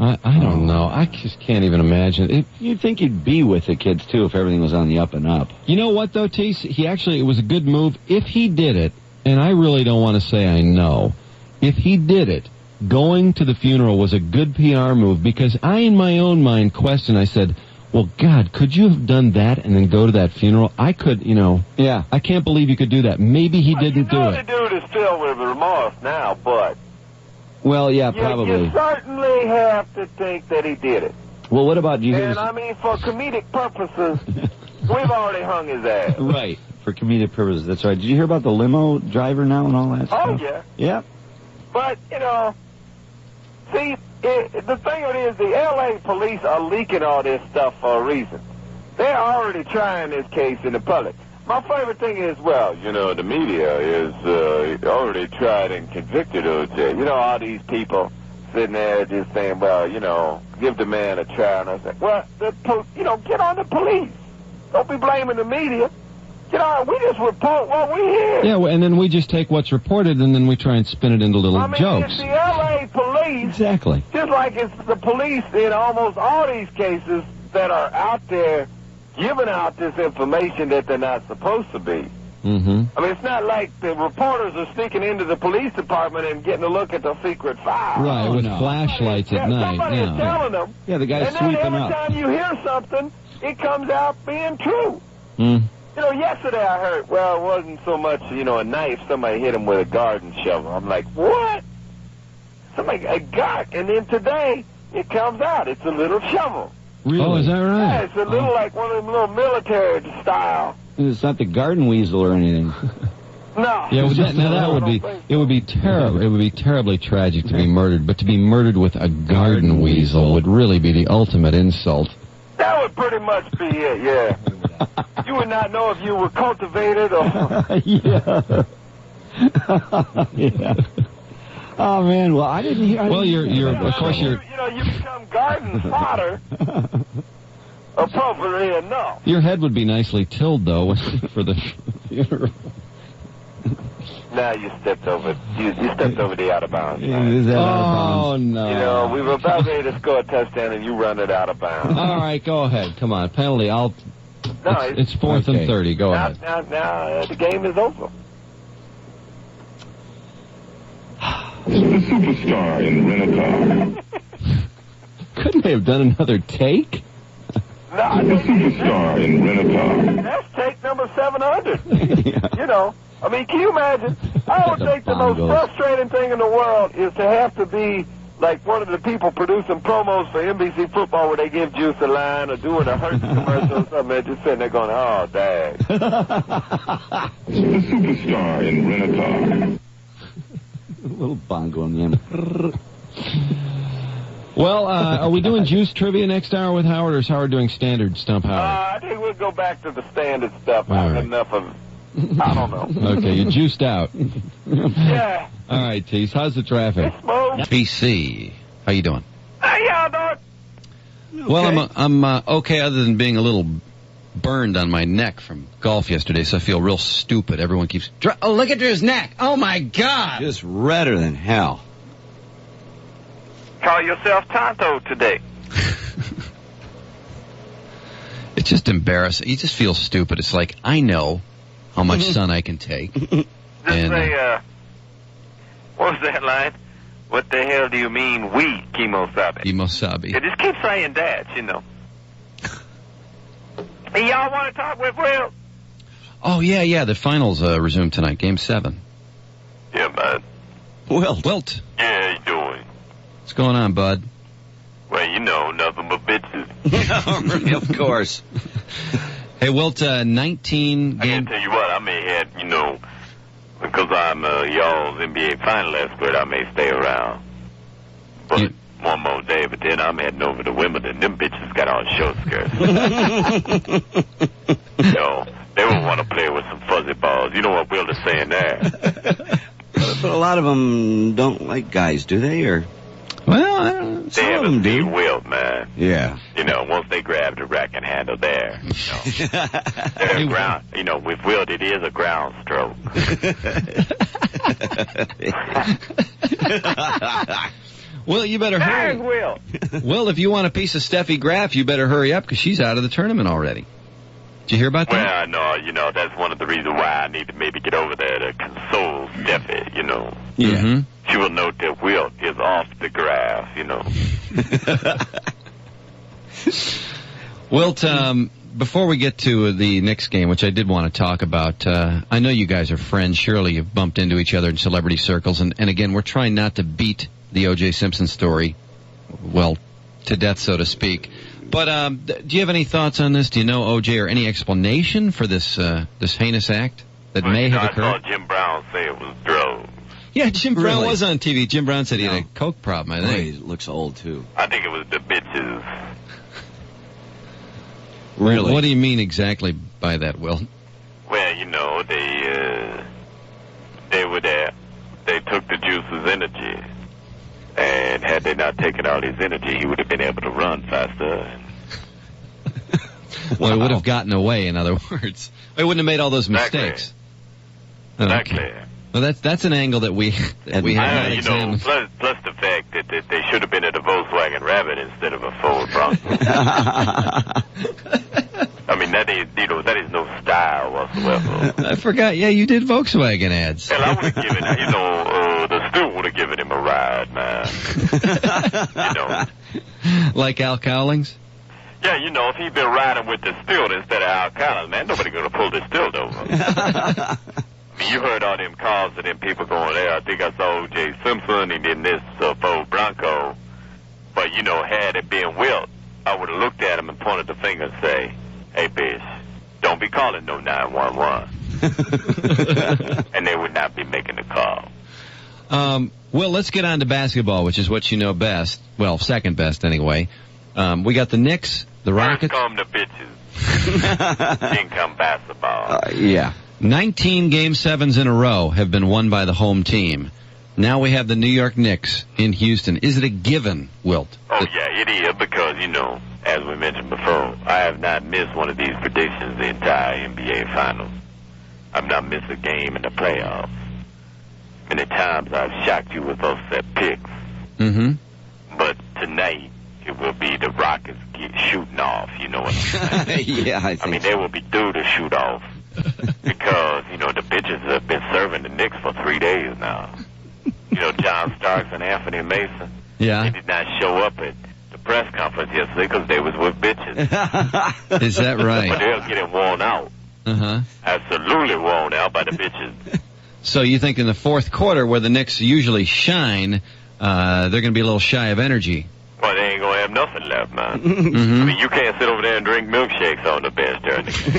I don't know. I just can't even imagine. You'd think he'd be with the kids, too, if everything was on the up and up. You know what, though, T.C.? It was a good move. If he did it, and I really don't want to say I know, if he did it, going to the funeral was a good PR move, because I, in my own mind, questioned. I said, well, God, could you have done that and then go to that funeral? I could, Yeah. I can't believe you could do that. Maybe he didn't do it. The dude is filled with remorse now, but... Well, yeah, probably. You certainly have to think that he did it. Well, what about you? And, I mean, for comedic purposes, we've already hung his ass. Right, for comedic purposes. That's right. Did you hear about the limo driver now and all that stuff? Oh, yeah. Yeah. But, see, the thing of it is the L.A. police are leaking all this stuff for a reason. They're already trying this case in the public. My favorite thing is, the media is already tried and convicted O.J. All these people sitting there just saying, give the man a trial. And I say, well, get on the police. Don't be blaming the media. We just report what we hear. Yeah, and then we just take what's reported and then we try and spin it into little jokes. It's the L.A. police. Exactly. Just like it's the police in almost all these cases that are out there giving out this information that they're not supposed to be. Mm-hmm. I mean, it's not like the reporters are sneaking into the police department and getting a look at the secret file. Right, with flashlights at night. Somebody is telling them. Yeah, the guy's sweeping up. up. And then every time you hear something, it comes out being true. Mm. Yesterday I heard, it wasn't so much, a knife. Somebody hit him with a garden shovel. I'm like, what? A gun. And then today, it comes out. It's a little shovel. Really? Oh, is that right? Yeah, it's a little like one of them little military style. It's not the garden weasel or anything. No. Yeah, it would be terrible. It would be terribly tragic to be murdered, but to be murdered with a garden weasel would really be the ultimate insult. That would pretty much be it, yeah. You would not know if you were cultivated or... Yeah. Yeah. Oh, man, well, I didn't hear... of course, you become garden fodder, appropriately enough. Your head would be nicely tilled, though, for the funeral. Now you stepped over. You stepped over the out of bounds. Is that out of bounds? No. We were about ready to score a touchdown, and you run it out of bounds. All right, go ahead. Come on, penalty. It's 4th and 30. Go ahead. Now, the game is over. The superstar in Rent-A-Car. Couldn't they have done another take? No, The superstar in Rent-A-Car. That's take number 700. Yeah. I mean, can you imagine? I would think the most frustrating thing in the world is to have to be like one of the people producing promos for NBC football where they give Juice a line or doing a Hertz commercial or something and just sitting there going, oh, dang. The superstar in Rent-A-Car. A little bongo in the end. Well, are we doing Juice trivia next hour with Howard, or is Howard doing standard Stump Howard? I think we'll go back to the standard stuff. All right. Enough of I don't know. Okay, you're juiced out. Yeah. All right, Tease, how's the traffic? PC, how you doing? Hey, y'all doing? Well, I'm okay, other than being a little burned on my neck from golf yesterday, so I feel real stupid. Everyone keeps... Oh, look at Drew's neck. Oh, my God. Just redder than hell. Call yourself Tonto today. It's just embarrassing. You just feel stupid. It's like, I know how much sun I can take. Just say, what was that line? What the hell do you mean, we, Kimosabe? Kimosabe. You just keep saying that, you know. Hey, y'all want to talk with Will? Oh, yeah, the finals resume tonight, Game 7. Yeah, man. Wilt. Yeah, how you doing? What's going on, bud? Well, you know, nothing but bitches. Of course. Hey, Wilt, 19 I can tell you what, I may have, you know, because I'm y'all's NBA final expert, I may stay around. But one more day, but then I'm heading over to Wimbledon. Them bitches got on short skirts. You know, they will want to play with some fuzzy balls. You know what Will is saying there. But a lot of them don't like guys, do they? Or well, they haven't seen Will, man. Yeah. You know, once they grab the rack and handle there, you know, they're ground. You know, with Will, it is a ground stroke. Well, you better hurry. Will. Well, if you want a piece of Steffi Graf, you better hurry up because she's out of the tournament already. Did you hear about that? Well, no, you know, that's one of the reasons why I need to maybe get over there to console Steffi, you know. Yeah. Mm-hmm. She will note that Wilt is off the graph, you know. Wilt, before we get to the Knicks game, which I did want to talk about, I know you guys are friends. Surely you've bumped into each other in celebrity circles. And again, we're trying not to beat the O.J. Simpson story, well, to death, so to speak. But do you have any thoughts on this? Do you know O.J. or any explanation for this this heinous act that may have occurred? I saw Jim Brown say it was drugs. Yeah, Jim Brown was on TV. Jim Brown said he had a coke problem, I think. Boy, he looks old, too. I think it was the bitches. Really? What do you mean exactly by that, Will? Well, you know, they were there. They took the juice's energy. And had they not taken out his energy, he would have been able to run faster. Well, he would have gotten away, in other words. He wouldn't have made all those mistakes. Exactly. Okay. Well, that's an angle that we have not examined. You know, plus the fact that they should have been at a Volkswagen Rabbit instead of a Ford Bronco. I mean, that is no style whatsoever. I forgot. Yeah, you did Volkswagen ads. Hell, I would have given, the Stu would have given him a ride, man. You know. Like Al Cowlings? Yeah, you know, if he'd been riding with the Stilt instead of Al Collins, man, nobody going to pull the Stilt over. I mean, you heard all them calls of them people going there. I think I saw O.J. Simpson and then this Ford Bronco. But, you know, had it been Wilt, I would have looked at him and pointed the finger and say, hey, bitch, don't be calling no 911. And they would not be making the call. Well, let's get on to basketball, which is what you know best. Well, second best anyway. We got the Knicks, the Rockets. First come the bitches. Then come basketball. Yeah. 19 Game 7s in a row have been won by the home team. Now we have the New York Knicks in Houston. Is it a given, Wilt? Oh, yeah, it is, because, you know, as we mentioned before, I have not missed one of these predictions the entire NBA Finals. I've not missed a game in the playoffs. Many times I've shocked you with upset picks. Mm-hmm. But tonight, it will be the Rockets shooting off, you know what I'm saying? Yeah, I mean, they will be due to shoot off. Because, you know, the bitches have been serving the Knicks for 3 days now. You know, John Starks and Anthony Mason. Yeah. They did not show up at the press conference yesterday because they was with bitches. Is that right? But they're getting worn out. Uh-huh. Absolutely worn out by the bitches. So you think in the fourth quarter, where the Knicks usually shine, they're going to be a little shy of energy? Well, they ain't going to have nothing left, man. Mm-hmm. I mean, you can't sit over there and drink milkshakes on the bench during the game.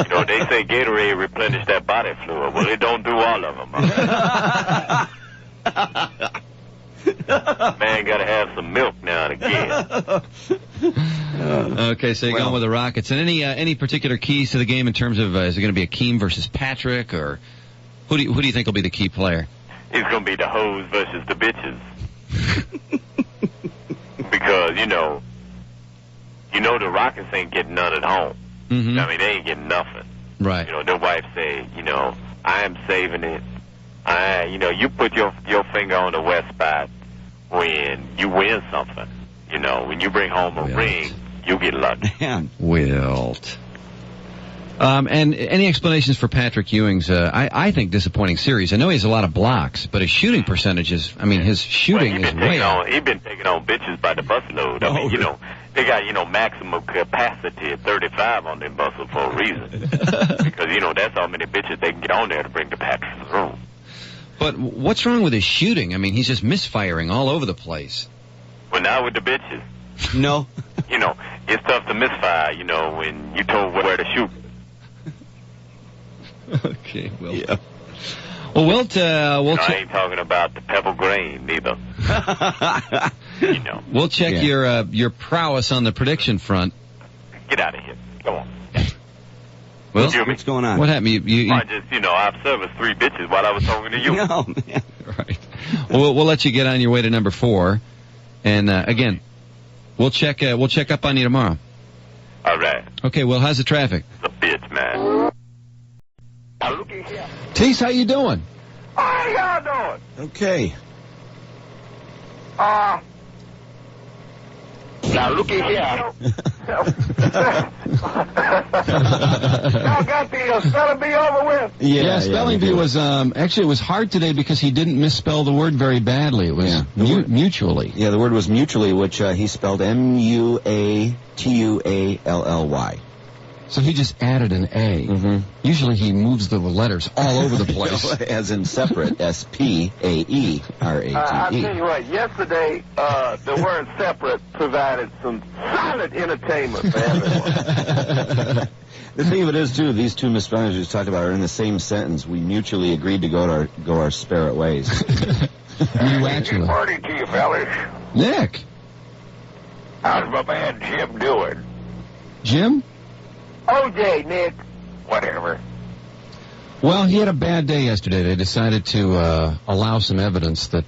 You know, they say Gatorade replenish that body fluid. Well, it don't do all of them. Man got to have some milk now and again. Okay, so you're going with the Rockets. And any particular keys to the game in terms of, is it going to be Akeem versus Patrick, or who do you think will be the key player? It's going to be the hoes versus the bitches. Because, you know the Rockets ain't getting none at home. Mm-hmm. I mean, they ain't getting nothing. Right. You know, their wife say, you know, I am saving it. You put your finger on the west spot. when you win something. You know, when you bring home a ring, you get lucky. Wilt. And any explanations for Patrick Ewing's, I think, disappointing series? I know he has a lot of blocks, but his shooting percentages, I mean, his shooting is way up. He's been taking on bitches by the busload. I mean, you know, they got, maximum capacity at 35 on them buses for a reason. Because, that's how many bitches they can get on there to bring to Patrick's room. But what's wrong with his shooting? I mean, he's just misfiring all over the place. Well, not with the bitches. No. It's tough to misfire, when you told where to shoot. Okay, well. Yeah. Well, Wilt, I ain't talking about the pebble grain, neither. We'll check your prowess on the prediction front. Get out of here. Go on. Well, what's going on? What happened? I just, I've serviced 3 bitches while I was talking to you. No, man. Right. Well, we'll let you get on your way to number 4. And, again, we'll check up on you tomorrow. All right. Okay, well, how's the traffic? It's a bitch, man. Now, look at here. Tease, how you doing? How y'all doing? Okay. Now, look at here. Y'all got the spelling bee over with? Yeah, spelling bee was, actually, it was hard today because he didn't misspell the word very badly. It was mutually. Yeah, the word was mutually, which he spelled M-U-A-T-U-A-L-L-Y. So he just added an A. Mm-hmm. Usually he moves the letters all over the place. As in separate, S-P-A-E-R-A-T-E. I'll tell you what, yesterday, the word separate provided some solid entertainment for everyone. The thing of it is, too, these two misspellings we just talked about are in the same sentence. We mutually agreed to go our separate ways. Good morning to you, fellas. Nick. How's my man Jim doing? Jim? O.J., Nick. Whatever. Well, he had a bad day yesterday. They decided to allow some evidence that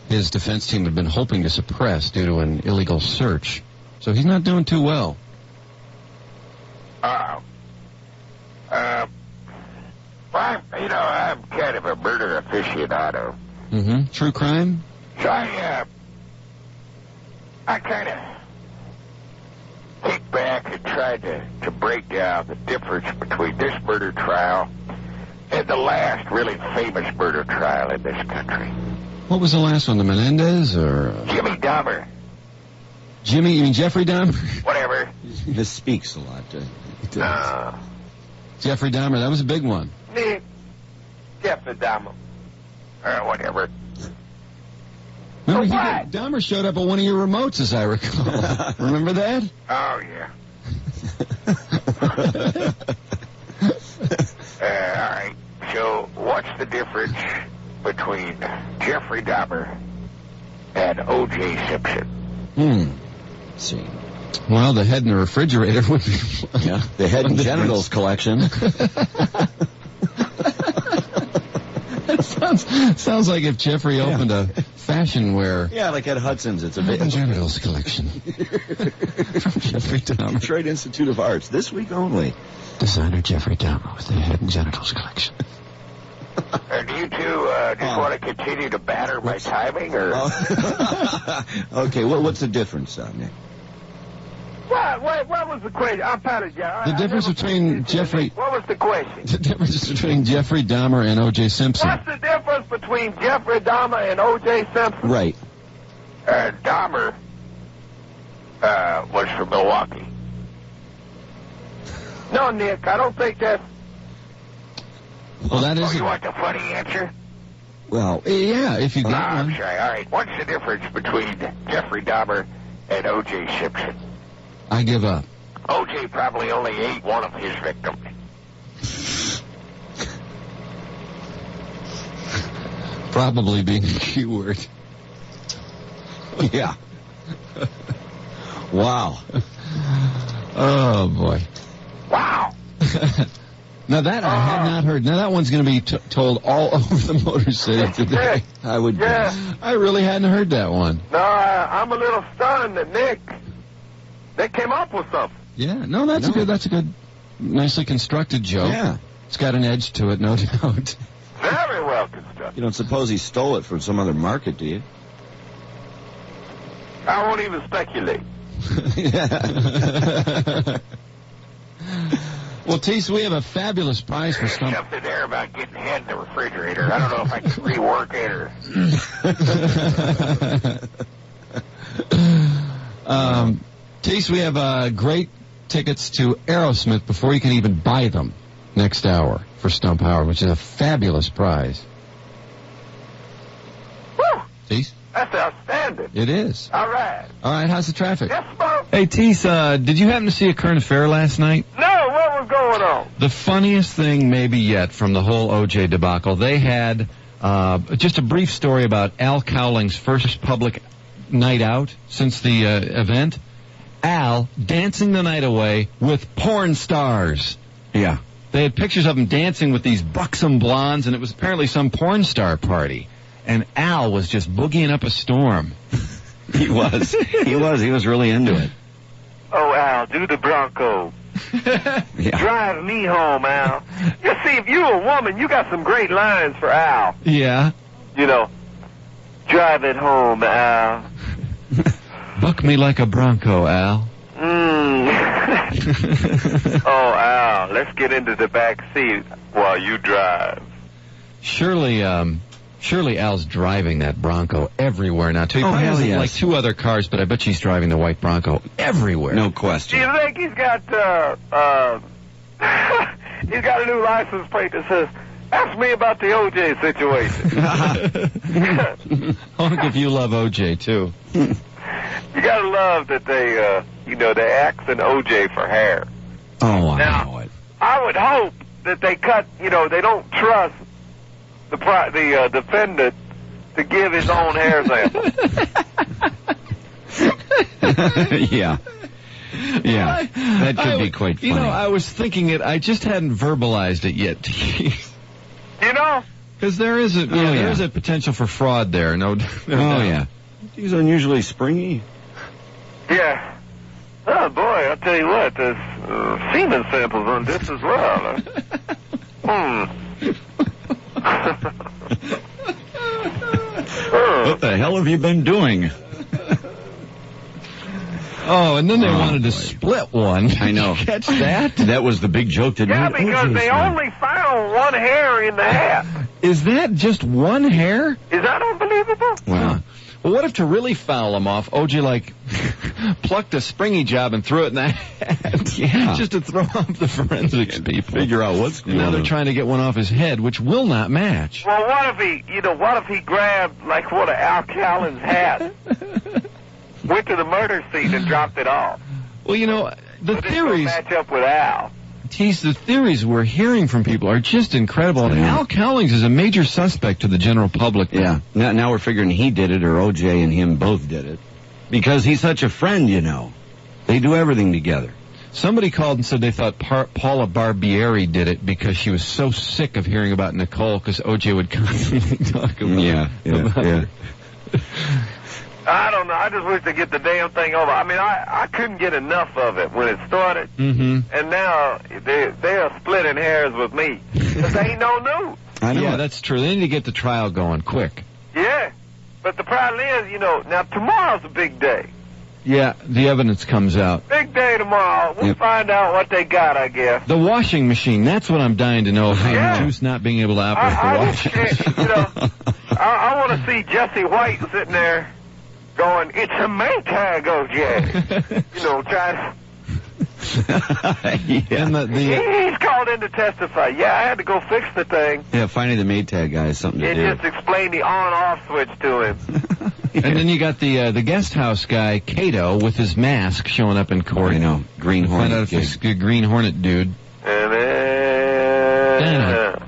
his defense team had been hoping to suppress due to an illegal search. So he's not doing too well. I'm kind of a murder aficionado. Mm-hmm. True crime? So I kind of kicked back and tried to break down the difference between this murder trial and the last really famous murder trial in this country. What was the last one, the Menendez or... Jimmy Dahmer. Jimmy, you mean Jeffrey Dahmer? Whatever. He misspeaks a lot. Jeffrey Dahmer, that was a big one. Nick. Jeffrey Dahmer. Whatever. Remember, Dahmer showed up at one of your remotes, as I recall. Remember that? Oh, yeah. All right. So, what's the difference between Jeffrey Dahmer and O.J. Simpson? Let's see. Well, the head in the refrigerator would be one. Yeah, the head and genitals collection. That sounds like if Jeffrey opened a fashion wear. Yeah, like at Hudson's. It's a head and genitals collection. From Jeffrey Dahmer. Detroit Institute of Arts, this week only. Designer Jeffrey Dahmer with the head and genitals collection. Do you two just want to continue to batter my timing, or? Okay, what's the difference, Nick? What was the question? I apologize. The difference between Jeffrey... What was the question? The difference between Jeffrey Dahmer and O.J. Simpson. What's the difference between Jeffrey Dahmer and O.J. Simpson? Right. Dahmer was from Milwaukee. No, Nick, I don't think that's... Well, that is... you want the funny answer? Well, yeah, if you get one. I'm sorry. All right, what's the difference between Jeffrey Dahmer and O.J. Simpson? I give up. O.J. probably only ate one of his victims. Probably being a keyword. Yeah. Wow. Oh, boy. Wow. Now, that I had not heard. Now, that one's going to be told all over the Motor City today. I would guess. I really hadn't heard that one. No, I'm a little stunned that Nick came up with something. Yeah, no, that's a good, nicely constructed joke. Yeah. It's got an edge to it, no doubt. Very well constructed. You don't suppose he stole it from some other market, do you? I won't even speculate. Well, T.C., we have a fabulous prize for Stump. Something there about getting head in the refrigerator. I don't know if I can rework it or... T.C., we have great tickets to Aerosmith before you can even buy them next hour for Stump Howard, which is a fabulous prize. Woo! T.C.? That's outstanding. It is. All right. All right, how's the traffic? Yes, Smoke. Hey, T.C., did you happen to see A Current Affair last night? No, what was going on? The funniest thing maybe yet from the whole O.J. debacle, they had just a brief story about Al Cowling's first public night out since the event. Al dancing the night away with porn stars. Yeah. They had pictures of him dancing with these buxom blondes, and it was apparently some porn star party. And Al was just boogieing up a storm. He was. He was really into it. Oh, Al, do the Bronco. Yeah. Drive me home, Al. You see, if you're a woman, you got some great lines for Al. Yeah. You know, drive it home, Al. Buck me like a Bronco, Al. Oh, Al, let's get into the back seat while you drive. Surely Al's driving that Bronco everywhere now, too. He probably has like 2 other cars, but I bet she's driving the white Bronco everywhere. No Do question. you think he's got, he's got a new license plate that says, ask me about the O.J. situation. I wonder if you love O.J., too. You gotta love that they, they axing O.J. for hair. Oh, I Now, know it. I would hope that they cut, they don't trust the defendant to give his own hair sample. Yeah. Yeah. That could be quite funny. I was thinking it. I just hadn't verbalized it yet. Because there is there is a potential for fraud there. No doubt. Yeah. He's unusually springy. Yeah. Oh, boy, I'll tell you what, there's semen samples on this as well. What the hell have you been doing? Oh, and then they wanted to split one. I know. Did you catch that? That was the big joke, didn't Yeah, it? because they only found one hair in the hat. Is that just one hair? Is that unbelievable? Wow. Well, what if to really foul him off, O.J. plucked a springy job and threw it in the hat? Yeah. Just to throw off the forensics people. Figure out what's going on. Now they're trying to get one off his head, which will not match. Well, what if he grabbed, one of Al Callen's hats, went to the murder scene and dropped it off? Well, the theories match up with Al. The theories we're hearing from people are just incredible. And Al Cowlings is a major suspect to the general public. Yeah. Now we're figuring he did it or O.J. and him both did it. Because he's such a friend, They do everything together. Somebody called and said they thought Paula Barbieri did it because she was so sick of hearing about Nicole because O.J. would constantly talk about her. I don't know. I just wish to get the damn thing over. I mean, I couldn't get enough of it when it started. Mm-hmm. And now they are splitting hairs with me. Because they ain't no news. I know. Yeah, that's true. They need to get the trial going quick. Yeah. But the problem is, now tomorrow's a big day. Yeah, the evidence comes out. Big day tomorrow. We'll find out what they got, I guess. The washing machine. That's what I'm dying to know. How Juice not being able to operate the washing machine. I want to see Jesse White sitting there going, it's a Maytag, O.J. Trying He's called in to testify. Yeah, I had to go fix the thing. Yeah, finding the Maytag guy is something to do. And just explain the on-off switch to him. And then you got the guest house guy, Cato, with his mask showing up in court. I know. Green Hornet. Find out if he's a Green Hornet dude. And then...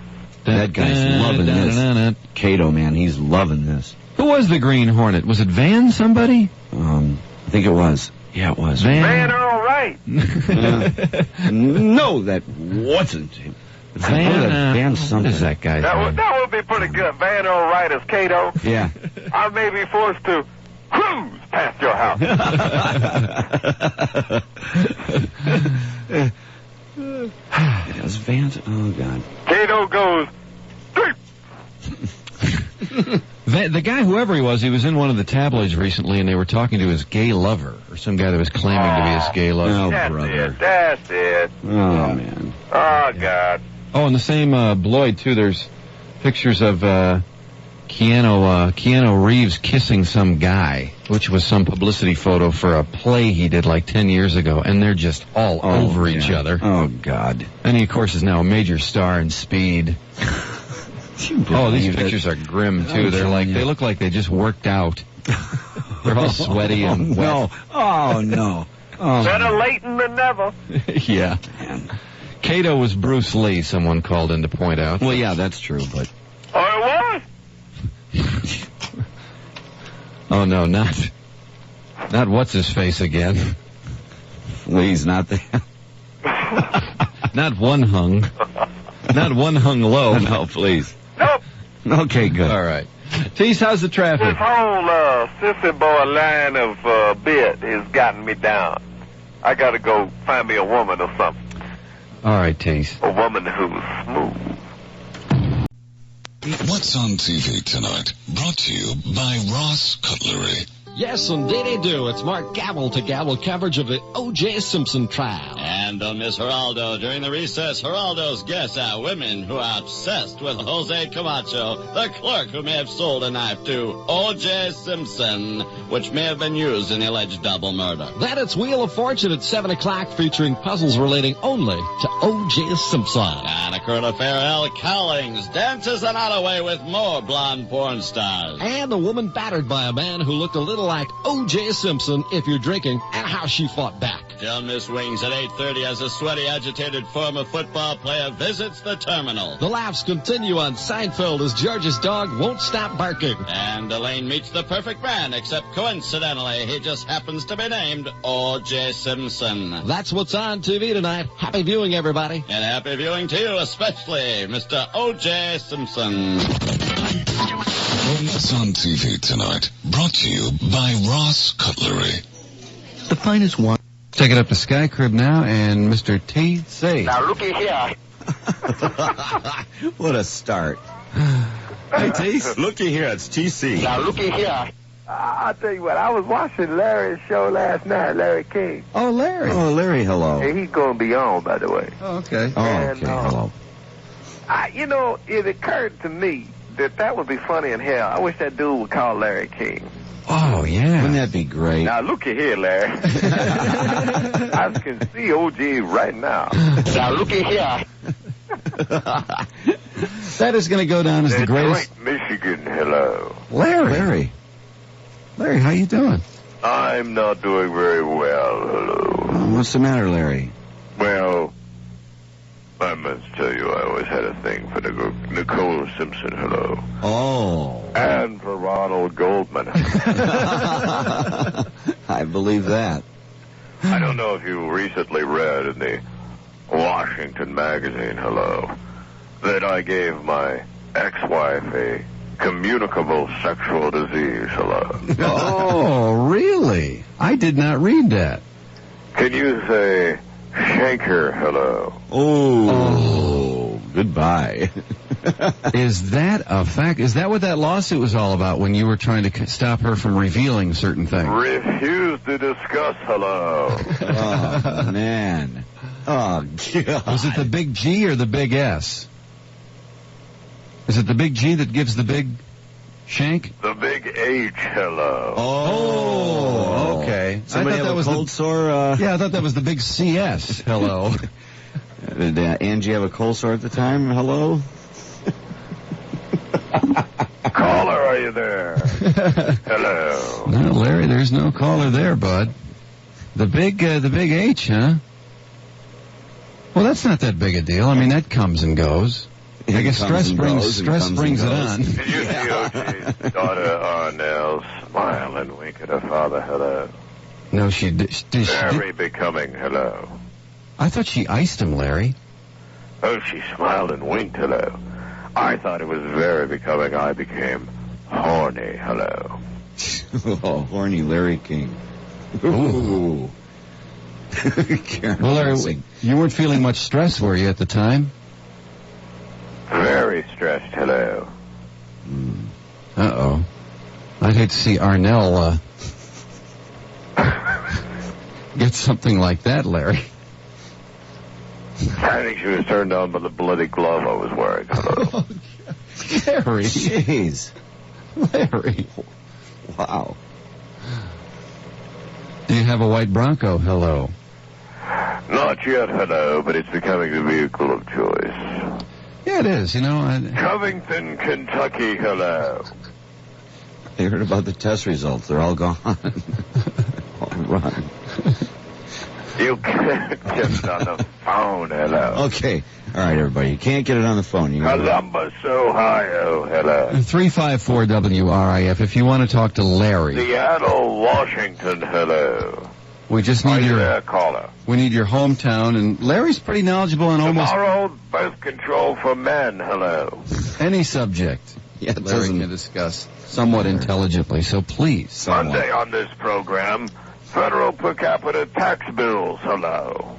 That guy's loving this. Cato, man, he's loving this. Who was the Green Hornet? Was it Van somebody? I think it was. Yeah, it was. Van Earl Wright. No, that wasn't him. Van something. What is that guy? That would be pretty good. Van Earl Wright as Cato. Yeah. I may be forced to cruise past your house. It was Van. Oh, God. Cato goes, The guy, whoever he was in one of the tabloids recently, and they were talking to his gay lover, or some guy that was claiming to be his gay lover. Oh, That's brother. it. That's it. Oh, man. Oh, God. Oh, and the same Bloyd, too, there's pictures of Keanu Reeves kissing some guy, which was some publicity photo for a play he did like 10 years ago, and they're just all over each other. Oh, God. And he, of course, is now a major star in Speed. Oh, these pictures are grim, too. They look like they just worked out. They're all sweaty and wet. No. Oh, no. Oh. Better late than never. Yeah. Kato was Bruce Lee, someone called in to point out. Well, yeah, that's true, but... Oh, it was? Oh, no, not what's-his-face again. Lee's not there. Not one hung. Not one hung low. No, please. Nope. Okay, good. All right. Tease, how's the traffic? This whole sissy boy line of bit has gotten me down. I gotta go find me a woman or something. All right, Tease. A woman who's smooth. What's on TV tonight? Brought to you by Ross Cutlery. Yes, indeed they do. It's Mark gavel-to-gavel coverage of the O.J. Simpson trial. And on Miss Geraldo, during the recess, Geraldo's guests are women who are obsessed with Jose Camacho, the clerk who may have sold a knife to O.J. Simpson, which may have been used in the alleged double murder. Then it's Wheel of Fortune at 7 o'clock, featuring puzzles relating only to O.J. Simpson. And a current affair, Al Cowlings dances the night away with more blonde porn stars. And a woman battered by a man who looked a little like O.J. Simpson, if you're drinking, and how she fought back. Don't miss Wings at 8:30 as a sweaty, agitated former football player visits the terminal. The laughs continue on Seinfeld as George's dog won't stop barking. And Elaine meets the perfect man, except coincidentally, he just happens to be named O.J. Simpson. That's what's on TV tonight. Happy viewing, everybody. And happy viewing to you, especially Mr. O.J. Simpson. What's on TV tonight? Brought to you by Ross Cutlery. The finest one. Take it up to SkyCrib now, and Mr. T.C. Now, looky here. What a start. Hey, T.C. Looky here, it's T.C. Now, looky here. I'll tell you what, I was watching Larry's show last night, Larry King. Oh, Larry. Oh, Larry, hello. Hey, he's going to be on, by the way. Oh, okay. Oh, And, okay, hello. It occurred to me that would be funny in hell. I wish that dude would call Larry King. Oh, yeah. Wouldn't that be great? Now, looky here, Larry. I can see O.J. right now. Now, looky here. That is going to go down as the greatest. Detroit, Michigan, hello. Larry, how you doing? I'm not doing very well, hello. Oh, what's the matter, Larry? Well, I must tell you, I always had a thing for Nicole Simpson, hello. Oh. And for Ronald Goldman. I believe that. I don't know if you recently read in the Washington magazine, hello, that I gave my ex-wife a communicable sexual disease, hello. Oh, really? I did not read that. Can you say shanker, hello? Oh, goodbye. Is that a fact? Is that what that lawsuit was all about when you were trying to stop her from revealing certain things? Refuse to discuss, hello. Oh, man. Oh, God. Was it the big G or the big S? Is it the big G that gives the big shank? The big H, hello. Oh, okay. Somebody have a cold sore? Yeah, I thought that was the big CS. Hello. Did Angie have a cold sore at the time? Hello? Caller, are you there? Hello. No, Larry, there's no caller there, bud. The big H, huh? Well, that's not that big a deal. I mean, that comes and goes. I guess stress brings it on. Did you see O.J.'s daughter Arnell smile and wink at her father, hello? No, she did. Very becoming, hello. I thought she iced him, Larry. Oh, she smiled and winked, hello. I thought it was very becoming. I became horny, hello. Oh, horny Larry King. Ooh. Well, Larry, you weren't feeling much stress, were you, at the time? Very stressed, hello. Uh-oh. I'd hate to see Arnell get something like that, Larry. I think she was turned on by the bloody glove I was wearing. Hello. Larry. Jeez. Larry. Wow. Do you have a white Bronco? Hello. Not yet, hello, but it's becoming the vehicle of choice. Yeah, it is. You know, Covington, Kentucky, hello. They heard about the test results. They're all gone. All run. You can't get it on the phone, hello. Okay. All right, everybody. You can't get it on the phone. You Columbus, Ohio, hello. 354 WRIF. If you want to talk to Larry, Seattle, Washington, hello. we just need Are you your there, caller? we need your hometown, and Larry's pretty knowledgeable on almost Tomorrow, birth control for men, hello. any subject. Yeah, it Larry doesn't- can discuss somewhat intelligently. So please, Monday on this program, federal per capita tax bills, hello.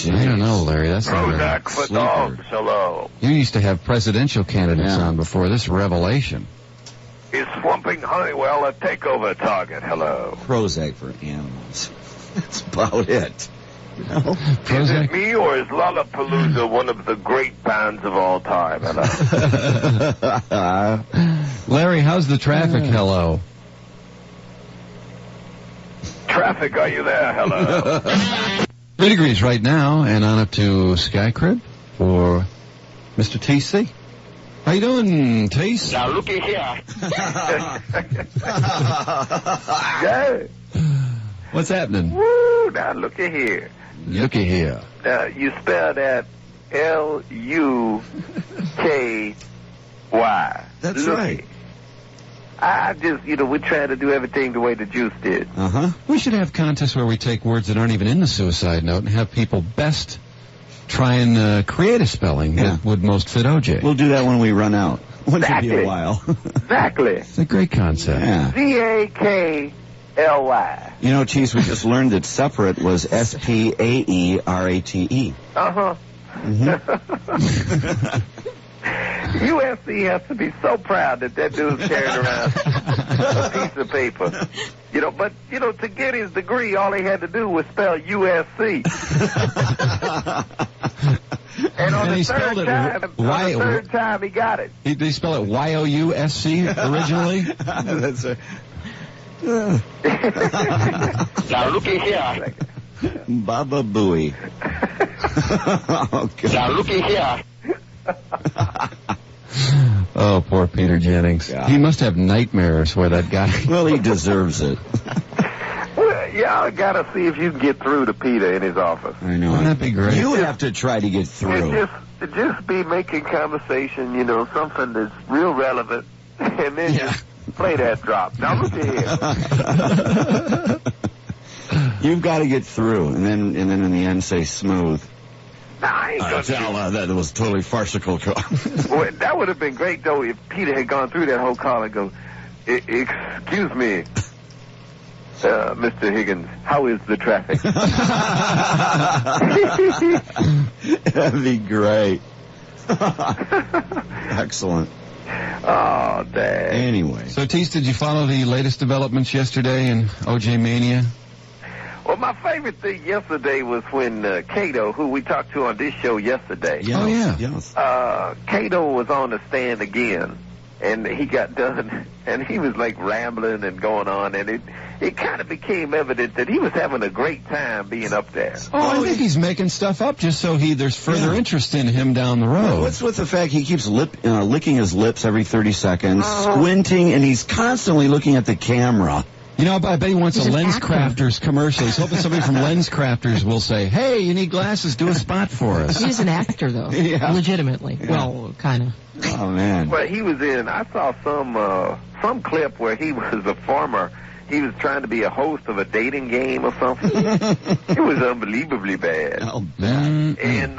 I don't know, Larry. That's not a Prozac for sleeper. dogs, hello. You used to have presidential candidates Yeah. on before this revelation. Is slumping Honeywell a takeover target, hello? Prozac for animals. That's about it. You know? Is it Prozac? me or is Lollapalooza one of the great bands of all time, hello? Larry, how's the traffic? Hello. Traffic, are you there, hello? 3 degrees right now, and on up to SkyCrib for Mr. T.C. How you doing, T.C.? Now, looky here. Yeah. What's happening? Woo, now looky here. Looky here. Now, you spell that L-U-K-Y. That's Looky. right. I just, we're trying to do everything the way the Juice did. Uh-huh. We should have contests where we take words that aren't even in the suicide note and have people best try and create a spelling that would most fit O.J. We'll do that when we run out. Which will be Exactly. a while. Exactly. It's a great concept. Yeah. C-A-K-L-Y. You know, Cheese, we just learned that separate was S-P-A-E-R-A-T-E. Uh-huh. Mm-hmm. USC has to be so proud that dude's carrying around a piece of paper. But to get his degree, all he had to do was spell USC. And on the third time, he got it. They spell it Y-O-U-S-C originally? That's right. Now, looky here. Baba Booey. Oh, God. Now, looky here. Oh, poor Peter Jennings. Yeah. He must have nightmares where that guy... Well, he deserves it. Well, y'all got to see if you can get through to Peter in his office. I know. Wouldn't that be great? You have to try to get through. Just be making conversation, something that's real relevant, and then just play that drop. Now look at You've got to get through, and then in the end say smooth. Nah, I ain't gonna Tell that was totally farcical. Well, that would have been great, though, if Peter had gone through that whole call and go, excuse me, Mr. Higgins, how is the traffic? That'd be great. Excellent. Oh, dang. Anyway. So, Tease, did you follow the latest developments yesterday in O.J. Mania? Well, my favorite thing yesterday was when Cato, who we talked to on this show yesterday. Yes, Oh, yeah. Yes. Cato was on the stand again, and he got done, and he was like rambling and going on, and it kind of became evident that he was having a great time being up there. Oh, I think he's making stuff up just so there's further interest in him down the road. Well, what's with the fact he keeps licking his lips every 30 seconds, squinting, and he's constantly looking at the camera. I bet he wants He's a an Lens actor. Crafters commercial. He's hoping somebody from Lens Crafters will say, hey, you need glasses, do a spot for us. He's an actor, though. Yeah. Legitimately. Yeah. Well, kind of. Oh, man. Well, he was I saw some clip where he was he was trying to be a host of a dating game or something. It was unbelievably bad. Oh, Mm. And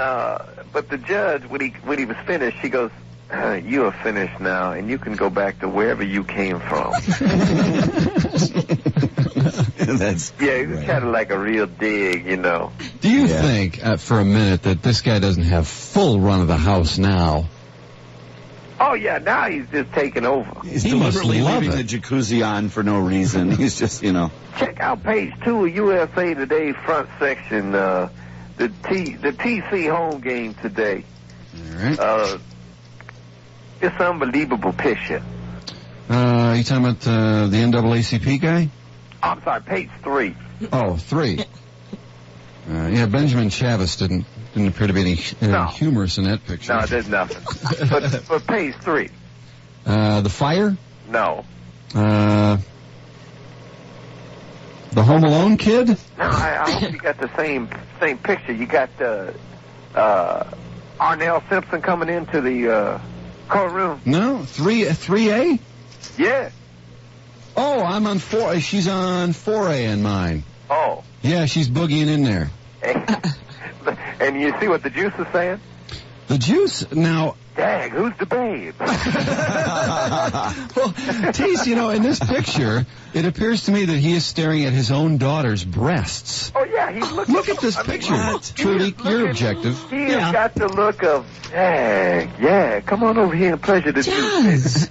but the judge, when he was finished, she goes, "You are finished now, and you can go back to wherever you came from." That's it was kind of like a real dig, Do you think, for a minute, that this guy doesn't have full run of the house now? Oh, yeah, now he's just taking over. He's deliberately leaving the jacuzzi on for no reason. He's just, Check out page 2 of USA Today front section, the T.C. home game today. All right. It's an unbelievable picture. You talking about the NAACP guy? I'm sorry, page 3. Oh, 3. Yeah, Benjamin Chavez didn't appear to be any humorous in that picture. No, there's nothing. but page 3. The fire? No. The Home Alone kid? No, I hope you got the same picture. You got Arnell Simpson coming into the courtroom. No, 3A? Yeah. Oh, I'm on 4. She's on 4A in mine. Oh. Yeah, she's boogieing in there. And you see what the juice is saying? The juice? Now... Dag, who's the babe? Well, Tease, in this picture, it appears to me that he is staring at his own daughter's breasts. Oh, yeah, he's looking... Look at this picture. Trudy, you're objective. He has got the look of, dag, yeah, come on over here and pleasure the juice.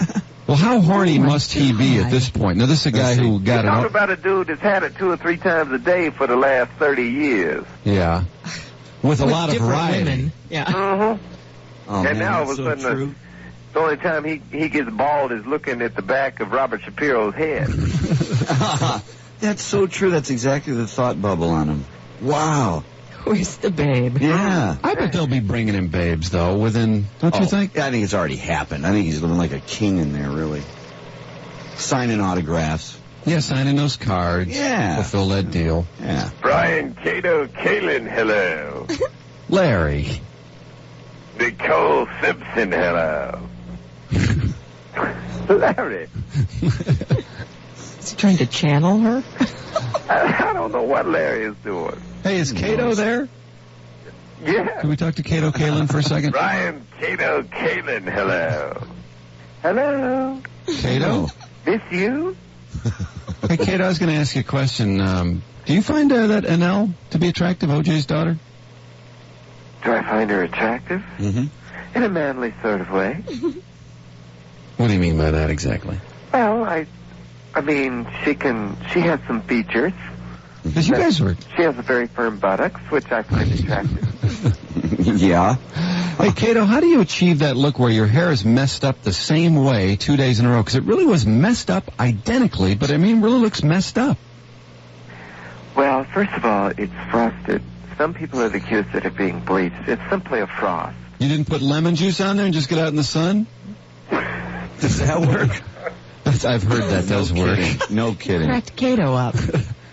Well, how horny must he be at this point? Now, this is a guy who got it. Talk about a dude that's had it 2 or 3 times a day for the last 30 years. Yeah. With a lot of variety. Women. Yeah. Mm-hmm. Oh, and man, now all of a that's so sudden, true. the only time he gets bald is looking at the back of Robert Shapiro's head. That's so true. That's exactly the thought bubble on him. Wow. Where's the babe? Yeah. I bet they'll be bringing in babes, though, within... Don't you think? Yeah, I think it's already happened. I think he's living like a king in there, really. Signing autographs. Yeah, signing those cards. Yeah. Fulfill that deal. Yeah. Brian Cato Kalin, hello. Larry. Nicole Simpson, hello. Larry. Is he trying to channel her? I don't know what Larry is doing. Hey, is Cato there? Yeah. Can we talk to Cato Kalin for a second? Brian Cato Kalin, hello. Hello. Cato? Miss you? Hey, Cato, I was going to ask you a question. Do you find that NL to be attractive, O.J.'s daughter? Do I find her attractive? Mm-hmm. In a manly sort of way. What do you mean by that exactly? Well, I mean, she has some features. Because you guys were... She has a very firm buttocks, which I find attractive. Yeah. Hey, Cato, how do you achieve that look where your hair is messed up the same way 2 days in a row? Because it really was messed up identically, but really looks messed up. Well, first of all, it's frosted. Some people have accused it of being bleached. It's simply a frost. You didn't put lemon juice on there and just get out in the sun? Does that work? I've heard that does work. No kidding. Cracked Cato up.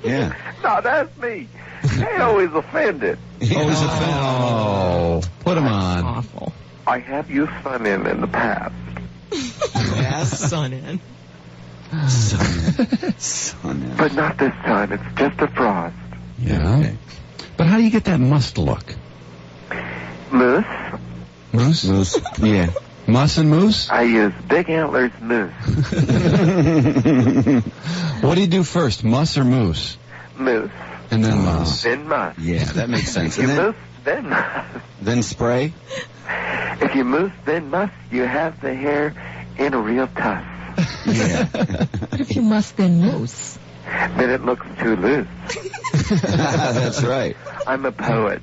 Yeah. No, that's me. Cato is offended. Oh, he's offended. Oh, put him on. Awful. I have used sun in the past. Yes, sun in. Sun in. But not this time. It's just a frost. Yeah. Okay. But how do you get that must look? Moose. Moose? Moose. Yeah. Muss and moose? I use Big Antlers Moose. What do you do first, muss or moose? Moose. And then muss. Then muss. Yeah, that makes sense. If you And then, moose, then muss. then spray? If you moose, then muss, you have the hair in a real tuss. Yeah. What if you must then moose? Then it looks too loose. That's right. I'm a poet.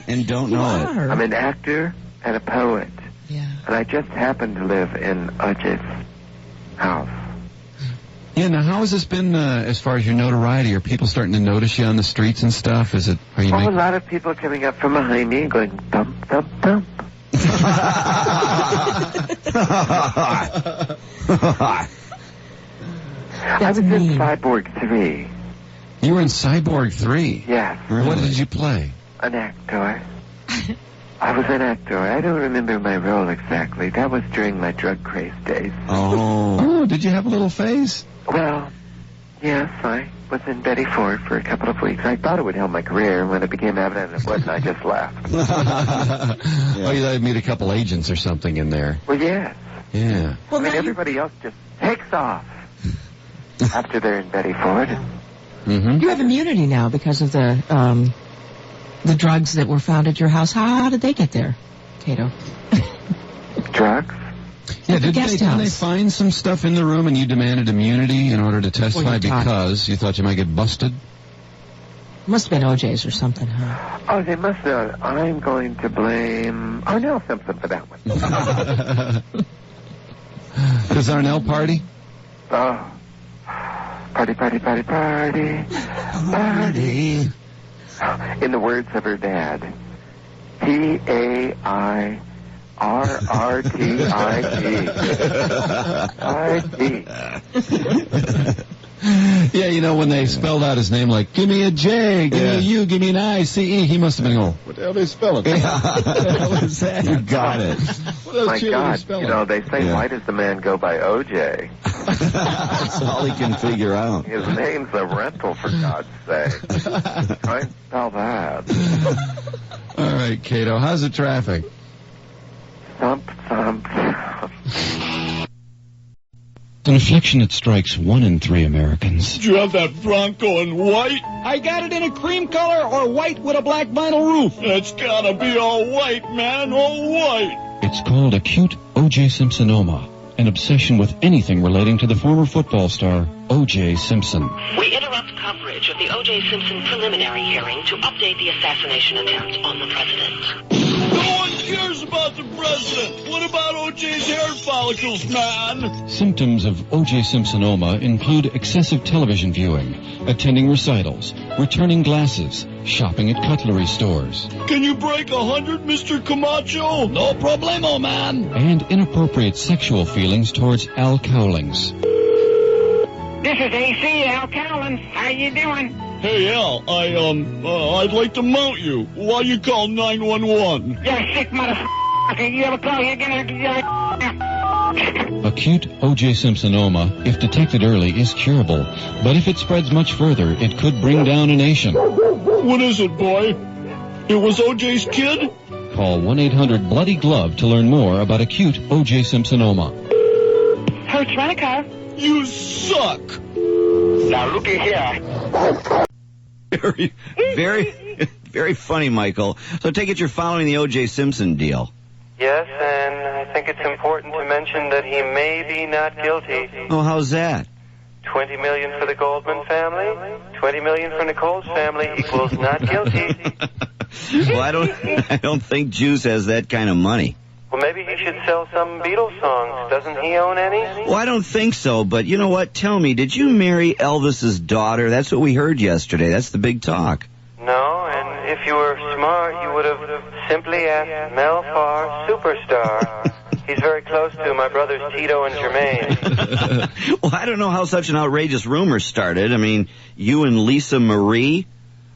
And don't know it. I'm an actor and a poet. Yeah. And I just happen to live in O.J.'s house. Yeah, now how has this been as far as your notoriety? Are people starting to notice you on the streets and stuff? Are you a lot of people coming up from behind me and going, thump, thump, thump. I was in Cyborg 3. You were in Cyborg 3? Yes. Really? What did you play? An actor. I was an actor. I don't remember my role exactly. That was during my drug craze days. Oh, did you have a little phase? Well, yes, I was in Betty Ford for a couple of weeks. I thought it would help my career, and when it became evident it wasn't, I just left. Oh, you thought you'd meet a couple agents or something in there. Well, yes. Yeah. Well, everybody else just takes off after they're in Betty Ford. Mm-hmm. You have immunity now because of the drugs that were found at your house. How did they get there, Cato? Drugs? Yeah, the didn't guest they house. find some stuff in the room and you demanded immunity in order to testify Well, you talked. because you thought you might get busted? Must have been O.J.'s or something, huh? Oh, they must have. I'm going to blame Arnell Simpson for that one. Does Arnell party? Oh. Party, party, party, party. Party. In the words of her dad, T-A-I-R-R-T-I-T. Yeah, you know, when they spelled out his name like, give me a J, give me a U, give me an I-C-E, he must have been going, what the hell are they spelling? What the hell is that? You got it. What else My are they God, spelling? you know, they say, why does the man go by O.J.? That's all he can figure out. His name's Orenthal, for God's sake. Try and spell that. All right, Cato, how's the traffic? Thump, thump. An affliction that strikes 1 in 3 Americans. Did you have that Bronco in white? I got it in a cream color or white with a black vinyl roof. It's gotta be all white, man, all white. It's called Acute O.J. Simpsonoma, an obsession with anything relating to the former football star O.J. Simpson. We interrupt coverage of the O.J. Simpson preliminary hearing to update the assassination attempt on the president. No one cares about the president. What about O.J.'s hair follicles, man? Symptoms of O.J. Simpsonoma include excessive television viewing, attending recitals, returning glasses, shopping at cutlery stores, Can you break 100, Mr. Camacho? No problemo, man, and inappropriate sexual feelings towards Al Cowlings. This is AC, Al Cowlings. How you doing? Hey, Al, I'd like to mount you. Why you call 911? You sick motherfucker. You ever call here again? Acute O.J. Simpsonoma, if detected early, is curable. But if it spreads much further, it could bring down a nation. What is it, boy? It was O.J.'s kid? Call 1-800-BLOODY-GLOVE to learn more about acute O.J. Simpsonoma. Hurts Rent-A-Car. You suck. Now look at here. Very funny, Michael. So take it you're following the O.J. Simpson deal. Yes, and I think it's important to mention that he may be not guilty. Oh, how's that? $20 million for the Goldman family, $20 million for Nicole's family equals not guilty. Well, I don't think Juice has that kind of money. Well, maybe he should sell some Beatles songs. Doesn't he own any? Well, I don't think so, but you know what? Tell me, did you marry Elvis's daughter? That's what we heard yesterday. That's the big talk. No, and if you were smart, you would have simply asked Mel Farr, Superstar. He's very close to my brothers Tito and Jermaine. Well, I don't know how such an outrageous rumor started. I mean, you and Lisa Marie?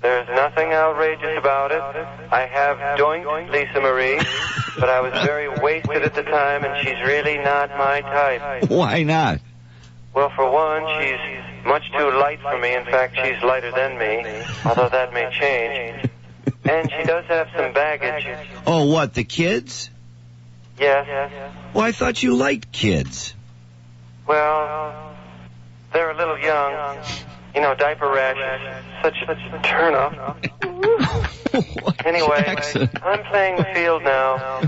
There's nothing outrageous about it. I have doinked Lisa Marie, but I was very wasted at the time, and she's really not my type. Why not? Well, for one, she's much too light for me. In fact, she's lighter than me, although that may change. And she does have some baggage. Oh, what, the kids? Yes. Well, I thought you liked kids. Well, they're a little young. You know, diaper rash is such a turn-off. Anyway, I'm playing the field now.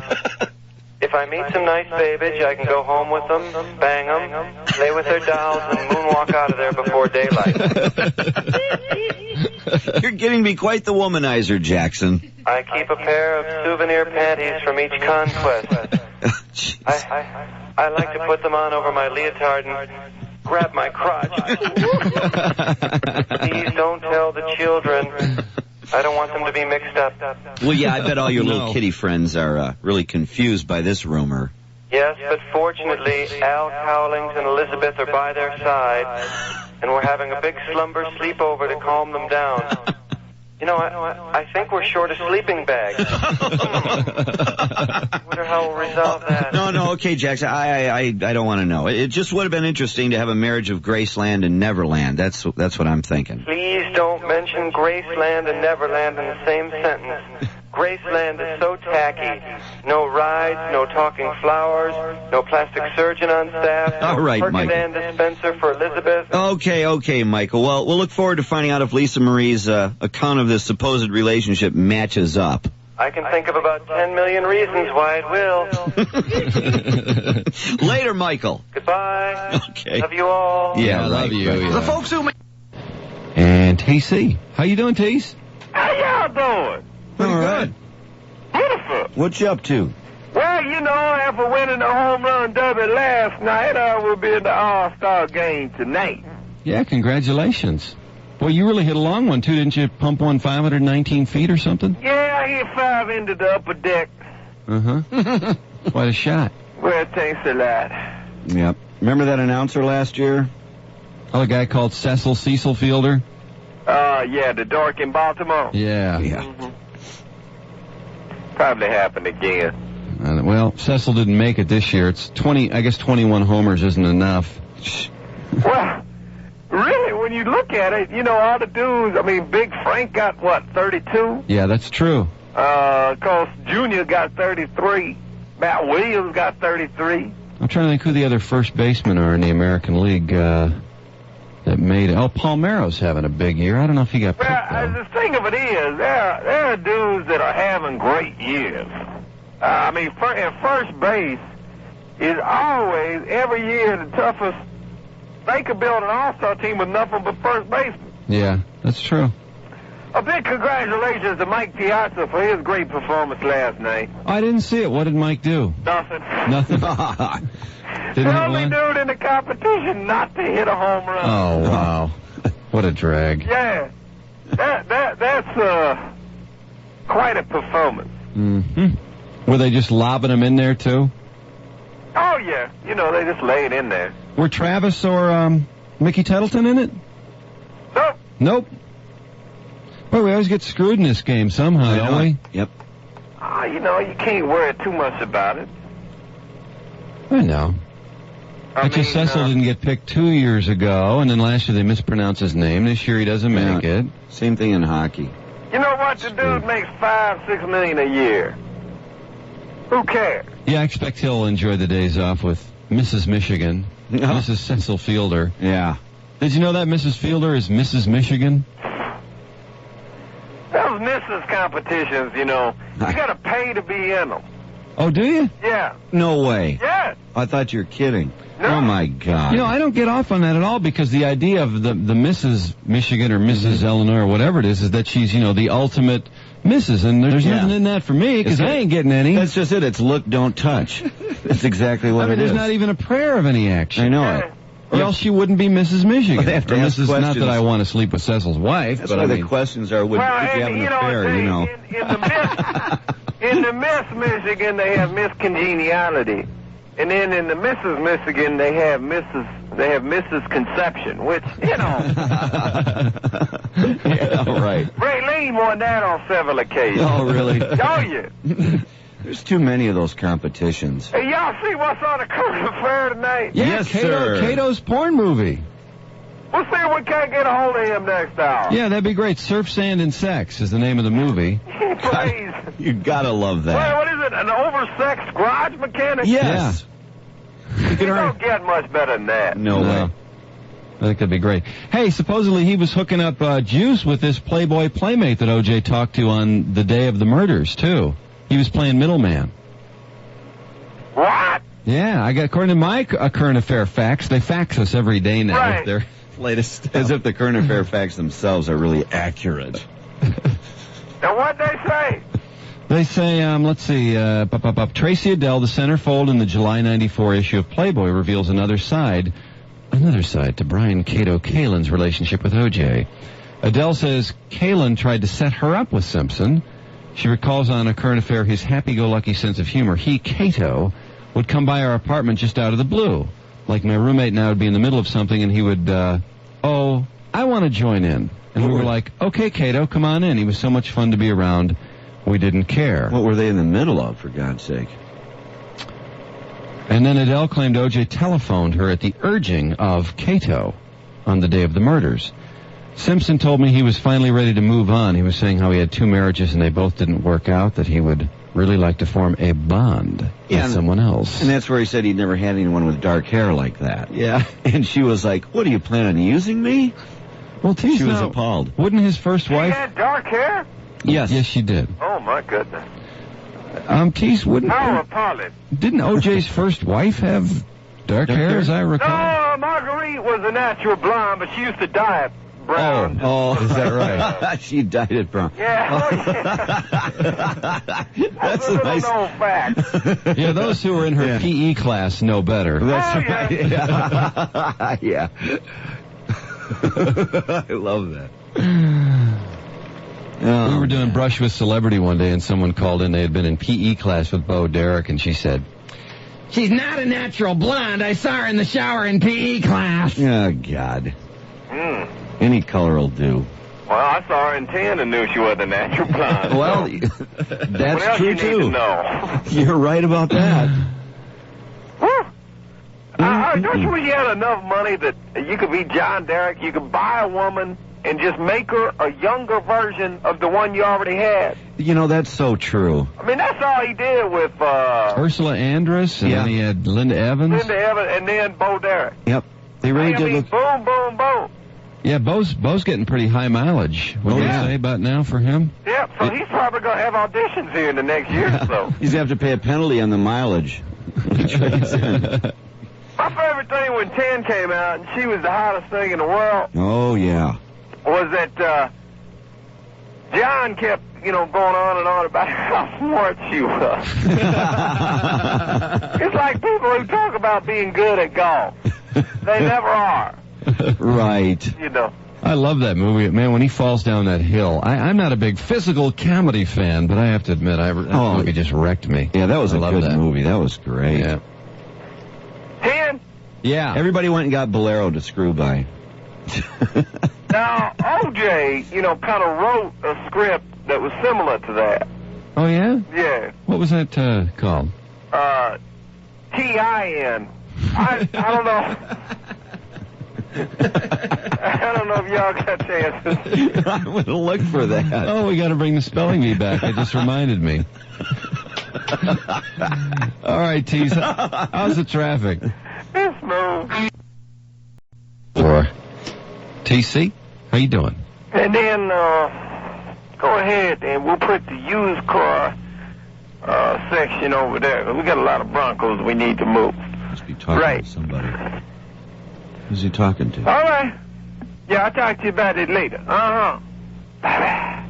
If I meet some nice babish, I can go home with them, bang them, play with their dolls, and moonwalk out of there before daylight. You're getting to be quite the womanizer, Jackson. I keep a pair of souvenir panties from each conquest. I like to put them on over my leotard and grab my crotch. Please don't tell the children. I don't want them to be mixed up. Well, yeah, I bet all your little kitty friends are really confused by this rumor. Yes, but fortunately, Al Cowlings and Elizabeth are by their side, and we're having a big slumber sleepover to calm them down. You know, I think we're short of sleeping bags. Wonder how we'll resolve that. No, okay, Jackson, I don't want to know. It just would have been interesting to have a marriage of Graceland and Neverland. That's what I'm thinking. Please don't mention Graceland and Neverland in the same sentence. Graceland is so tacky. No rides, no talking flowers, no plastic surgeon on staff, All right, no Michael. Percodan dispenser for Elizabeth. Okay, Michael. Well, we'll look forward to finding out if Lisa Marie's account of this supposed relationship matches up. I can think of about 10 million reasons why it will. Later, Michael. Goodbye. Okay. Love you all. Yeah, love you. Right. Yeah. The folks who make... And TC. How you doing, Tease? How y'all doing? Pretty good. Beautiful. What you up to? Well, you know, after winning the home run derby last night, I will be in the All-Star game tonight. Yeah, congratulations. Boy, you really hit a long one, too. Didn't you pump one 519 feet or something? Yeah, I hit 5 into the upper deck. Uh-huh. Quite a shot. Well, thanks a lot. Yep. Remember that announcer last year? Oh, a guy called Cecil Fielder? Yeah, the dork in Baltimore. Yeah. Mm-hmm. Probably happened again. Well, Cecil didn't make it this year. It's 21 homers isn't enough. Well, really, when you look at it, you know, all the dudes, I mean, Big Frank got, 32? Yeah, that's true. Of course, Junior got 33. Matt Williams got 33. I'm trying to think who the other first basemen are in the American League that made it. Oh, Palmeiro's having a big year. I don't know if he got picked, though. The thing of it is, there are dudes that are having great years. I mean, in first base is always, every year, the toughest. They could build an all-star team with nothing but first baseman. Yeah, that's true. A big congratulations to Mike Piazza for his great performance last night. I didn't see it. What did Mike do? Nothing. Nothing. The only dude in the competition not to hit a home run. Oh, wow. What a drag. Yeah. That's quite a performance. Mm-hmm. Were they just lobbing him in there, too? Oh, yeah. You know, they just lay it in there. Were Travis or Mickey Tettleton in it? Nope. Nope. Well, we always get screwed in this game somehow, don't we? Yep. You know, you can't worry too much about it. I know. Cecil didn't get picked 2 years ago, and then last year they mispronounced his name. This year he doesn't make it. Same thing in hockey. You know what? The dude makes $5-6 million a year. Who cares? Yeah, I expect he'll enjoy the days off with Mrs. Michigan, Mrs. Cecil Fielder. Yeah. Did you know that Mrs. Fielder is Mrs. Michigan? Those Mrs. competitions, you know, you got to pay to be in them. Oh, do you? Yeah. No way. Yeah. I thought you were kidding. No. Oh, my God. You know, I don't get off on that at all because the idea of the Mrs. Michigan or Mrs. Eleanor or whatever it is that she's, you know, the ultimate Mrs. And there's nothing in that for me because I ain't getting any. That's just it. It's look, don't touch. That's exactly what it is. There's not even a prayer of any action. I know it. Or else she wouldn't be Mrs. Michigan. Well, they have to ask Mrs. Not questions. that I want to sleep with Cecil's wife, That's but why I the mean, questions are, if you have an affair, you know. In the Miss Michigan, they have Miss Congeniality. And then in the Mrs. Michigan, they have Mrs. Conception, which, you know. Yeah, right. Raylene won that on several occasions. Oh, really? Oh, yeah. There's too many of those competitions. Hey, y'all see what's on the current affair tonight? yeah, Yes, sir. Cato's porn movie. We'll see if we can't get a hold of him next hour. Yeah, that'd be great. Surf, Sand, and Sex is the name of the movie. Please. You gotta love Wait, that. what is it? An oversexed garage mechanic? Yes. You don't get much better than that. No way. I think that'd be great. Hey, supposedly he was hooking up juice with this Playboy playmate that O.J. talked to on the day of the murders, too. He was playing middleman. What? Yeah, according to my current affair facts, they fax us every day now Right. with their latest stuff. As if the current affair facts themselves are really accurate. And what'd they say? They say, let's see, Tracy Adele, the centerfold in the July 94 issue of Playboy, reveals another side to Brian Cato Kalin's relationship with O.J. Adele says Kalin tried to set her up with Simpson. She recalls on a current affair his happy-go-lucky sense of humor. He, Cato, would come by our apartment just out of the blue. Like my roommate now would be in the middle of something and he would, I want to join in. And we were like, okay, Cato, come on in. He was so much fun to be around. We didn't care. What were they in the middle of, for God's sake? And then Adele claimed O.J. telephoned her at the urging of Cato on the day of the murders. Simpson told me he was finally ready to move on. He was saying how he had 2 marriages and they both didn't work out, that he would really like to form a bond with someone else. And that's where he said he'd never had anyone with dark hair like that. Yeah. And she was like, what, do you plan on using me? Well, she was appalled. Wouldn't his first wife... He had dark hair? Yes. Yes, she did. Oh, my goodness. Tease, How appalling. didn't O.J.'s first wife have dark hair, as I recall? No, Marguerite was a natural blonde, but she used to dye it brown. Oh, is that right? She dyed it brown. Yeah. That's a nice known fact. Yeah, those who were in her PE class know better. That's right. Yeah. I love that. We were doing Brush with Celebrity one day, and someone called in. They had been in PE class with Bo Derek, and she said, "She's not a natural blonde. I saw her in the shower in PE class." Oh, God. Any color will do. Well, I saw her in 10 and knew she wasn't a natural blonde. Well, What that's else true, you need to too. know? You're right about that. Don't you wish you had enough money that you could be John Derek, you could buy a woman and just make her a younger version of the one you already had? You know, that's so true. I mean, that's all he did with Ursula Andress, and then he had Linda Evans. Linda Evans and then Bo Derek. Yep. They really I did mean, look... boom, boom, boom. Yeah, Bo's getting pretty high mileage. What do you say about now for him? Yeah, so he's probably going to have auditions here in the next year or so. He's going to have to pay a penalty on the mileage. He trades in. My favorite thing when 10 came out, and she was the hottest thing in the world, Oh, yeah. was that John kept, going on and on about how smart she was. It's like people who talk about being good at golf. They never are. Right. I love that movie. Man, when he falls down that hill. I'm not a big physical comedy fan, but I have to admit, that movie just wrecked me. Yeah, that was a good that movie. That was great. Yeah. 10? Yeah. Everybody went and got Bolero to screw by. Now, O.J., kind of wrote a script that was similar to that. Oh, yeah? Yeah. What was that called? T.I.N. I don't know. I don't know if y'all got chances. I would have looked for that. Oh, we got to bring the spelling bee back. It just reminded me. All right, Tease. How's the traffic? It's smooth. For T.C., how you doing? And then go ahead and we'll put the used car section over there. We got a lot of Broncos we need to move. Must be talking to somebody. Who's he talking to? All right. Yeah, I'll talk to you about it later. Uh-huh. Bye-bye.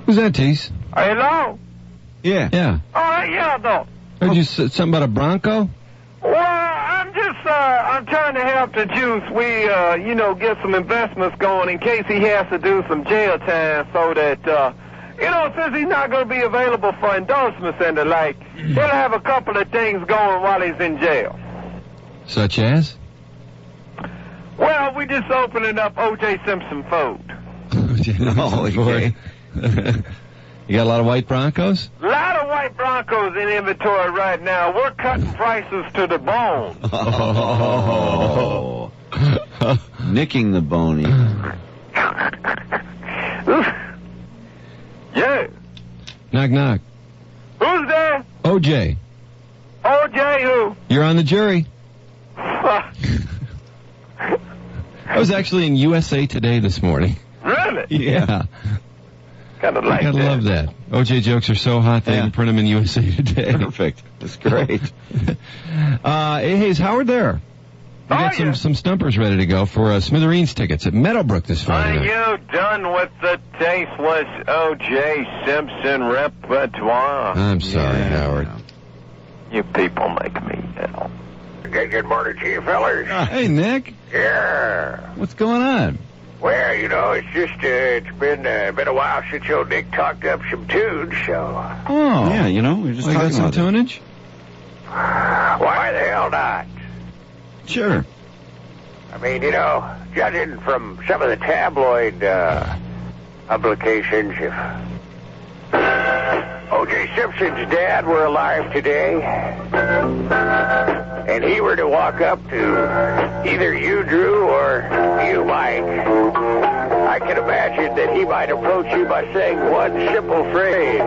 Who's that, Tease? Hello? Yeah. Yeah. All right, yeah, though. Heard you say something about a Bronco? Well, I'm trying to help the juice. We, get some investments going in case he has to do some jail time so that, since he's not going to be available for endorsements and the like, he'll have a couple of things going while he's in jail. Such as? Well, we just opening up O.J. Simpson food. Oh, okay. You got a lot of white Broncos? A lot of white Broncos in inventory right now. We're cutting prices to the bone. Oh. Nicking the bone. Yeah. Knock, knock. Who's there? O.J. O.J. who? You're on the jury. I was actually in USA Today this morning. Really? Yeah. Kind of like I gotta love that. O.J. jokes are so hot they can print them in USA Today. Perfect. That's great. Hey, is Howard there? We got some stumpers ready to go for Smithereens tickets at Meadowbrook this Friday Are night. you done with the tasteless O.J. Simpson repertoire? I'm sorry, Howard. You people make me ill. Okay, good morning to you, fellers. Hey, Nick. Yeah. What's going on? Well, it's just it's been a while since old Nick talked up some tunes, so. Oh. Yeah, we were just got talking some about it. tunage? Why the hell not? Sure. I mean, judging from some of the tabloid publications, if O.J. Simpson's dad were alive today, and he were to walk up to either you, Drew, or you, Mike, I can imagine that he might approach you by saying one simple phrase: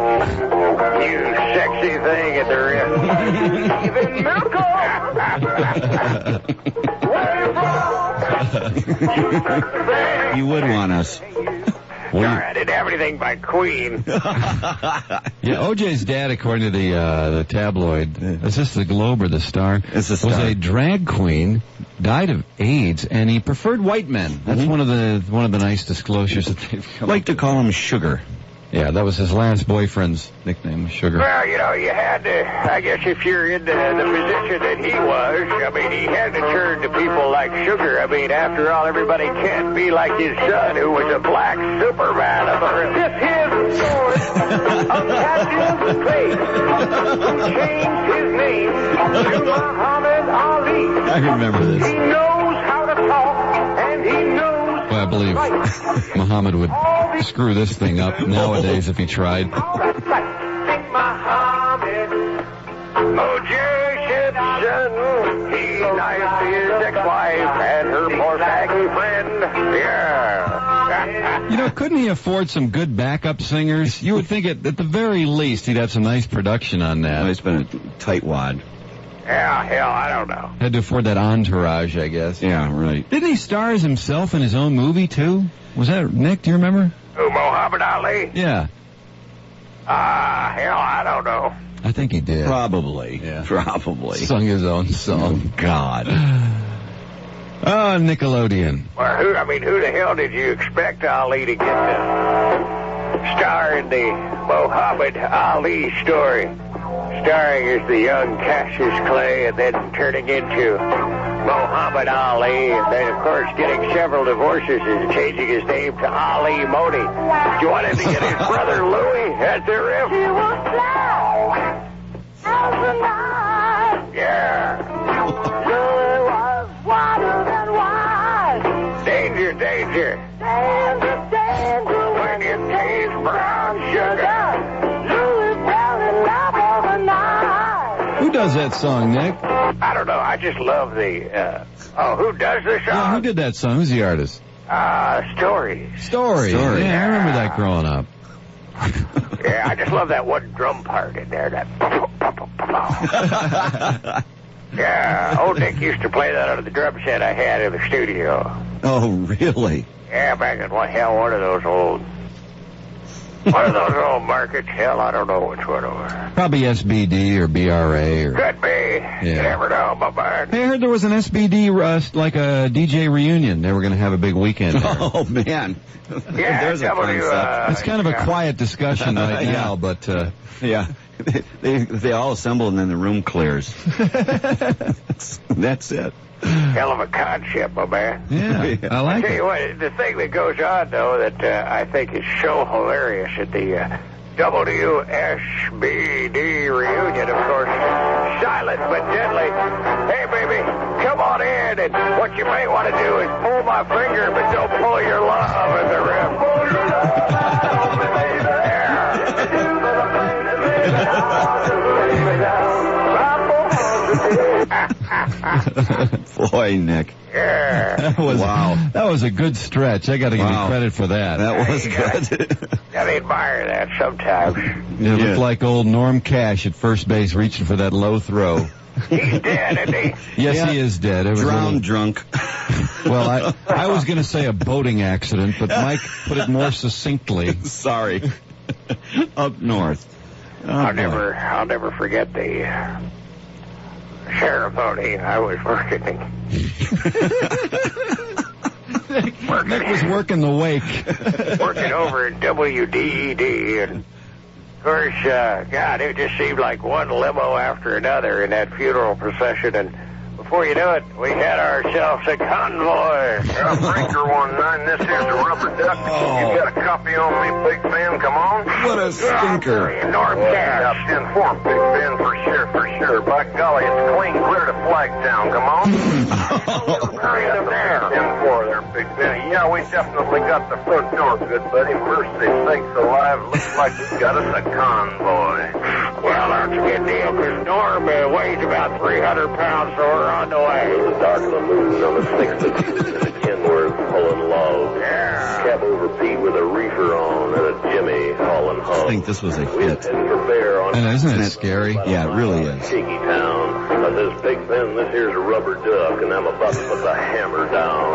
"You sexy thing at the wrist." Even You would want us. Sorry, I didn't have anything by Queen. Yeah, O.J.'s dad, according to the tabloid, is this the Globe or the Star? It's the Star. Was a drag queen, died of AIDS, and he preferred white men. That's one of the nice disclosures that they've come like to call him Sugar. Yeah, that was his last boyfriend's nickname, Sugar. Well, you know, you had to, I guess if you're in the position that he was, I mean, he had to turn to people like Sugar. I mean, after all, everybody can't be like his son, who was a black Superman. This is the story of Captain Faith, who changed his name to Muhammad Ali. I remember this. He knows how to talk, and he knows. Well, I believe Muhammad would screw this thing up nowadays if he tried. Muhammad, O.J. Simpson, he knifed his ex-wife and her poor saggy friend. Yeah. You know, couldn't he afford some good backup singers? You would think at the very least he'd have some nice production on that. Well, he's been a tightwad. Yeah, hell, I don't know. Had to afford that entourage, I guess. Yeah, right. Didn't he star as himself in his own movie, too? Was that Nick? Do you remember? Who, Muhammad Ali? Yeah. Hell, I don't know. I think he did. Probably. Yeah. Probably. Sung his own song. Oh, God. Oh, Nickelodeon. Well, who the hell did you expect Ali to get to star in the Muhammad Ali story? Starring as the young Cassius Clay and then turning into Muhammad Ali, and then, of course, getting several divorces and changing his name to Ali Modi. You wanted to get his brother Louie at the rim? She was black as the night. Yeah. Louie was whiter than white. Danger, danger. Danger, danger. When you taste brown sugar. Who does that song, Nick? I don't know. I just love the, who does the song? Yeah, who did that song? Who's the artist? Story. Story. Yeah, I remember that growing up. Yeah, I just love that one drum part in there. That. Yeah, old Nick used to play that on the drum set I had in the studio. Oh, really? Yeah, back in one of those old markets. Hell, I don't know which one it was. Probably SBD or BRA. Or... Could be. Yeah. You never know, my man. Hey, I heard there was an SBD, like a DJ reunion. They were going to have a big weekend there. Oh, man. Yeah, there's a concept. It's kind of a quiet discussion right now, but... yeah. They all assemble and then the room clears. That's it. Hell of a concept, my man. Yeah, I like it. I tell you what, the thing that goes on, though, that I think is so hilarious at the WSBD reunion, of course, silent but deadly. Hey, baby, come on in, and what you may want to do is pull my finger, but don't pull your love at the rim. Boy, Nick. Yeah. That was a good stretch. I got to give you credit for that. That was good. I admire that sometimes. It looked like old Norm Cash at first base reaching for that low throw. He's dead, isn't he? Yes, he is dead. It was drowned drunk. Well, I was going to say a boating accident, but Mike put it more succinctly. Sorry. Up north. I'll never forget the ceremony I was working. Nick was working the wake. Working over at WDED, and of course, God, it just seemed like one limo after another in that funeral procession, and before you know it, we had ourselves a convoy. Breaker 19, this here's a rubber duck. You got a copy on me, Big Ben, come on. What a stinker. Norm Cash. Now, 10-4, Big Ben, for sure. By golly, it's clean clear to Flagtown, come on. Hurry up there. 10-4 there, Big Ben. Yeah, we definitely got the front door, good buddy. Mercy sakes alive, looks like we got us a convoy. Well, that's a good deal, because Norm weighs about 300 pounds, so we're on the way. Dark of the moon on the 6th of Kenworth pulling logs. Yeah. Cab over Pete with a reefer on and a Jimmy hauling I hog. think this was a hit. For bear on And isn't it scary? Yeah, it really is. Shaky Town. I says, Big Ben, this here's a rubber duck, and I'm about to put the hammer down.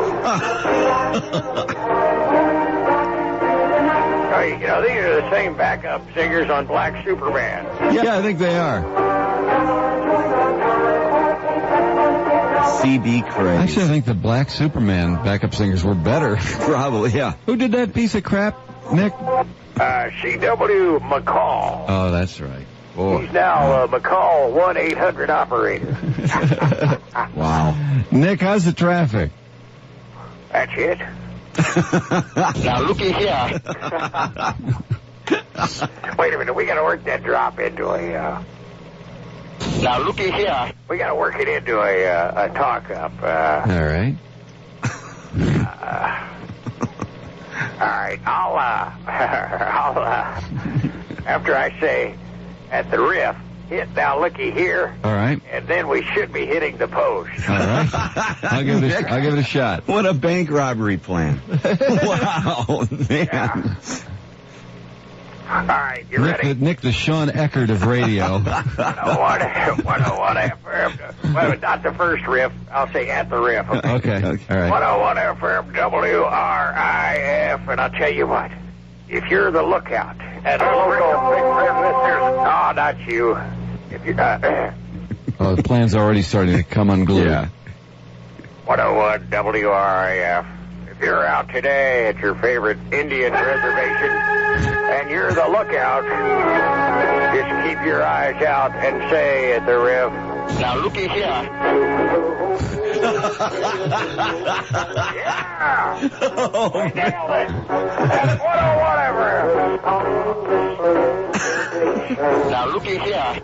You know, these are the same backup singers on Black Superman. Yeah, I think they are. C.B. Craig. Actually, I think the Black Superman backup singers were better. Probably, yeah. Who did that piece of crap, Nick? C.W. McCall. Oh, that's right. Boy. He's now McCall 1-800 operator. Wow. Nick, how's the traffic? That's it. Now, looky here. Wait a minute, we got to work that drop into a... Now, looky here. We got to work it into a talk-up. All right. All right, I'll after I say at the riff, hit now looky here. All right. And then we should be hitting the post. All right. I'll give it a shot. What a bank robbery plan. Wow, man. Yeah. All right, you ready? Nick, the Sean Eckert of radio. 101 FM. Well, not the first riff. I'll say at the riff. Okay. All right. 101 FM WRIF. And I'll tell you what. If you're the lookout at local big business, no, not you. If you Oh, the plan's already starting to come unglued. Yeah. 101 WRIF. If you're out today at your favorite Indian reservation and you're the lookout, just keep your eyes out and say at the riff, now looky here. Yeah! Oh, we nailed it! That's 101 FM. Now looky here.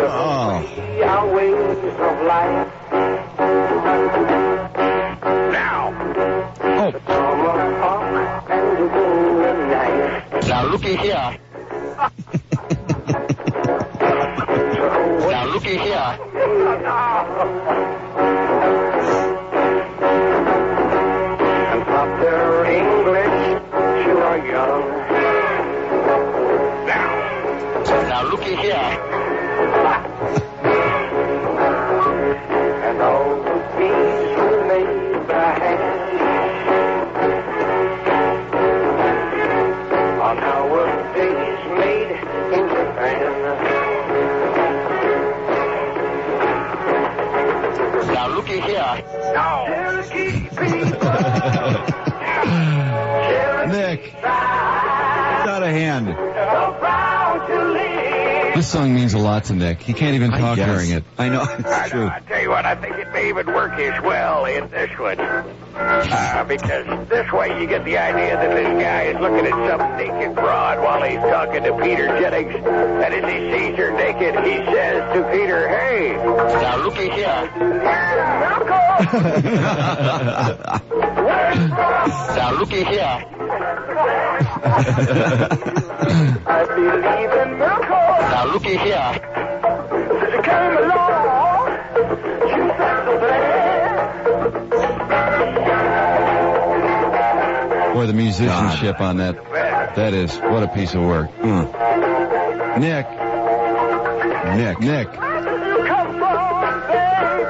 Oh. Our ways of life. Now. Oh. Now looky here. Now looky here. And pop their English to our young. Now looky here. And all the bees were made by hand. On our days made in Japan. Now looky here. Now, Nick. It's out of hand. This song means a lot to Nick. He can't even talk during it. I know, it's true. I tell you what, I think it may even work as well in this one. Because this way you get the idea that this guy is looking at some naked broad while he's talking to Peter Jennings. And as he sees her naked, he says to Peter, hey. Now looky here. Now looky here. I believe in miracles. Now looky here. She came along. She said so bad. Boy, the musicianship on that is, what a piece of work. Nick. Where did you come from, baby?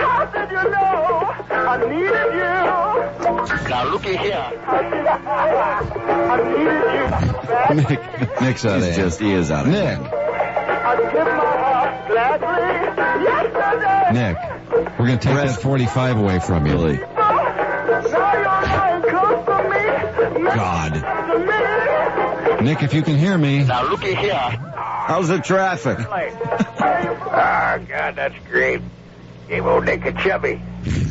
How did you know I needed you? Now looky here. I needed you badly. Nick's out of hand. He is out of Nick. hand. I'd give my heart gladly yesterday. Nick, we're going to take that 45 away from you. Really? Now you're lying close to me. God. Nick, if you can hear me. Now looky here. How's the traffic? Oh, God, that's great. Gave old Nick a chubby.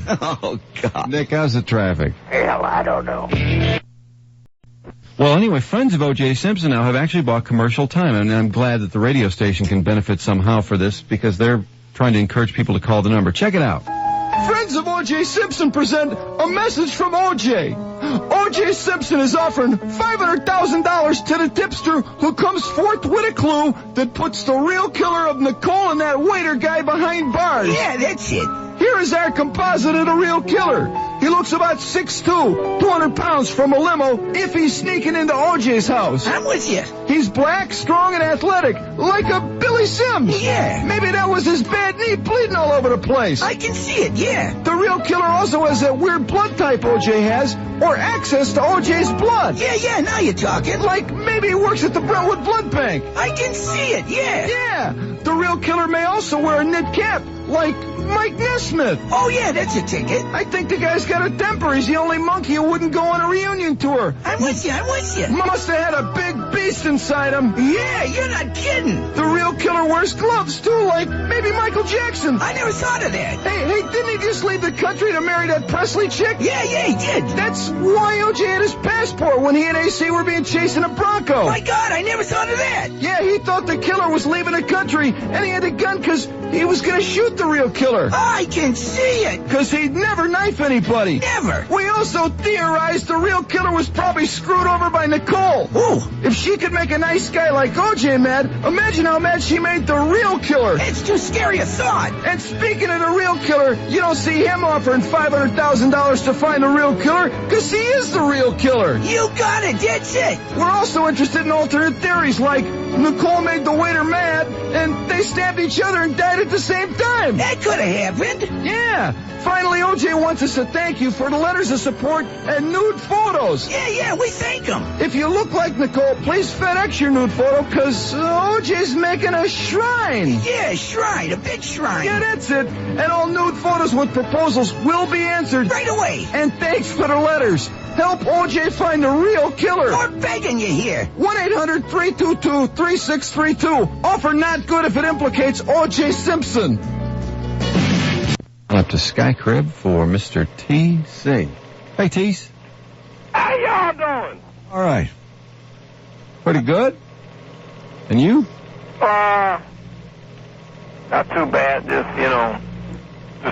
Oh, God. Nick, how's the traffic? Hell, I don't know. Well, anyway, friends of O.J. Simpson now have actually bought commercial time, and I'm glad that the radio station can benefit somehow for this because they're trying to encourage people to call the number. Check it out. Friends of O.J. Simpson present a message from O.J. O.J. Simpson is offering $500,000 to the tipster who comes forth with a clue that puts the real killer of Nicole and that waiter guy behind bars. Yeah, that's it. Here is our composite of the real killer. He looks about 6'2", 200 pounds from a limo if he's sneaking into O.J.'s house. I'm with you. He's black, strong, and athletic, like a Billy Sims. Yeah. Maybe that was his bad knee bleeding all over the place. I can see it, yeah. The real killer also has that weird blood type O.J. has, or access to O.J.'s blood. Yeah, now you're talking. Like maybe he works at the Brentwood Blood Bank. I can see it, yeah. Yeah. The real killer may also wear a knit cap, like Mike Nesmith. Oh, yeah, that's a ticket. I think the guy's got a temper. He's the only monkey who wouldn't go on a reunion tour. I'm with you. Must have had a big beast inside him. Yeah, you're not kidding. The real killer wears gloves, too, like maybe Michael Jackson. I never thought of that. Hey, didn't he just leave the country to marry that Presley chick? Yeah, he did. That's why O.J. had his passport when he and AC were being chased in a Bronco. My God, I never thought of that. Yeah, he thought the killer was leaving the country, and he had a gun because he was going to shoot the real killer. I can see it. Because he'd never knife anybody. Never. We also theorized the real killer was probably screwed over by Nicole. Ooh. If she could make a nice guy like O.J. mad, imagine how mad she made the real killer. It's too scary a thought. And speaking of the real killer, you don't see him offering $500,000 to find the real killer, because he is the real killer. You got it, that's it. We're also interested in alternate theories, like Nicole made the waiter mad, and they stabbed each other and died at the same time. That could have happened. Yeah. Finally, O.J. wants us to thank you for the letters of support and nude photos. Yeah, we thank him. If you look like Nicole, please FedEx your nude photo, because O.J.'s making a shrine. Yeah, a shrine, a big shrine. Yeah, that's it. And all nude photos with proposals will be answered. Right away. And thanks for the letters. Help O.J. find the real killer. We're begging you here. 1-800-322-3632. Offer not good if it implicates O.J. Simpson. Up to SkyCrib for Mr. T.C. Hey, T.C. How y'all doing? All right. Pretty good. And you? Not too bad. Just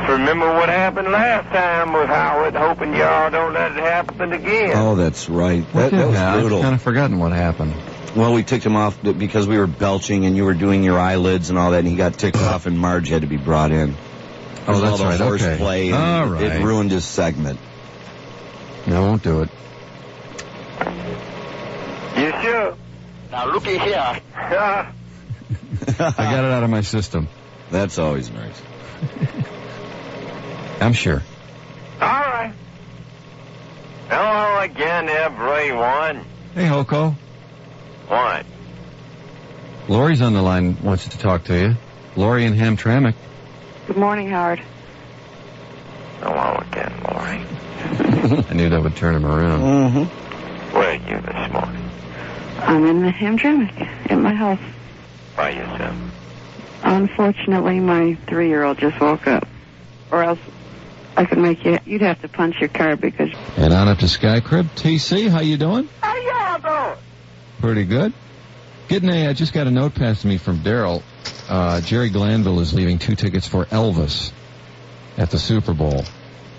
remember what happened last time with Howard, hoping y'all don't let it happen again. Oh, that's right. That was brutal. I've kind of forgotten what happened. Well, we ticked him off because we were belching and you were doing your eyelids and all that, and he got ticked off, and Marge had to be brought in. Oh, that's all right. the horse Okay. play, and all right. It ruined his segment. No, I won't do it. You sure? Now, looky here. I got it out of my system. That's always nice. I'm sure. All right. Hello again, everyone. Hey, Hoko. What? Lori's on the line, wants to talk to you. Lori in Hamtramck. Good morning, Howard. Hello again, Lori. I knew that would turn him around. Mm-hmm. Where are you this morning? I'm in the Hamtramck at my house. By yourself? Unfortunately, my 3-year-old just woke up. Or else I could make you'd have to punch your car because... And on up to SkyCrib. TC, how you doing? How y'all doing? Pretty good. I just got a note passed to me from Daryl. Jerry Glanville is leaving 2 tickets for Elvis at the Super Bowl.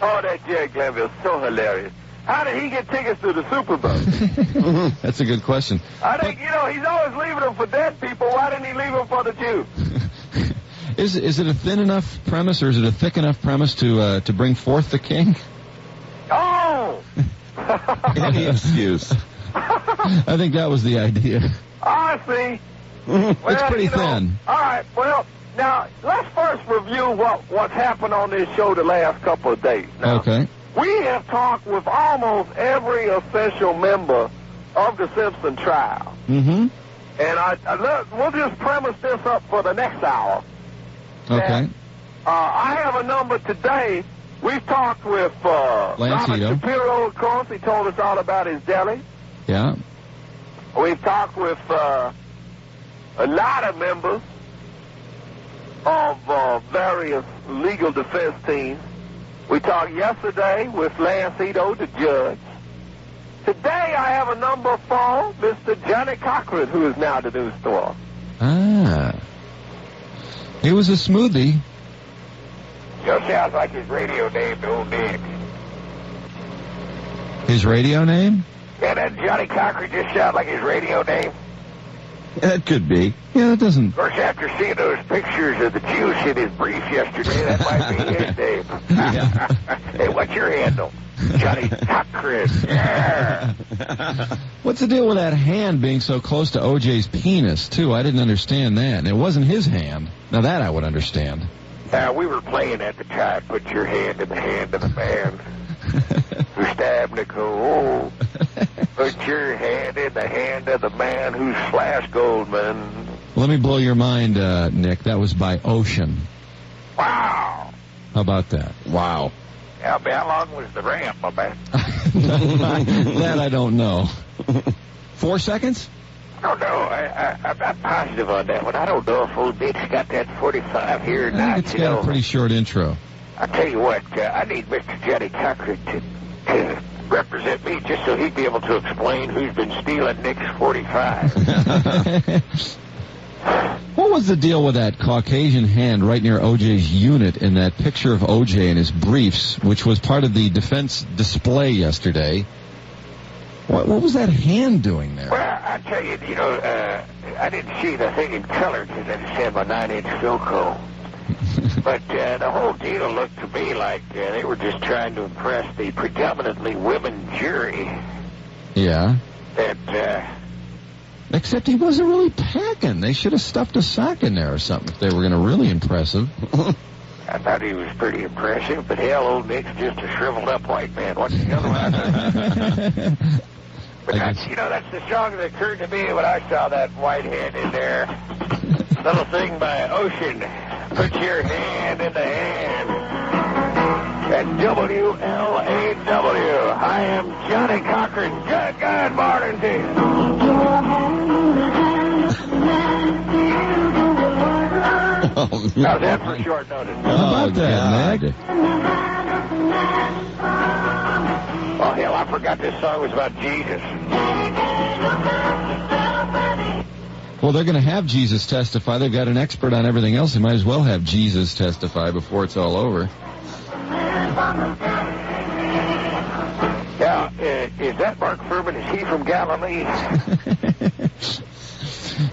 Oh, that Jerry Glanville's so hilarious. How did he get tickets to the Super Bowl? That's a good question. I think, he's always leaving them for dead people. Why didn't he leave them for the Jews? Is it a thin enough premise, or is it a thick enough premise to bring forth the king? Oh! Any excuse. I think that was the idea. I see. It's pretty thin. All right, well, now, let's first review what's happened on this show the last couple of days. Now, Okay. we have talked with almost every official member of the Simpson trial. Mm-hmm. And we'll just premise this up for the next hour. Okay. I have a number today. We've talked with Robert Shapiro, of course. He told us all about his deli. Yeah. We've talked with a lot of members of various legal defense teams. We talked yesterday with Lance Ito, the judge. Today I have a number for Mr. Johnnie Cochrane, who is now the news store. Ah. It was a smoothie. Just sounds like his radio name, Old Nick. His radio name? Yeah, that Johnnie Cochrane just sounds like his radio name. That could be. Yeah, that doesn't... Of course, after seeing those pictures of the juice in his brief yesterday, that might be his name. Hey, what's your handle? Johnnie Cochrane. Yeah. What's the deal with that hand being so close to O.J.'s penis, too? I didn't understand that. And it wasn't his hand. Now, that I would understand. We were playing at the time, put your hand in the hand of the man who stabbed Nicole. Put your hand in the hand of the man who slashed Goldman. Let me blow your mind, Nick. That was by Ocean. Wow. How about that? Wow. Yeah, how long was the ramp, my man? That I don't know. 4 seconds? I don't know. I'm not positive on that one. I don't know if old Nick's got that 45 here or not. I think it's got a pretty short intro. I'll tell you what, I need Mr. Johnnie Cochrane to represent me just so he'd be able to explain who's been stealing Nick's 45. What was the deal with that Caucasian hand right near O.J.'s unit in that picture of O.J. in his briefs, which was part of the defense display yesterday? What was that hand doing there? Well, I tell you, I didn't see the thing in color because I just had my 9-inch Philco. But the whole deal looked to me like they were just trying to impress the predominantly women jury. Yeah. That, except he wasn't really packing. They should have stuffed a sock in there or something if they were going to really impress him. I thought he was pretty impressive, but hell, old Nick's just a shriveled-up white man. What's he going to But that's the song that occurred to me when I saw that white hand in there. Little thing by Ocean. Put your hand in the hand. At WLAW. I am Johnnie Cochrane. Good morning to you. How's that for short notice? How about that, Nick? Oh, hell, I forgot this song was about Jesus. Well, they're going to have Jesus testify. They've got an expert on everything else. They might as well have Jesus testify before it's all over. Yeah, is that Mark Furman? Is he from Galilee?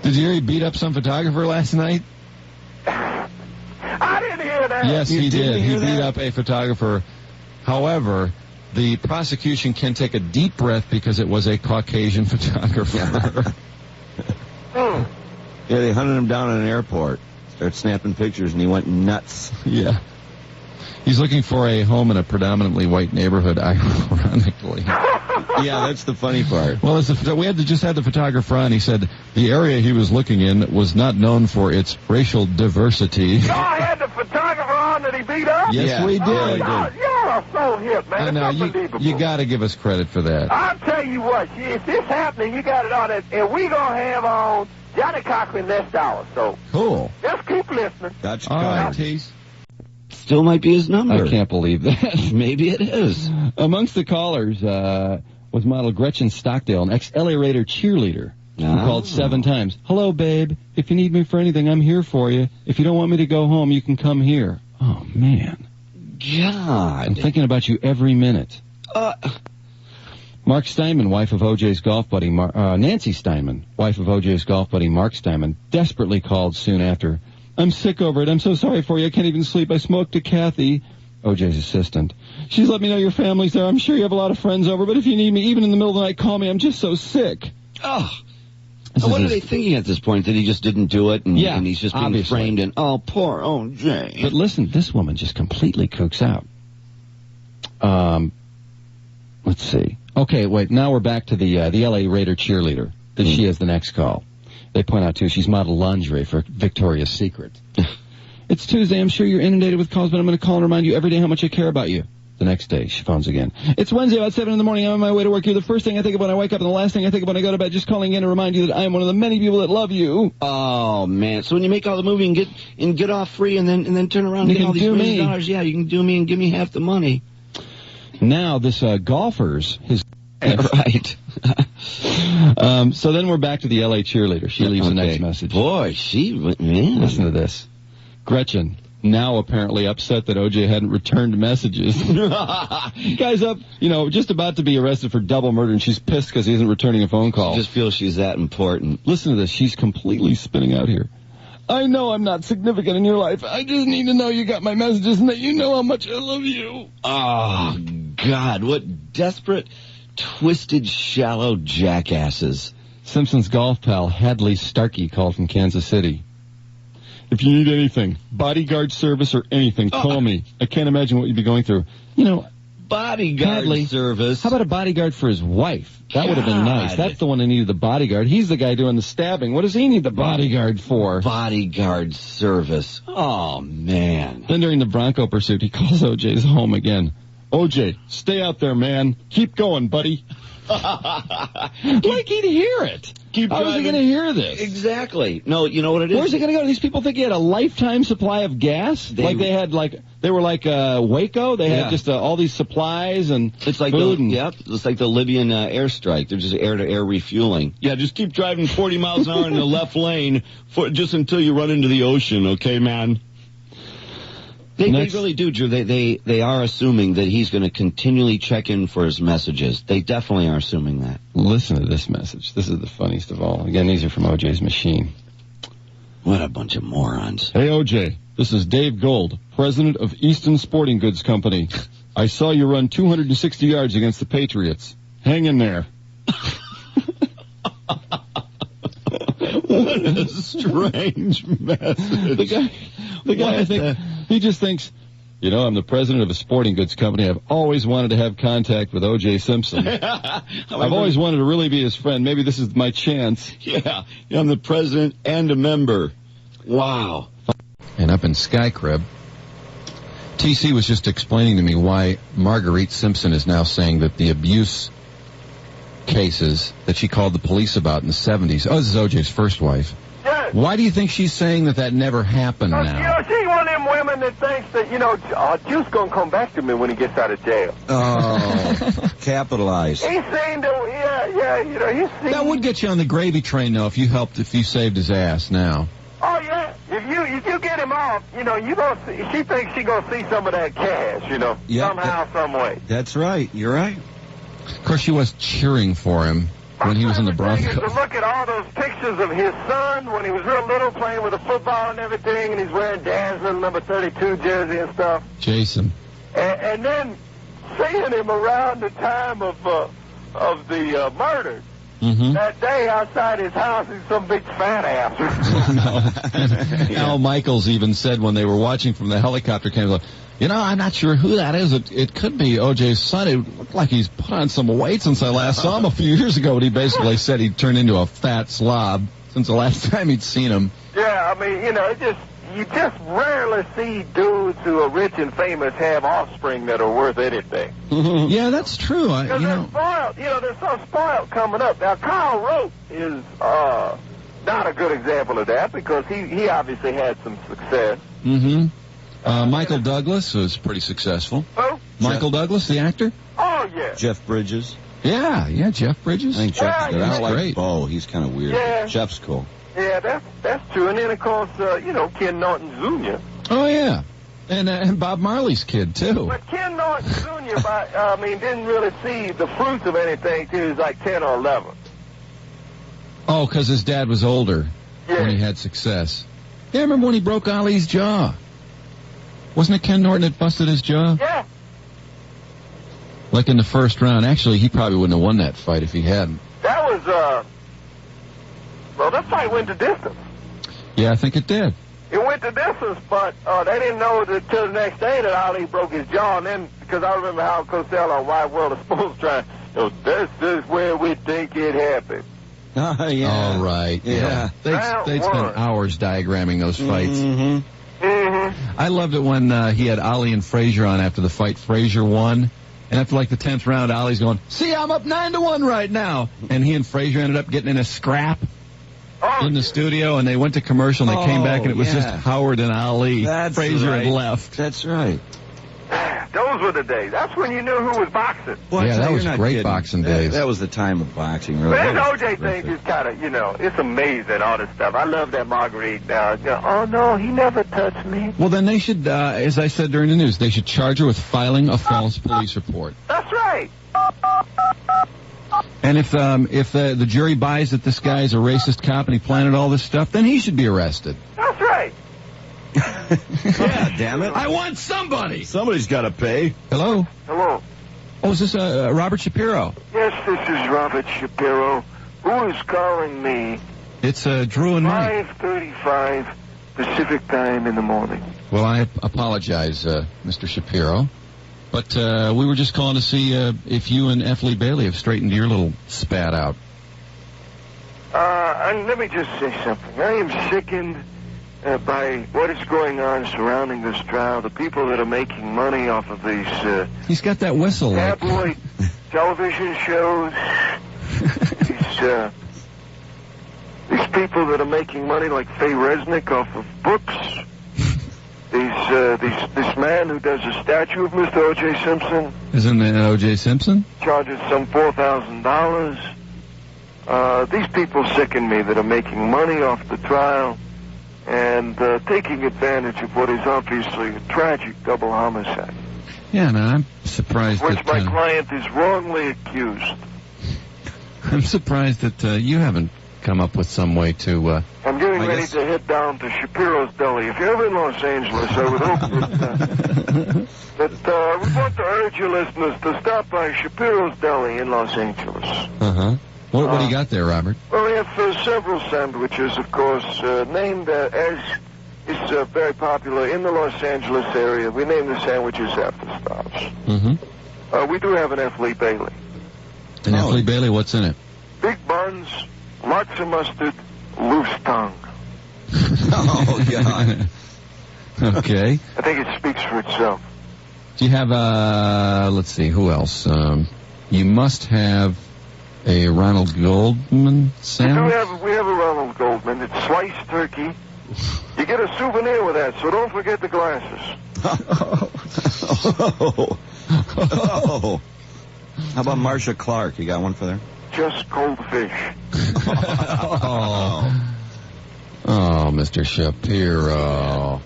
Did you hear he beat up some photographer last night? I didn't hear that. Yes, he did. He beat up a photographer. However, the prosecution can take a deep breath because it was a Caucasian photographer. Yeah, they hunted him down at an airport. Started snapping pictures, and he went nuts. Yeah. He's looking for a home in a predominantly white neighborhood, ironically. Yeah, that's the funny part. Well, we had to just had the photographer on. He said the area he was looking in was not known for its racial diversity. Y'all had the photographer on that he beat up? Yes, we did. Y'all are so hip, man. I know, you got to give us credit for that. I'll tell you what, if this happening, you got it on it, and we going to have on Johnnie Cochrane next hour. So cool. Just keep listening. That's all right, Tease. Still might be his number. I can't believe that. Maybe it is. Amongst the callers was model Gretchen Stockdale, an ex-LA Raider cheerleader, who called 7 times. Hello, babe. If you need me for anything, I'm here for you. If you don't want me to go home, you can come here. Oh, man. God. I'm thinking about you every minute. Mark Steinman, wife of O.J.'s golf buddy, Nancy Steinman, wife of O.J.'s golf buddy Mark Steinman, desperately called soon after. I'm sick over it. I'm so sorry for you. I can't even sleep. I smoked to Kathy, O.J.'s assistant. She's let me know your family's there. I'm sure you have a lot of friends over, but if you need me, even in the middle of the night, call me. I'm just so sick. Oh. What are they thinking at this point? That he just didn't do it, and he's just being framed in, oh, poor O.J. But listen, this woman just completely kooks out. Let's see. Okay, wait, now we're back to the L.A. Raider cheerleader. That she has the next call. They point out, too, she's modeled lingerie for Victoria's Secret. It's Tuesday. I'm sure you're inundated with calls, but I'm going to call and remind you every day how much I care about you. The next day, she phones again. It's Wednesday, about 7 in the morning. I'm on my way to work. You're the first thing I think of when I wake up and the last thing I think of when I go to bed. Just calling in to remind you that I am one of the many people that love you. Oh, man. So when you make all the movie and get off free and then turn around and get all these millions of dollars, yeah, you can do me and give me half the money. Now, this golfer's... Right. So then we're back to the L.A. cheerleader. She leaves the next message. Boy, man. Listen to this. Gretchen, now apparently upset that O.J. hadn't returned messages. Guy's up, just about to be arrested for double murder, and she's pissed because he isn't returning a phone call. She just feels she's that important. Listen to this. She's completely spinning out here. I know I'm not significant in your life. I just need to know you got my messages and that you know how much I love you. Oh, God, what desperate, twisted, shallow jackasses. Simpson's golf pal, Hadley Starkey, called from Kansas City. If you need anything, bodyguard service or anything, call me. I can't imagine what you'd be going through. Bodyguard service. How about a bodyguard for his wife? That would have been nice. That's the one that needed the bodyguard. He's the guy doing the stabbing. What does he need the bodyguard for? Bodyguard service. Oh, man. Then during the Bronco pursuit, he calls O.J.'s home again. O.J., stay out there, man. Keep going, buddy. Like he'd hear it. How is he going to hear this? Exactly. No, you know what it is? Where's he going to go? These people think he had a lifetime supply of gas? They were like Waco? They had just all these supplies and it's like food. It's like the Libyan airstrike. They're just air-to-air refueling. Yeah, just keep driving 40 miles an hour in the left lane just until you run into the ocean, okay, man? They really do, Drew. They are assuming that he's going to continually check in for his messages. They definitely are assuming that. Listen to this message. This is the funniest of all. Again, these are from O.J.'s machine. What a bunch of morons. Hey, O.J., this is Dave Gold, president of Easton Sporting Goods Company. I saw you run 260 yards against the Patriots. Hang in there. What a strange message. The guy, I think, he just thinks, I'm the president of a sporting goods company. I've always wanted to have contact with O.J. Simpson. I've always wanted to really be his friend. Maybe this is my chance. Yeah, I'm the president and a member. Wow. And up in SkyCrib, T.C. was just explaining to me why Marguerite Simpson is now saying that the abuse cases that she called the police about in the 70s. Oh, this is O.J.'s first wife. Yes. Why do you think she's saying that never happened now? She's one of them women that thinks that, Juice going to come back to me when he gets out of jail. Oh, capitalized. He's saying that, That would get you on the gravy train, though, if you saved his ass now. Oh, yeah. If you get him off, she thinks she's going to see some of that cash, somehow, some way. That's right. You're right. Of course, she was cheering for him when he was in the Broncos. To look at all those pictures of his son when he was real little, playing with the football and everything, and he's wearing Dan's little number 32 jersey and stuff. Jason. And then seeing him around the time of the murder. Mm-hmm. That day outside his house, he's some big fat ass. Al Michaels even said when they were watching from the helicopter camera, I'm not sure who that is. It could be O.J.'s son. It looked like he's put on some weight since I last saw him a few years ago, but he basically said he'd turned into a fat slob since the last time he'd seen him. Yeah, I mean, you just rarely see dudes who are rich and famous have offspring that are worth anything. Yeah, that's true. Because they're spoiled. They're so spoiled coming up. Now, Kyle Rote is not a good example of that because he obviously had some success. Mm-hmm. Michael Douglas was pretty successful. Who? Michael Douglas, the actor? Oh, yeah. Jeff Bridges. Yeah, Jeff Bridges. I think Jeff's good. I like great. Bo. He's kind of weird. Yeah. Jeff's cool. Yeah, that's true. And then, of course, Ken Norton Jr. Oh, yeah. And Bob Marley's kid, too. But Ken Norton Jr., didn't really see the fruits of anything till he was like 10 or 11. Oh, because his dad was older when he had success. Yeah, I remember when he broke Ali's jaw. Wasn't it Ken Norton that busted his jaw? Yeah. Like in the first round. Actually, he probably wouldn't have won that fight if he hadn't. That was, that fight went to distance. Yeah, I think it did. It went to distance, but they didn't know until the next day that Ali broke his jaw. And then, because I remember Hal Cosell on Wide World of Sports trying, this is where we think it happened. Oh, yeah. All right. Yeah. They'd spend hours diagramming those fights. Mm-hmm. Mm-hmm. I loved it when he had Ali and Frazier on after the fight. Frazier won. And after like the 10th round, Ali's going, see, I'm up 9-1 right now. And he and Frazier ended up getting in a scrap in the studio, and they went to commercial, and they came back, and it was just Howard and Ali. That's Frazier right. had left. That's right. Those Those were the days. That's when you knew who was boxing. Well, Yeah, that was you're not great kidding. boxing days. That was the time of boxing, really. But this That was O.J. thing is kind of, it's amazing, all this stuff. I love that Marguerite now. Oh, no, he never touched me. Well, then they should, as I said during the news, they should charge her with filing a false police report. That's right. And if the jury buys that this guy's a racist cop and he planted all this stuff, then he should be arrested. That's right. Yeah, damn it. I want somebody. Somebody's got to pay. Hello? Hello. Oh, is this Robert Shapiro? Yes, this is Robert Shapiro. Who is calling me? It's Drew and Mike. 5:35 Pacific time in the morning. Well, I apologize, Mr. Shapiro. But we were just calling to see if you and F. Lee Bailey have straightened your little spat out. And let me just say something. I am sickened by what is going on surrounding this trial. The people that are making money off of these He's got that whistle. tabloid television shows. These people that are making money like Faye Resnick off of books. This man who does a statue of Mr. O.J. Simpson. Isn't that O.J. Simpson? Charges some $4,000. These people sicken me that are making money off the trial and taking advantage of what is obviously a tragic double homicide. Yeah, no, I'm surprised Which that... my client is wrongly accused. I'm surprised that you haven't come up with some way to... I'm getting ready to head down to Shapiro's Deli. If you're ever in Los Angeles, I would hope that we want to urge your listeners to stop by Shapiro's Deli in Los Angeles. Uh-huh. What do you got there, Robert? Well, we have several sandwiches, of course, named as is very popular in the Los Angeles area. We name the sandwiches after stars. Mm-hmm. We do have an F. Lee Bailey. An F. Lee Bailey, what's in it? Big buns, lots of mustard, loose tongue. Oh, God. Okay. I think it speaks for itself. Do you have, let's see, who else? You must have a Ronald Goldman sandwich? We have a Ronald Goldman. It's sliced turkey. You get a souvenir with that, so don't forget the glasses. Oh. How about Marcia Clark? You got one for there? Just cold fish. Oh, Mr. Shapiro.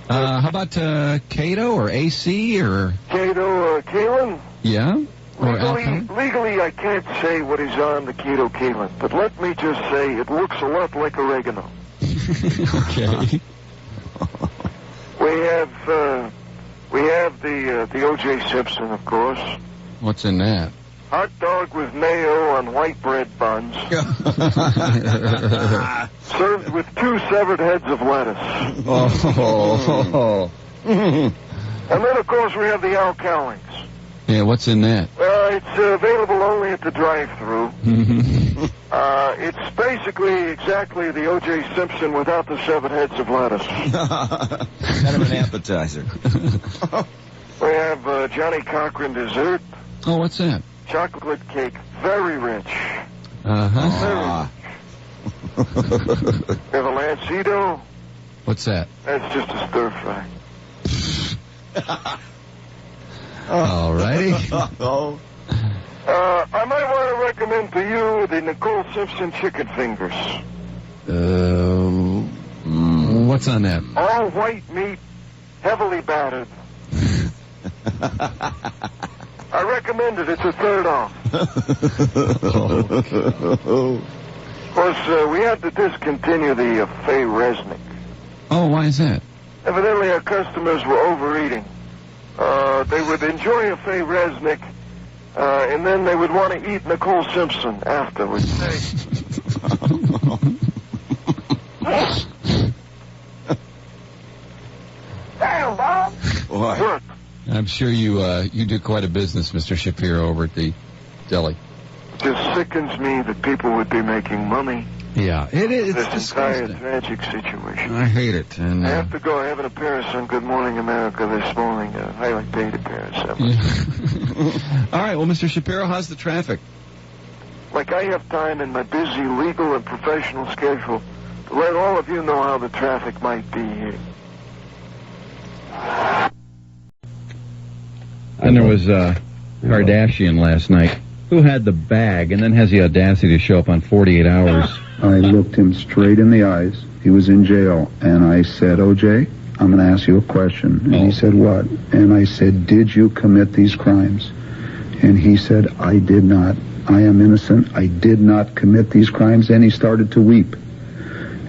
How about Cato or AC or... Cato Kalin? Yeah? Or Legally, I can't say what is on the Cato Kalin, but let me just say it looks a lot like oregano. Okay. We have the O.J. Simpson, of course. What's in that? Hot dog with mayo on white bread buns. Served with 2 severed heads of lettuce. Oh. And then, of course, we have the Al Cowlings. Yeah, what's in that? It's available only at the drive-thru. It's basically exactly the O.J. Simpson without the severed heads of lettuce. Kind of an appetizer. We have Johnnie Cochrane dessert. Oh, what's that? Chocolate cake, very rich. Uh-huh. We have a Lancito. What's that? That's just a stir fry. All righty. I might want to recommend to you the Nicole Simpson chicken fingers. What's on that? All white meat, heavily battered. I recommend it. It's a third off. Of course, we had to discontinue the Faye Resnick. Oh, why is that? Evidently, our customers were overeating. They would enjoy a Faye Resnick, and then they would want to eat Nicole Simpson afterwards. Damn, Bob. What? I'm sure you do quite a business, Mr. Shapiro, over at the Deli. It just sickens me that people would be making money. Yeah, it is. This entire tragic situation. I hate it. And I have to go. I have an appearance on Good Morning America this morning, a highly paid appearance. All right, well, Mr. Shapiro, how's the traffic? Like I have time in my busy legal and professional schedule to let all of you know how the traffic might be here. And there was Kardashian last night, who had the bag and then has the audacity to show up on 48 Hours. I looked him straight in the eyes. He was in jail. And I said, O.J., I'm going to ask you a question. And he said, what? And I said, did you commit these crimes? And he said, I did not. I am innocent. I did not commit these crimes. And he started to weep.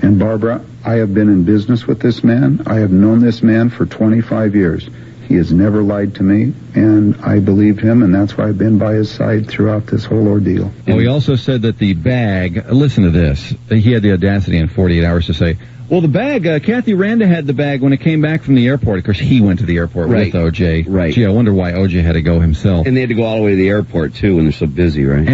And Barbara, I have been in business with this man. I have known this man for 25 years. He has never lied to me, and I believed him, and that's why I've been by his side throughout this whole ordeal. Oh, he also said that the bag, listen to this, he had the audacity in 48 Hours to say, well, the bag, Kathy Randa had the bag when it came back from the airport. Of course, he went to the airport with O.J. Right. Gee, I wonder why O.J. had to go himself. And they had to go all the way to the airport, too, when they're so busy, right?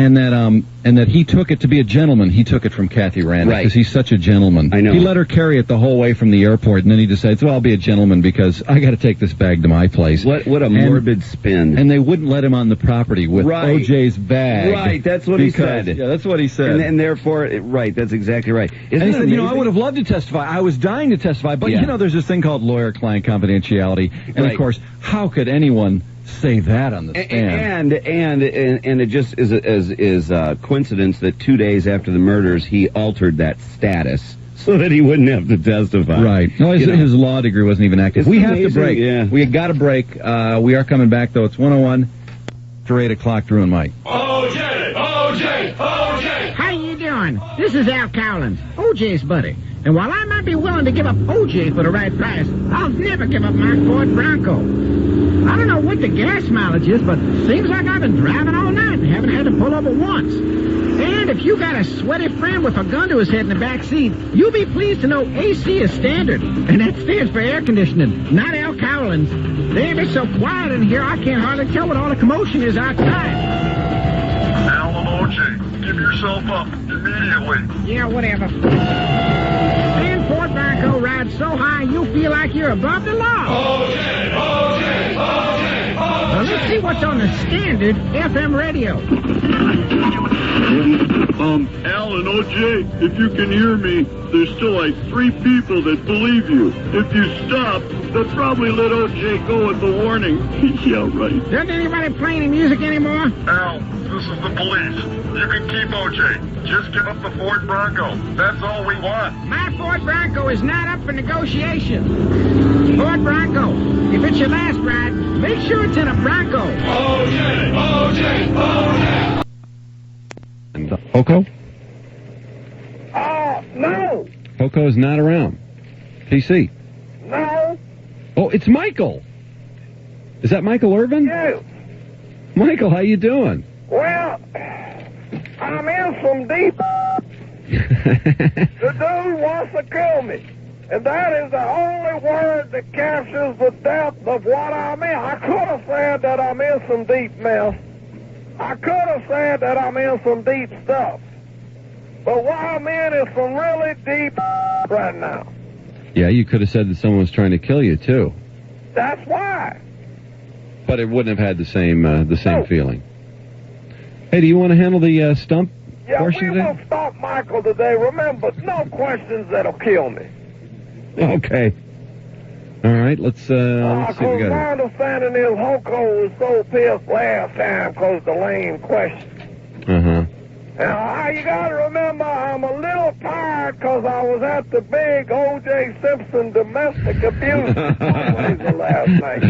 And that he took it to be a gentleman. He took it from Kathy Randa. Right. Because he's such a gentleman. I know. He let her carry it the whole way from the airport, and then he decides, well, I'll be a gentleman because I got to take this bag to my place. What a morbid spin. And they wouldn't let him on the property with O.J.'s bag. Right, that's what he said. Yeah, that's what he said. And therefore, right, that's exactly right. And he said, I would have loved to testify. I was dying to testify. But, there's this thing called lawyer-client confidentiality. And, of course, how could anyone say that on the stand? And it just is coincidence that 2 days after the murders, he altered that status so that he wouldn't have to testify. Right. No, his law degree wasn't even active. We have to break. Yeah. We got to break. We are coming back, though. It's 1:01 after 8 o'clock, Drew and Mike. O.J., O.J., O.J. How you doing? This is Al Cowlins, O.J.'s buddy. And while I might be willing to give up O.J. for the right price, I'll never give up my Ford Bronco. I don't know what the gas mileage is, but seems like I've been driving all night and haven't had to pull over once. And if you got a sweaty friend with a gun to his head in the back seat, you'll be pleased to know AC is standard. And that stands for air conditioning, not Al Cowlins. Damn, it's so quiet in here, I can't hardly tell what all the commotion is outside. Al and O.J., give yourself up immediately. Yeah, whatever. And Ford Bronco rides so high you feel like you're above the law. O.J., O.J., O.J., Well, let's see what's on the standard FM radio. Al and O.J., if you can hear me, there's still like 3 people that believe you. If you stop, they'll probably let O.J. go with the warning. Yeah, right. Doesn't anybody play any music anymore? Al, this is the police. You can keep O.J. Just give up the Ford Bronco. That's all we want. My Ford Bronco is not up for negotiation. Ford Bronco, if it's your last ride, make sure it's in a Bronco. O.J., O.J., O.J. And Poco? No. Poco's not around. T.C. No. Oh, it's Michael. Is that Michael Irvin? Yes. Michael, how you doing? Well, I'm in some deep. The dude wants to kill me. And that is the only word that captures the depth of what I'm in. I could have said that I'm in some deep mess. I could have said that I'm in some deep stuff. But what I'm in is some really deep right now. Yeah, you could have said that someone was trying to kill you, too. That's why. But it wouldn't have had the same feeling. Hey, do you want to handle the stump portion we today? will stop Michael today. Remember, no questions that'll kill me. Okay. All right, let's see what we got My here. understanding is Hoko was so pissed last time because the lame question. Uh-huh. Now, you got to remember, I'm a little tired because I was at the big O.J. Simpson domestic abuse fundraiser last night.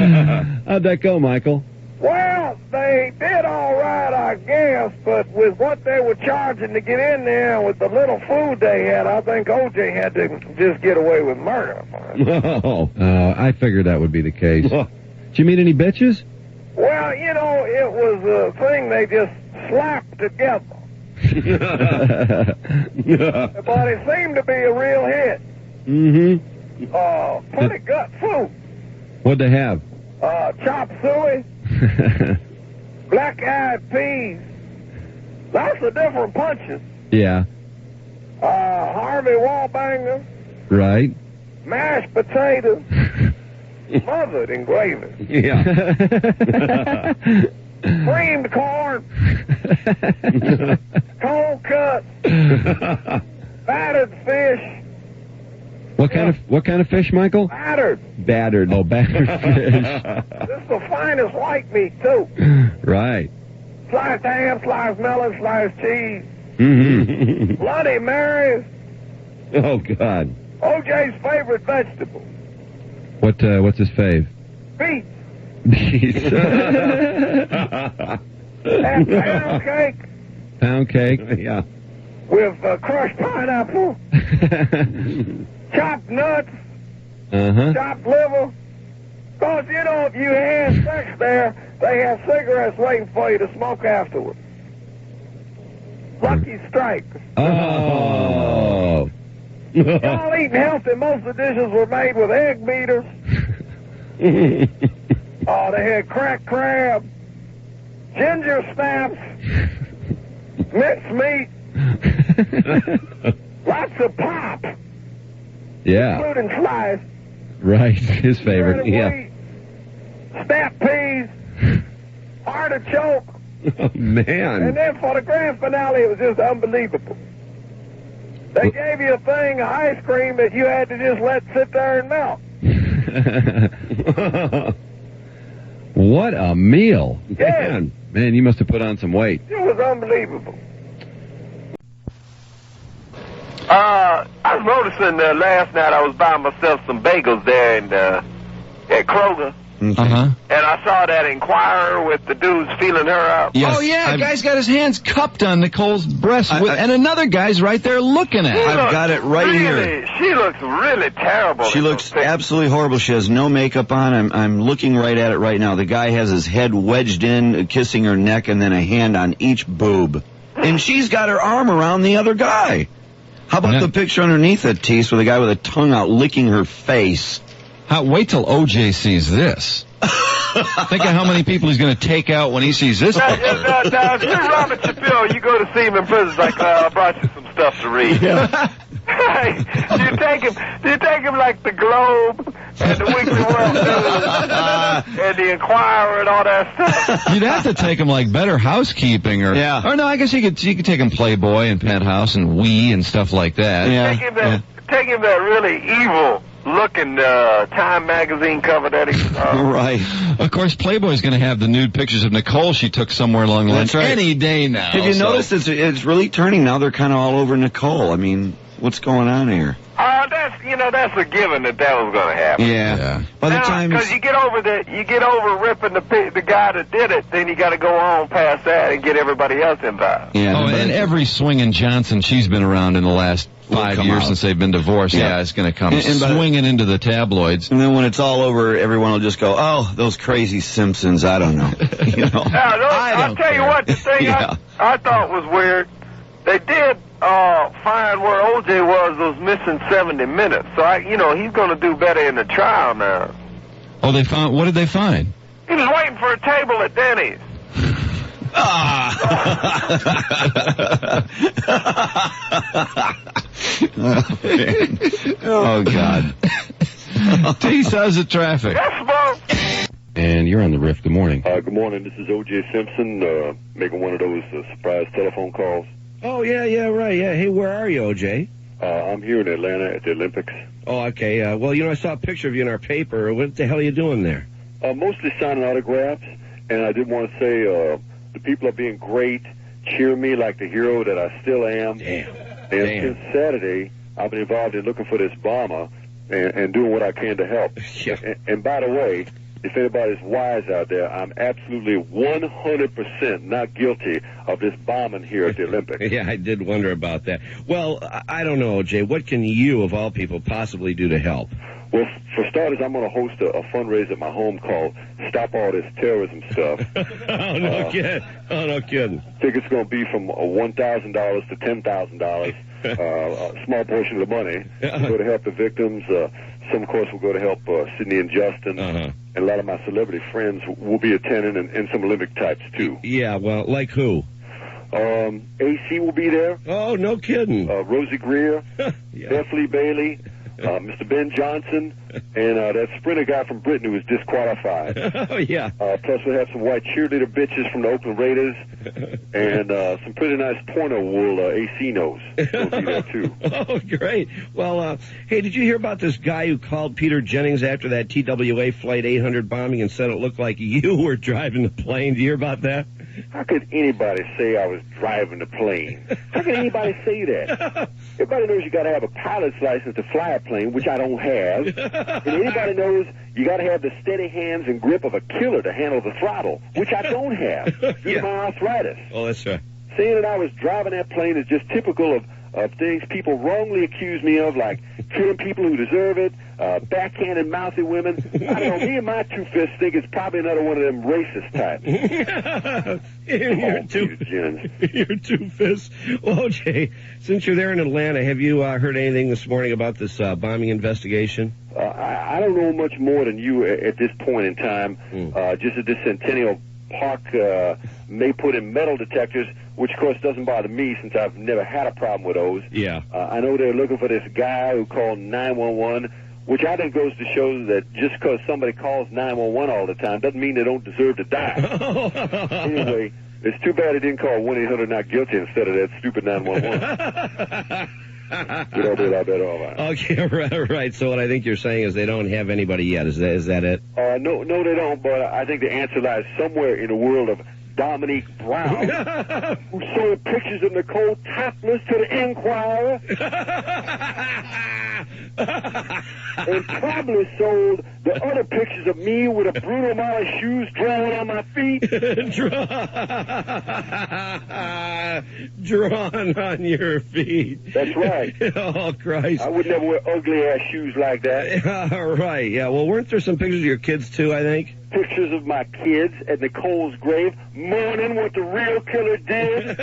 How'd that go, Michael? Well, they did all right, I guess, but with what they were charging to get in there and with the little food they had, I think O.J. had to just get away with murder. Oh, I figured that would be the case. Did you meet any bitches? Well, it was a thing they just slapped together. But it seemed to be a real hit. Mm-hmm. Pretty gut food. What'd they have? Chop suey, black-eyed peas, lots of different punches. Yeah. Harvey Wallbanger, Right. mashed potatoes, smothered in gravy. Yeah. Creamed corn, cold cuts, battered fish, What kind of fish, Michael? Battered. Battered. Oh, battered fish. This is the finest white meat, too. Right. Sliced ham, sliced melon, sliced cheese. Mm-hmm. Bloody Marys. Oh, God. O.J.'s favorite vegetable. What's his fave? Beets. Beets. And pound cake. Pound cake, yeah. With crushed pineapple. Chopped nuts. Uh-huh. Chopped liver. Because, you know, if you had sex there, they have cigarettes waiting for you to smoke afterwards. Lucky Strike. Oh. Y'all eating healthy. Most of the dishes were made with egg beaters. Oh, they had cracked crab, ginger snaps, minced meat, lots of pop. Yeah. Including slice. Right, his favorite. Yeah. Wheat, snap peas, artichoke. Oh, man. And then for the grand finale, it was just unbelievable. They gave you a thing of ice cream that you had to just let sit there and melt. What a meal. Yeah. Man, you must have put on some weight. It was unbelievable. I was noticing last night I was buying myself some bagels there at Kroger. Uh-huh. And I saw that Enquirer with the dudes feeling her out. Yes, Oh, yeah, guy's got his hands cupped on Nicole's breast, and another guy's right there looking at her. I've got it right here. She looks really terrible. She looks absolutely horrible. She has no makeup on. I'm looking right at it right now. The guy has his head wedged in, kissing her neck, and then a hand on each boob. And she's got her arm around the other guy. How about the picture underneath it, Tease, with a guy with a tongue out licking her face? Wait till O.J. sees this. Think of how many people he's going to take out when he sees this picture. Now, if you're Robert Shapiro, you go to see him in prison, like, I brought you some stuff to read. Yeah. Do you take him like the Globe and the Weekly World News and the Enquirer and all that stuff? You'd have to take him like Better Housekeeping or no, I guess you could take him Playboy and Penthouse and Wii and stuff like that. Yeah. Take him that really evil looking Time magazine cover that he Right. Of course, Playboy's going to have the nude pictures of Nicole she took somewhere along the line any day now. Have you noticed it's really turning now? They're kind of all over Nicole. I mean, what's going on here? That's a given that was going to happen. Yeah. By the time because you get over ripping the guy that did it, then you got to go on past that and get everybody else involved. Yeah. Oh, and every swinging Johnson she's been around in the last 5 years since they've been divorced. Yeah, it's going to come swinging into the tabloids. And then when it's all over, everyone will just go, "Oh, those crazy Simpsons." I don't know. I'll tell you what, the thing I thought was weird. They did find where O.J. was those missing 70 minutes. So, he's going to do better in the trial now. Oh, they found... What did they find? He was waiting for a table at Denny's. Oh, God. T.C., how's the traffic? Yes, Bob. And you're on the riff. Good morning. Good morning. This is O.J. Simpson, making one of those surprise telephone calls. Oh, yeah, right. Yeah. Hey, where are you, O.J.? I'm here in Atlanta at the Olympics. Oh, okay. Well, I saw a picture of you in our paper. What the hell are you doing there? Mostly signing autographs, and I did want to say the people are being great, cheer me like the hero that I still am. Damn. And since Saturday, I've been involved in looking for this bomber and doing what I can to help. Yeah. And by the way, if anybody's wise out there, I'm absolutely 100% not guilty of this bombing here at the Olympics. Yeah, I did wonder about that. Well, I don't know, O.J. What can you, of all people, possibly do to help? Well, for starters, I'm going to host a fundraiser at my home called Stop All This Terrorism Stuff. Oh, no kidding. I think it's going to be from $1,000 to $10,000. A small portion of the money will go to help the victims. Some, of course, will go to help Sydney and Justin. And a lot of my celebrity friends will be attending, and some Olympic types, too. Yeah, well, like who? AC will be there. Oh, no kidding. Rosie Greer, Beth Lee Bailey, Mr. Ben Johnson, and that sprinter guy from Britain who was disqualified. Oh, yeah. Plus we have some white cheerleader bitches from the Oakland Raiders, and some pretty nice pointer wool AC nose. Will be there, too. Oh, great. Well, hey, did you hear about this guy who called Peter Jennings after that TWA Flight 800 bombing and said it looked like you were driving the plane? Do you hear about that? How could anybody say I was driving the plane? How could anybody say that? Everybody knows you got to have a pilot's license to fly a plane, which I don't have. And anybody knows you got to have the steady hands and grip of a killer to handle the throttle, which I don't have due to my arthritis. Oh, that's right. Saying that I was driving that plane is just typical of things people wrongly accuse me of, like killing people who deserve it, backhanded mouthy women. I don't know, me and my two fists think it's probably another one of them racist types. Your two fists. Well, O.J., since you're there in Atlanta, have you heard anything this morning about this bombing investigation? I don't know much more than you at this point in time. Just that this Centennial Park may put in metal detectors, which, of course, doesn't bother me since I've never had a problem with those. Yeah. I know they're looking for this guy who called 911, which I think goes to show that just because somebody calls 911 all the time doesn't mean they don't deserve to die. Anyway, it's too bad he didn't call 1-800-NOT-GUILTY instead of that stupid 911. Get over it, I bet all right. Okay, right. So what I think you're saying is they don't have anybody yet. Is that it? No, they don't, but I think the answer lies somewhere in the world of Dominique Brown, who sold pictures of Nicole topless to the Enquirer, and probably sold the other pictures of me with a Bruno Mars shoes drawn on my feet. Drawn on your feet. That's right. Oh, Christ. I would never wear ugly-ass shoes like that. Right, yeah. Well, weren't there some pictures of your kids, too, I think? Pictures of my kids at Nicole's grave, mourning what the real killer did.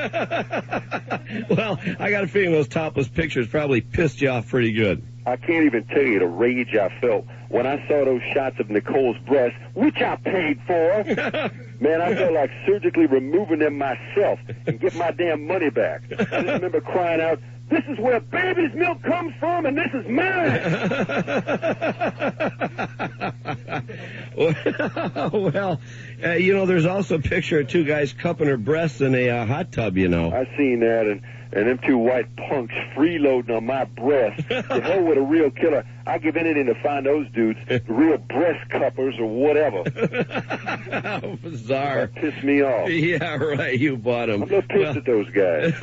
Well, I got a feeling those topless pictures probably pissed you off pretty good. I can't even tell you the rage I felt when I saw those shots of Nicole's breasts, which I paid for. Man, I felt like surgically removing them myself and get my damn money back. I just remember crying out, "This is where baby's milk comes from, and this is mine." Well, there's also a picture of two guys cupping her breasts in a hot tub, I seen that, and them two white punks freeloading on my breast. The hell with a real killer. I give anything to find those dudes, real breast cuppers or whatever. How bizarre. That pissed me off. Yeah, right. You bought them. I'm not pissed at those guys.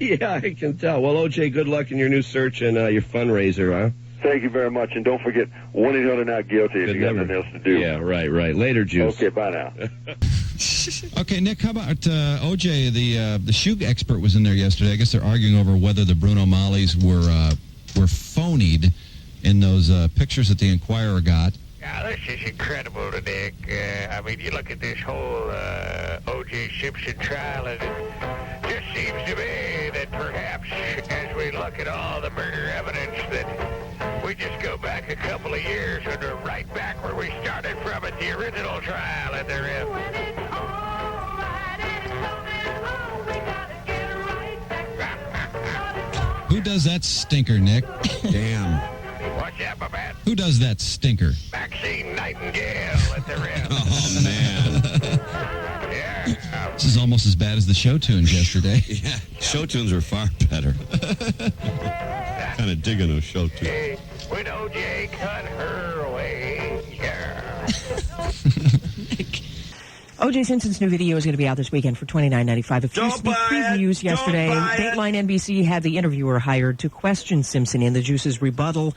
Yeah, I can tell. Well, O.J., good luck in your new search and your fundraiser, huh? Thank you very much, and don't forget 1-800-NOT-GUILTY if you got nothing else to do. Yeah, right. Later, Juice. Okay, bye now. Okay, Nick, how about O.J., the shoe expert was in there yesterday. I guess they're arguing over whether the Bruno Mollies were phonied in those pictures that the Enquirer got. Yeah, this is incredible, Nick. I mean, you look at this whole O.J. Simpson trial, and it just seems to me that perhaps as we look at all the murder evidence that we just go back a couple of years and we're right back where we started from at the original trial, and there is... Who does that stinker, Nick? Damn. What's that, my man? Who does that stinker? Maxine Nightingale at the rim. Oh, man. This is almost as bad as the show tunes yesterday. Yeah, show tunes are far better. Kind of digging those show tunes. When O.J. cut her away. Yeah. O.J. Simpson's new video is going to be out this weekend for $29.95. A few sneak previews yesterday. Dateline NBC had the interviewer hired to question Simpson in the Juice's rebuttal.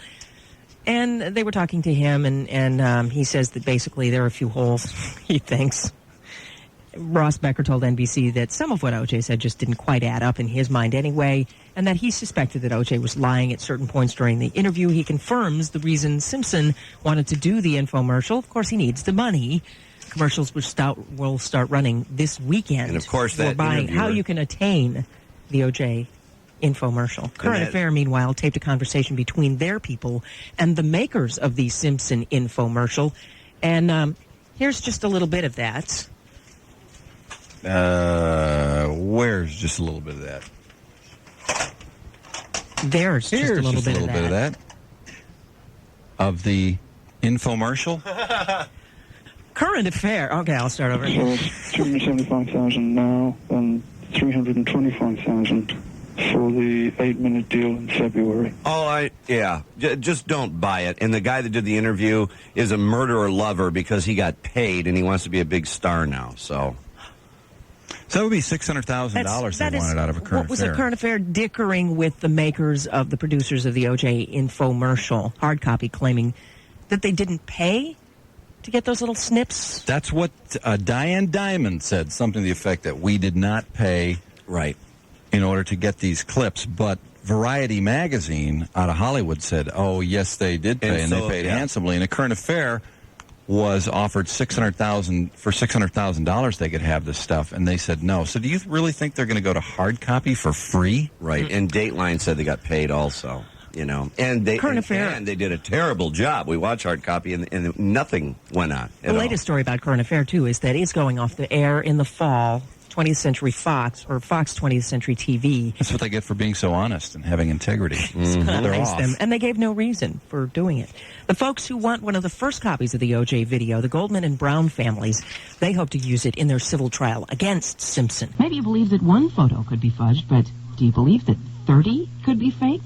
And they were talking to him, and he says that basically there are a few holes, he thinks. Ross Becker told NBC that some of what O.J. said just didn't quite add up in his mind anyway, and that he suspected that O.J. was lying at certain points during the interview. He confirms the reason Simpson wanted to do the infomercial. Of course, he needs the money. Commercials will start running this weekend. And of course, that buying how you can attain the O.J. infomercial. Current Affair, meanwhile, taped a conversation between their people and the makers of the Simpson infomercial. And here's just a little bit of that. Where's just a little bit of that? There's just a little bit of that. of the infomercial? Current affair. Okay, I'll start over. So it's 275,000 now, and 325,000 for the 8-minute deal in February. Oh, just don't buy it. And the guy that did the interview is a murderer lover because he got paid and he wants to be a big star now. So that would be $600,000 they wanted out of a current affair. What was a current affair? Dickering with the makers of the producers of the O.J. infomercial hard copy, claiming that they didn't pay to get those little snips. That's what Diane Diamond said, something to the effect that we did not pay in order to get these clips. But Variety magazine out of Hollywood said, oh, yes, they did pay, and they paid handsomely. And a current affair was offered $600,000 they could have this stuff, and they said no. So do you really think they're going to go to hard copy for free? Right, and Dateline said they got paid also, you know. And they and they did a terrible job. We watched hard copy, and nothing went on The latest story about current affair, too, is that it's going off the air in the fall. 20th Century Fox, or Fox 20th Century TV. That's what they get for being so honest and having integrity. They're off. Them, and they gave no reason for doing it. The folks who want one of the first copies of the O.J. video, the Goldman and Brown families, they hope to use it in their civil trial against Simpson. Maybe you believe that one photo could be fudged, but do you believe that 30 could be faked?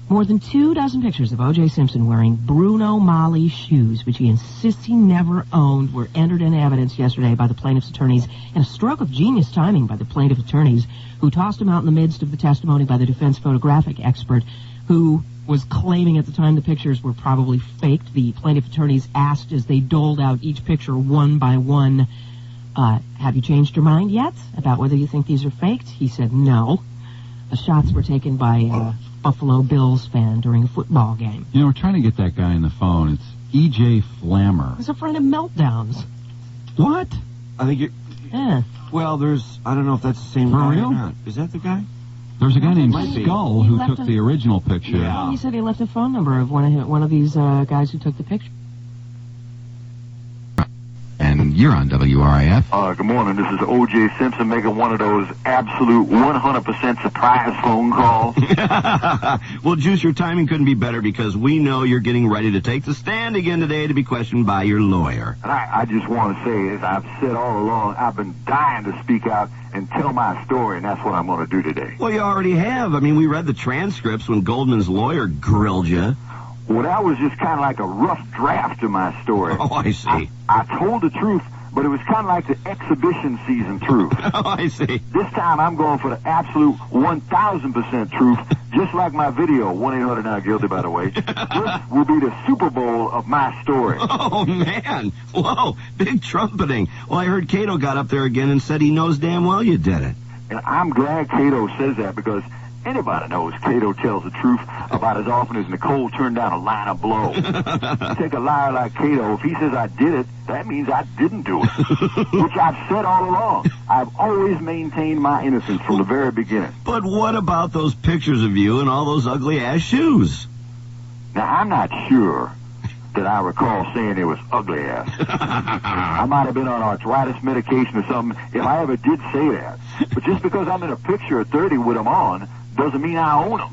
More than 24 pictures of O.J. Simpson wearing Bruno Magli shoes, which he insists he never owned, were entered into evidence yesterday by the plaintiff's attorneys, and a stroke of genius timing by the plaintiff's attorneys, who tossed him out in the midst of the testimony by the defense photographic expert, who was claiming at the time the pictures were probably faked. The plaintiff attorneys asked as they doled out each picture one by one, have you changed your mind yet about whether you think these are faked? He said no. The shots were taken by Buffalo Bills fan during a football game. You know, we're trying to get that guy on the phone. It's E.J. Flammer. He's a friend of Meltdowns. What? I think you're... Yeah. Well, I don't know if that's the same guy or not. Is that the guy? There's a guy named Skull who took the original picture. Yeah. He said he left a phone number of one of these guys who took the picture. And you're on WRIF. Good morning. This is O.J. Simpson making one of those absolute 100% surprise phone calls. Well, Juice, your timing couldn't be better because we know you're getting ready to take the stand again today to be questioned by your lawyer. And I just want to say, as I've said all along, I've been dying to speak out and tell my story, and that's what I'm going to do today. Well, you already have. I mean, we read the transcripts when Goldman's lawyer grilled you. Well, that was just kind of like a rough draft of my story. Oh, I see. I told the truth, but it was kind of like the exhibition season truth. Oh, I see. This time I'm going for the absolute 1,000% truth, just like my video, 1-800 Not Guilty, by the way. This will be the Super Bowl of my story. Oh, man. Whoa, big trumpeting. Well, I heard Cato got up there again and said he knows damn well you did it. And I'm glad Cato says that because anybody knows Cato tells the truth about as often as Nicole turned down a line of blow. You take a liar like Cato, if he says I did it, that means I didn't do it. Which I've said all along. I've always maintained my innocence from the very beginning. But what about those pictures of you in all those ugly-ass shoes? Now, I'm not sure that I recall saying it was ugly ass. I might have been on arthritis medication or something if I ever did say that. But just because I'm in a picture at 30 with them on doesn't mean I own them.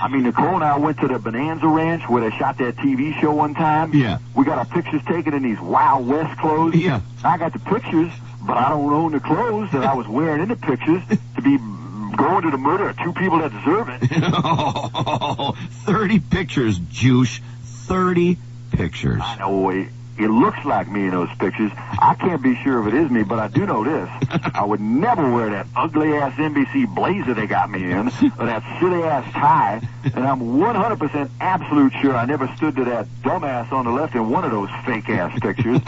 I mean, Nicole and I went to the Bonanza Ranch where they shot that TV show one time. Yeah. We got our pictures taken in these Wild West clothes. Yeah. I got the pictures, but I don't own the clothes that I was wearing in the pictures to be going to the murder of two people that deserve it. 30 pictures, Juice. 30 pictures. I know. It looks like me in those pictures. I can't be sure if it is me, but I do know this. I would never wear that ugly-ass NBC blazer they got me in, or that silly-ass tie, and I'm 100% absolute sure I never stood to that dumbass on the left in one of those fake-ass pictures.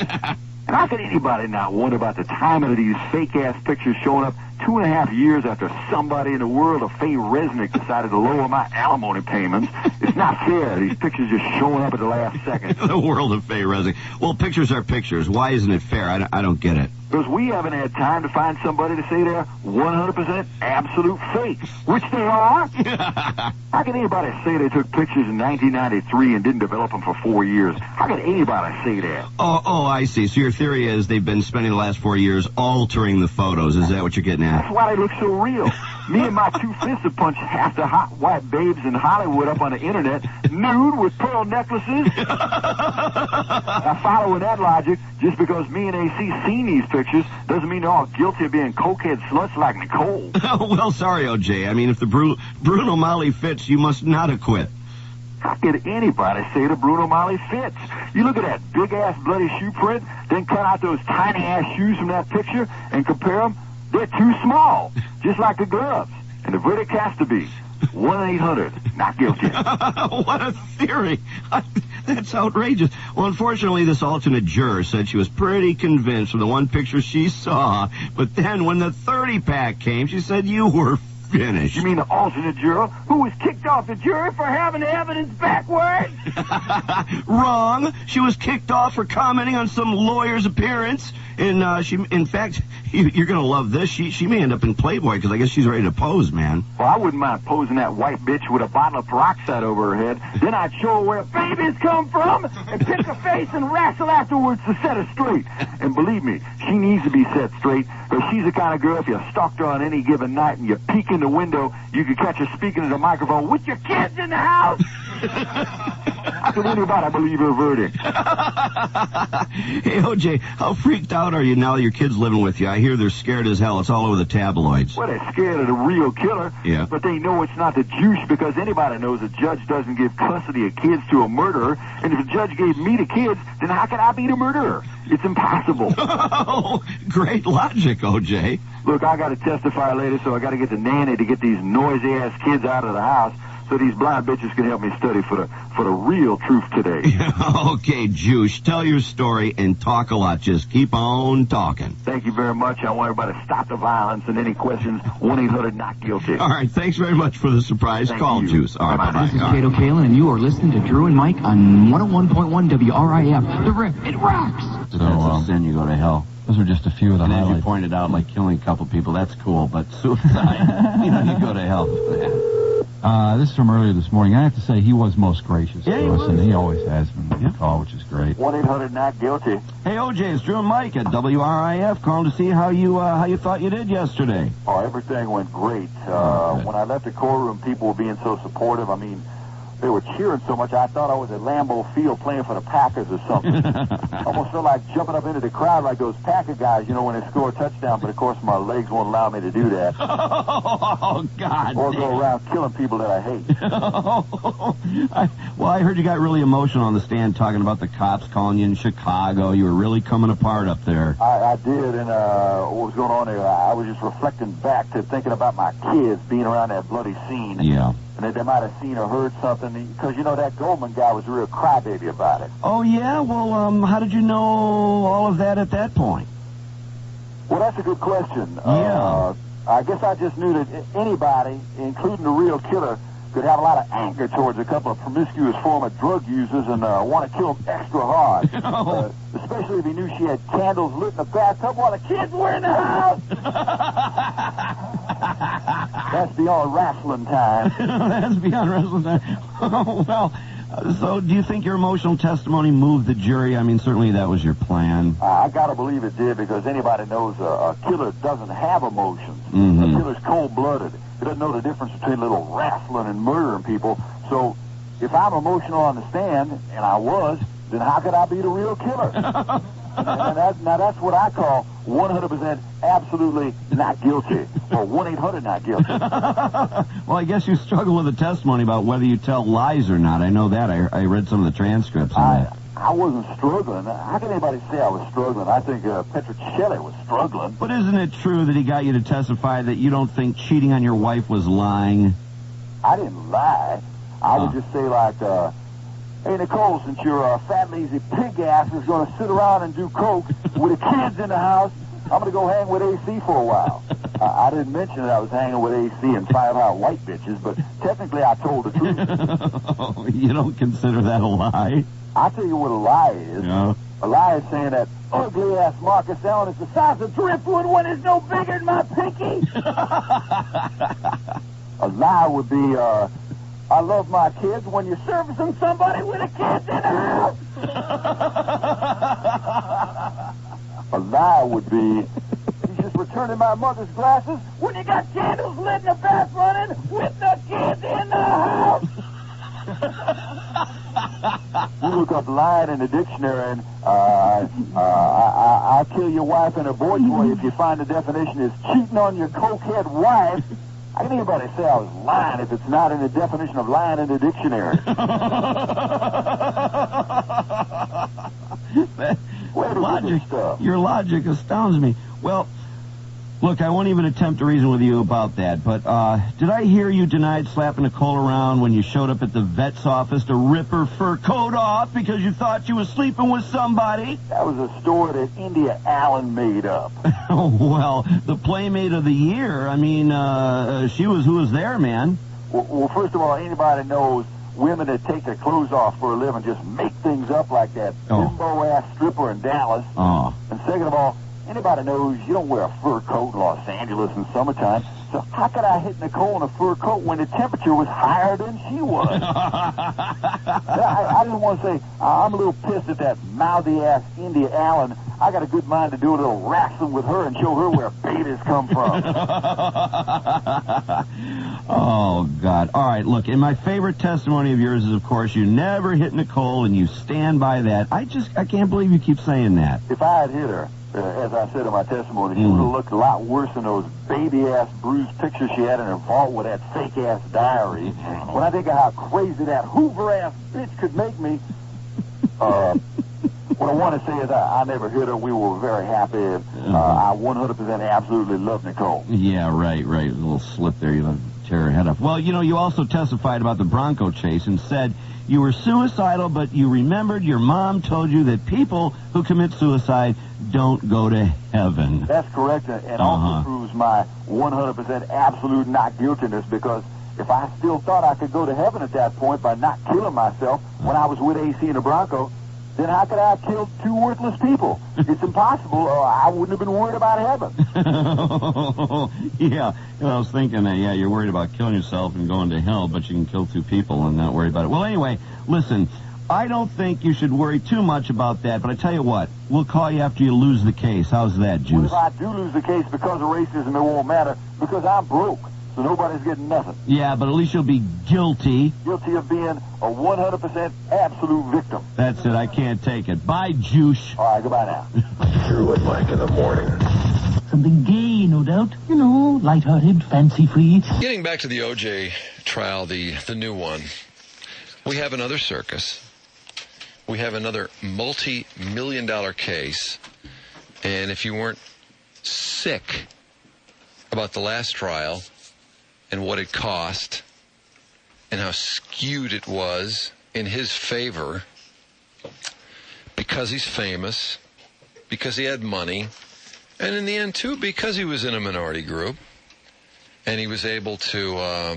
And how could anybody not wonder about the timing of these fake-ass pictures showing up 2.5 years after somebody in the world of Faye Resnick decided to lower my alimony payments? It's not fair. These pictures just showing up at the last second. The world of Faye Resnick. Well, pictures are pictures. Why isn't it fair? I don't get it. Because we haven't had time to find somebody to say they're 100% absolute fakes, which they are. How can anybody say they took pictures in 1993 and didn't develop them for 4 years? How can anybody say that? Oh, I see. So your theory is they've been spending the last 4 years altering the photos. Is that what you're getting at? That's why they look so real. Me and my two fists have punched half the hot white babes in Hollywood up on the internet, nude with pearl necklaces. Now, following that logic, just because me and AC seen these pictures doesn't mean they're all guilty of being cokehead sluts like Nicole. Well, sorry, O.J. I mean, if the Bruno Mali fits, you must not acquit. How could anybody say the Bruno Mali fits? You look at that big-ass bloody shoe print, then cut out those tiny-ass shoes from that picture and compare them. They're too small, just like the gloves. And the verdict has to be 1-800, not guilty. What a theory. That's outrageous. Well, unfortunately, this alternate juror said she was pretty convinced from the one picture she saw, but then when the 30-pack came, she said you were finished. You mean the alternate juror who was kicked off the jury for having the evidence backwards? Wrong. She was kicked off for commenting on some lawyer's appearance. And she, in fact, you're going to love this. She may end up in Playboy because I guess she's ready to pose, man. Well, I wouldn't mind posing that white bitch with a bottle of peroxide over her head. Then I'd show her where babies come from and pick her face and wrestle afterwards to set her straight. And believe me, she needs to be set straight because she's the kind of girl, if you stalked her on any given night and you peek in the window, you could catch her speaking to the microphone with your kids in the house. After anybody believe her verdict. Hey, O.J., how freaked out are you now that your kid's living with you? I hear they're scared as hell. It's all over the tabloids. Well, they're scared of the real killer. Yeah. But they know it's not the juice because anybody knows a judge doesn't give custody of kids to a murderer. And if the judge gave me the kids, then how can I be the murderer? It's impossible. Oh, great logic, O.J. Look, I got to testify later, so I got to get the nanny to get these noisy-ass kids out of the house so these blind bitches can help me study for the real truth today. Okay, Juice, tell your story and talk a lot. Just keep on talking. Thank you very much. I want everybody to stop the violence and any questions, 1-800 not guilty. All right, thanks very much for the surprise call, Juice. All right, bye-bye. This is Kato Kalin, and you are listening to Drew and Mike on 101.1 WRIF. The Rip, it rocks! So, that's a sin, you go to hell. Those are just a few of the highlights. As you pointed out, like killing a couple people, that's cool, but suicide, you go to hell for that. This is from earlier this morning. I have to say he was most gracious Yeah, to he us, was. and he always has been with the call, which is great. 1-800 not guilty. Hey, O.J., it's Drew and Mike at WRIF calling to see how you thought you did yesterday. Oh, everything went great. When I left the courtroom, people were being so supportive. I mean, they were cheering so much, I thought I was at Lambeau Field playing for the Packers or something. Almost felt like jumping up into the crowd like those Packer guys, when they score a touchdown, but of course my legs won't allow me to do that. Oh, God. Or go around killing people that I hate. I heard you got really emotional on the stand talking about the cops calling you in Chicago. You were really coming apart up there. I did, and what was going on there, I was just reflecting back to thinking about my kids being around that bloody scene. Yeah. And that they might have seen or heard something, because, that Goldman guy was a real crybaby about it. Oh, yeah? Well, how did you know all of that at that point? Well, that's a good question. Yeah. I guess I just knew that anybody, including the real killer, could have a lot of anger towards a couple of promiscuous former drug users and want to kill them extra hard. Especially if he knew she had candles lit in the bathtub while the kids were in the house. That's beyond wrestling time. That's beyond wrestling time. Well, so do you think your emotional testimony moved the jury? I mean, certainly that was your plan. I gotta believe it did, because anybody knows a killer doesn't have emotions. Mm-hmm. A killer's cold-blooded. He doesn't know the difference between little wrestling and murdering people. So if I'm emotional on the stand, and I was, then how could I be the real killer? Now that's what I call 100% absolutely not guilty, or 1-800 not guilty. Well, I guess you struggle with the testimony about whether you tell lies or not. I know that. I read some of the transcripts on that. I wasn't struggling. How can anybody say I was struggling? I think Petrocelli was struggling. But isn't it true that he got you to testify that you don't think cheating on your wife was lying? I didn't lie. I would just say, like, hey, Nicole, since your fat, lazy pig ass is going to sit around and do coke with the kids in the house, I'm going to go hang with AC for a while. I didn't mention that I was hanging with AC and 5 hot white bitches, but technically I told the truth. You don't consider that a lie? I'll tell you what a lie is. Yeah. A lie is saying that ugly-ass Marcus Allen is the size of driftwood when it's no bigger than my pinky. A lie would be, I love my kids when you're servicing somebody with a kid in the house. A lie would be, you should just returning my mother's glasses when you got candles lit and the bath running with the kids in the house. You look up lying in the dictionary, and I'll kill your wife and her boy toy if you find the definition is cheating on your cokehead wife. How can anybody say I was lying if it's not in the definition of lying in the dictionary? Your logic astounds me. Well, look, I won't even attempt to reason with you about that, but did I hear you denied slapping Nicole around when you showed up at the vet's office to rip her fur coat off because you thought you was sleeping with somebody? That was a story that India Allen made up. Well, the Playmate of the Year, I mean, she was who was there, man. Well, first of all, anybody knows women that take their clothes off for a living just make things up like that bimbo-ass stripper in Dallas. Oh. And second of all, anybody knows you don't wear a fur coat in Los Angeles in summertime. So how could I hit Nicole in a fur coat when the temperature was higher than she was? I just want to say, I'm a little pissed at that mouthy-ass India Allen. I got a good mind to do a little wrestling with her and show her where babies come from. Oh, God. All right, look, and my favorite testimony of yours is, of course, you never hit Nicole, and you stand by that. I can't believe you keep saying that. If I had hit her, as I said in my testimony, she would have looked a lot worse than those baby-ass bruised pictures she had in her vault with that fake-ass diary. When I think of how crazy that Hoover-ass bitch could make me, what I want to say is I never hit her. We were very happy. I 100% absolutely love Nicole. Yeah, right. A little slip there. You tear her head off. Well, you also testified about the Bronco chase and said you were suicidal, but you remembered your mom told you that people who commit suicide don't go to heaven. That's correct, and also proves my 100% absolute not guiltiness, because if I still thought I could go to heaven at that point by not killing myself when I was with AC in the Bronco, then how could I have killed two worthless people? It's impossible, or I wouldn't have been worried about heaven. Yeah, I was thinking that, you're worried about killing yourself and going to hell, but you can kill two people and not worry about it. Well, anyway, listen, I don't think you should worry too much about that, but I tell you what, we'll call you after you lose the case. How's that, Juice? Well, if I do lose the case because of racism, it won't matter, because I'm broke. So nobody's getting nothing. Yeah, but at least you'll be guilty. Guilty of being a 100% absolute victim. That's it. I can't take it. Bye, Juice. All right, goodbye now. Drew and Mike in the morning. Something gay, no doubt. Lighthearted, fancy-free. Getting back to the O.J. trial, the new one, we have another circus. We have another multi-million-dollar case. And if you weren't sick about the last trial and what it cost and how skewed it was in his favor, because he's famous, because he had money, and in the end, too, because he was in a minority group, and he was able to, a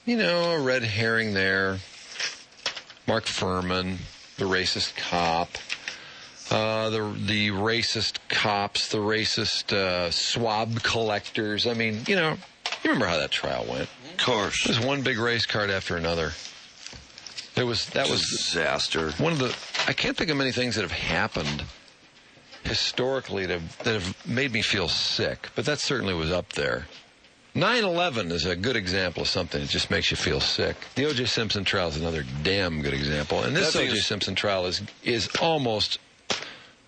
red herring there, Mark Furman, the racist cop, the racist cops, the racist swab collectors. I mean, you remember how that trial went. Of course. It was one big race card after another. That was disaster. I can't think of many things that have happened historically that have made me feel sick, but that certainly was up there. 9/11 is a good example of something that just makes you feel sick. The O.J. Simpson trial is another damn good example, and this O.J. Simpson trial is almost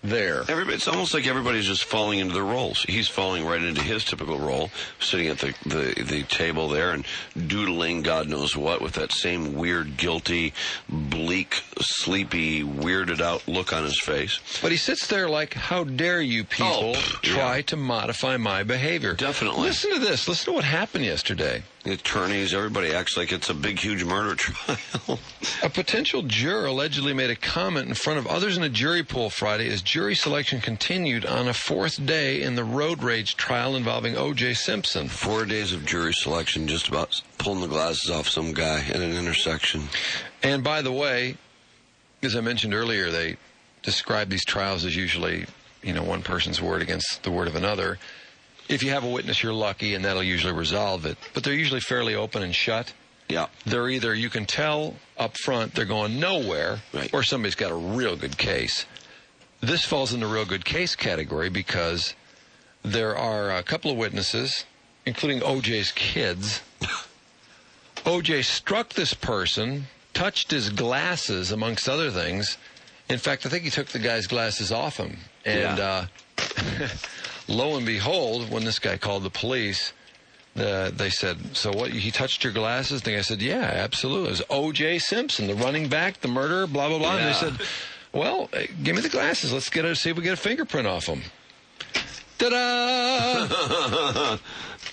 there. It's almost like everybody's just falling into their roles. He's falling right into his typical role, sitting at the table there and doodling God knows what with that same weird, guilty, bleak, sleepy, weirded out look on his face. But he sits there like, how dare you people try to modify my behavior? Definitely. Listen to this. Listen to what happened yesterday. The attorneys, everybody acts like it's a big, huge murder trial. A potential juror allegedly made a comment in front of others in a jury pool Friday as jury selection continued on a fourth day in the road rage trial involving O.J. Simpson. 4 days of jury selection, just about pulling the glasses off some guy at an intersection. And by the way, as I mentioned earlier, they describe these trials as usually, one person's word against the word of another. If you have a witness, you're lucky, and that'll usually resolve it. But they're usually fairly open and shut. Yeah. They're either, you can tell up front, they're going nowhere, or somebody's got a real good case. This falls in the real good case category because There are a couple of witnesses, including O.J.'s kids. O.J. struck this person, touched his glasses, amongst other things. In fact, I think he took the guy's glasses off him. And lo and behold, when this guy called the police, they said, so what, he touched your glasses? And the guy said, yeah, absolutely. It was O.J. Simpson, the running back, the murderer, blah, blah, blah. Yeah. And they said, well, give me the glasses. Let's see if we get a fingerprint off him. Ta-da!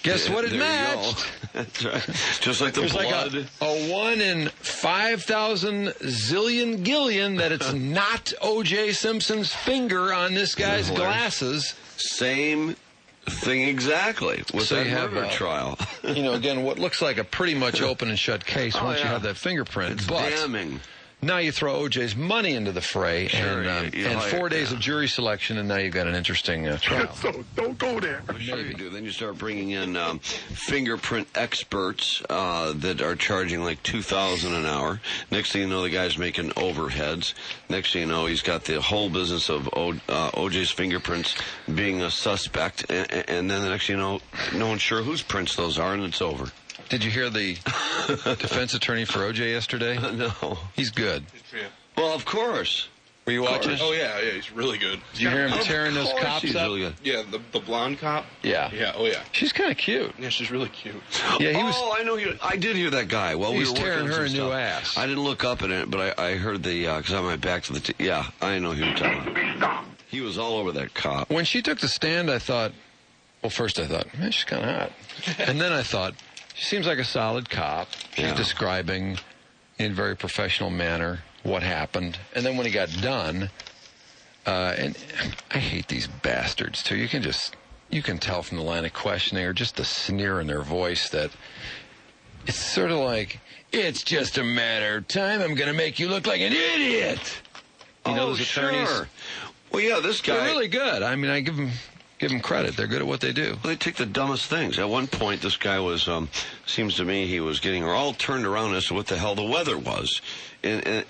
Guess what it matched? That's right. Just like the There's blood. Like a 1 in 5,000 zillion gillion that it's not O.J. Simpson's finger on this guy's glasses. Same thing exactly with that murder trial. Again, what looks like a pretty much open and shut case once you have that fingerprint. It's damning. Now you throw O.J.'s money into the fray, Sure, and 4 days of jury selection, and now you've got an interesting trial. So don't go there. Sure you do. Then you start bringing in fingerprint experts that are charging like $2,000 an hour. Next thing you know, the guy's making overheads. Next thing you know, he's got the whole business of O.J.'s fingerprints being a suspect, and then the next thing you know, no one's sure whose prints those are, and it's over. Did you hear the defense attorney for O.J. yesterday? No. He's good. Well, of course. Were you watching? Oh, yeah, he's really good. Did you hear him tearing those cops up? Really good. Yeah, the blonde cop. Yeah. Yeah, oh, yeah. She's kind of cute. Yeah, she's really cute. Yeah, he was. Oh, I know. I did hear that guy. Well, He's we were tearing working her a new stuff. ass. I didn't look up at it, but I heard because I went back to the. Yeah, I know who you're talking about. He was all over that cop. When she took the stand, I thought, well, first I thought, man, she's kind of hot. And then I thought, she seems like a solid cop. She's describing in a very professional manner what happened. And then when he got done, and I hate these bastards, too. You can tell from the line of questioning or just the sneer in their voice that it's sort of like, it's just a matter of time. I'm going to make you look like an idiot. You know those attorneys? Sure. Well, yeah, this guy. They're really good. I mean, I give them credit. They're good at what they do. Well, they take the dumbest things. At one point, this guy was, seems to me, he was getting her all turned around as to what the hell the weather was. And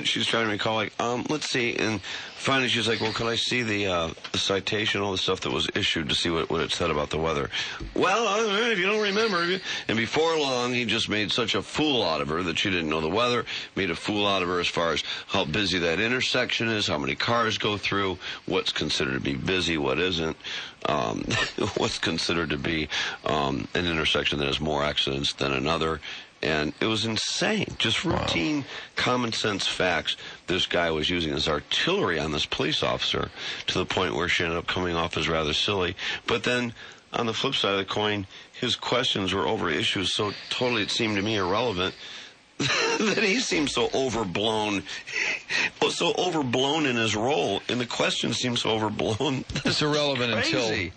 she's trying to recall, like, let's see. And finally, she's like, well, can I see the citation, all the stuff that was issued to see what it said about the weather? Well, if you don't remember. And before long, he just made such a fool out of her that she didn't know the weather, made a fool out of her as far as how busy that intersection is, how many cars go through, what's considered to be busy, what isn't, what's considered to be an intersection that has more accidents than another. And it was insane. Just routine, common sense facts this guy was using as artillery on this police officer to the point where she ended up coming off as rather silly. But then, on the flip side of the coin, his questions were over issues so totally, it seemed to me, irrelevant that he seemed so overblown in his role, and the questions seem so overblown. It's irrelevant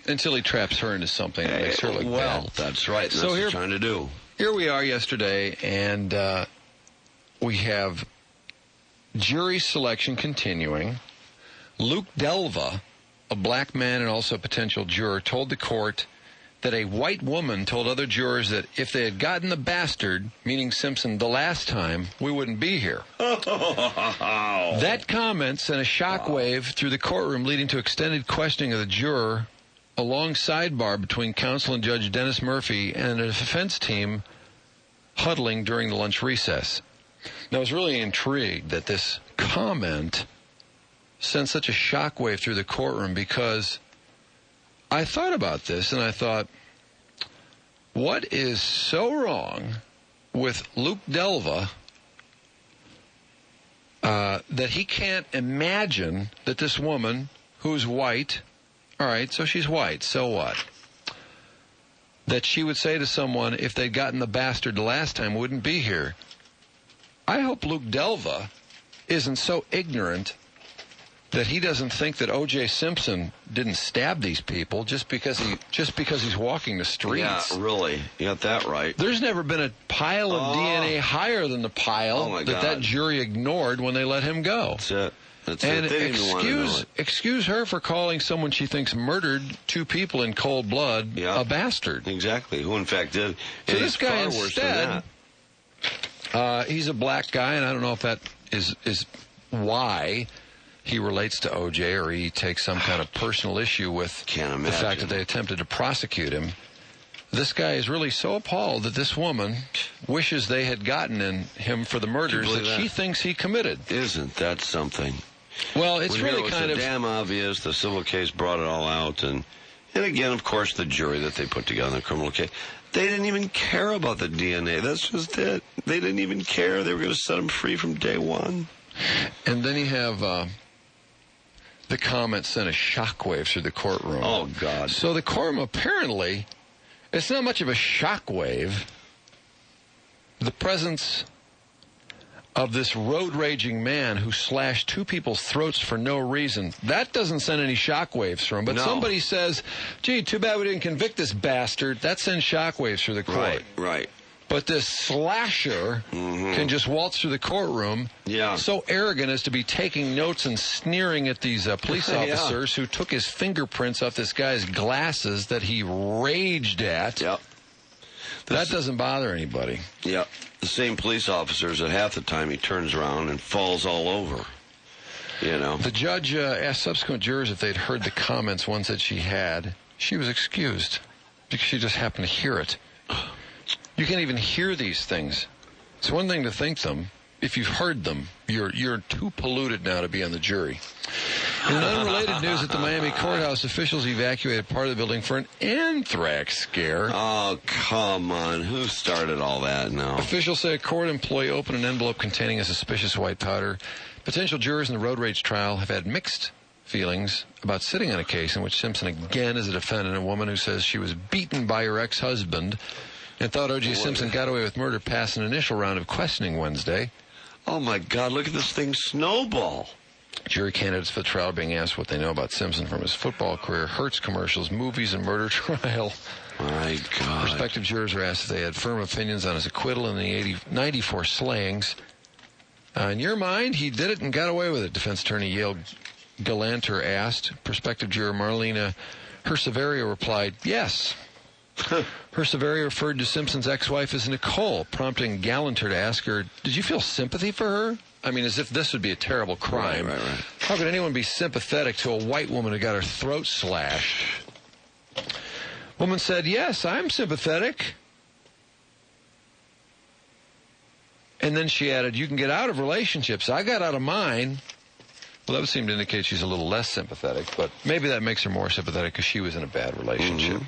until he traps her into something that makes her look bad. That's right. So That's what here, he's trying to do. Here we are yesterday, and we have jury selection continuing. Luke Delva, a black man and also a potential juror, told the court that a white woman told other jurors that if they had gotten the bastard, meaning Simpson, the last time, we wouldn't be here. That comment sent a shockwave through the courtroom, leading to extended questioning of the juror, a long sidebar between counsel and Judge Dennis Murphy and a defense team huddling during the lunch recess. Now, I was really intrigued that this comment sent such a shockwave through the courtroom because I thought about this and I thought, what is so wrong with Luke Delva that he can't imagine that this woman who's white, all right, so she's white, so what? That she would say to someone, if they'd gotten the bastard the last time, wouldn't be here. I hope Luke Delva isn't so ignorant that he doesn't think that O.J. Simpson didn't stab these people just because he's walking the streets. Yeah, really. You got that right. There's never been a pile of DNA higher than the pile that jury ignored when they let him go. That's it. And excuse her for calling someone she thinks murdered two people in cold blood a bastard. Exactly, who in fact did. So this guy instead, he's a black guy, and I don't know if that is why, he relates to O.J. or he takes some kind of personal issue with the fact that they attempted to prosecute him. This guy is really so appalled that this woman wishes they had gotten him for the murders that she thinks he committed. Isn't that something? Well, it's really kind of damn obvious. The civil case brought it all out, and again, of course, the jury that they put together in the criminal case, they didn't even care about the DNA. That's just it. They didn't even care. They were going to set him free from day one. And then you have the comment sent a shockwave through the courtroom. Oh, God. So the courtroom apparently, it's not much of a shockwave. The presence of this road-raging man who slashed two people's throats for no reason, that doesn't send any shockwaves through him. But somebody says, gee, too bad we didn't convict this bastard. That sends shockwaves through the court. Right. But this slasher can just waltz through the courtroom, so arrogant as to be taking notes and sneering at these police officers who took his fingerprints off this guy's glasses that he raged at. That doesn't bother anybody. Yep. The same police officers that half the time he turns around and falls all over. You know. The judge asked subsequent jurors if they'd heard the comments. One said she had. She was excused because she just happened to hear it. You can't even hear these things. It's one thing to think them. If you've heard them, you're too polluted now to be on the jury. In unrelated news, at the Miami courthouse, officials evacuated part of the building for an anthrax scare. Oh, come on. Who started all that now? Officials say a court employee opened an envelope containing a suspicious white powder. Potential jurors in the road rage trial have had mixed feelings about sitting on a case in which Simpson again is a defendant, a woman who says she was beaten by her ex-husband and thought O.J. Simpson got away with murder past an initial round of questioning Wednesday. Oh, my God, look at this thing snowball. Jury candidates for the trial are being asked what they know about Simpson from his football career, Hertz commercials, movies, and murder trial. My God. Prospective jurors are asked if they had firm opinions on his acquittal in the 94 slayings. In your mind, he did it and got away with it, defense attorney Yale Galanter asked. Prospective juror Marlena Herseveria replied, yes. Herseveria referred to Simpson's ex-wife as Nicole, prompting Galanter to ask her, did you feel sympathy for her? I mean, as if this would be a terrible crime. Right. How could anyone be sympathetic to a white woman who got her throat slashed? Woman said, yes, I'm sympathetic. And then she added, you can get out of relationships. I got out of mine. Well, that would seem to indicate she's a little less sympathetic, but maybe that makes her more sympathetic because she was in a bad relationship.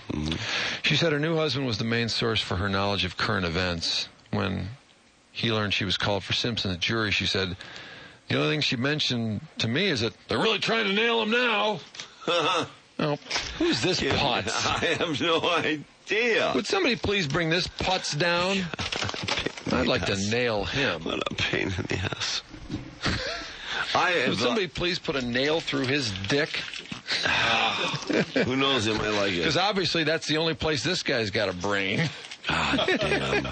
She said her new husband was the main source for her knowledge of current events. When he learned she was called for Simpson's jury, she said, the only thing she mentioned to me is that they're really trying to nail him now. Oh, who's this putz? I have no idea. Would somebody please bring this putz down? I'd like to nail him. What a pain in the ass. Would somebody please put a nail through his dick? Who knows? It might like it. Because obviously that's the only place this guy's got a brain. God damn.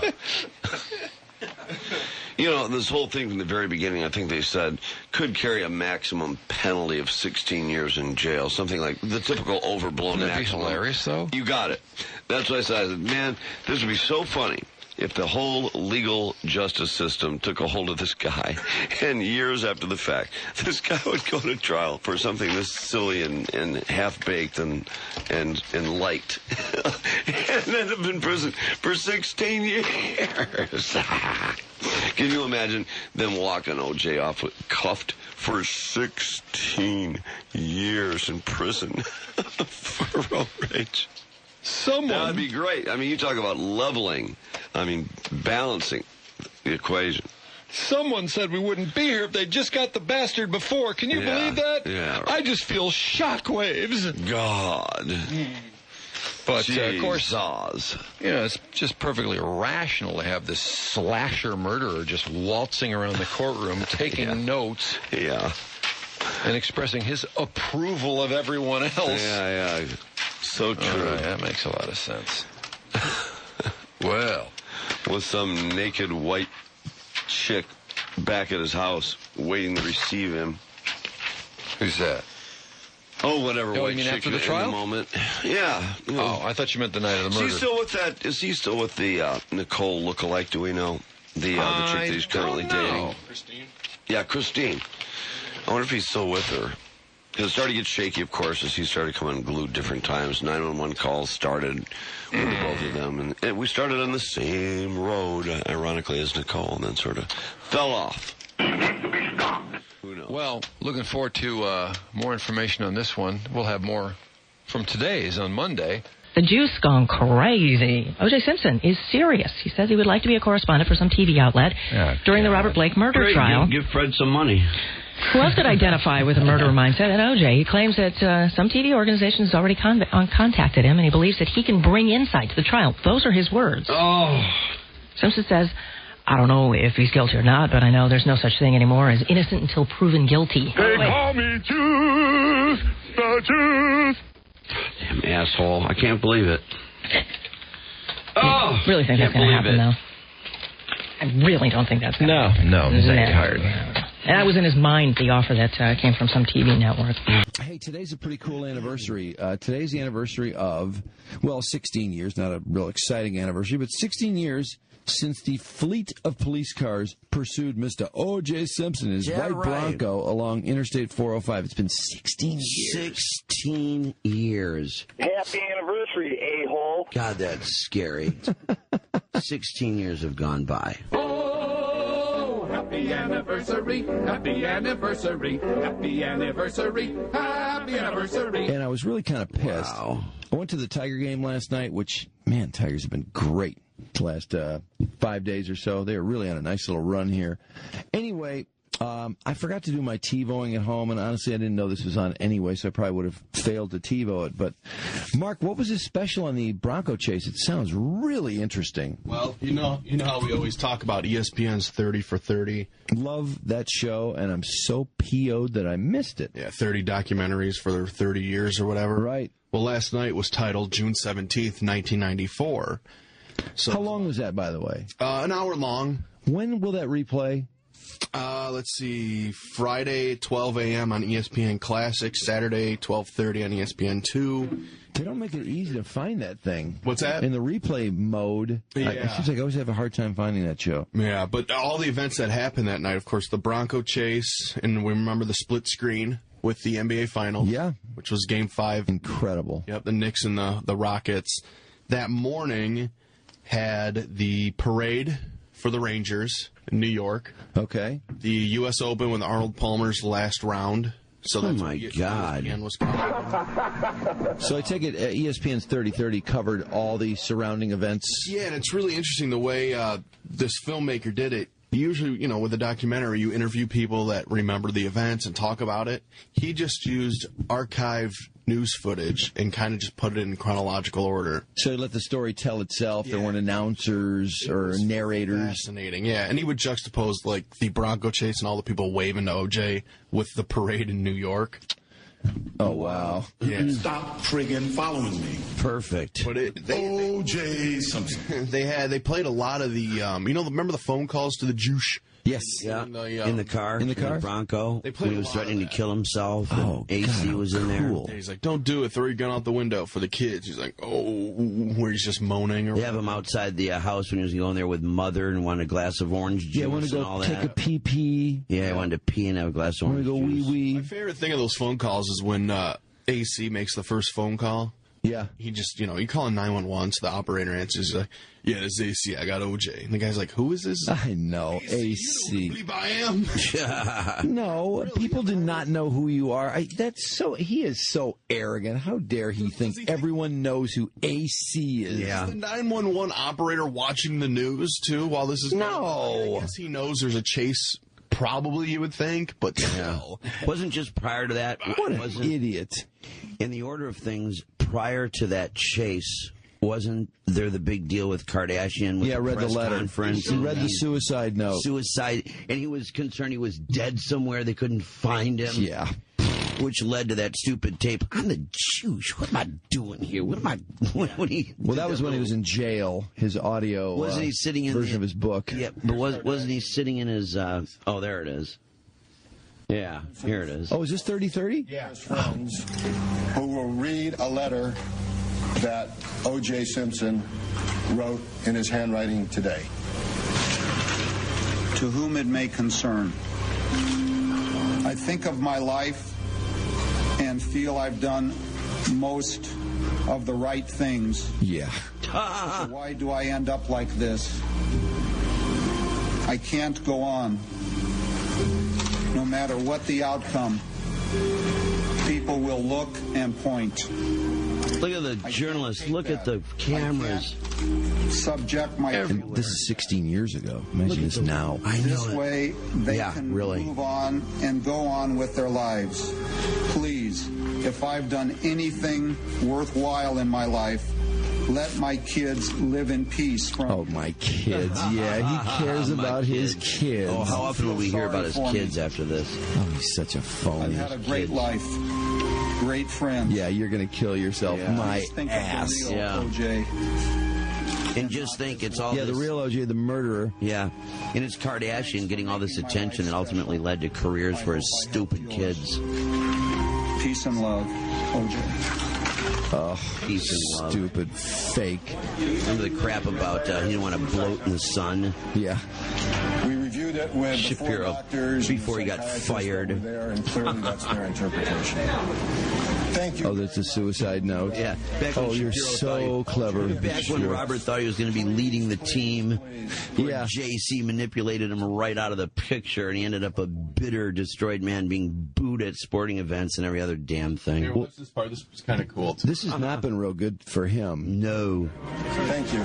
You know, this whole thing from the very beginning, I think they said, could carry a maximum penalty of 16 years in jail. Something like the typical overblown Wouldn't that maximum. be hilarious, though? You got it. That's what I said. I said, man, this would be so funny if the whole legal justice system took a hold of this guy, and years after the fact, this guy would go to trial for something this silly and half-baked and light, and end up in prison for 16 years. Can you imagine them walking O.J. off with cuffed for 16 years in prison for road rage? That would be great. I mean, you talk about leveling. I mean, balancing the equation. Someone said we wouldn't be here if they just got the bastard before. Can you believe that? Yeah. Right. I just feel shockwaves. God. But, of course, it's just perfectly irrational to have this slasher murderer just waltzing around the courtroom, taking notes. Yeah. And expressing his approval of everyone else. Yeah. So true. All right, that makes a lot of sense. Well, with some naked white chick back at his house waiting to receive him. Who's that? Oh, whatever. Oh, white you mean chick after the in trial? the moment. Yeah. Oh, I thought you meant the night of the murder. Is he still with that? Is he still with the Nicole lookalike? Do we know the chick that he's currently dating? Christine. Yeah, Christine. I wonder if he's still with her. Because it started to get shaky, of course, as he started coming unglued different times. 911 calls started with the both of them. And we started on the same road, ironically, as Nicole, and then sort of fell off. Who knows? Well, looking forward to more information on this one. We'll have more from today's on Monday. The juice gone crazy. O.J. Simpson is serious. He says he would like to be a correspondent for some TV outlet during the Robert Blake murder trial. Give Fred some money. Who else could identify with a murderer mindset than O.J.? He claims that some TV organizations already contacted him, and he believes that he can bring insight to the trial. Those are his words. Oh. Simpson says, I don't know if he's guilty or not, but I know there's no such thing anymore as innocent until proven guilty. They call me Juice, the Juice. Damn asshole. I can't believe it. I really think that's going to happen, though. I really don't think that's going to happen. No, Nate Hard. And that was in his mind, the offer that came from some TV network. Hey, today's a pretty cool anniversary. Today's the anniversary of, 16 years, not a real exciting anniversary, but 16 years since the fleet of police cars pursued Mr. O.J. Simpson, his white Bronco, along Interstate 405. It's been 16 years. 16 years. Happy anniversary, a-hole. God, that's scary. 16 years have gone by. Oh, happy anniversary, happy anniversary, happy anniversary, happy anniversary. And I was really kind of pissed. Wow. I went to the Tiger game last night, which, man, Tigers have been great the last 5 days or so. They were really on a nice little run here. Anyway, I forgot to do my TiVoing at home, and honestly, I didn't know this was on anyway, so I probably would have failed to TiVo it. But, Mark, what was this special on the Bronco chase? It sounds really interesting. Well, you know how we always talk about ESPN's 30 for 30. Love that show, and I'm so PO'd that I missed it. Yeah, 30 documentaries for 30 years or whatever. Right. Well, last night was titled June 17th, 1994. So, how long was that, by the way? An hour long. When will that replay? Let's see, Friday, 12 a.m. on ESPN Classic, Saturday, 12:30 on ESPN2. They don't make it easy to find that thing. What's that? In the replay mode. Yeah. It seems like I always have a hard time finding that show. Yeah, but all the events that happened that night, of course, the Bronco chase, and we remember the split screen with the NBA Finals. Yeah. Which was Game 5. Incredible. Yep, the Knicks and the Rockets. That morning had the parade for the Rangers in New York. Okay. The U.S. Open with Arnold Palmer's last round. So that's my God. Was so I take it ESPN's 30/30 covered all the surrounding events. Yeah, and it's really interesting the way this filmmaker did it. Usually, with a documentary, you interview people that remember the events and talk about it. He just used archived news footage and kind of just put it in chronological order. So he let the story tell itself. Yeah. There weren't announcers or narrators. Fascinating, yeah. And he would juxtapose, the Bronco chase and all the people waving to O.J. with the parade in New York. Oh, wow. Yeah. Stop friggin' following me. Perfect. But O.J. Simpson. They played a lot of the, remember the phone calls to the Juice? Yes. Yeah. In the car. In the car? Bronco. They played when he was threatening to kill himself. Oh, AC God, was in cool. there. He's like, don't do it. Throw your gun out the window for the kids. He's like, where he's just moaning. Or they have him outside the house when he was going there with Mother and wanted a glass of orange juice wanted to and go all take that. a pee-pee. Yeah, I wanted to pee and have a glass of orange go juice. wee-wee. My favorite thing of those phone calls is when AC makes the first phone call. Yeah. He just, you call 911, so the operator answers, he's like, yeah, this is AC, I got O.J. And the guy's like, who is this? I know, AC. You don't believe I am? No, really? People do not know who you are. He is so arrogant. How dare he think everyone knows who AC is? Yeah. Is the 911 operator watching the news, too, while this is going on? I guess he knows there's a chase. Probably, you would think, but still. Wasn't just prior to that. What an idiot. In the order of things, prior to that chase, wasn't there the big deal with Kardashian? With read the letter. Conference he read the suicide note. Suicide, and he was concerned he was dead somewhere. They couldn't find him. Yeah. Which led to that stupid tape. I'm the Jewish. What am I doing here? What am I? Well, that was when he was in jail. His audio wasn't he sitting in version of his book? Yeah, but wasn't he sitting in his? Oh, there it is. Yeah, here it is. Oh, is this 30/30? Yes, friends, who will read a letter that O.J. Simpson wrote in his handwriting today. To whom it may concern, I I think of my life and feel I've done most of the right things. Yeah. So why do I end up like this? I can't go on. No matter what the outcome, people will look and point. Look at the journalists. Look at the cameras. Subject my This is 16 years ago. Imagine this now. I know This way, they Yeah, can really. move on and go on with their lives. Please, if I've done anything worthwhile in my life, let my kids live in peace from... Oh, my kids. Yeah, he cares about his kids. Oh, how often will we hear about his kids after this? Oh, he's such a phony. I've had a great life. Great friends. Yeah, you're going to kill yourself. Yeah. My Just think ass. of the real Yeah. O.J. And just think, it's all Yeah, the real O.J., the murderer. Yeah, and it's Kardashian getting all this attention that ultimately led to careers for his stupid kids. Peace and love, O.J. Oh, Peace and love. stupid, fake. Remember the crap about he didn't want to bloat in the sun? Yeah. We reviewed it with Shapiro, the 4 doctors before he and got psychiatrists that fired. were there, and clearly that's their interpretation. Thank you. Oh, that's a suicide note. Yeah. Back when Oh, you're Shapiro so clever. Back when Robert thought he was going to be leading the team, Yeah. JC manipulated him right out of the picture, and he ended up a bitter, destroyed man being booed at sporting events and every other damn thing. Here, what's this part? This was kind of cool. This has not been real good for him. No. Thank you.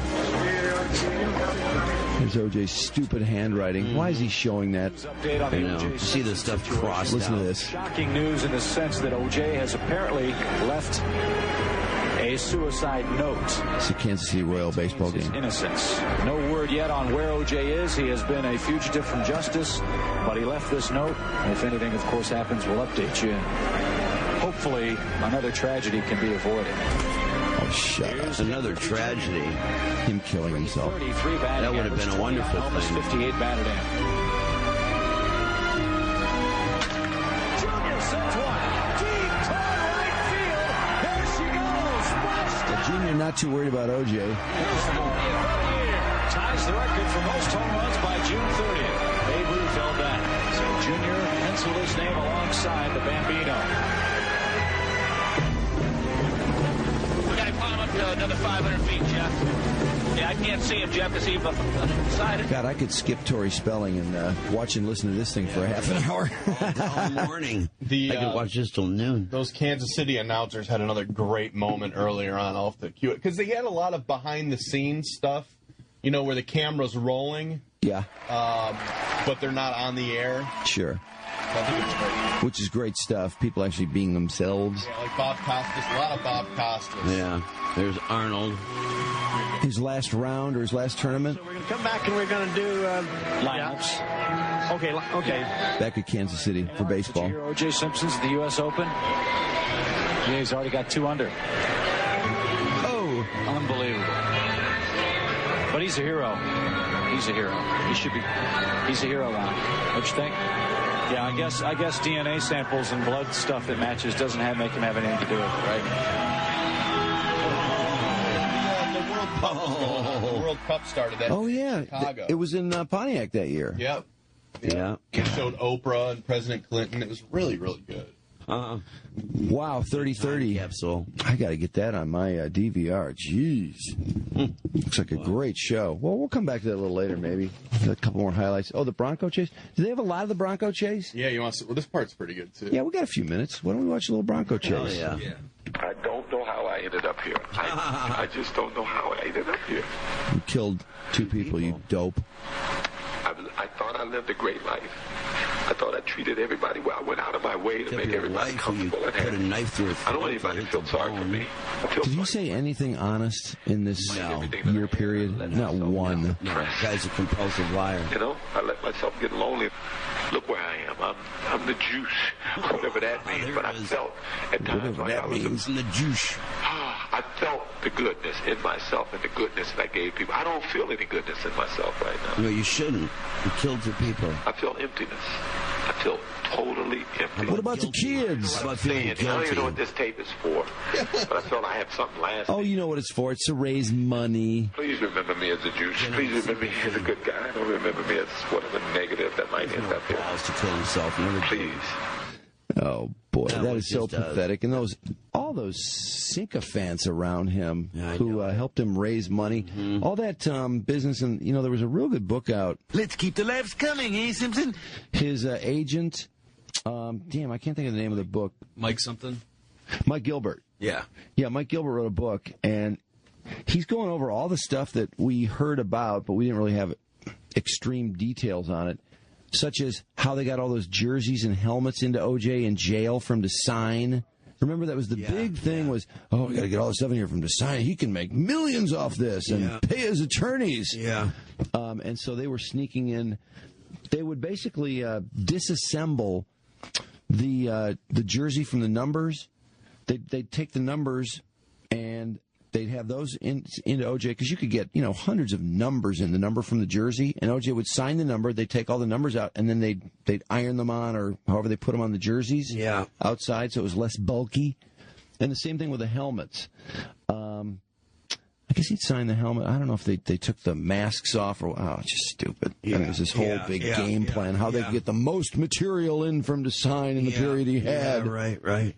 There's O.J.'s stupid handwriting. Why is he showing that? Update on I the know. O.J. See the stuff crossed Listen out. to this. Shocking news in the sense that O.J. has apparently left a suicide note. It's a Kansas City Royal baseball His game. innocence. No word yet on where O.J. is. He has been a fugitive from justice, but he left this note. If anything, of course, happens, we'll update you. Hopefully, another tragedy can be avoided. Oh, shut up. Another tragedy. Him killing himself. 33 batting That would have been a average, wonderful 29 homers, thing. 58 batted in. Junior sends one. Deep toward right field. There she goes. Splashed. Junior not too worried about O.J. Ties the record for most home runs by June 30th. Babe Ruth held that. So Junior penciled his name alongside the Bambino. We got to climb up to another 500 feet, Jeff. Yeah, I can't see him, Jeff, because he's beside. God, I could skip Tori Spelling and watch and listen to this thing for half an hour. All morning. I could watch this till noon. Those Kansas City announcers had another great moment earlier on off the cue, because they had a lot of behind-the-scenes stuff, you know, where the camera's rolling. Yeah. But they're not on the air. Sure. I think it's great. Which is great stuff. People actually being themselves. Yeah, like Bob Costas, a lot of Bob Costas. Yeah. There's Arnold. His last round or his last tournament. So we're going to come back and we're going to do lineups. Okay. Back at Kansas City for baseball. O.J. Simpson's at the U.S. Open. Yeah, he's already got 2 under. Oh. Unbelievable. But he's a hero. He's a hero. He's a hero now. What you think? Yeah, I guess DNA samples and blood stuff that matches doesn't make him have anything to do with it, right? The World Cup started that. Oh, yeah. Chicago. It was in Pontiac that year. Yep. Yeah. It showed Oprah and President Clinton. It was really, really good. Wow, 30-30. Capsule. I got to get that on my DVR. Jeez. Looks like a great show. Well, we'll come back to that a little later, maybe. A couple more highlights. Oh, the Bronco chase. Do they have a lot of the Bronco chase? Yeah, you want to see? Well, this part's pretty good, too. Yeah, we got a few minutes. Why don't we watch a little Bronco chase? Oh, yeah. I don't know how I ended up here. I just don't know how I ended up here. You killed 2 people, you dope. I thought I lived a great life. I thought I treated everybody well. I went out of my way to make everybody comfortable at hand. Put a knife through it. I don't want anybody to feel sorry for me. Did you say anything honest in this year period? Not one. No, the guy's a compulsive liar. You know, I let myself get lonely. Look where I am. I'm the juice, whatever that means. But I felt at times like I was the juice. I felt the goodness in myself and the goodness that I gave people. I don't feel any goodness in myself right now. No, you shouldn't. You killed 2 people. I feel emptiness. I feel totally empty. What about the kids? I'm saying, I don't even know what this tape is for, but I felt I had something last. Oh, you know what it's for. It's to raise money. Please remember me as a Jew. Please remember me as a good guy. Don't remember me as whatever negative that might end up here. To kill himself. Please. Oh boy, that is so just, pathetic. And all those sycophants around him who helped him raise money, all that business. And there was a real good book out. Let's keep the laughs coming, eh, Simpson? His agent, damn, I can't think of the name of the book. Mike something. Mike Gilbert. Yeah. Yeah, Mike Gilbert wrote a book, and he's going over all the stuff that we heard about, but we didn't really have extreme details on it. Such as how they got all those jerseys and helmets into O.J. in jail for him to sign. Remember, that was the big thing was, we got to get all this stuff in here for him to sign. He can make millions off this and pay his attorneys. Yeah. And so they were sneaking in. They would basically disassemble the jersey from the numbers. They'd take the numbers and they'd have those into O.J. because you could get, hundreds of numbers in the number from the jersey, and O.J. would sign the number. They'd take all the numbers out, and then they'd iron them on, or however they put them on the jerseys outside, so it was less bulky. And the same thing with the helmets. I guess he'd sign the helmet. I don't know if they took the masks off or it's just stupid. Yeah. It was this whole big game plan, how they could get the most material in for him to sign in the period he had. Yeah, right.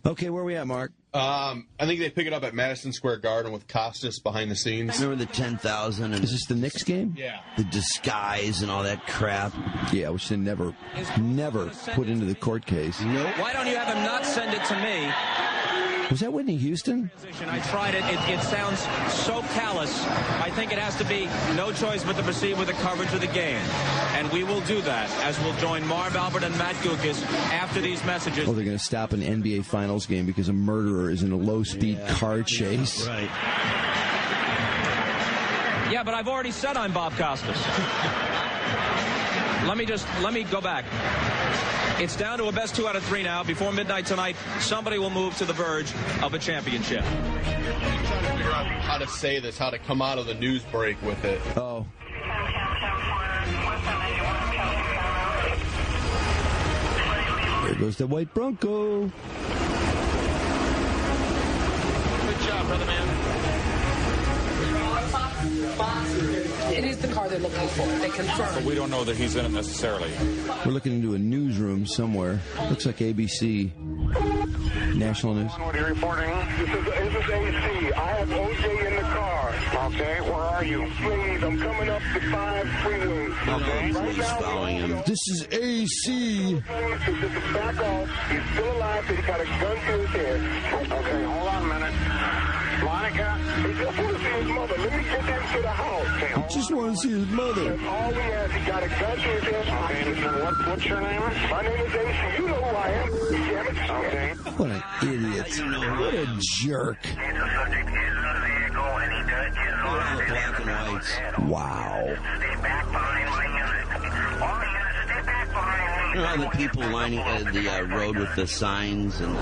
Okay, where are we at, Mark? I think they pick it up at Madison Square Garden with Costas behind the scenes. Remember the 10,000? Is this the Knicks game? Yeah. The disguise and all that crap. Yeah, which they never put into the court case. Nope. Why don't you have him not send it to me? Was that Whitney Houston? I tried it. It sounds so callous. I think it has to be no choice but to proceed with the coverage of the game. And we will do that, as we'll join Marv Albert and Matt Gukas after these messages. Oh, they're going to stop an NBA Finals game because a murderer is in a low-speed car chase. Right. Yeah, but I've already said I'm Bob Costas. Let me go back. It's down to a best 2 out of 3 now. Before midnight tonight, somebody will move to the verge of a championship. I'm trying to figure out how to say this, how to come out of the news break with it. Oh. There goes the white Bronco. Good job, brother man. It is the car they're looking for. They confirm. But we don't know that he's in it necessarily. We're looking into a newsroom somewhere. Looks like ABC. National News. What are you reporting? This is AC. I have O.J. in the car. Okay, where are you? Please, I'm coming up the 5 freeway. Okay? Right now, following him. This is AC. Just back off. He's still alive, but he got a gun to his head. Okay, hold on a minute. Monica, he just want to see his mother. Let me get him to the house. Okay, I just want to see his mother. That's all we have. He got a gun to his head. Okay, what's your name? My name is AC. You know who I am. Damn it. Okay. What an idiot. What a jerk. Wow. You know, the people lining the road with the signs and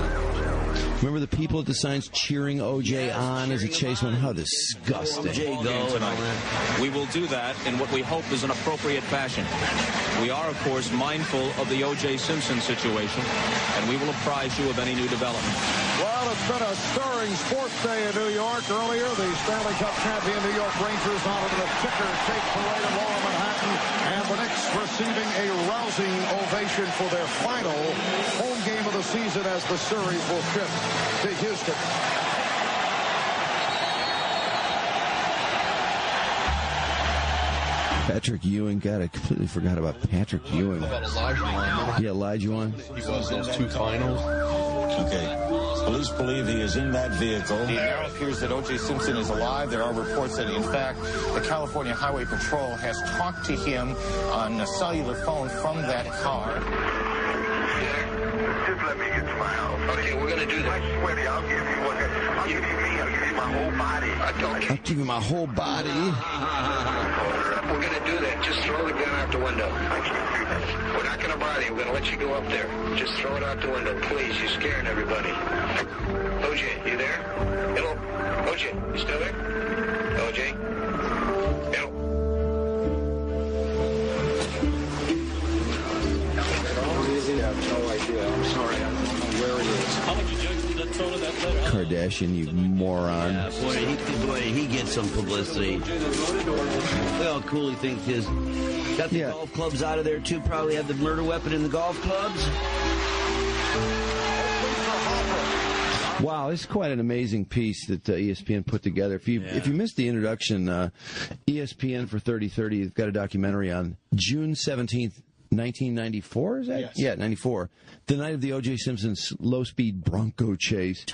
Remember the people at the signs cheering O.J. on as a chase went? How disgusting. O.J. go and all that. We will do that in what we hope is an appropriate fashion. We are, of course, mindful of the O.J. Simpson situation, and we will apprise you of any new development. Well, it's been a stirring sports day in New York. Earlier, the Stanley Cup champion New York Rangers mounted the ticker tape parade of Lower Manhattan, and the Knicks receiving a rousing ovation for their final home game of the season as the series will shift to Houston. Patrick Ewing, God, I completely forgot about Patrick Ewing. How about Elijah? Yeah, Elijah. He was those 2 finals. Okay. Police believe he is in that vehicle. It now appears that O.J. Simpson is alive. There are reports that, in fact, the California Highway Patrol has talked to him on a cellular phone from that car. Just let me get to my house. Okay, we're going to do that. I swear, I'll give you what. I'll give you my whole body. I'll give you my whole body. We're going to do that. Just throw the gun out the window. I can't do that. We're not going to bother you. We're going to let you go up there. Just throw it out the window, please. You're scaring everybody. O.J., you there? Hello? O.J., you still there? O.J.? Hello? Kardashian, you moron. Yeah, boy, he gets some publicity. Look how cool he thinks his. Got the golf clubs out of there, too. Probably had the murder weapon in the golf clubs. Wow, this is quite an amazing piece that ESPN put together. If you missed the introduction, ESPN for 3030, you've got a documentary on June 17th, 1994, is that? Yes. Yeah, 94. The night of the O.J. Simpson's low-speed Bronco chase.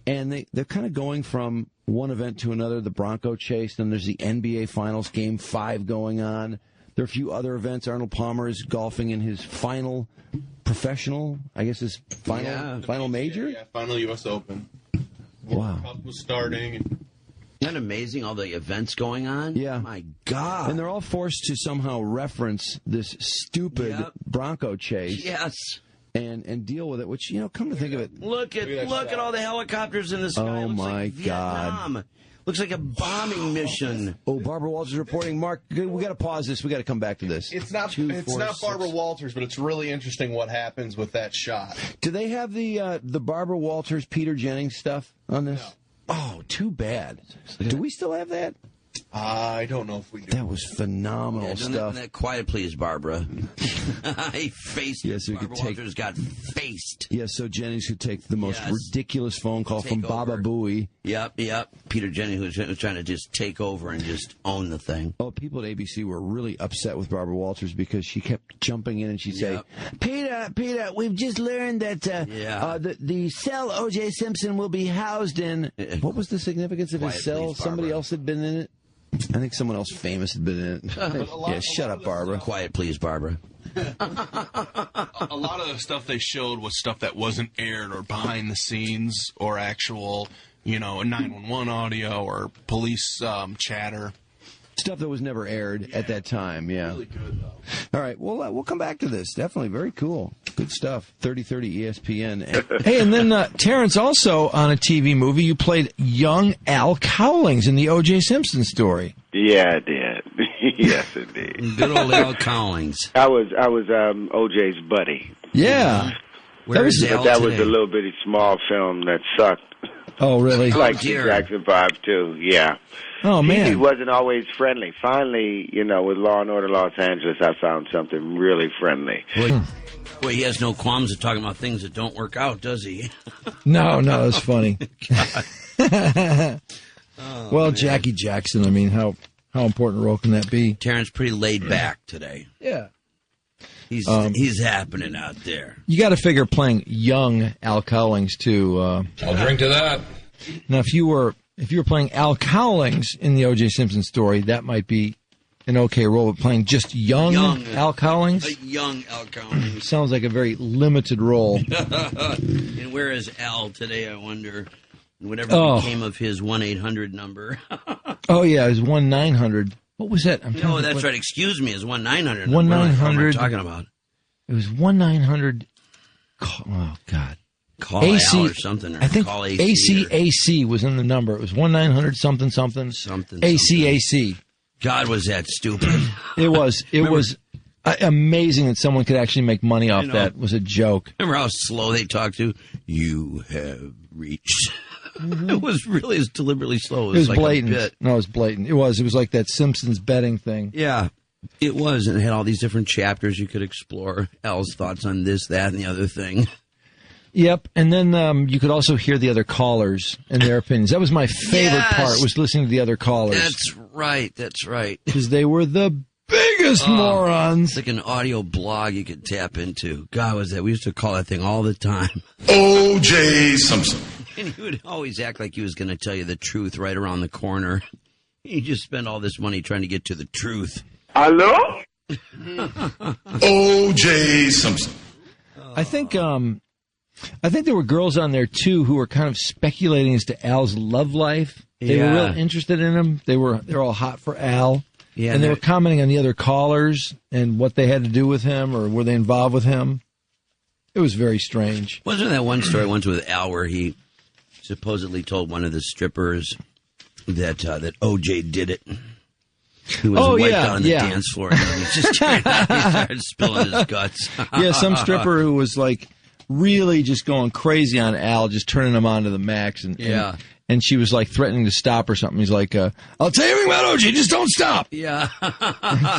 And they're kind of going from one event to another, the Bronco chase. Then there's the NBA Finals Game 5 going on. There are a few other events. Arnold Palmer is golfing in his final professional, I guess his final major? Yeah, final U.S. Open. Wow. Cup was starting. Isn't that amazing, all the events going on? Yeah. My God. And they're all forced to somehow reference this stupid Bronco chase. Yes. And deal with it, which, you know, come to think of it. Look at all the helicopters in the sky. Oh, my like God. Vietnam. Looks like a bombing mission. Oh, Barbara Walters reporting. Mark, we got to pause this. We got to come back to this. It's not Barbara Walters, but it's really interesting what happens with that shot. Do they have the Barbara Walters, Peter Jennings stuff on this? No. Oh, too bad. Do we still have that? I don't know if we do. That was phenomenal stuff. That quiet, please, Barbara. He faced. Yes, so Barbara Walters got faced. Yes, so Jennings could take the most ridiculous phone call from Baba Booey. Yep. Peter Jennings was trying to just take over and just own the thing. Oh, people at ABC were really upset with Barbara Walters because she kept jumping in and she'd say, Peter, we've just learned that the cell O.J. Simpson will be housed in. What was the significance of his cell? Please, somebody else had been in it? I think someone else famous had been in it. Yeah, shut up, Barbara. Quiet, please, Barbara. A lot of the stuff they showed was stuff that wasn't aired or behind the scenes or actual, a 911 audio or police chatter. Stuff that was never aired at that time, yeah. Really good, though. All right, we'll come back to this. Definitely very cool. Good stuff. 3030 ESPN. Hey, and then Terrance, also on a TV movie, you played young Al Cowlings in the O.J. Simpson story. Yeah, I did. Yes, indeed. Good old Al Cowlings. I was O.J.'s buddy. Yeah. Where is Al that today? was a little bitty small film that sucked. Oh, really? Like Jackson 5 too. Yeah. Oh, man. He wasn't always friendly. Finally, with Law and Order Los Angeles, I found something really friendly. Boy, he has no qualms of talking about things that don't work out, does he? No, that's funny. Well, man. Jackie Jackson, I mean, how important a role can that be? Terrance pretty laid back today. Yeah. He's happening out there. You got to figure playing young Al Cowlings, too. I'll drink to that. Now, if you were playing Al Cowlings in the O.J. Simpson story, that might be an okay role. But playing just young Al Cowlings? A young Al Cowlings. Sounds like a very limited role. And where is Al today, I wonder? Whatever became of his 1-800 number. Oh, yeah, it was 1-900. What was that? That's right. Excuse me, it's 1-900. 1-900. What am I talking about? It was 1-900. Oh, God. Call AC, Al or something. Or I think call AC. AC was in the number. It was 1-900 something. Something. AC. God, was that stupid? It was. It was amazing that someone could actually make money off that. It was a joke. Remember how slow they talked to? You have reached. It was really deliberately slow. It was like blatant. A bit. No, it was blatant. It was like that Simpsons betting thing. Yeah, it was. And it had all these different chapters you could explore. Al's thoughts on this, that, and the other thing. Yep, and then you could also hear the other callers and their opinions. That was my favorite part, was listening to the other callers. That's right. Because they were the biggest morons. It's like an audio blog you could tap into. God, was that? We used to call that thing all the time. O.J. Simpson. And he would always act like he was going to tell you the truth right around the corner. You just spend all this money trying to get to the truth. Hello? O.J. Simpson. I think there were girls on there, too, who were kind of speculating as to Al's love life. They were real interested in him. They're all hot for Al. Yeah, and they were commenting on the other callers and what they had to do with him, or were they involved with him. It was very strange. Wasn't that one story once with Al where he supposedly told one of the strippers that O.J. did it? He was wiped out on the dance floor. And he just he started spilling his guts. Yeah, some stripper who was like, really just going crazy on Al, just turning him on to the max. And she was like threatening to stop or something. He's like, I'll tell you everything about O.J., just don't stop. Yeah.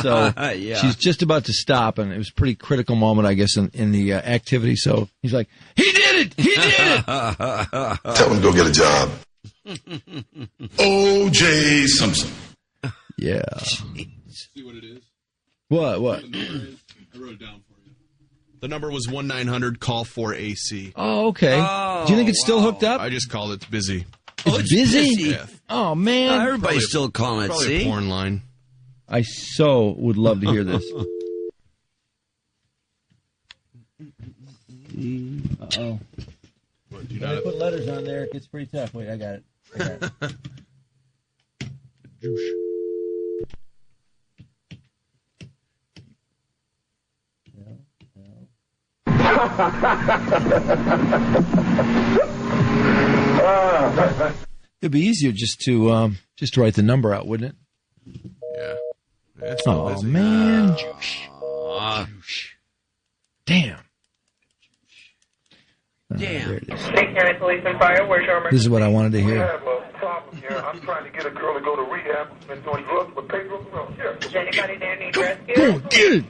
So she's just about to stop, and it was a pretty critical moment, I guess, in the activity. So he's like, he did it! He did it! Tell him to go get a job. O.J. Simpson. Yeah. See what it is? What? I wrote it down for you. The number was 1-900-CALL-4AC. Oh, okay. Do you think it's still hooked up? I just called it. It's busy. It's busy? Yeah. Oh, man. Everybody's still calling it, Probably see? a porn line. I so would love to hear this. Uh-oh. When I put letters on there, it gets pretty tough. Wait, I got it. It'd be easier just to write the number out, wouldn't it? Yeah. Oh, man. Damn. There it is. State County Police and Fire, where's your emergency? This is what I wanted to We hear. have a problem here. I'm trying to get a girl to go to rehab. Been doing drugs with Pedro Guerrero. Here. Does anybody there need rescue? Come on, get it.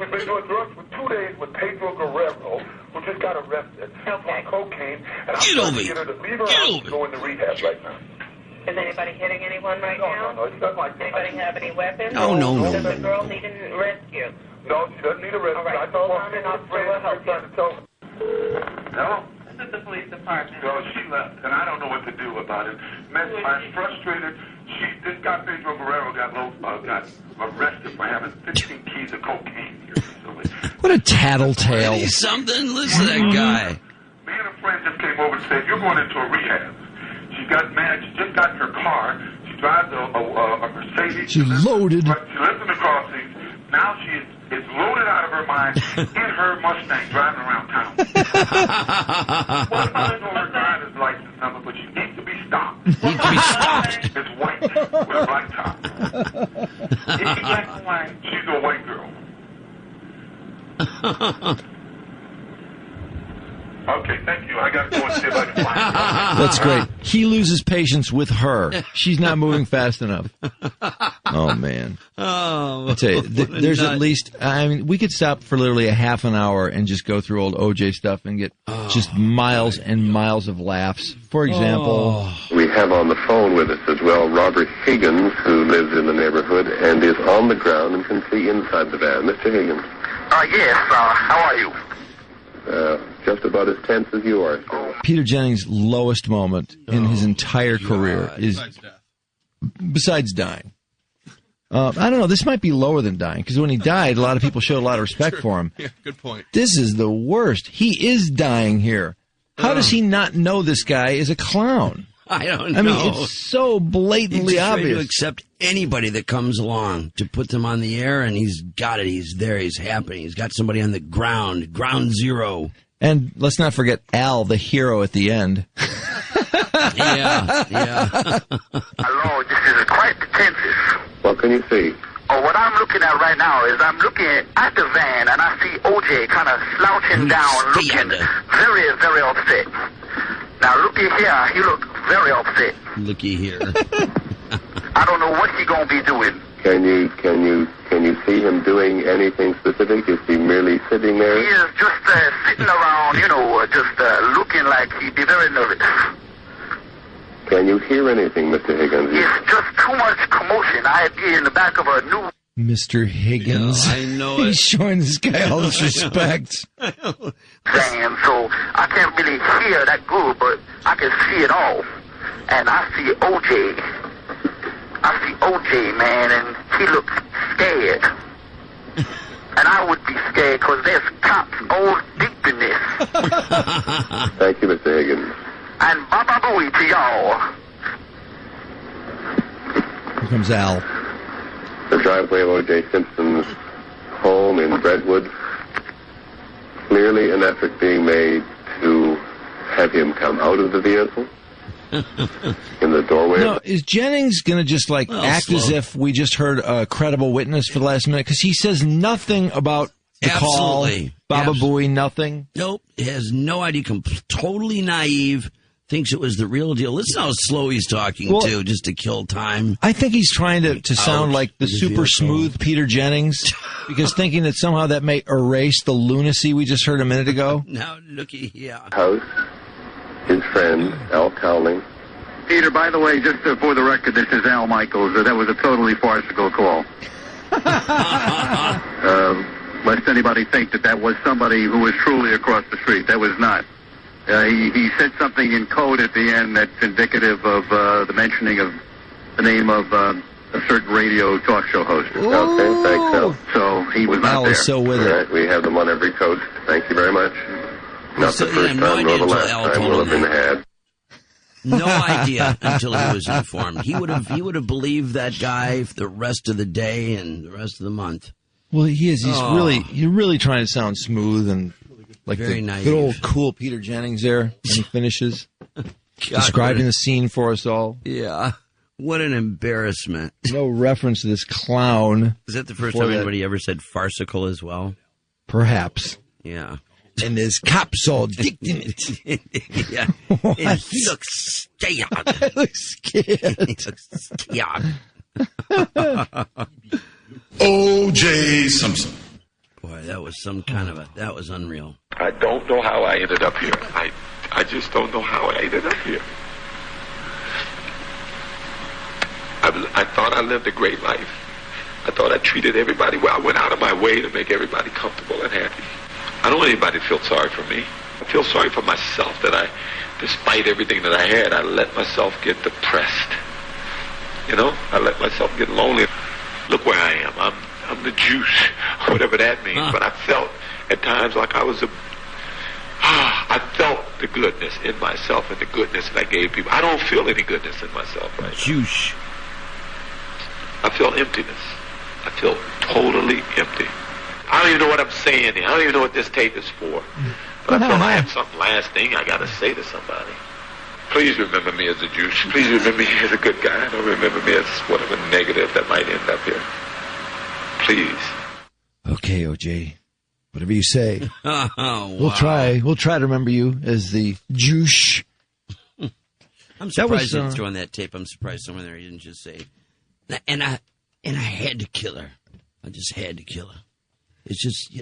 We've been doing drugs for 2 days with Pedro Guerrero, who just got arrested on cocaine. And I'm trying to get her to leave her house and go into rehab right now. Is anybody hitting anyone right now? No, it's not like that. Anybody have any weapons? No. Does the girl need a rescue? No, she doesn't need a rescue. All right, I know hold on, and I'll help you. trying to tell her. Hello? This is the police department. No, she left, and I don't know what to do about it. I'm frustrated. This guy Pedro Guerrero got arrested for having 15 keys of cocaine here recently. What a tattletale. He's something. Listen to that guy. Me and a friend just came over and said, you're going into a rehab. She got mad. She just got in her car. She drives a Mercedes. She loaded. She lives in the crossings. Now she is loaded out of her mind in her Mustang driving around town. Well, I don't know her driver's license number, but she needs to be stopped. It's white with a black top. Is she black or white? She's a white girl. Okay, thank you. I got to go and see if I can find her. That's great. He loses patience with her. She's not moving fast enough. Oh, man. Oh, I'll tell you, there's at least, I mean, we could stop for literally a half an hour and just go through old O.J. stuff and get just miles and miles of laughs. For example, we have on the phone with us as well Robert Higgins, who lives in the neighborhood and is on the ground and can see inside the van. Mr. Higgins. Yes, how are you? Just about as tense as you are, sir. Peter Jennings' lowest moment in his entire career is, besides dying. I don't know, this might be lower than dying, because when he died, a lot of people showed a lot of respect for him. Yeah, good point. This is the worst. He is dying here. How does he not know this guy is a clown? I don't know. I mean, it's so blatantly he's afraid obvious. to accept anybody that comes along to put them on the air, and he's got it. He's there. He's happening. He's got somebody on the ground zero. And let's not forget Al, the hero at the end. Yeah. Hello, this is quite tensive. What can you see? Oh, what I'm looking at right now is I'm looking at the van, and I see O.J. kind of slouching down, looking very, very upset. Now, looky here. He looked very upset. Looky here. I don't know what he gonna be doing. Can you see him doing anything specific? Is he merely sitting there? He is just sitting around, just looking like he'd be very nervous. Can you hear anything, Mr. Higgins? It's just too much commotion. I'd be in the back of a new... Mr. Higgins. Yeah, I know He's showing this guy all this respect. van, so I can't really hear that good, but I can see it all. And I see O.J. Man, and he looks scared. And I would be scared because there's cops all deep in this. Thank you, Mr. Higgins. And baba booey to y'all. Here comes Al. The driveway of O.J. Simpson's home in Brentwood. Clearly an effort being made to have him come out of the vehicle. In the doorway. No, is Jennings going to just act as if we just heard a credible witness for the last minute? Because he says nothing about The Absolutely. Call, Baba Booey, nothing. Nope. Has no idea. Totally naive. Thinks it was the real deal. Listen how slow he's talking, too, just to kill time. I think he's trying to sound like the super smooth Peter Jennings, because thinking that somehow that may erase the lunacy we just heard a minute ago. Now, looky, House, his friend, Al Cowling. Peter, by the way, just for the record, this is Al Michaels. That was a totally farcical call. Lest anybody think that was somebody who was truly across the street. That was not. He said something in code at the end that's indicative of the mentioning of the name of a certain radio talk show host. Okay, thanks, Al. So he was not Al there. is so with All it. right, we have them on every coast. Thank you very much. Not the first time nor the last time will have been had. No idea until he was informed. He would have believed that guy for the rest of the day and the rest of the month. Well, he is. He's really trying to sound smooth and like very the naive. good old cool Peter Jennings there when he finishes describing the scene for us all. Yeah. What an embarrassment. No reference to this clown. Is that the first time anybody ever said farcical as well? Perhaps. Yeah. And there's cops all dicked in it. Yeah. And he looks scared. I look scared. He looks scared. O.J. Simpson. Boy, that was that was unreal. I don't know how I ended up here. I just don't know how I ended up here. I thought I lived a great life. I thought I treated everybody well. I went out of my way to make everybody comfortable and happy. I don't want anybody to feel sorry for me. I feel sorry for myself that despite everything that I had, I let myself get depressed. You know, I let myself get lonely. Look where I am. I'm the juice, whatever that means. But I felt at times like I was I felt the goodness in myself and the goodness that I gave people. I don't feel any goodness in myself right now. Juice. I feel emptiness. I feel totally empty. I don't even know what I'm saying here. I don't even know what this tape is for. But I feel I have some last thing I got to say to somebody. Please remember me as a Jew. Please remember me as a good guy. Don't remember me as whatever negative that might end up here. Please. Okay, O.J. Whatever you say. Wow. We'll try to remember you as the Jewish. I'm surprised he didn't throw in that tape. I'm surprised someone there didn't just say, and I had to kill her. I just had to kill her. It's just,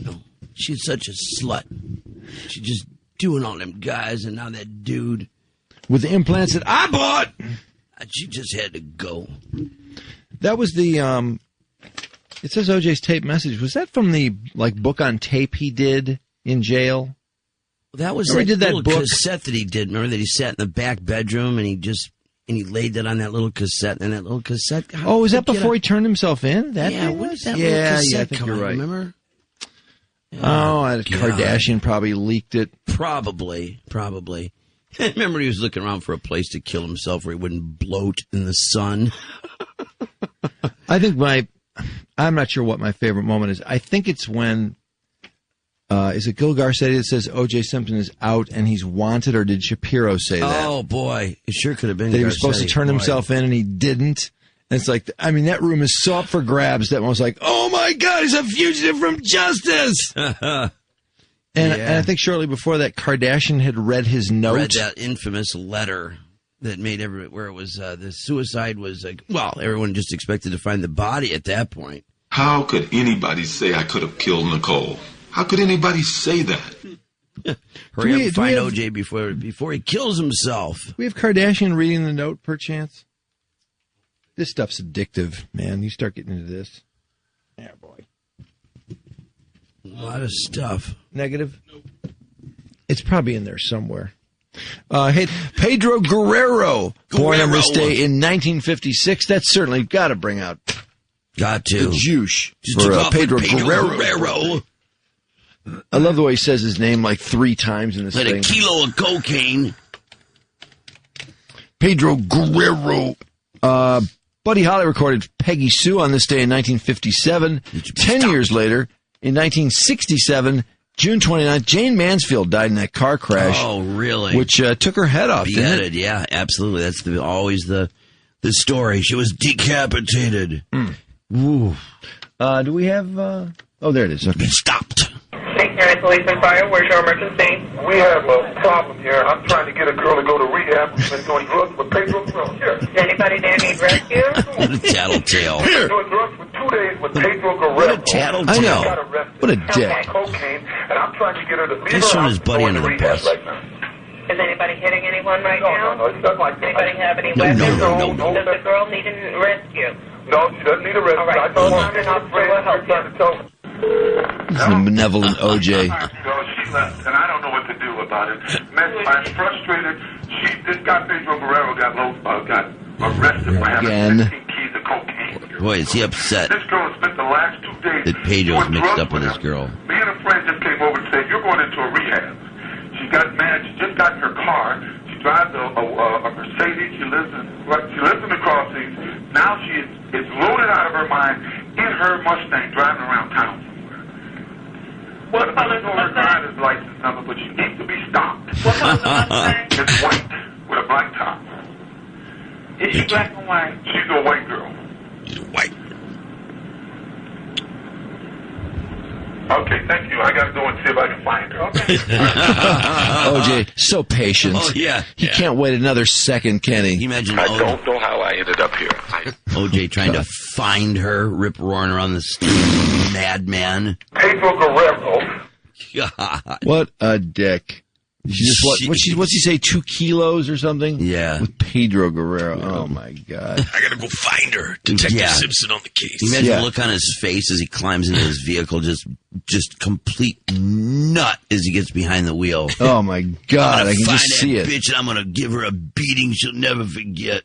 she's such a slut. She's just doing all them guys, and now that dude with the implants that I bought. She just had to go. That was the it says O.J.'s tape message. Was that from the book on tape he did in jail? That was that little cassette that he did. Remember that he sat in the back bedroom and he laid that on that little cassette, and that little cassette. Oh, was that before he turned himself in? That yeah, thing when was? did that little cassette I think come you're out, right. Remember? Kardashian probably leaked it. Probably. I remember he was looking around for a place to kill himself where he wouldn't bloat in the sun. I think I'm not sure what my favorite moment is. I think it's when, is it Gil Garcetti that says O.J. Simpson is out and he's wanted, or did Shapiro say that? Oh, boy. It sure could have been that he was supposed to turn himself in and he didn't. And it's like, that room is so up for grabs that one was like, oh my God, he's a fugitive from justice. And I think shortly before that, Kardashian had read his note. Read that infamous letter that made where it was, the suicide was everyone just expected to find the body at that point. How could anybody say I could have killed Nicole? How could anybody say that? Hurry up and find O.J. before he kills himself. We have Kardashian reading the note, perchance? This stuff's addictive, man. You start getting into this. Yeah, boy. A lot of stuff. Negative? Nope. It's probably in there somewhere. Hey, Pedro Guerrero, born on this day in 1956. That's certainly got to bring out. Got to. The juice for Pedro Guerrero. I love the way he says his name 3 times in this thing. A kilo of cocaine. Pedro Guerrero. Buddy Holly recorded Peggy Sue on this day in 1957. 10 years later, in 1967, June 29th, Jane Mansfield died in that car crash. Oh, really? Which took her head off, didn't it? Yeah, absolutely. That's always the story. She was decapitated. Do we have... Oh, there it is. Okay. Stopped. police and fire. Where's your emergency? We have a problem here. I'm trying to get a girl to go to rehab. We've been doing drugs with Pedro Guerrero. Here. Does anybody there need rescue? What a tattletale. We've been doing drugs for 2 days with Pedro Guerrero. What a tattletale. I know. Got arrested. What a dick. On cocaine, and I'm trying to get her to leave He's her throwing house his buddy and under go the to rehab bus. right now. Is anybody hitting anyone right now? No, it's not like that. Anybody have any No, weapons? no. Does the girl need a rescue? No, she doesn't need a rescue. All right, I told hold her on and I'll help you. trying to tell her. This is the benevolent O.J. So she left, and I don't know what to do about it. I'm frustrated. This guy Pedro Guerrero got arrested for having 15 keys of cocaine. Boy, is he upset This girl spent the last 2 days that Pedro's doing mixed drugs up with his him. girl. Me and a friend just came over and said, "You're going into a rehab." She got mad. She just got in her car. She drives a Mercedes. She lives in the Crossings. Now she is loaded out of her mind in her Mustang driving around town. What color is the her Mustang? driver's license number, but she needs to be stopped. What color is the Mustang? It's white with a black top. Is she black or white? She's a white girl. White. Okay, thank you. I got to go and see if I can find her. Okay. O.J. so patient. Oh, yeah. He can't wait another second, can he? Can you imagine I don't know how I ended up here. O.J. trying to find her, rip roaring around the street, madman. Pedro Guerrero. God. What a dick. She just what's he say, 2 kilos or something? Yeah. With Pedro Guerrero. Oh, my God. I gotta go find her. Detective Simpson on the case. Can you imagine the look on his face as he climbs into his vehicle, just complete nut as he gets behind the wheel. Oh, my God. I can find just see that it. bitch and I'm going to give her a beating she'll never forget.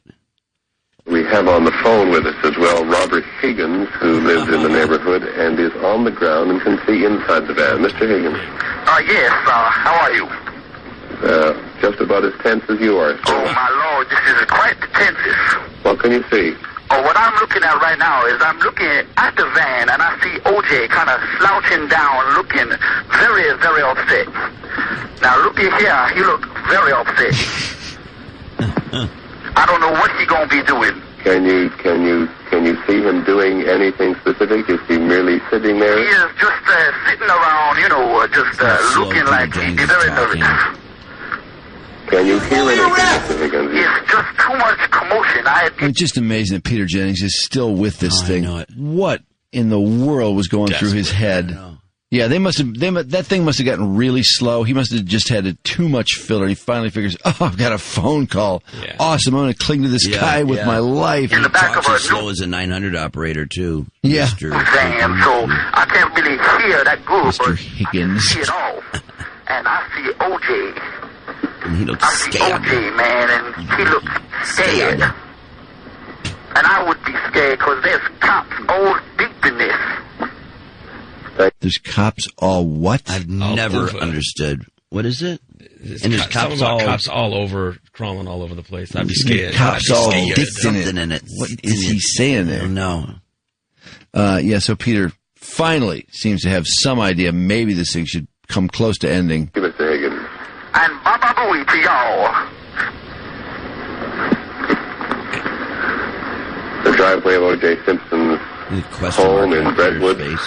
We have on the phone with us as well Robert Higgins, who lives in the neighborhood and is on the ground and can see inside the van. Mr. Higgins. Yes, how are you? Just about as tense as you are, sir. Oh, my Lord, this is quite tense. What can you see? Oh, what I'm looking at right now is I'm looking at the van, and I see O.J. kind of slouching down, looking very, very upset. Now, looky here, he looked very upset. I don't know what he's going to be doing. Can you see him doing anything specific? Is he merely sitting there? He is just sitting around, looking like he's very nervous. Can you hear anything, Mr. Higgins? It's just too much commotion. It's just amazing that Peter Jennings is still with this thing. I know it. What in the world was going through his head? Yeah, that thing must have gotten really slow. He must have just had too much filler. He finally figures, I've got a phone call. Yeah. Awesome, I'm going to cling to this guy with my life. And he talks as slow as a 900 operator, too. Yeah. Damn, so I can't really hear that good. Mr. Higgins. I see it all. And I see O.J. And he looks scared. O.J., man, and he looks scared. And I would be scared because there's cops all deep in this. There's cops all what? I've never understood. What is it? And there's cops all over, crawling all over the place. I'd be scared. Cops all dipped something in it. What is he saying there? No. So Peter finally seems to have some idea. Maybe this thing should come close to ending. Give us a Higgins. And Baba Booey to y'all. The driveway of O.J. Simpson's home in Brentwood.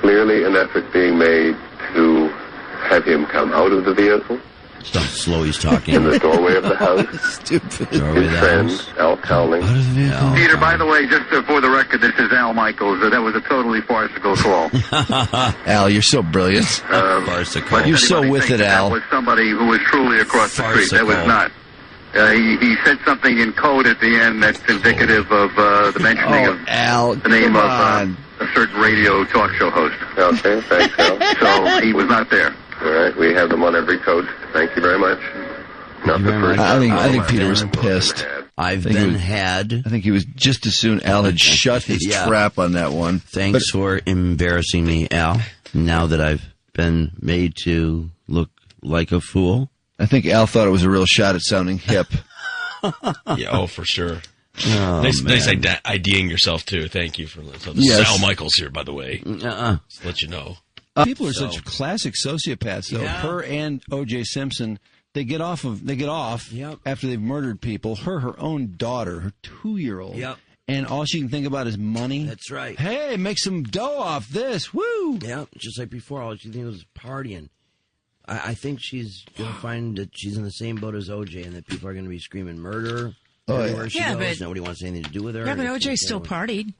Clearly an effort being made to have him come out of the vehicle. Stop slow, he's talking. In the doorway of the house. Stupid. His friend, Al Cowling. Peter, by the way, just for the record, this is Al Michaels. That was a totally farcical call. Al, you're so brilliant. Farcical. You're so with it, Al. That was somebody who was truly across the street. That was not. He said something in code at the end that's indicative of the mentioning of Al, the name of a certain radio talk show host. Okay, thanks, Al. So he was not there. All right, we have them on every code. Thank you very much. Not the first time. I think Peter was pissed. I think he was just as soon Al had shut his trap on that one. Thanks for embarrassing me, Al. Now that I've been made to look like a fool. I think Al thought it was a real shot at sounding hip. For sure. Oh, nice IDing yourself, too. Thank you for that. So this is Al Michaels here, by the way. Just to let you know. People are such classic sociopaths, though. Her and O.J. Simpson, they get off after they've murdered people. Her own daughter, her 2-year-old, and all she can think about is money. That's right. Hey, make some dough off this. Woo! Yeah, just like before, all she thinks was partying. I think she's going to find that she's in the same boat as O.J. and that people are going to be screaming murder everywhere she goes. Nobody wants anything to do with her. Yeah, but O.J. still partied.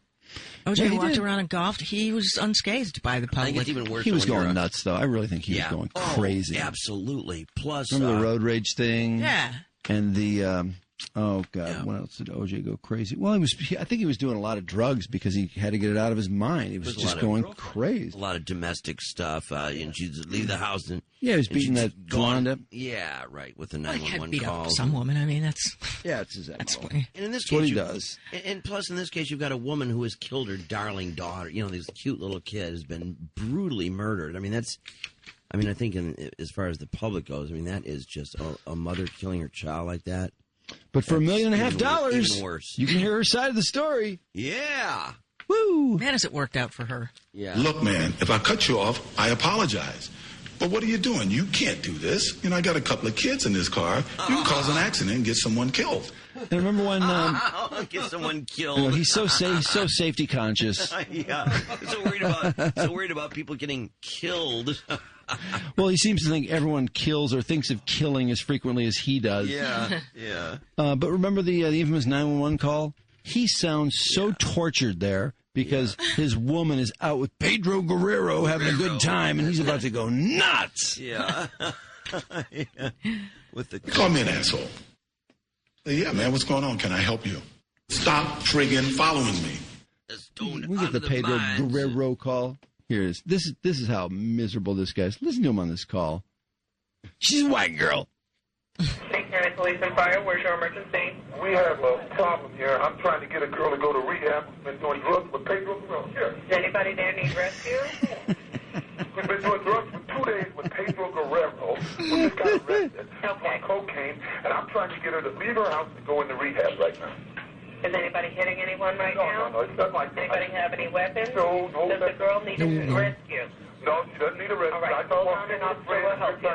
O.J. walked around and golfed. He was unscathed by the public. I think it's even worse. He was going nuts, though. I really think he was going crazy. Absolutely. Plus, remember the road rage thing? Yeah. And the when else did O.J. go crazy? Well, I think he was doing a lot of drugs because he had to get it out of his mind. He was just going crazy. A lot of domestic stuff, and she'd leave the house and he was beating that blonde up. Yeah, right, with the 911 beat calls. Up some woman. I mean, that's it's his that's and in this case, what he does. And plus, in this case, you've got a woman who has killed her darling daughter. You know, this cute little kid has been brutally murdered. I mean, I think as far as the public goes, I mean, that is just a mother killing her child like that. But for $1.5 million, even worse. You can hear her side of the story. Yeah. Woo! Man, has it worked out for her. Yeah. Look, man, if I cut you off, I apologize. But what are you doing? You can't do this. You know, I got a couple of kids in this car. You can cause an accident and get someone killed. And remember when get someone killed? You know, he's so safety conscious. Yeah, so worried about people getting killed. Well, he seems to think everyone kills or thinks of killing as frequently as he does. Yeah. But remember the infamous 911 call? He sounds so tortured there because his woman is out with Pedro Guerrero having a good time, and he's about to go nuts. Yeah. With the call me an asshole. Yeah, man, what's going on? Can I help you? Stop friggin' following me. We get the Pedro Guerrero call. Here it is. This is how miserable this guy is. Listen to him on this call. She's a white girl. St. County Police and Fire, where's your emergency? We have a problem here. I'm trying to get a girl to go to rehab. Been doing drugs with Pedro Guerrero. Here. Does anybody there need rescue? We've been doing drugs for 2 days with Pedro Guerrero. We just got arrested on cocaine, and I'm trying to get her to leave her house and go into rehab right now. Is anybody hitting anyone right now? No, it's not like that. Anybody have any weapons? No. Does the girl need a rescue? No, she doesn't need a rescue. All right, hold on and officer will help you.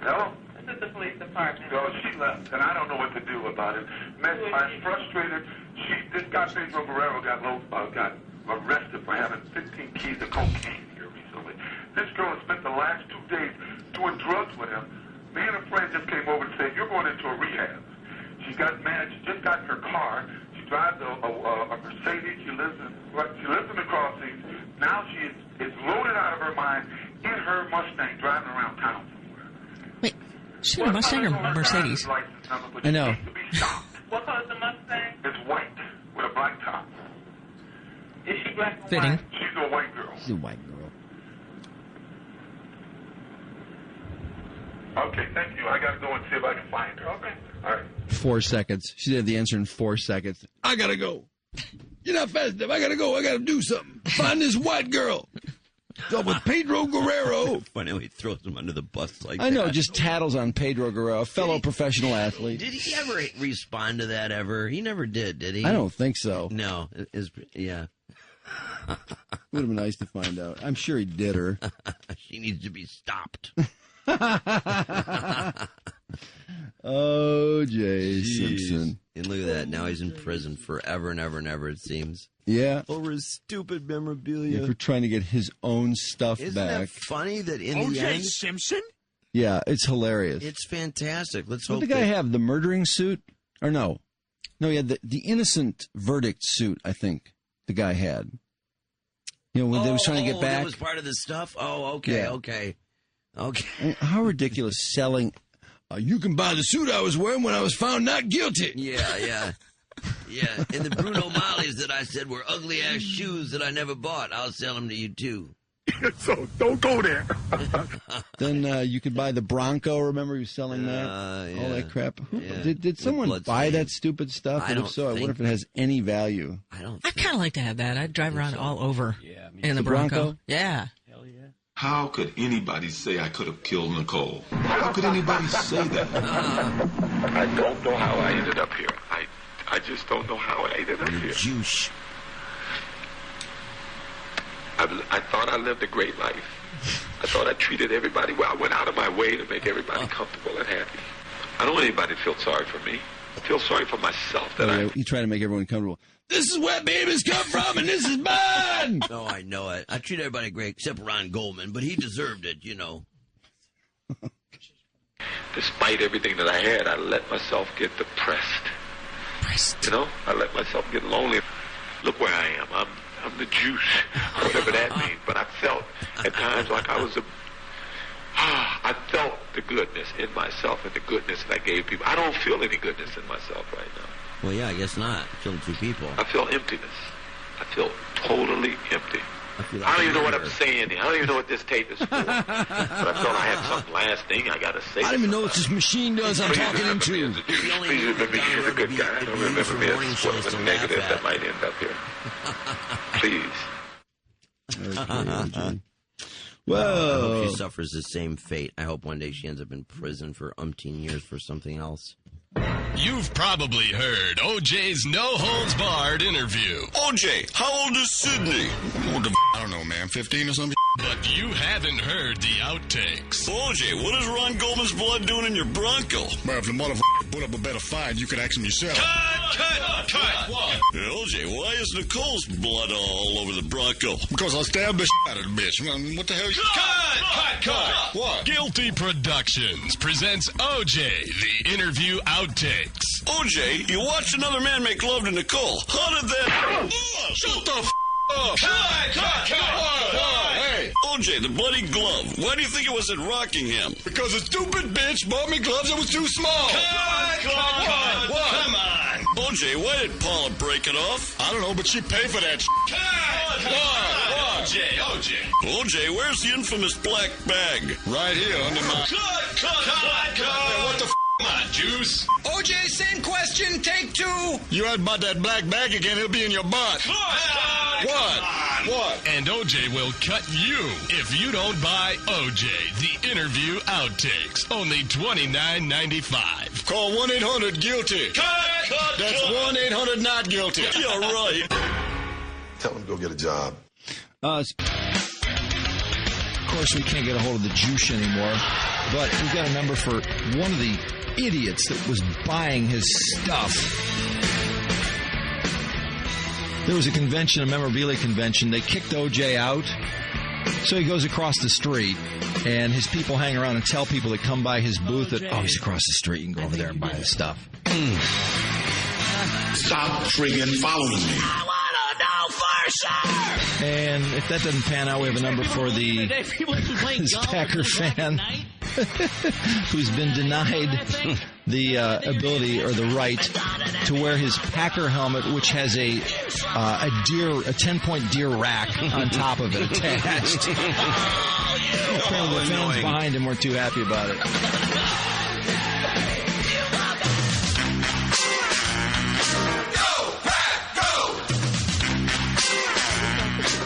Hello? This is the police department. No, she left, and I don't know what to do about it. Man, I'm frustrated. This guy, Pedro Guerrero, got arrested for having 15 keys of cocaine here recently. This girl has spent the last 2 days doing drugs with him. Me and a friend just came over and said, you're going into a rehab. She got mad. She just got in her car. She drives a Mercedes. She lives in the Crossings. Now she is loaded out of her mind in her Mustang driving around town somewhere. Wait, is she a Mustang or Mercedes? I know. What color is the Mustang? It's white with a black top. Is she black or Fitting. white? She's a white girl. She's a white girl. Okay, thank you. I got to go and see if I can find her. Okay. All right. 4 seconds. She had the answer in 4 seconds. I gotta go. You're not fast enough. I gotta go. I gotta do something. Find this white girl. So with Pedro Guerrero. Funny how he throws him under the bus like that. I know, just tattles on Pedro Guerrero, a fellow professional athlete. Did he ever respond to that ever? He never did he? I don't think so. No. Yeah. Would have been nice to find out. I'm sure he did her. She needs to be stopped. O.J. Simpson. And look at that. Now he's in prison forever and ever and ever, it seems. Yeah. Over his stupid memorabilia. Yeah, for trying to get his own stuff Isn't back. That funny that in the O.J. end... Simpson? Yeah, it's hilarious. It's fantastic. Let's what hope did the guy have? The murdering suit? Or no? No, he had the innocent verdict suit, I think, the guy had. You know, when they was trying to get back. That was part of the stuff? Oh, okay, Yeah. okay. I mean, how ridiculous selling... you can buy the suit I was wearing when I was found not guilty. Yeah. And the Bruno Mollies that I said were ugly-ass shoes that I never bought, I'll sell them to you, too. So don't go there. Then you could buy the Bronco. Remember he was selling that? Yeah. All that crap. Yeah. Did someone buy that stupid stuff? I And if don't so, I wonder if it has any value. I'd kind of like to have that. I'd drive around all over in the The Bronco? Yeah. How could anybody say I could have killed Nicole? How could anybody say that? I don't know how I ended up here. I just don't know how I ended up here. Juice. I thought I lived a great life. I thought I treated everybody well. I went out of my way to make everybody comfortable and happy. I don't want anybody to feel sorry for me. I feel sorry for myself that You try to make everyone comfortable. This is where babies come from, and this is mine! No, I know it. I treat everybody great except Ron Goldman, but he deserved it, you know. Despite everything that I had, I let myself get depressed. You know, I let myself get lonely. Look where I am. I'm the juice, whatever that means. But I felt at times like I was I felt the goodness in myself and the goodness that I gave people. I don't feel any goodness in myself right now. Well, yeah, I guess not. Killing two people. I feel emptiness. I feel totally empty. I don't even know what I'm saying here. I don't even know what this tape is for. But I thought I had some last thing I got to say. I don't even know what this machine does I'm talking into. Please remember me as a good guy. Don't remember me as one of the negative that might end up here. Please. Well, I hope she suffers the same fate. I hope one day she ends up in prison for umpteen years for something else. You've probably heard O.J.'s no-holds-barred interview. O.J., how old is Sydney? I don't know, man, 15 or something? But you haven't heard the outtakes. O.J., what is Ron Goldman's blood doing in your Bronco? Well, if the motherfucker put up a better fight, you could ask him yourself. Cut! What? O.J., why is Nicole's blood all over the Bronco? Because I stabbed the out of the bitch. What the hell? Cut! What? Guilty Productions presents O.J., the interview outtakes. O.J., you watched another man make love to Nicole. How did that... Shut the up. Cut! Hey, O.J., the bloody glove. Why do you think it was at Rockingham? Because a stupid bitch bought me gloves that was too small. Cut! What? Come on! O.J., why did Paula break it off? I don't know, but she paid for that O.J. O.J., where's the infamous black bag? Right here under my... Cut! Hey, what the Come on, Juice. O.J., same question, take two. You heard about that black bag again, it'll be in your butt. What? And O.J. will cut you if you don't buy O.J. the interview outtakes. Only $29.95. Call 1-800-GUILTY. Cut! That's 1-800-NOT-GUILTY. You're right. Tell him to go get a job. Of course, we can't get a hold of the juice anymore, but we've got a number for one of the idiots that was buying his stuff. There was a convention, a memorabilia convention. They kicked O.J. out, so he goes across the street, and his people hang around and tell people that come by his booth that, oh, he's across the street. You can go over there and buy his stuff. Stop friggin' following me. I want to know for sure. And if that doesn't pan out, we have a number for the Packer fan who's been denied the ability or the right to wear his Packer helmet, which has a 10-point deer rack on top of it attached. Apparently the fans behind him weren't too happy about it.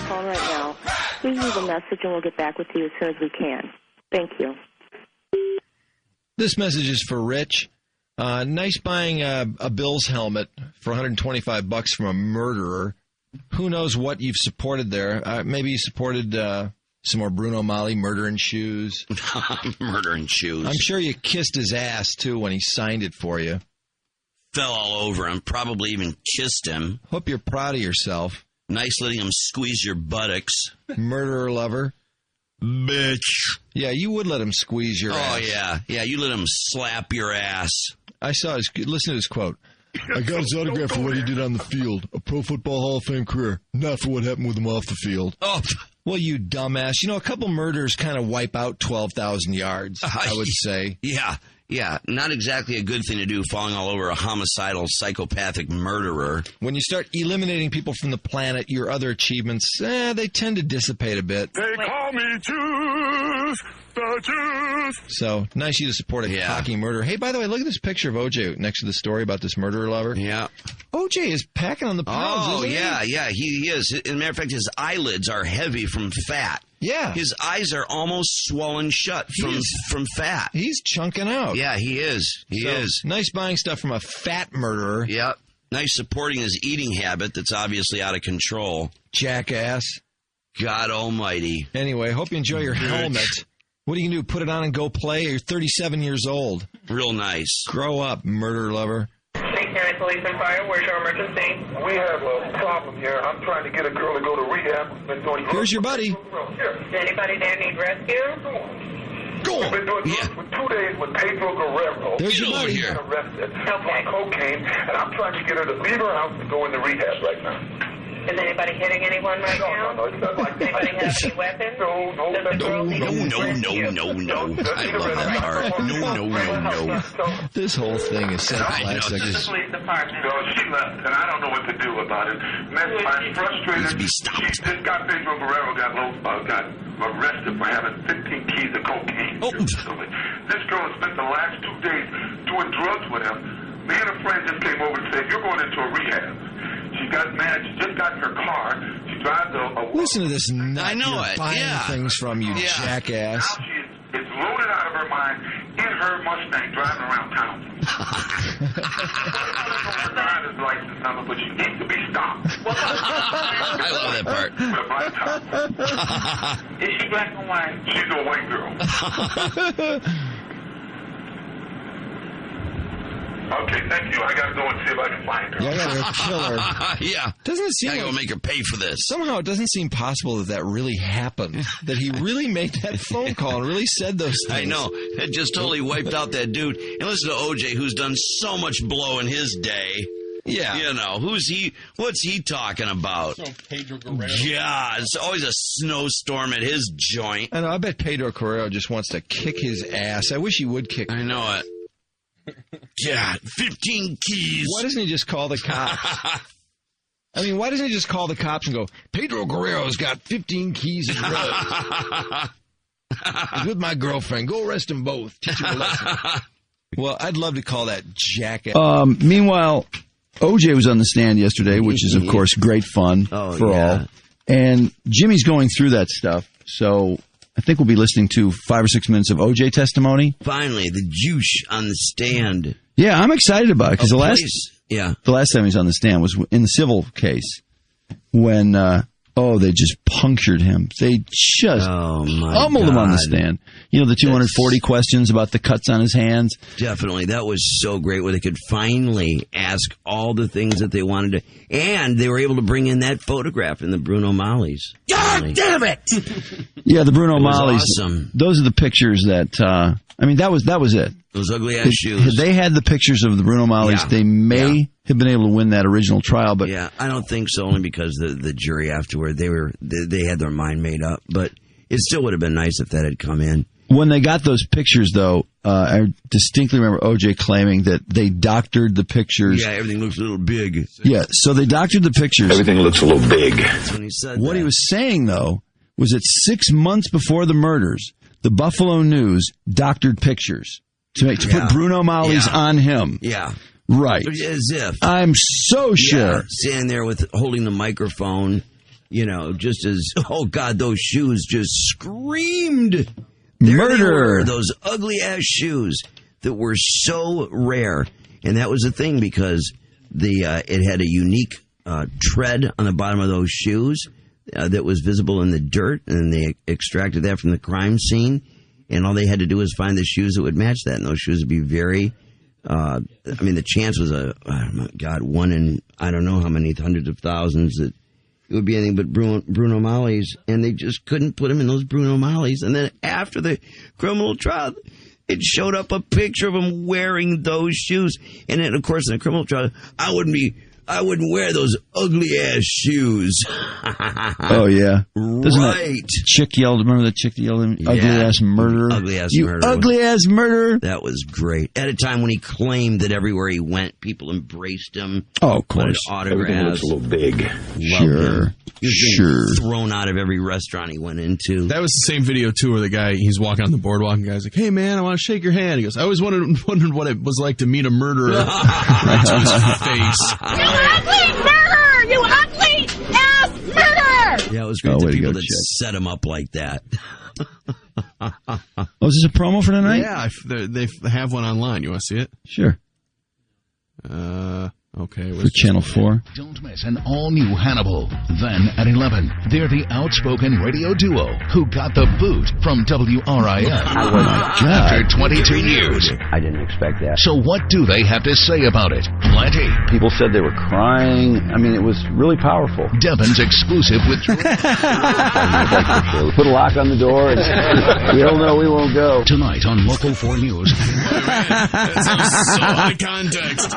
Phone right now. Please leave a message and we'll get back with you as soon as we can. Thank you. This message is for Rich. Nice buying a Bills helmet for $125 from a murderer. Who knows what you've supported there? Maybe you supported some more Bruno Magli, Murder in Shoes. Murder in Shoes. I'm sure you kissed his ass, too, when he signed it for you. Fell all over him. Probably even kissed him. Hope you're proud of yourself. Nice letting him squeeze your buttocks. Murderer lover. Bitch. Yeah, you would let him squeeze your ass. Oh, yeah. Yeah, you let him slap your ass. I saw his... Listen to this quote. I got his autograph for what he did on the field. A Pro Football Hall of Fame career. Not for what happened with him off the field. Oh, well, you dumbass. You know, a couple murders kind of wipe out 12,000 yards, I would say. Yeah, not exactly a good thing to do, falling all over a homicidal, psychopathic murderer. When you start eliminating people from the planet, your other achievements, they tend to dissipate a bit. They call me Juice, the Juice. So, nice you to support a cocky murderer. Hey, by the way, look at this picture of O.J. next to the story about this murderer lover. Yeah. O.J. is packing on the pounds, isn't he? Yeah, he is. As a matter of fact, his eyelids are heavy from fat. Yeah. His eyes are almost swollen shut from fat. He's chunking out. Yeah, he is. He is. Nice buying stuff from a fat murderer. Yep. Nice supporting his eating habit that's obviously out of control. Jackass. God almighty. Anyway, hope you enjoy your helmet. What are you going to do, put it on and go play? You're 37 years old. Real nice. Grow up, murder lover. County Police and Fire, where's your emergency? We have a problem here. I'm trying to get a girl to go to rehab. Been doing Here's your buddy. Does anybody there need rescue? Go on. We've been doing for 2 days with Pedro Guerrero. There's your buddy. He's been arrested for cocaine, and I'm trying to get her to leave her house and go into rehab right now. Is anybody hitting anyone right now? No, it's not like that. Anybody have any weapons? No. No. I love that part. No. This whole thing is so classic. She left, and I don't know what to do about it. I'm frustrated. Needs to be stopped. This guy Pedro Guerrero got arrested for having 15 keys of cocaine. Oh. This girl has spent the last 2 days doing drugs with him. Me and a friend just came over and said, "You're going into a rehab." She got mad. She just got in her car. She drives a Listen to this nut. I know it. Buying things from you, jackass. Now it's loaded out of her mind in her Mustang driving around town. Her driver's license number, but she needs to be stopped. I love that part. With a black top. Is she black or white? She's a white girl. Okay, thank you. I got to go and see if I can find her. Yeah, I got to kill her. Yeah. Doesn't it seem I like... gotta make her pay for this. Somehow it doesn't seem possible that really happened. That he really made that phone call and really said those things. I know. It just totally wiped out that dude. And listen to O.J., who's done so much blow in his day. Yeah. You know, who's he? What's he talking about? So Pedro Guerrero. Yeah, it's always a snowstorm at his joint. I know. I bet Pedro Guerrero just wants to kick his ass. I wish he would kick. I know it. God, 15 keys. Why doesn't he just call the cops? I mean, why doesn't he just call the cops and go, Pedro Guerrero's got 15 keys of drugs. He's with my girlfriend. Go arrest them both. Teach them a lesson. Well, I'd love to call that jackass. Meanwhile, O.J. was on the stand yesterday, which is, of course, great fun for all. And Jimmy's going through that stuff, so I think we'll be listening to 5 or 6 minutes of O.J. testimony. Finally, the juice on the stand. Yeah, I'm excited about it, because the last time he was on the stand was in the civil case when, they just punctured him. They just pummeled him on the stand. You know, the 240 questions about the cuts on his hands? Definitely. That was so great where they could finally ask all the things that they wanted to. And they were able to bring in that photograph in the Bruno Mollies. God damn it! Yeah, the Bruno Mollies. Awesome. Those are the pictures that, that was it. Those ugly-ass shoes. Had they had the pictures of the Bruno Mollies, they may have been able to win that original trial. But yeah, I don't think so, only because the jury afterward, they had their mind made up. But it still would have been nice if that had come in. When they got those pictures, though, I distinctly remember O.J. claiming that they doctored the pictures. Yeah, everything looks a little big. Yeah, so they doctored the pictures. Everything looks a little big. That's when he said what he was saying, though, was that 6 months before the murders, the Buffalo News doctored pictures to put Bruno Mollies on him. Yeah. Right. As if. I'm so sure. Yeah, standing there holding the microphone, just as, oh, God, those shoes just screamed. There Murder. Those ugly-ass shoes that were so rare. And that was the thing because it had a unique tread on the bottom of those shoes that was visible in the dirt, and they extracted that from the crime scene. And all they had to do was find the shoes that would match that. And those shoes would be very... the chance was one in I don't know how many hundreds of thousands that it would be anything but Bruno Mollies, and they just couldn't put him in those Bruno Mollies. And then after the criminal trial, it showed up a picture of him wearing those shoes. And then, of course, in a criminal trial, I wouldn't wear those ugly-ass shoes. Oh, yeah. Right. Chick yelled, remember the chick that yelled, ugly-ass murderer? Ugly-ass you murderer. ugly-ass murderer. That was great. At a time when he claimed that everywhere he went, people embraced him. Oh, of course. Autographs. Everything looks a little big. Sure. He was getting thrown out of every restaurant he went into. That was the same video, too, where the guy, he's walking on the boardwalk, and the guy's like, hey, man, I want to shake your hand. He goes, I always wondered what it was like to meet a murderer. Right to his face. You ugly murderer! You ugly ass murderer! Yeah, it was great to people that set him up like that. Oh, is this a promo for tonight? Yeah, they have one online. You want to see it? Sure. Okay. For Channel 4. Don't miss an all-new Hannibal. Then at 11, they're the outspoken radio duo who got the boot from WRIF. After 22 years. I didn't expect that. So what do they have to say about it? Plenty. People said they were crying. I mean, it was really powerful. Devin's exclusive with... Put a lock on the door and we don't know, we won't go. Tonight on Local 4 News. That's so high context.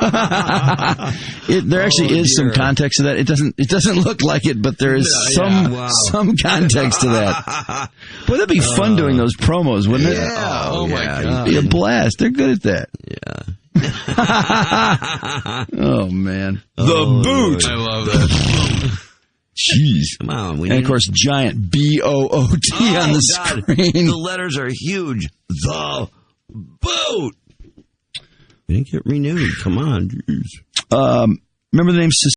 There actually is some context to that. It doesn't look like it, but there is some context to that. Boy, that'd be fun doing those promos, wouldn't it? Yeah. Oh my God. It'd be a blast. They're good at that. Yeah. Oh man. The boot. I love that. Jeez. Come on. And of course, giant B-O-O-T on the screen. The letters are huge. The boot. We didn't get renewed. Come on. Jeez. Remember the name